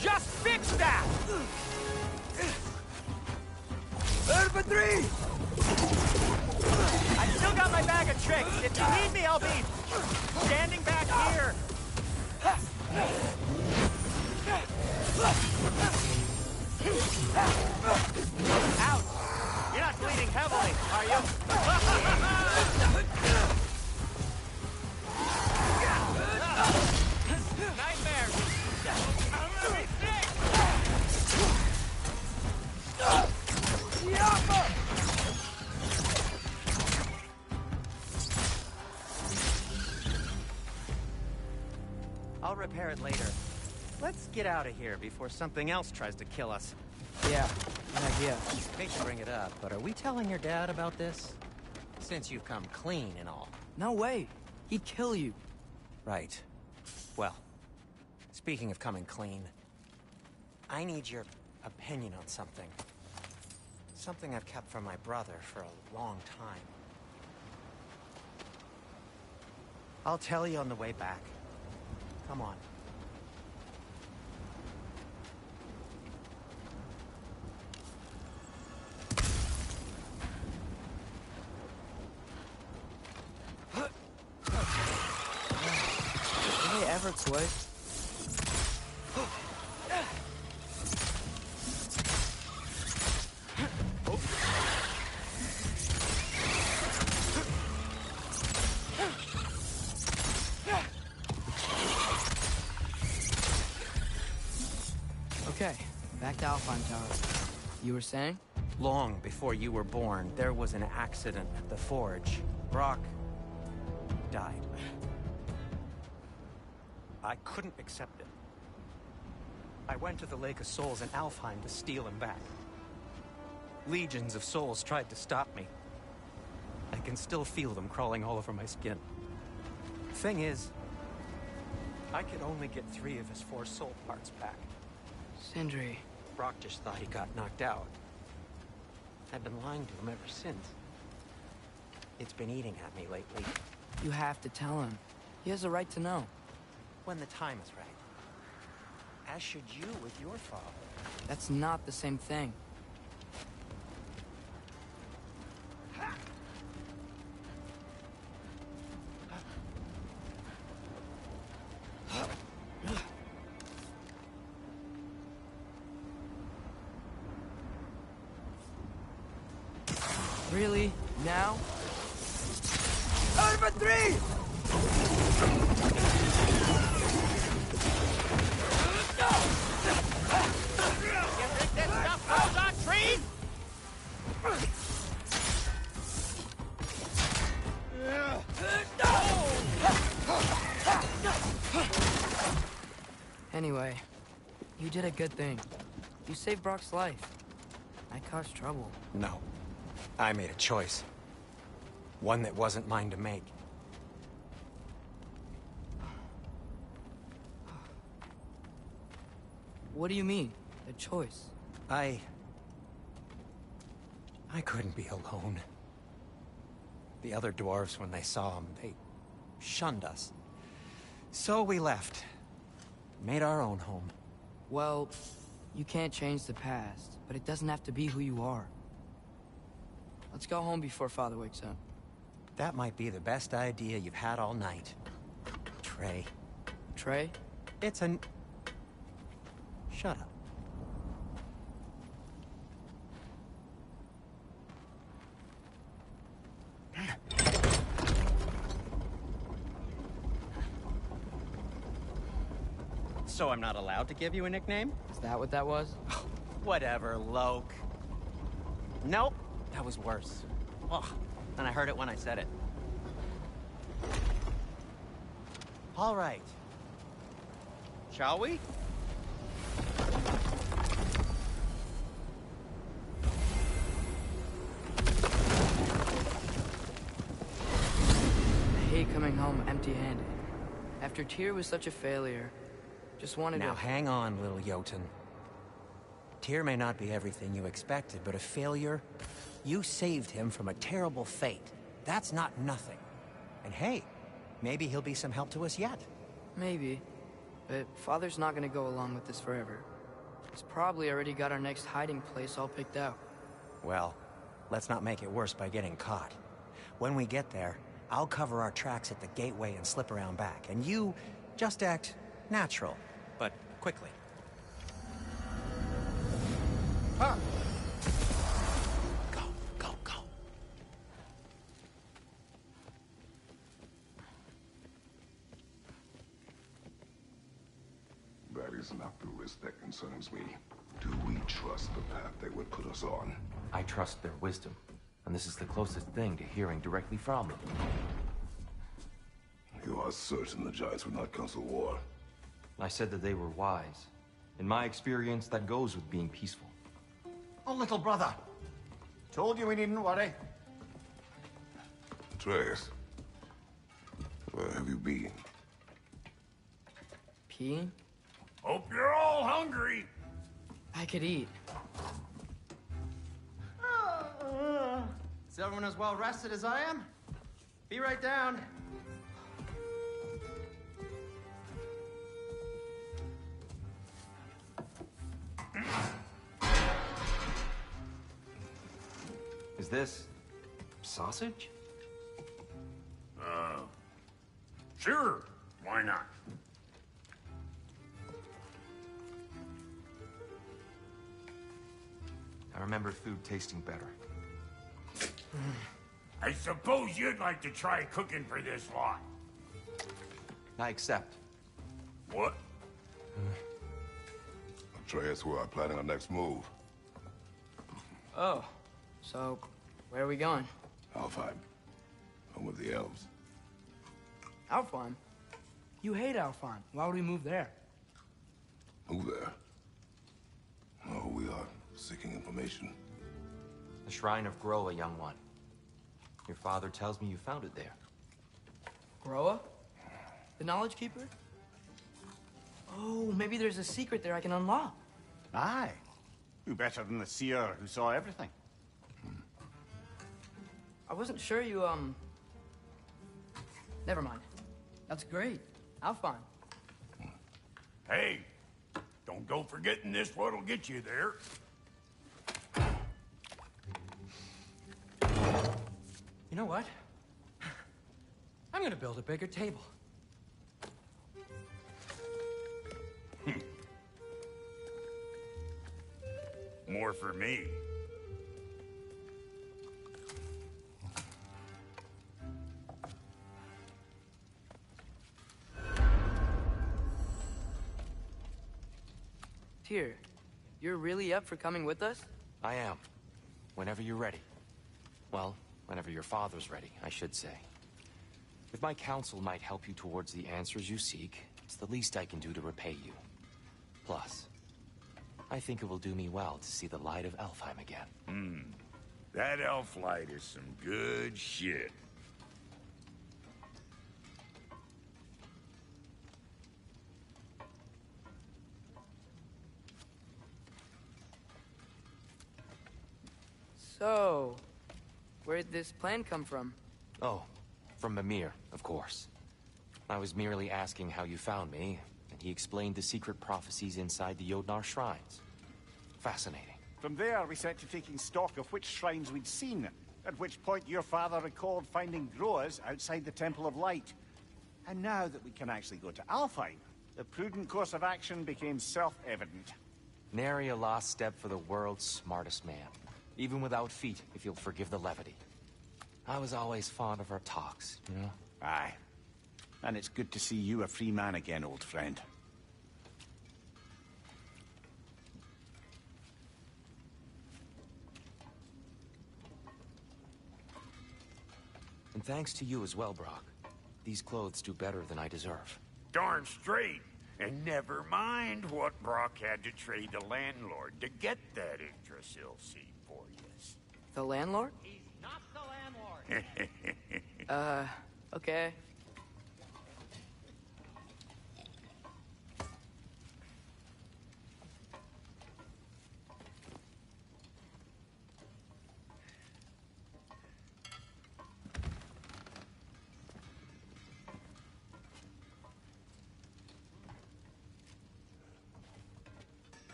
just fixed that! Urban 3! I still got my bag of tricks. If you need me, I'll be standing back here. Ouch! You're not bleeding heavily, are you? Nightmare! I'm gonna be sick! I'll repair it later. Let's get out of here before something else tries to kill us. Yeah, good idea. Hate to bring it up, but are we telling your dad about this? Since you've come clean and all. No way. He'd kill you. Right. Well, speaking of coming clean, I need your opinion on something. Something I've kept from my brother for a long time. I'll tell you on the way back. Come on. Did they ever quit? Okay, back to Alpine Tower. You were saying? Long before you were born, there was an accident at the forge. Brock died. I couldn't accept it. I went to the Lake of Souls in Alfheim to steal him back. Legions of souls tried to stop me. I can still feel them crawling all over my skin. Thing is, I can only get 3 of his 4 soul parts back. Sindri. Brock just thought he got knocked out. I've been lying to him ever since. It's been eating at me lately. You have to tell him. He has a right to know. When the time is right. As should you with your father. That's not the same thing. Really? Now? Over 3! You think this stuff grows on trees? Anyway, you did a good thing. You saved Brock's life. I caused trouble. No. I made a choice. One that wasn't mine to make. What do you mean? A choice? I couldn't be alone. The other dwarves, when they saw him, they shunned us. So we left. Made our own home. Well, you can't change the past, but it doesn't have to be who you are. Let's go home before Father wakes up. That might be the best idea you've had all night. Trey. Trey? It's an... Shut up. So I'm not allowed to give you a nickname? Is that what that was? Whatever, Loke. Nope, that was worse. Ugh, and I heard it when I said it. All right. Shall we? I hate coming home empty-handed. After Tyr was such a failure, just wanted Now to... hang on, little Jotun. Tyr may not be everything you expected, but a failure? You saved him from a terrible fate. That's not nothing. And hey, maybe he'll be some help to us yet. Maybe. But Father's not gonna go along with this forever. He's probably already got our next hiding place all picked out. Well, let's not make it worse by getting caught. When we get there, I'll cover our tracks at the gateway and slip around back. And you just act natural, but quickly. Huh. Go, go, go. That is not the risk that concerns me. Do we trust the path they would put us on? I trust their wisdom, and this is the closest thing to hearing directly from them. You are certain the Giants would not counsel war? I said that they were wise. In my experience, that goes with being peaceful. Oh, little brother. Told you we needn't worry. Atreus, where have you been? Peeing? Hope you're all hungry. I could eat. Is everyone as well rested as I am? Be right down. Is this sausage? Sure. Why not? I remember food tasting better. I suppose you'd like to try cooking for this lot. I accept. What? Atreus, we are planning our next move. Oh, so where are we going? Alfheim. Home of the elves. Alfheim? You hate Alfheim. Why would we move there? Move there? Oh, we are seeking information. The Shrine of Groa, young one. Your father tells me you found it there. Groa? The Knowledge Keeper? Oh, maybe there's a secret there I can unlock. Aye. Who better than the seer who saw everything? I wasn't sure you, Never mind. That's great. How fun. Hey, don't go forgetting this what'll get you there. You know what? I'm gonna build a bigger table. More for me. Tyr, you're really up for coming with us? I am. Whenever you're ready. Well, whenever your father's ready, I should say. If my counsel might help you towards the answers you seek, it's the least I can do to repay you. Plus, I think it will do me well to see the light of Elfheim again. That elf light is some good shit. So, where'd this plan come from? Oh, from Mimir, of course. I was merely asking how you found me, and he explained the secret prophecies inside the Jotnar shrines. Fascinating. From there, we set to taking stock of which shrines we'd seen, at which point your father recalled finding Groas outside the Temple of Light. And now that we can actually go to Alfheim, the prudent course of action became self-evident. Nary a lost step for the world's smartest man. Even without feet, if you'll forgive the levity. I was always fond of our talks, you know? Aye. And it's good to see you a free man again, old friend. And thanks to you as well, Brock. These clothes do better than I deserve. Darn straight. And never mind what Brock had to trade the landlord to get that Yggdrasil seed for you. The landlord? He's not the landlord. Okay.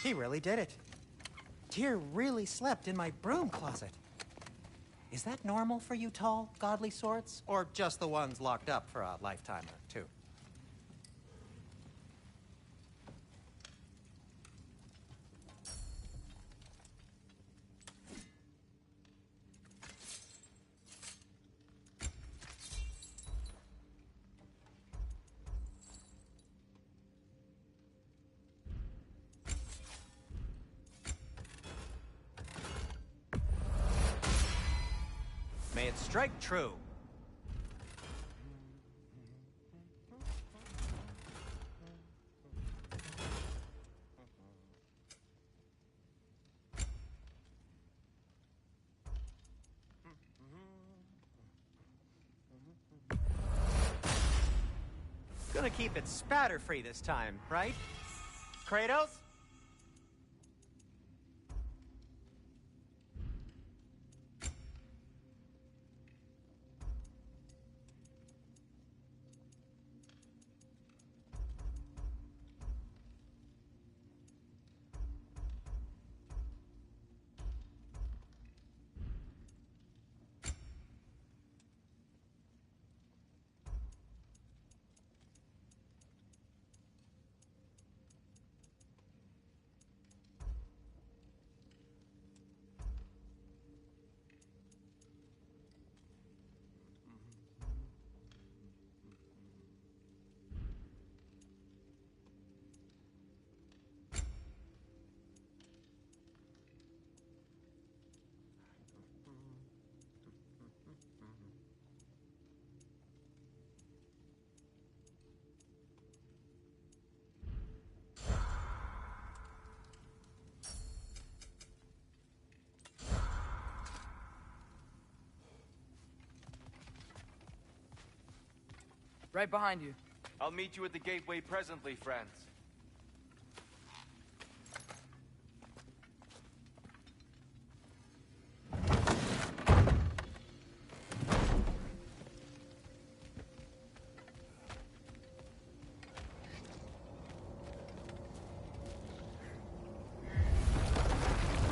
He really did it. Tyr really slept in my broom closet. Is that normal for you tall, godly swords? Or just the ones locked up for a lifetime or two? May it strike true. Gonna keep it spatter-free this time, right? Kratos? Right behind you. I'll meet you at the gateway presently, friends.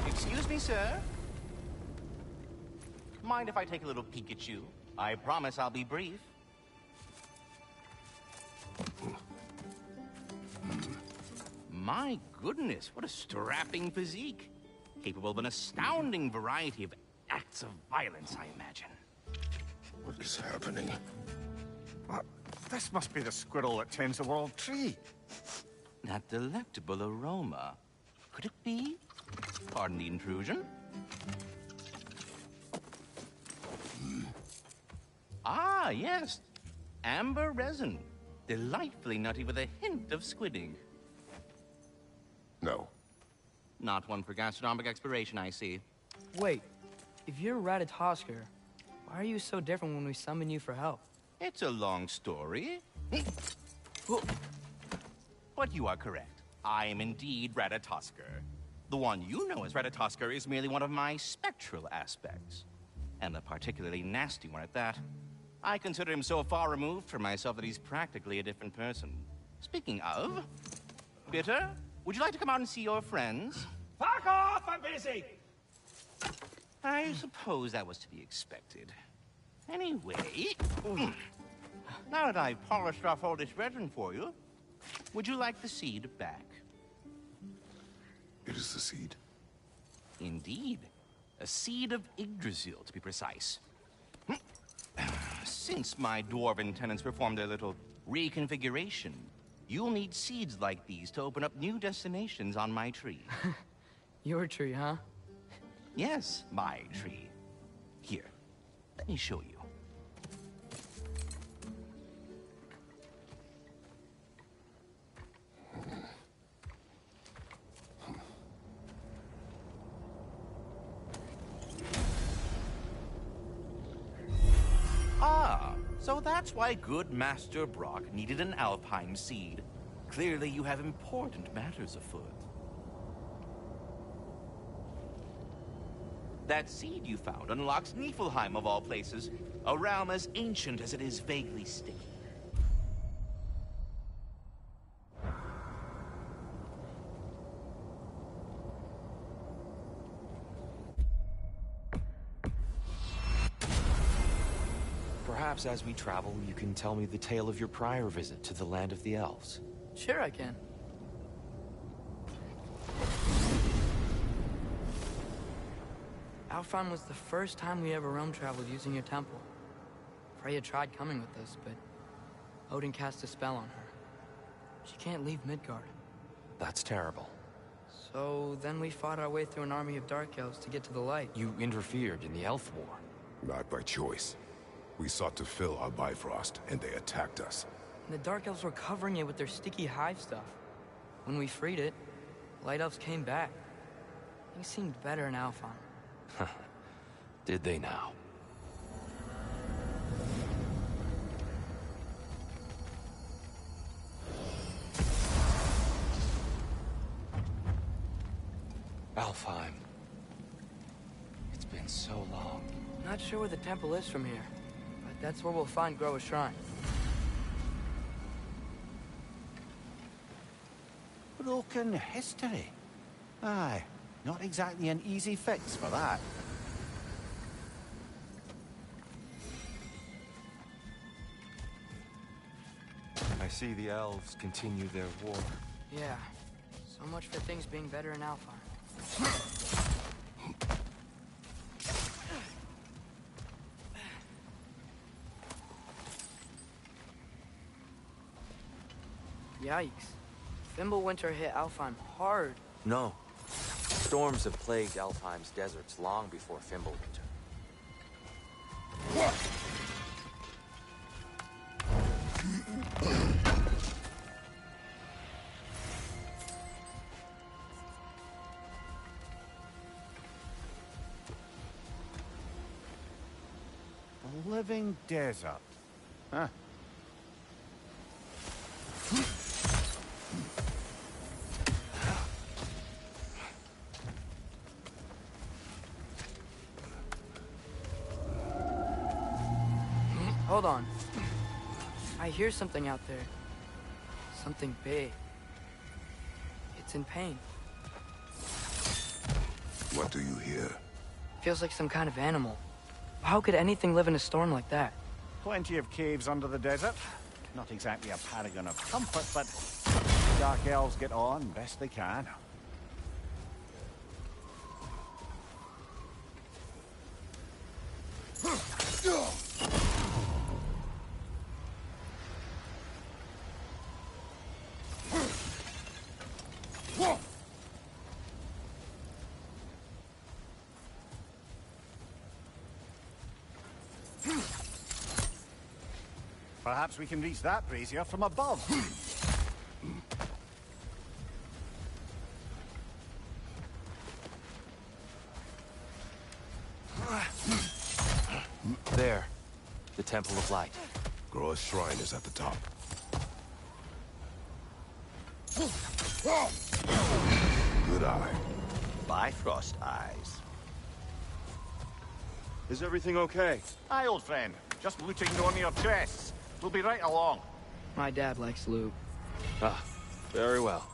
Excuse me, sir? Mind if I take a little peek at you? I promise I'll be brief. My goodness, what a strapping physique. Capable of an astounding variety of acts of violence, I imagine. What is happening? This must be the squirrel that tends the world tree. That delectable aroma. Could it be? Pardon the intrusion. Ah, yes. Amber resin. Delightfully nutty with a hint of squidding. No. Not one for gastronomic exploration, I see. Wait, if you're Ratatosker, why are you so different when we summon you for help? It's a long story. But you are correct. I am indeed Ratatosker. The one you know as Ratatosker is merely one of my spectral aspects. And a particularly nasty one at that. I consider him so far removed from myself that he's practically a different person. Speaking of, Bitter, would you like to come out and see your friends? Fuck off! I'm busy! I suppose that was to be expected. Anyway, now that I've polished off all this resin for you, would you like the seed back? It is the seed. Indeed. A seed of Yggdrasil, to be precise. Since my dwarven tenants performed a little reconfiguration, you'll need seeds like these to open up new destinations on my tree. Your tree, huh? Yes, my tree. Here, let me show you. Ah, so that's why good Master Brock needed an Alfheim seed. Clearly you have important matters afoot. That seed you found unlocks Niflheim of all places, a realm as ancient as it is vaguely sticky. Perhaps as we travel, you can tell me the tale of your prior visit to the land of the elves. Sure I can. Alfheim was the first time we ever realm traveled using your temple. Freya tried coming with us, but Odin cast a spell on her. She can't leave Midgard. That's terrible. So then we fought our way through an army of dark elves to get to the light. You interfered in the Elf War. Not by choice. We sought to fill our Bifrost, and they attacked us. And the dark elves were covering it with their sticky hive stuff. When we freed it, light elves came back. Things seemed better in Alfheim. Did they now? Alfheim. It's been so long. Not sure where the temple is from here, but that's where we'll find Groa's shrine. Broken history. Aye, not exactly an easy fix for that. I see the elves continue their war. Yeah, so much for things being better in Alfheim. Yikes. Fimbulwinter hit Alfheim hard. No. Storms have plagued Alfheim's deserts long before Fimbulwinter. A living desert. Huh. Hold on. I hear something out there. Something big. It's in pain. What do you hear? Feels like some kind of animal. How could anything live in a storm like that? Plenty of caves under the desert. Not exactly a paragon of comfort, but dark elves get on best they can. Perhaps we can reach that brazier from above. There. The Temple of Light. Groa's shrine is at the top. Good eye. Bifrost eyes. Is everything okay? Aye, old friend. Just looting on your chests. We'll be right along. My dad likes loot. Ah, very well.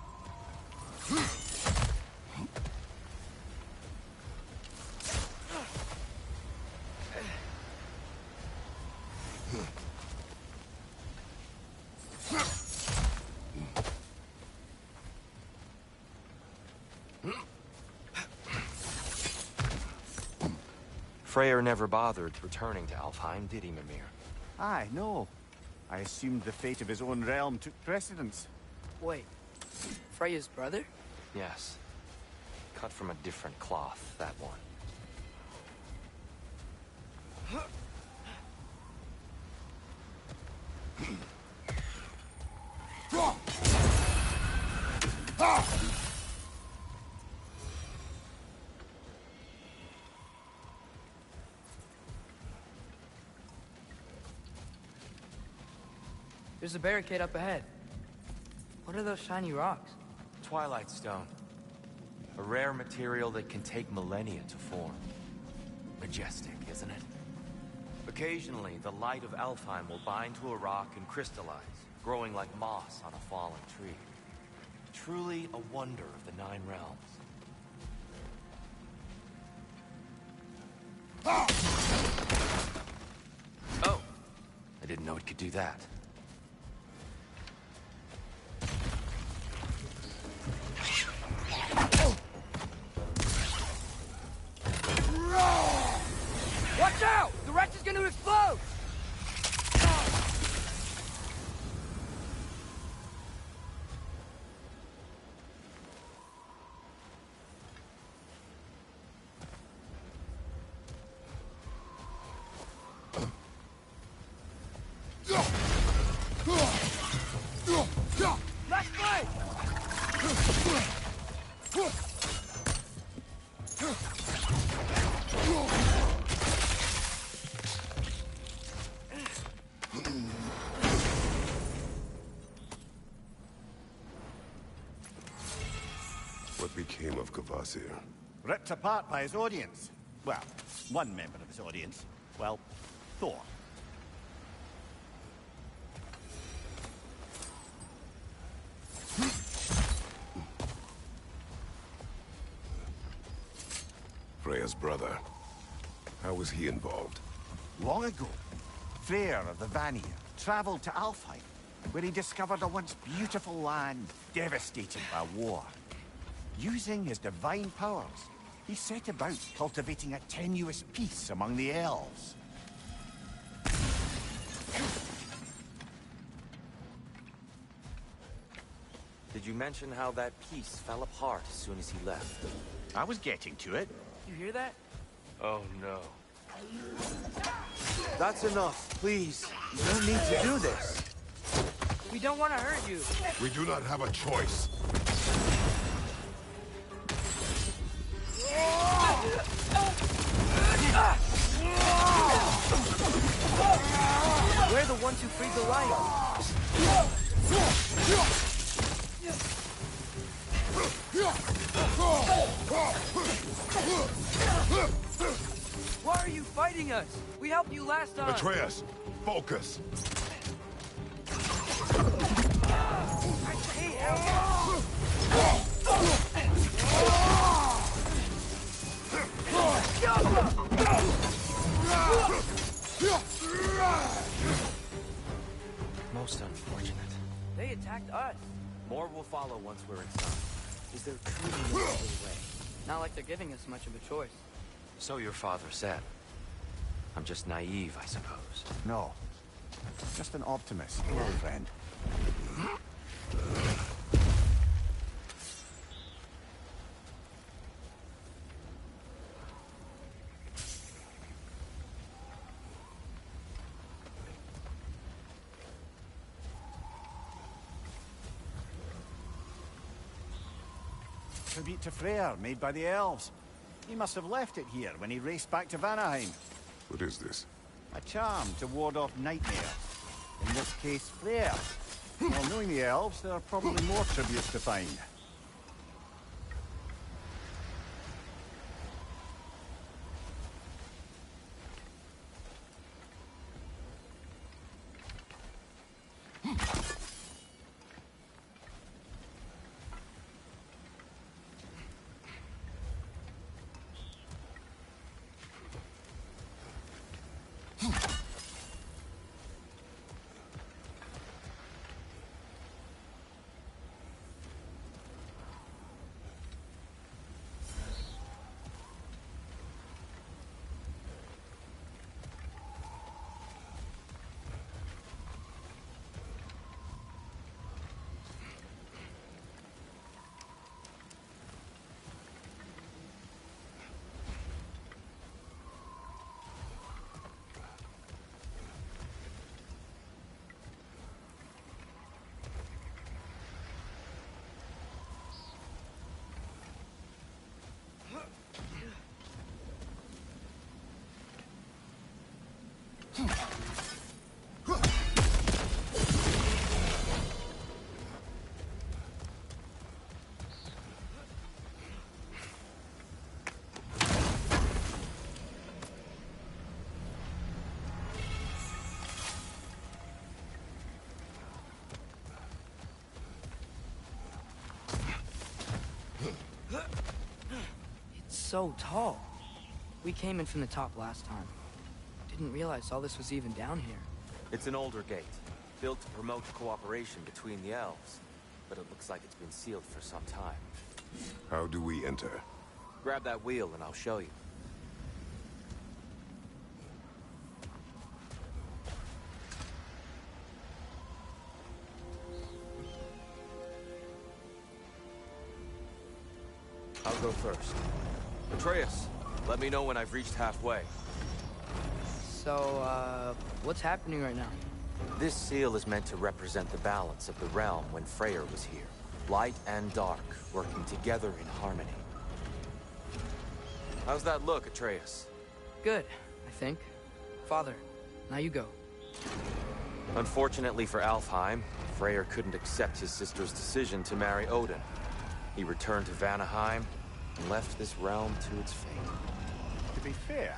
Freyr never bothered returning to Alfheim, did he, Mimir? Aye, no. I assumed the fate of his own realm took precedence. Wait, Freya's brother? Yes. Cut from a different cloth, that one. There's a barricade up ahead. What are those shiny rocks? Twilight Stone. A rare material that can take millennia to form. Majestic, isn't it? Occasionally, the light of Alfheim will bind to a rock and crystallize, growing like moss on a fallen tree. Truly a wonder of the Nine Realms. Oh! I didn't know it could do that. Watch out! The wretch is gonna explode! Left flank! What became of Kvasir? Ripped apart by his audience. Well, one member of his audience. Well, Thor. Freya's brother. How was he involved? Long ago, Freyr of the Vanir traveled to Alfheim, where he discovered a once beautiful land devastated by war. Using his divine powers, he set about cultivating a tenuous peace among the elves. Did you mention how that piece fell apart as soon as he left? I was getting to it. You hear that? Oh no. That's enough, please. You don't need to do this. We don't want to hurt you. We do not have a choice. We're the ones who freed the light. Why are you fighting us? We helped you last time. Atreus, focus. Most unfortunate. They attacked us. More will follow once we're inside. Is there truly no other way? Not like they're giving us much of a choice. So your father said. I'm just naive, I suppose. No. Just an optimist, old friend. Tribute to Freyr, made by the elves. He must have left it here when he raced back to Vanaheim. What is this? A charm to ward off nightmares. In this case, Freyr. Well, knowing the elves, there are probably more tributes to find. So tall. We came in from the top last time. Didn't realize all this was even down here. It's an older gate, built to promote cooperation between the elves. But it looks like it's been sealed for some time. How do we enter? Grab that wheel and I'll show you. I'll go first. Atreus, let me know when I've reached halfway. So, what's happening right now? This seal is meant to represent the balance of the realm when Freyr was here. Light and dark, working together in harmony. How's that look, Atreus? Good, I think. Father, now you go. Unfortunately for Alfheim, Freyr couldn't accept his sister's decision to marry Odin. He returned to Vanaheim and left this realm to its fate. To be fair,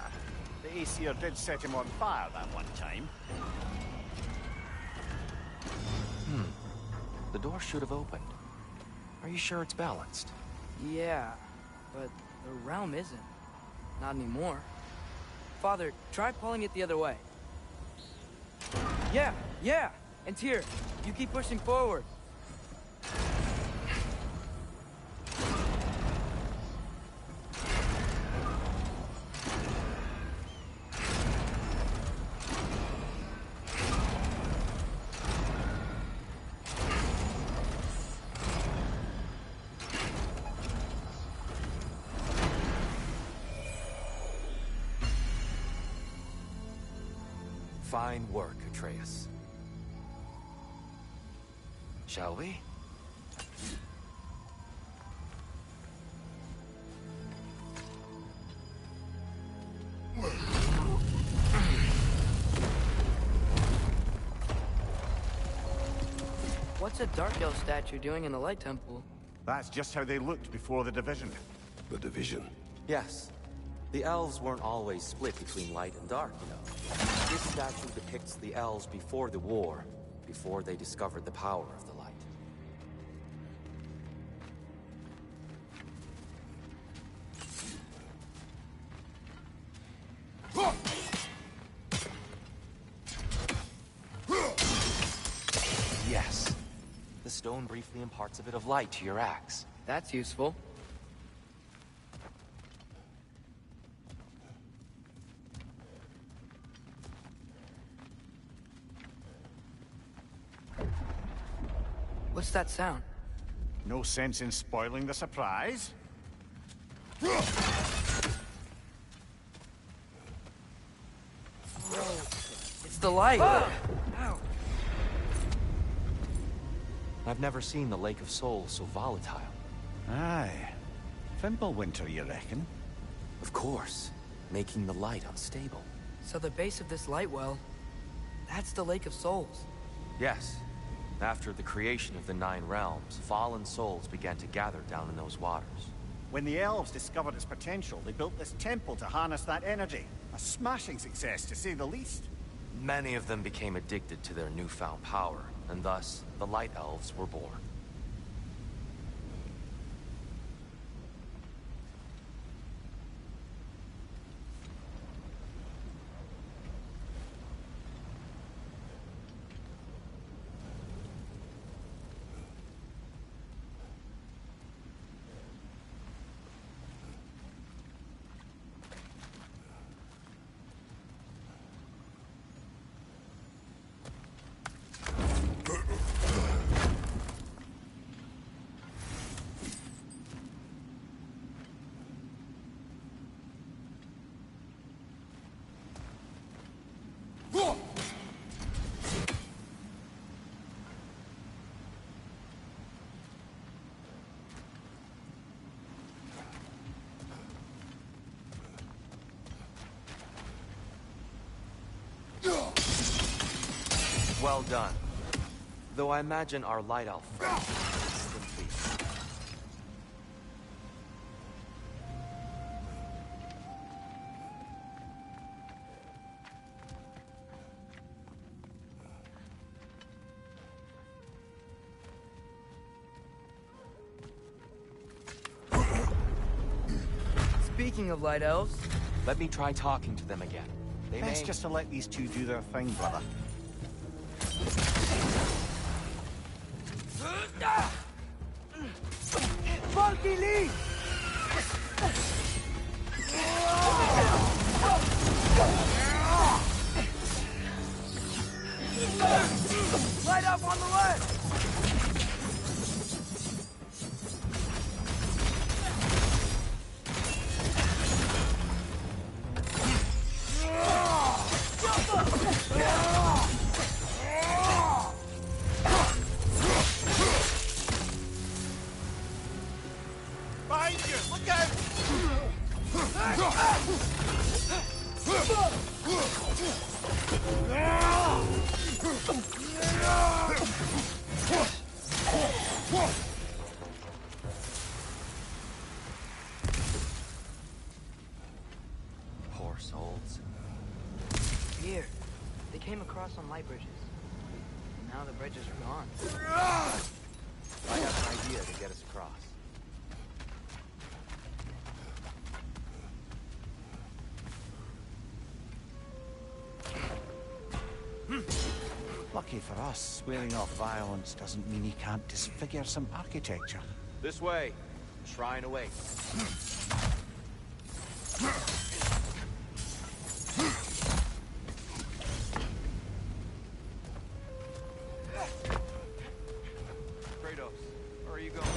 the Aesir did set him on fire that one time. The door should have opened. Are you sure it's balanced? Yeah, but the realm isn't. Not anymore. Father, try pulling it the other way. Yeah! And Tyr, you keep pushing forward. Fine work, Atreus. Shall we? What's a Dark Elf statue doing in the Light Temple? That's just how they looked before the division. The division? Yes. The elves weren't always split between light and dark, you know. This statue depicts the elves before the war, before they discovered the power of the light. Yes. The stone briefly imparts a bit of light to your axe. That's useful. What's that sound? No sense in spoiling the surprise. It's the light! Ow. I've never seen the Lake of Souls so volatile. Aye. Fimbulwinter, you reckon? Of course. Making the light unstable. So the base of this light well, that's the Lake of Souls. Yes. After the creation of the Nine Realms, fallen souls began to gather down in those waters. When the elves discovered its potential, they built this temple to harness that energy. A smashing success, to say the least. Many of them became addicted to their newfound power, and thus, the Light Elves were born. Well done. Though I imagine our Light Elf friend is complete. Speaking of light elves... Let me try talking to them again. They Best may... just to let these two do their thing, brother. Funky Lee! Light up on the left! Behind you! Look out! Poor souls. Here. They came across on light bridges. Now the bridges are gone. I have an idea to get us across. Lucky for us, swearing off violence doesn't mean he can't disfigure some architecture. This way. Shrine awaits. Kratos, where are you going?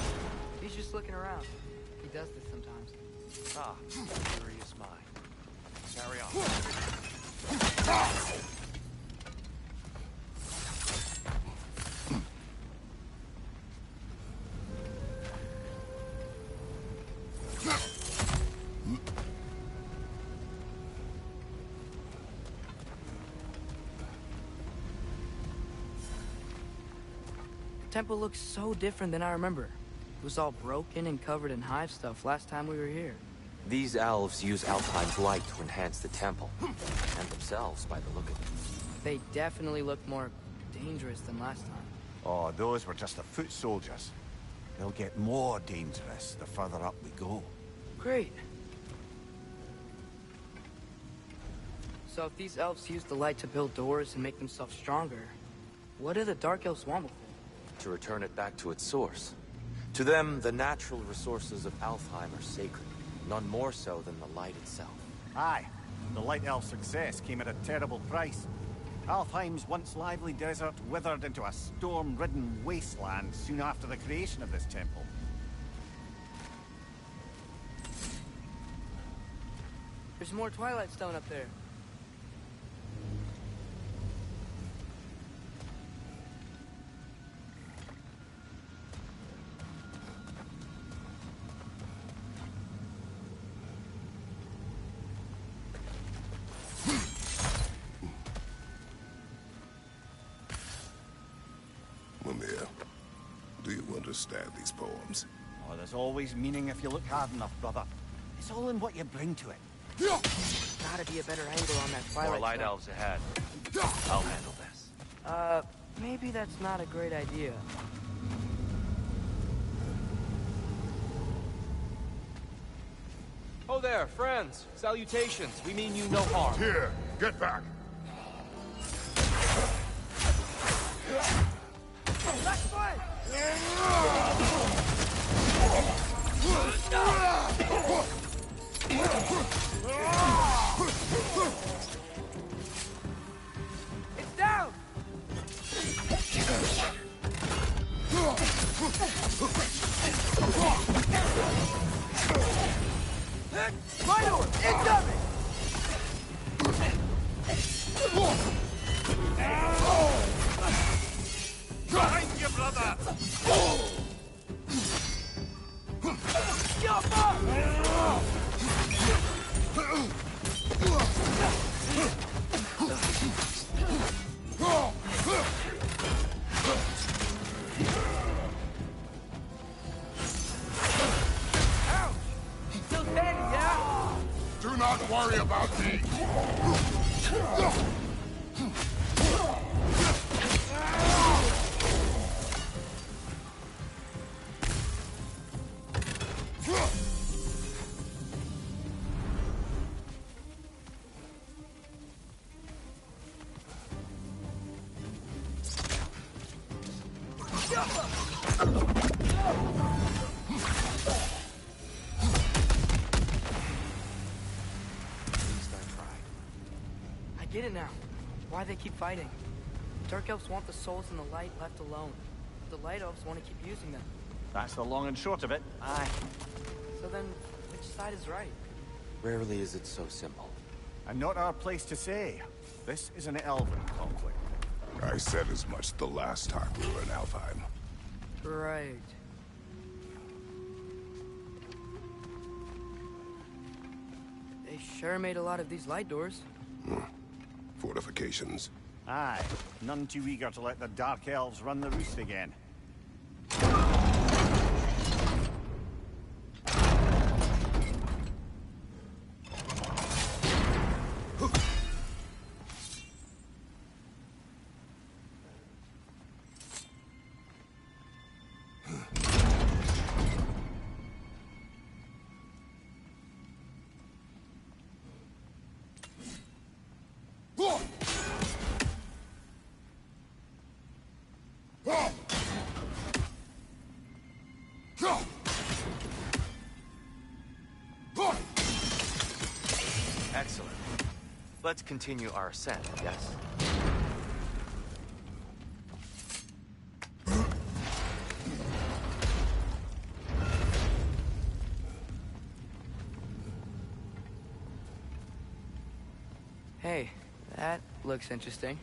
He's just looking around. He does this sometimes. Ah, curious mind. Carry on. The temple looks so different than I remember. It was all broken and covered in hive stuff last time we were here. These elves use Alfheim's light to enhance the temple, and themselves by the look of it. They definitely look more dangerous than last time. Oh, those were just the foot soldiers. They'll get more dangerous the further up we go. Great. So if these elves use the light to build doors and make themselves stronger, what do the Dark Elves want with it? To return it back to its source. To them, the natural resources of Alfheim are sacred, none more so than the light itself. Aye, the Light Elf success came at a terrible price. Alfheim's once lively desert withered into a storm-ridden wasteland soon after the creation of this temple. There's more Twilight Stone up there. Mimir, do you understand these poems? Oh, there's always meaning if you look hard enough, brother. It's all in what you bring to it. Gotta be a better angle on that Twilight More light Stone. elves ahead. I'll handle this. Maybe that's not a great idea. Oh there, friends. Salutations. We mean you no harm. Here, get back. It's down! Final! Incoming! Behind you, brother! Still standing, yeah? Do not worry about me. I get it now. Why they keep fighting. Dark Elves want the souls in the light left alone. The Light Elves want to keep using them. That's the long and short of it. Aye. So then, which side is right? Rarely is it so simple. And not our place to say. This is an elven conflict. I said as much the last time we were in Alfheim. Right. They sure made a lot of these light doors. Fortifications. Aye, none too eager to let the Dark Elves run the roost again. Excellent. Let's continue our ascent, yes? Hey, that looks interesting.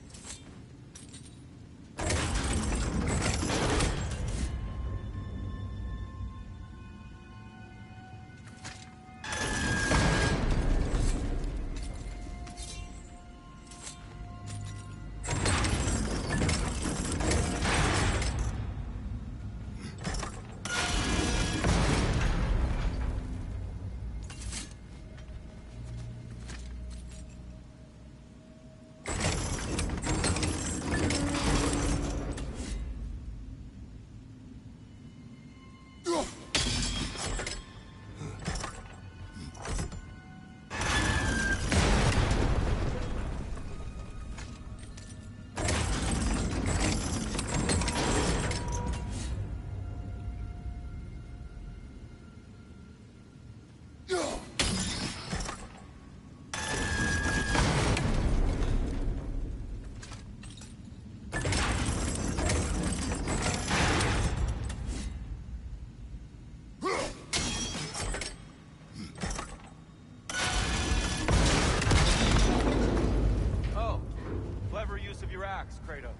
tracks, Kratos.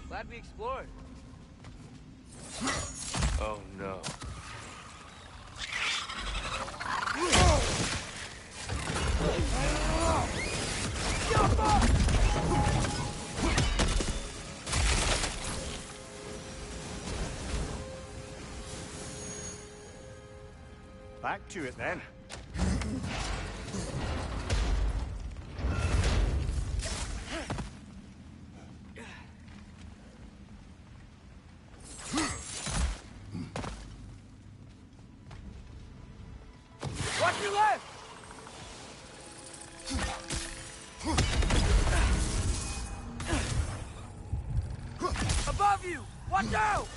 Glad we explored. Oh no. Back to it then. Watch your left! Above you! Watch out!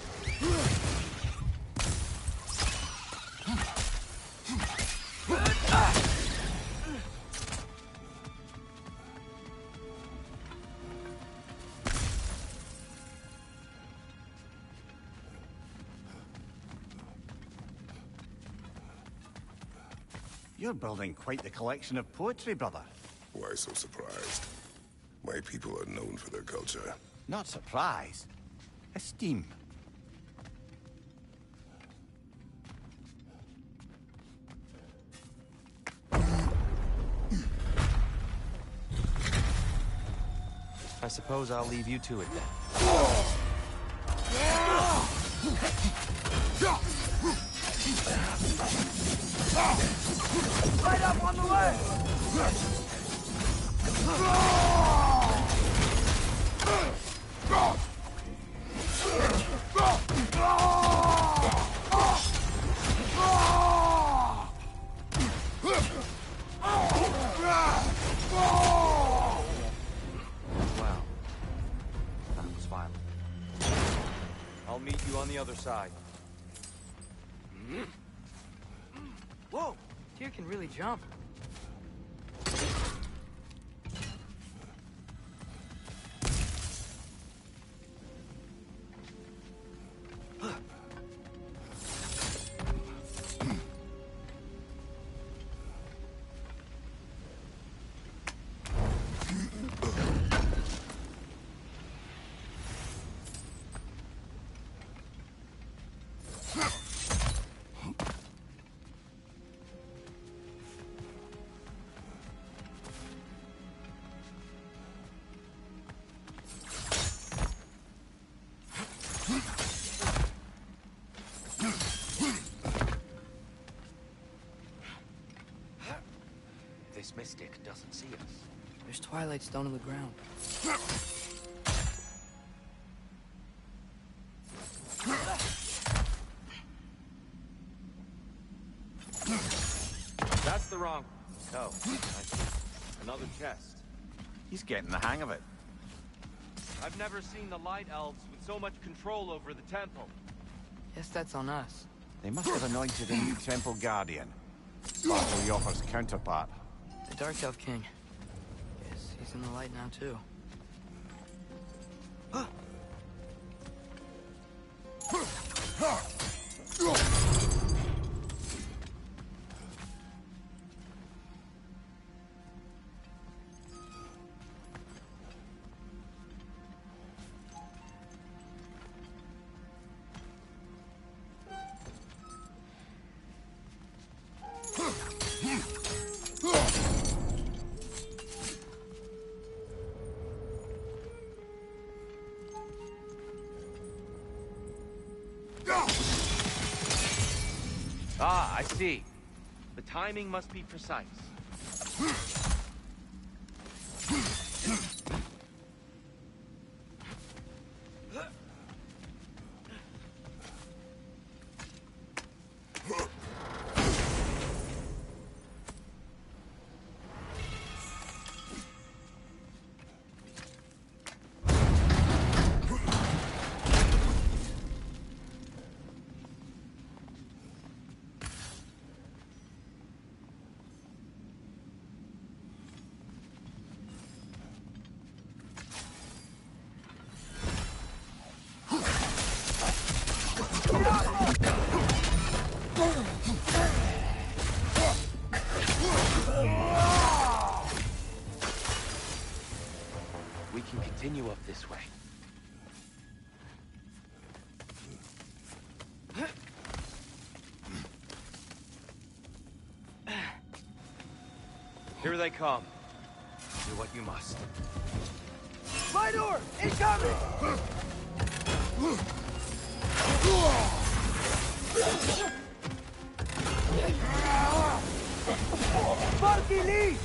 You're building quite the collection of poetry, brother. Why so surprised? My people are known for their culture. Not surprised. Esteem. I suppose I'll leave you to it then. Right up on the left! Wow. That was violent. I'll meet you on the other side. Whoa! Tyr can really jump. This mystic doesn't see us. There's Twilight Stone on the ground. That's the wrong... Oh, I see. Another chest. He's getting the hang of it. I've never seen the Light Elves with so much control over the temple. Guess that's on us. They must have anointed a new temple guardian. Sparkle Yoffer's counterpart. The Dark Elf King. Guess he's in the light now, too. Ah, I see. The timing must be precise. We can continue up this way. Here they come. Do what you must. My door! Incoming! Monkey lead!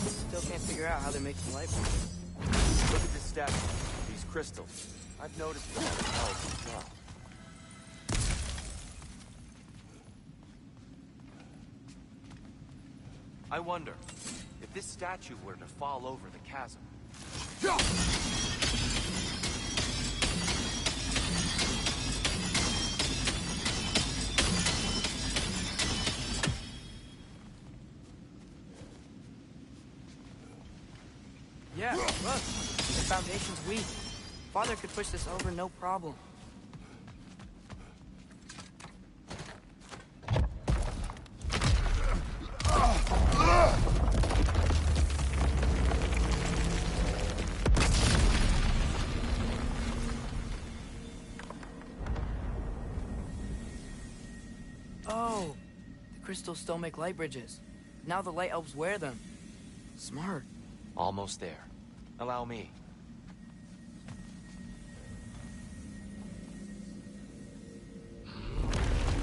Still can't figure out how they're making light. Look at this statue. These crystals. I've noticed them on the elves as well. I wonder, if this statue were to fall over the chasm... Yeah, look. The foundation's weak. Father could push this over, no problem. Oh, the crystals still make light bridges. Now the light elves wear them. Smart. Almost there. Allow me.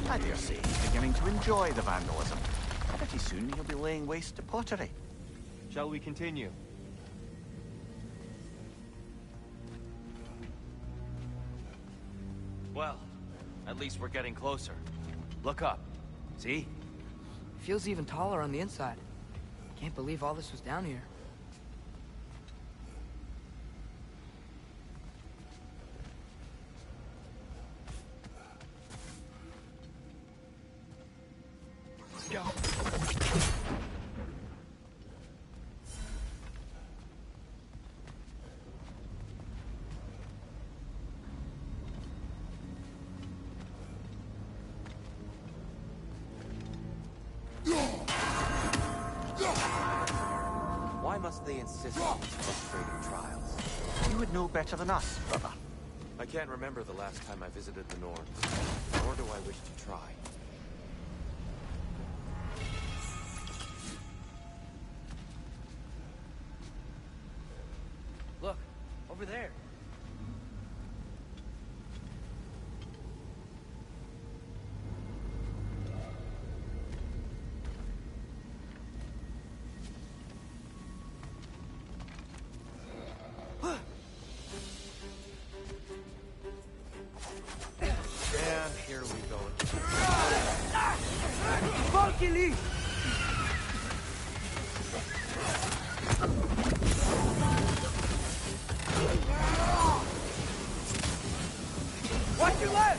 I dare say he's beginning to enjoy the vandalism. Pretty soon he'll be laying waste to pottery. Shall we continue? Well, at least we're getting closer. Look up. See? Feels even taller on the inside. Can't believe all this was down here. Why must they insist on these frustrating trials? You would know better than us, brother. I can't remember the last time I visited the North, nor do I wish to try. Look, over there. And here we go. Monkey lead! Watch your left!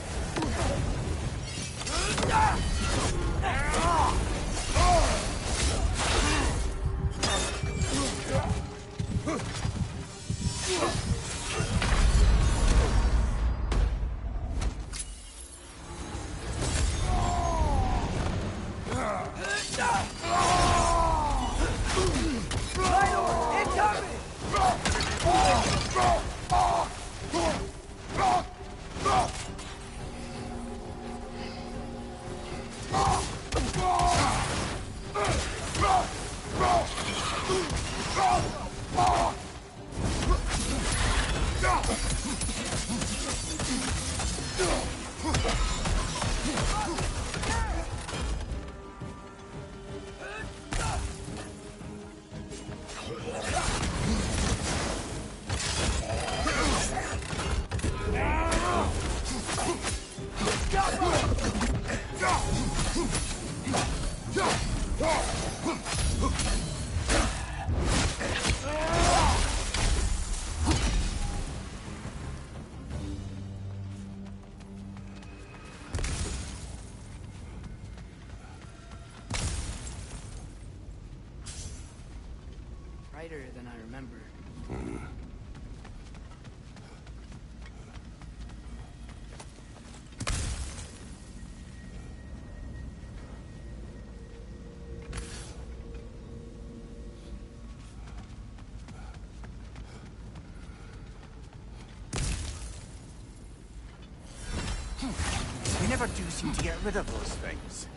Brighter than I remember. never do seem to get rid of those things.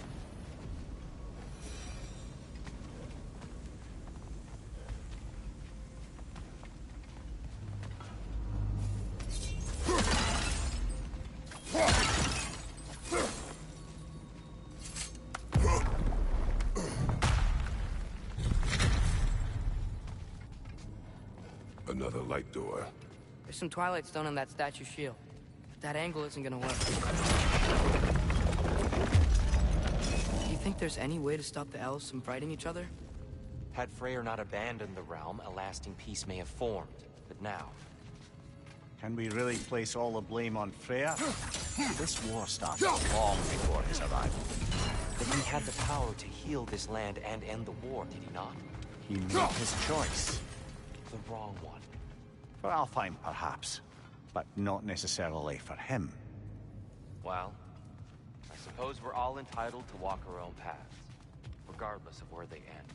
Another light door. There's some Twilight Stone on that statue shield. But that angle isn't gonna work. Do you think there's any way to stop the elves from fighting each other? Had Freyr not abandoned the realm, a lasting peace may have formed. But now... Can we really place all the blame on Freyr? This war started long before his arrival. But he had the power to heal this land and end the war, did he not? He made his choice. The wrong one. For Alfheim, perhaps. But not necessarily for him. Well, I suppose we're all entitled to walk our own paths, regardless of where they end.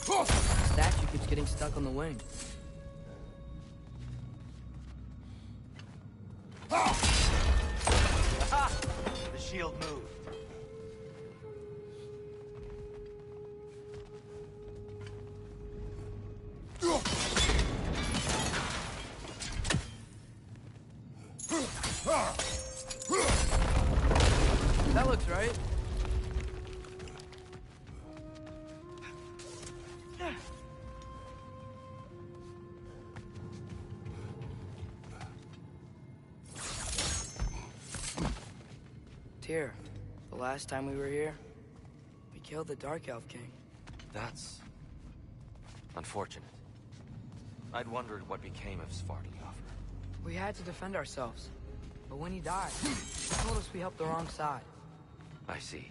The statue keeps getting stuck on the wing. Aha! The shield moved. That looks right. Tyr, the last time we were here, we killed the Dark Elf King. That's... unfortunate. I'd wondered what became of Svartalfr. We had to defend ourselves. But when he died, he told us we helped the wrong side. I see.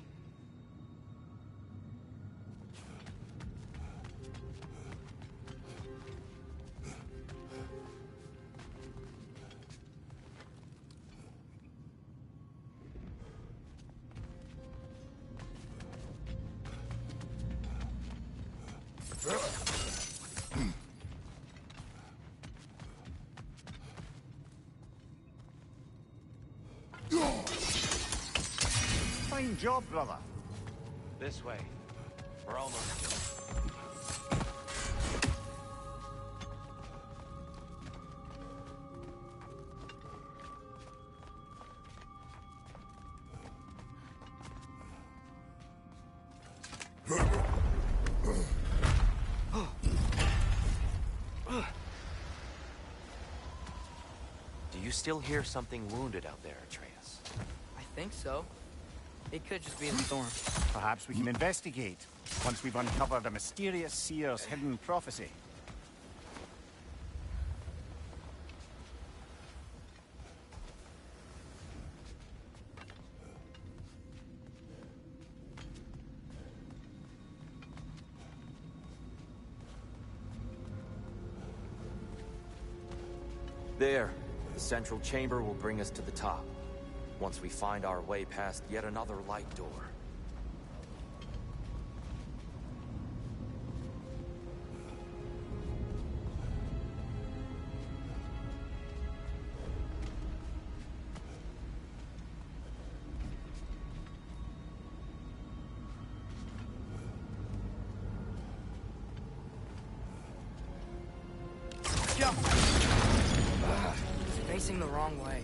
Fine job, brother. This way. We're almost done. you still hear something wounded out there, Atreus? I think so. It could just be a storm. Perhaps we can investigate, once we've uncovered a mysterious seer's hidden prophecy. There. The central chamber will bring us to the top. Once we find our way past yet another light door. Jump! It's facing the wrong way.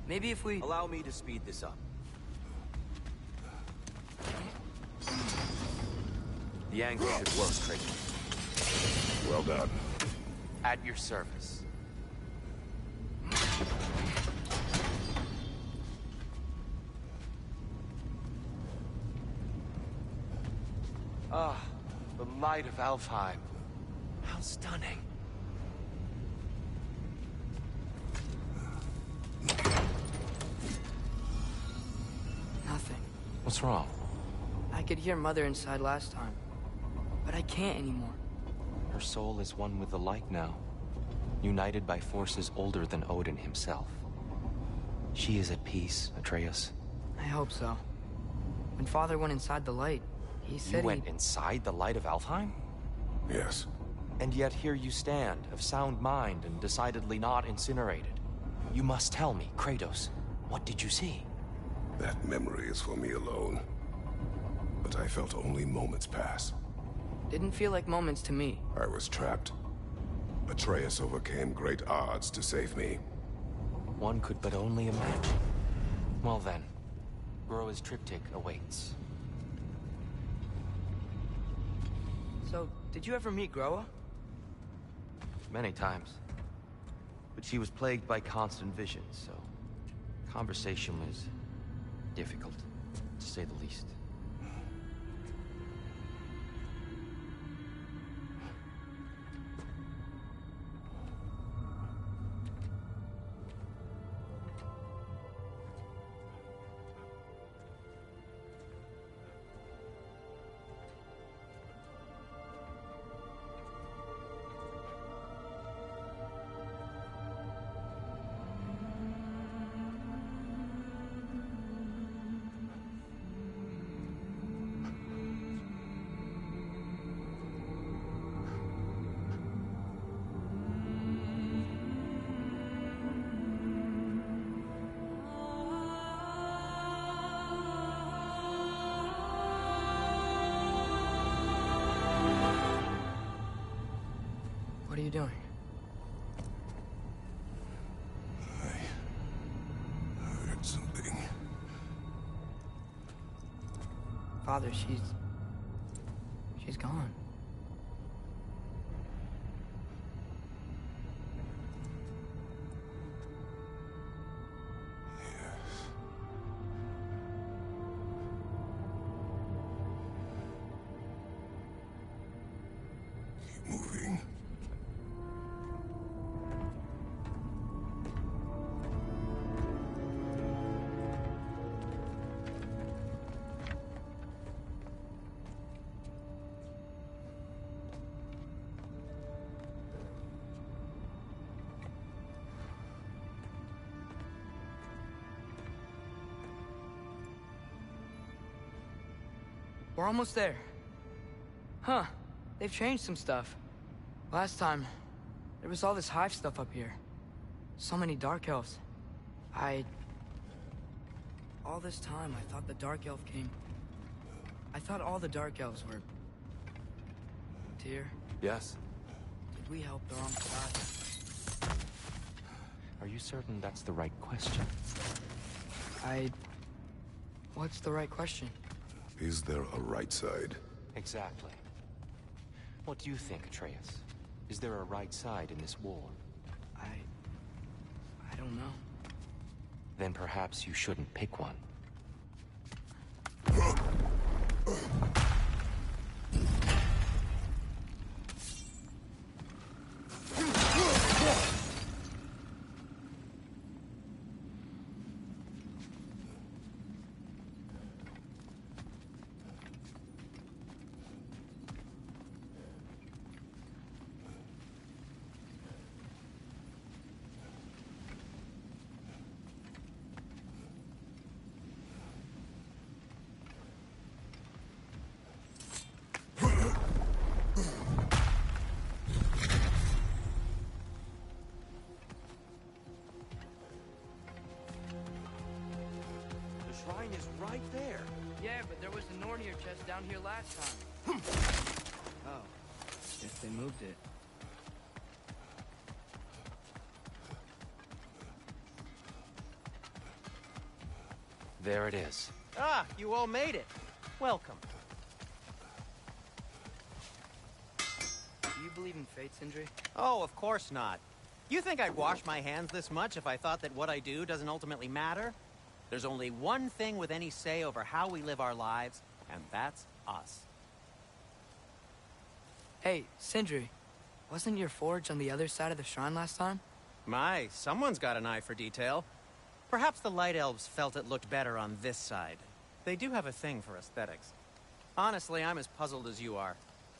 Maybe if we... Allow me to speed this up. The angle should work, Kratos. Well done. At your service. Ah, the light of Alfheim. How stunning. Nothing. What's wrong? I could hear Mother inside last time, but I can't anymore. Her soul is one with the light now, united by forces older than Odin himself. She is at peace, Atreus. I hope so. When Father went inside the light, he said You went inside the light of Alfheim? Yes. And yet here you stand, of sound mind and decidedly not incinerated. You must tell me, Kratos, what did you see? That memory is for me alone. But I felt only moments pass. Didn't feel like moments to me. I was trapped. Atreus overcame great odds to save me. One could but only imagine. Well then, Groa's triptych awaits. So, did you ever meet Groa? Many times. But she was plagued by constant visions, so conversation was difficult, to say the least. What are you doing? I heard something. Father, she's gone. Moving. We're almost there. Huh. They've changed some stuff. Last time, there was all this hive stuff up here. So many Dark Elves. All this time, I thought the Dark Elf King... I thought all the Dark Elves were... Tyr? Yes? Did we help the wrong side? Are you certain that's the right question? What's the right question? Is there a right side? Exactly. What do you think, Atreus? Is there a right side in this war? I don't know. Then perhaps you shouldn't pick one. Shrine is right there. Yeah, but there was a Nornir chest down here last time. Oh, guess they moved it. There it is. Ah, you all made it. Welcome. Do you believe in fate, Sindri? Oh, of course not. You think I'd wash my hands this much if I thought that what I do doesn't ultimately matter? There's only one thing with any say over how we live our lives, and that's us. Hey, Sindri, wasn't your forge on the other side of the shrine last time? My, someone's got an eye for detail. Perhaps the Light Elves felt it looked better on this side. They do have a thing for aesthetics. Honestly, I'm as puzzled as you are.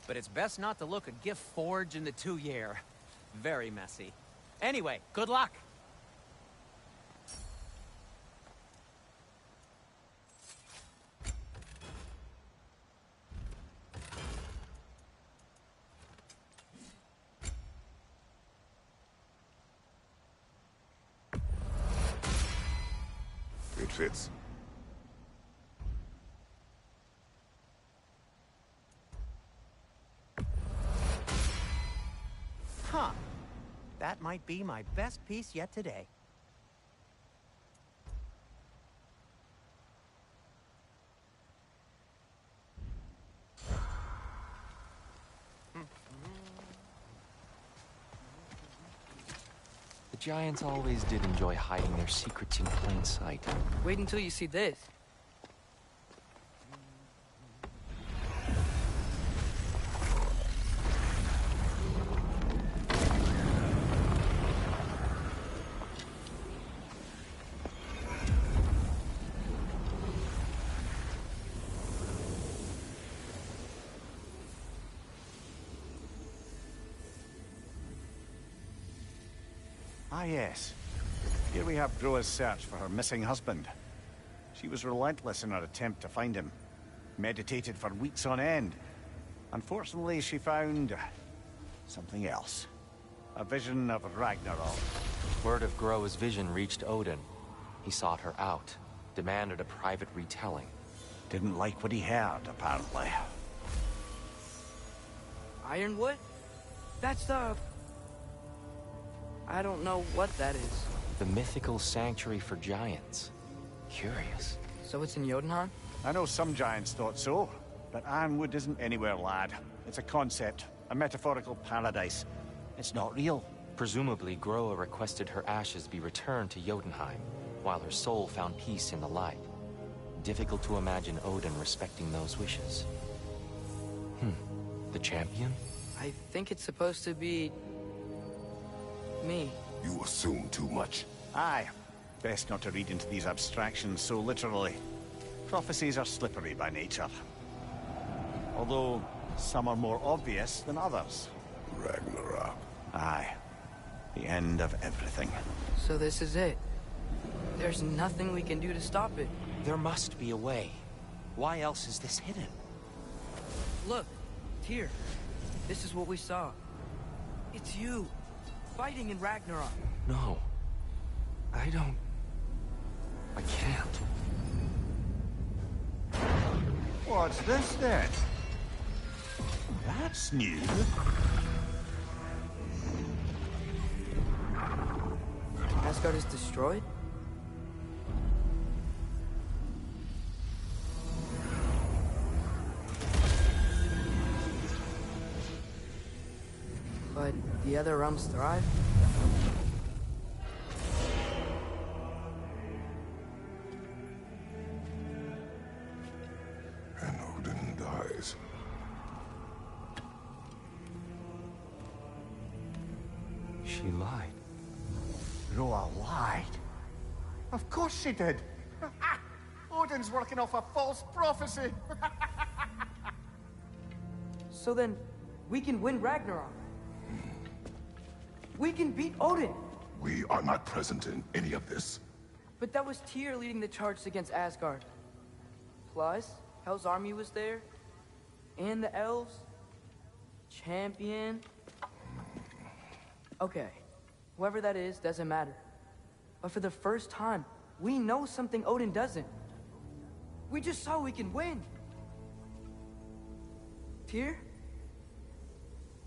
But it's best not to look a gift forge in the 2 year. Very messy. Anyway, good luck! It fits. Huh. That might be my best piece yet today. The Giants always did enjoy hiding their secrets in plain sight. Wait until you see this. Ah, yes. Here we have Groa's search for her missing husband. She was relentless in her attempt to find him. Meditated for weeks on end. Unfortunately, she found something else. A vision of Ragnarok. Word of Groa's vision reached Odin. He sought her out, demanded a private retelling. Didn't like what he heard, apparently. Ironwood? That's the... I don't know what that is. The mythical sanctuary for giants. Curious. So it's in Jotunheim? I know some giants thought so, but Ironwood isn't anywhere, lad. It's a concept, a metaphorical paradise. It's not real. Presumably, Groa requested her ashes be returned to Jotunheim, while her soul found peace in the light. Difficult to imagine Odin respecting those wishes. The champion? I think it's supposed to be... me. You assume too much. Aye. Best not to read into these abstractions so literally. Prophecies are slippery by nature. Although, some are more obvious than others. Ragnarok. Aye. The end of everything. So this is it. There's nothing we can do to stop it. There must be a way. Why else is this hidden? Look, Tyr. This is what we saw. It's you, fighting in Ragnarok. No. I don't... I can't. What's this then? That's new. Asgard is destroyed? the other realms thrive? And Odin dies. She lied. Roa lied? Of course she did. Odin's working off a false prophecy. So then, we can win Ragnarok. We can beat Odin. We are not present in any of this. But that was Tyr leading the charge against Asgard. Plus, Hell's army was there. And the elves. Champion. Okay, whoever that is doesn't matter. But for the first time, we know something Odin doesn't. We just saw we can win. Tyr?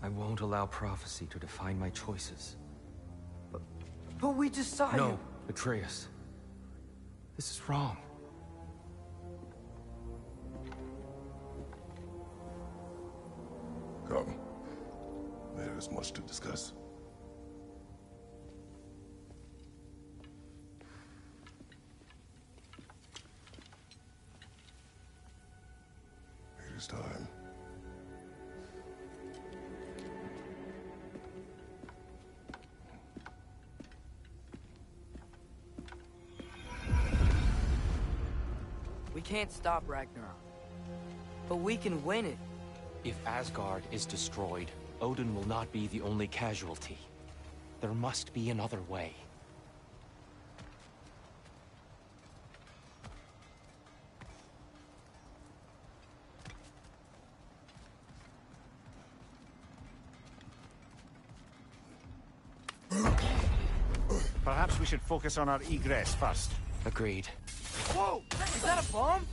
I won't allow prophecy to define my choices. But we just saw you. No, Atreus. This is wrong. Come. There is much to discuss. It is time. We can't stop Ragnarok. But we can win it. If Asgard is destroyed, Odin will not be the only casualty. There must be another way. Perhaps we should focus on our egress first. Agreed. Whoa! Is that a bomb?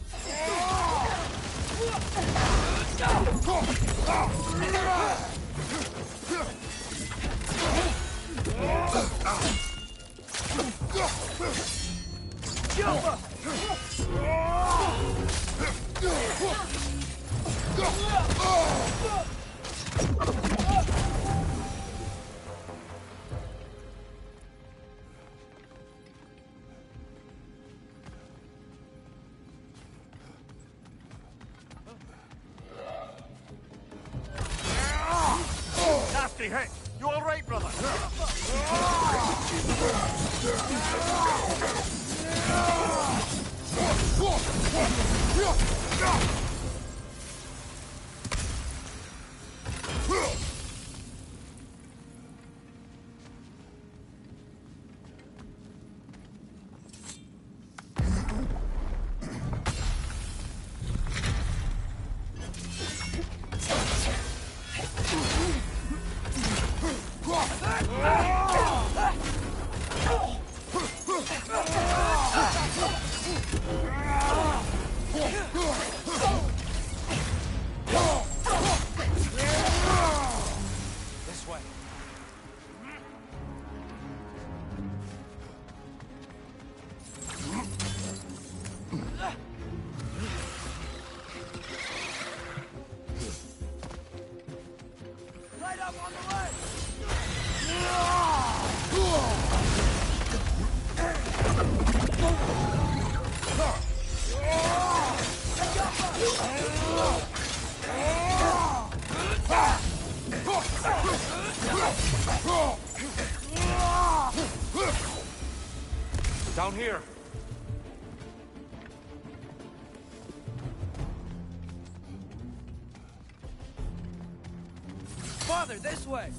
Nasty hit! You all right, brother? This way. Light up on the left! Down here. Father, this way!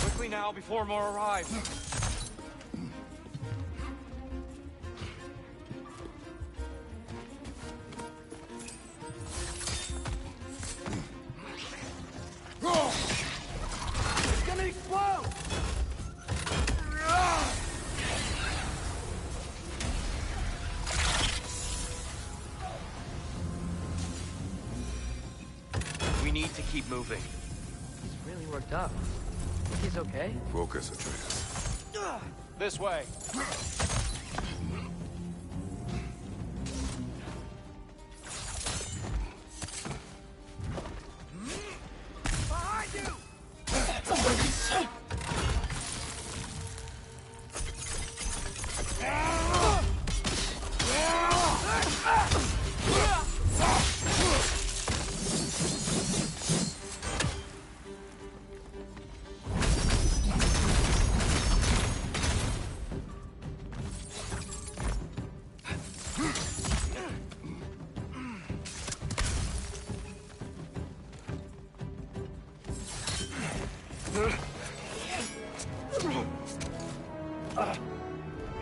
Quickly now, before more arrive. need to keep moving. He's really worked up. Think he's okay? Focus, Atreus. This way. Behind you!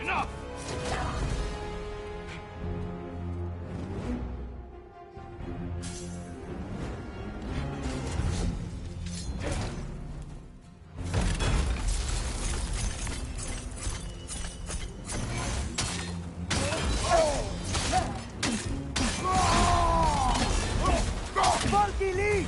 Enough! Funky leaf!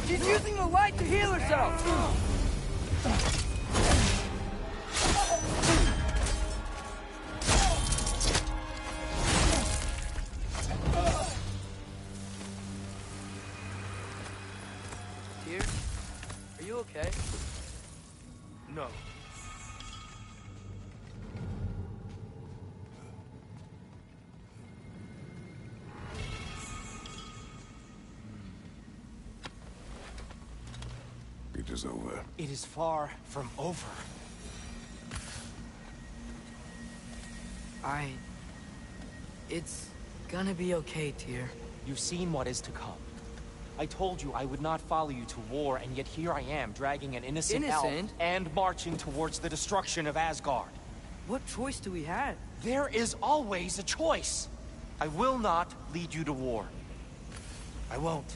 She's using the light to heal herself! Dear, are you okay? No. It is over. It is far from over. It's gonna be okay, Tyr. You've seen what is to come. I told you I would not follow you to war, and yet here I am, dragging an innocent elf and marching towards the destruction of Asgard. What choice do we have? There is always a choice. I will not lead you to war. I won't.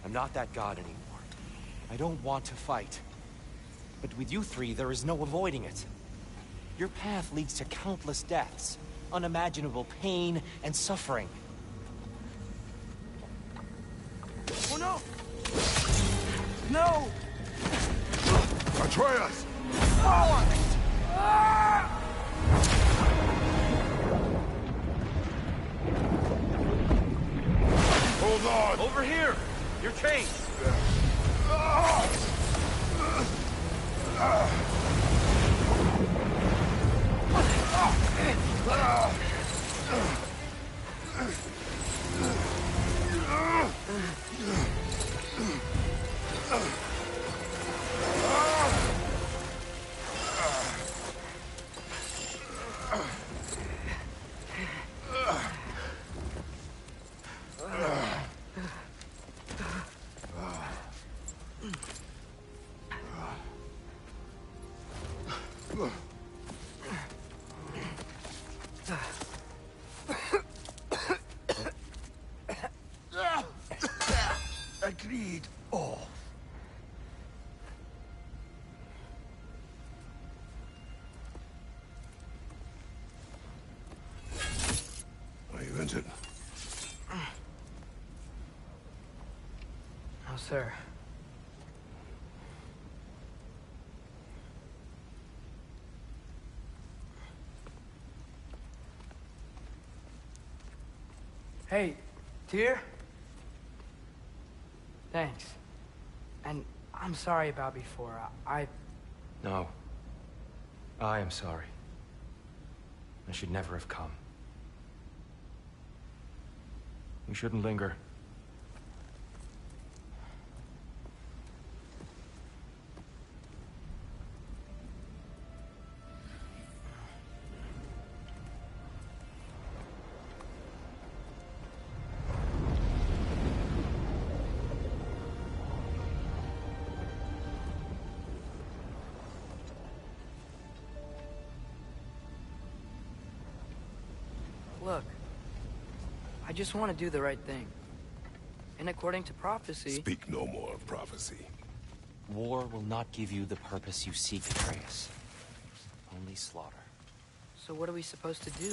I'm not that god anymore. I don't want to fight. But with you three, there is no avoiding it. Your path leads to countless deaths, unimaginable pain and suffering. Oh no! No! Atreus! Hold on! Over here! You're chained! Agreed. Oh. Are you injured? No, sir. Hey, Tyr? Thanks. And I'm sorry about before. No. I am sorry. I should never have come. We shouldn't linger. Look, I just want to do the right thing. And according to prophecy... Speak no more of prophecy. War will not give you the purpose you seek, Atreus. Only slaughter. So what are we supposed to do?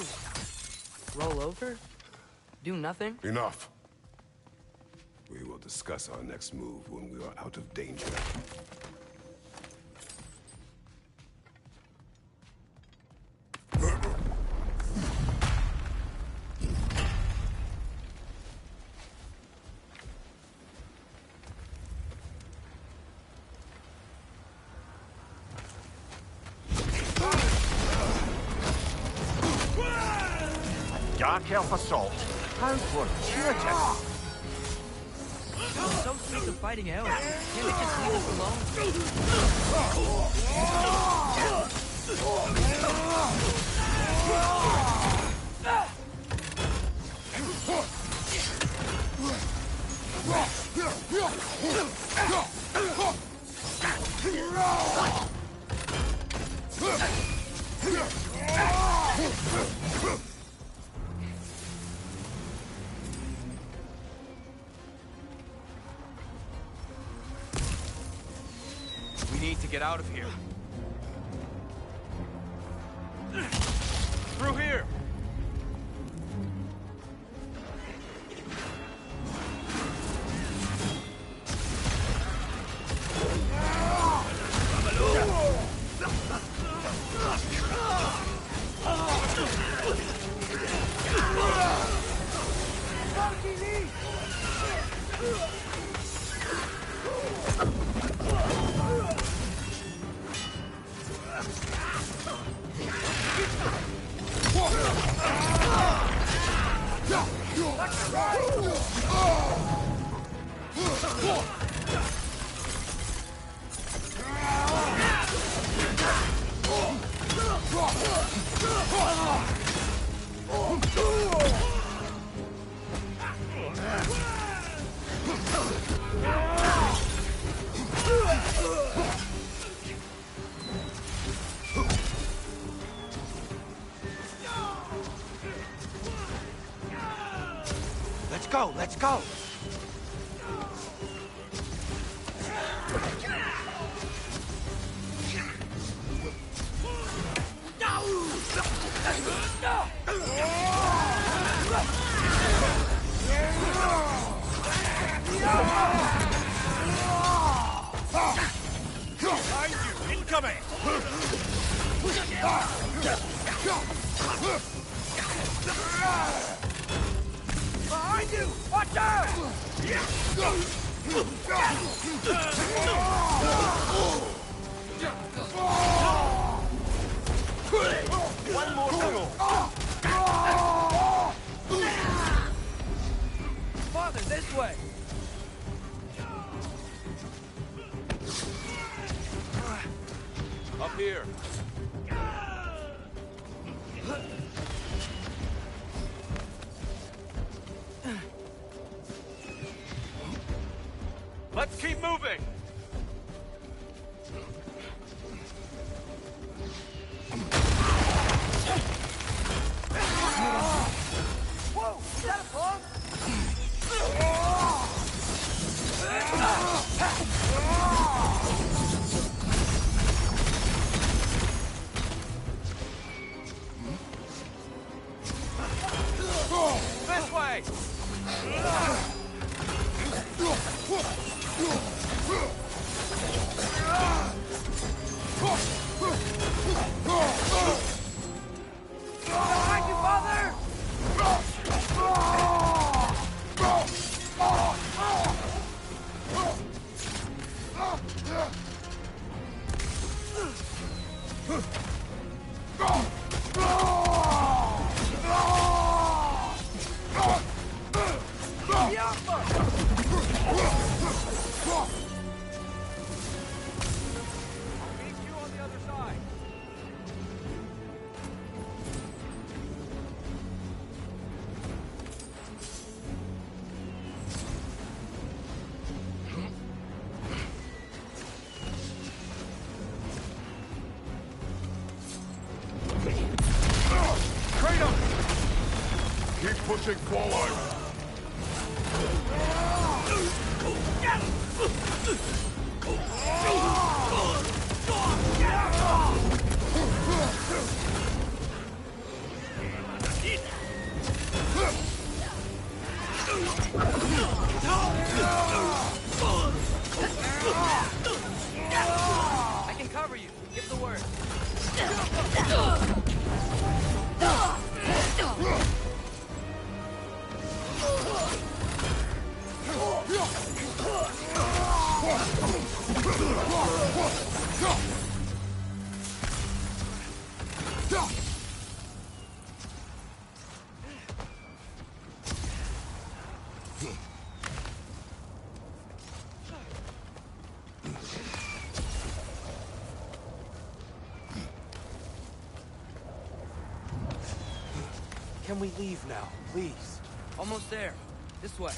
Roll over? Do nothing? Enough. We will discuss our next move when we are out of danger. Dark Elf assault. How fortuitous! I'm so sick of fighting elves. Can't they just leave us We need to get out of here. Through here! Let's go, let's go! Behind you! Incoming! Behind you! Watch out! One more blow! Father, this way! Up here. Let's keep moving! Whoa! Is that a bug? This way! Behind you, Father! Keep pushing forward! I can cover you. Give the word. Can we leave now, please? Almost there. This way.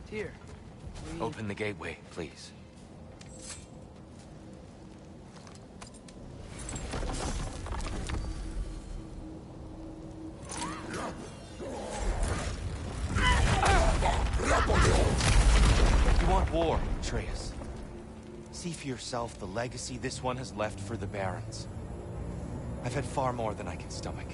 Here. Open the gateway, please. You want war, Atreus. See for yourself the legacy this one has left for the Barons. I've had far more than I can stomach.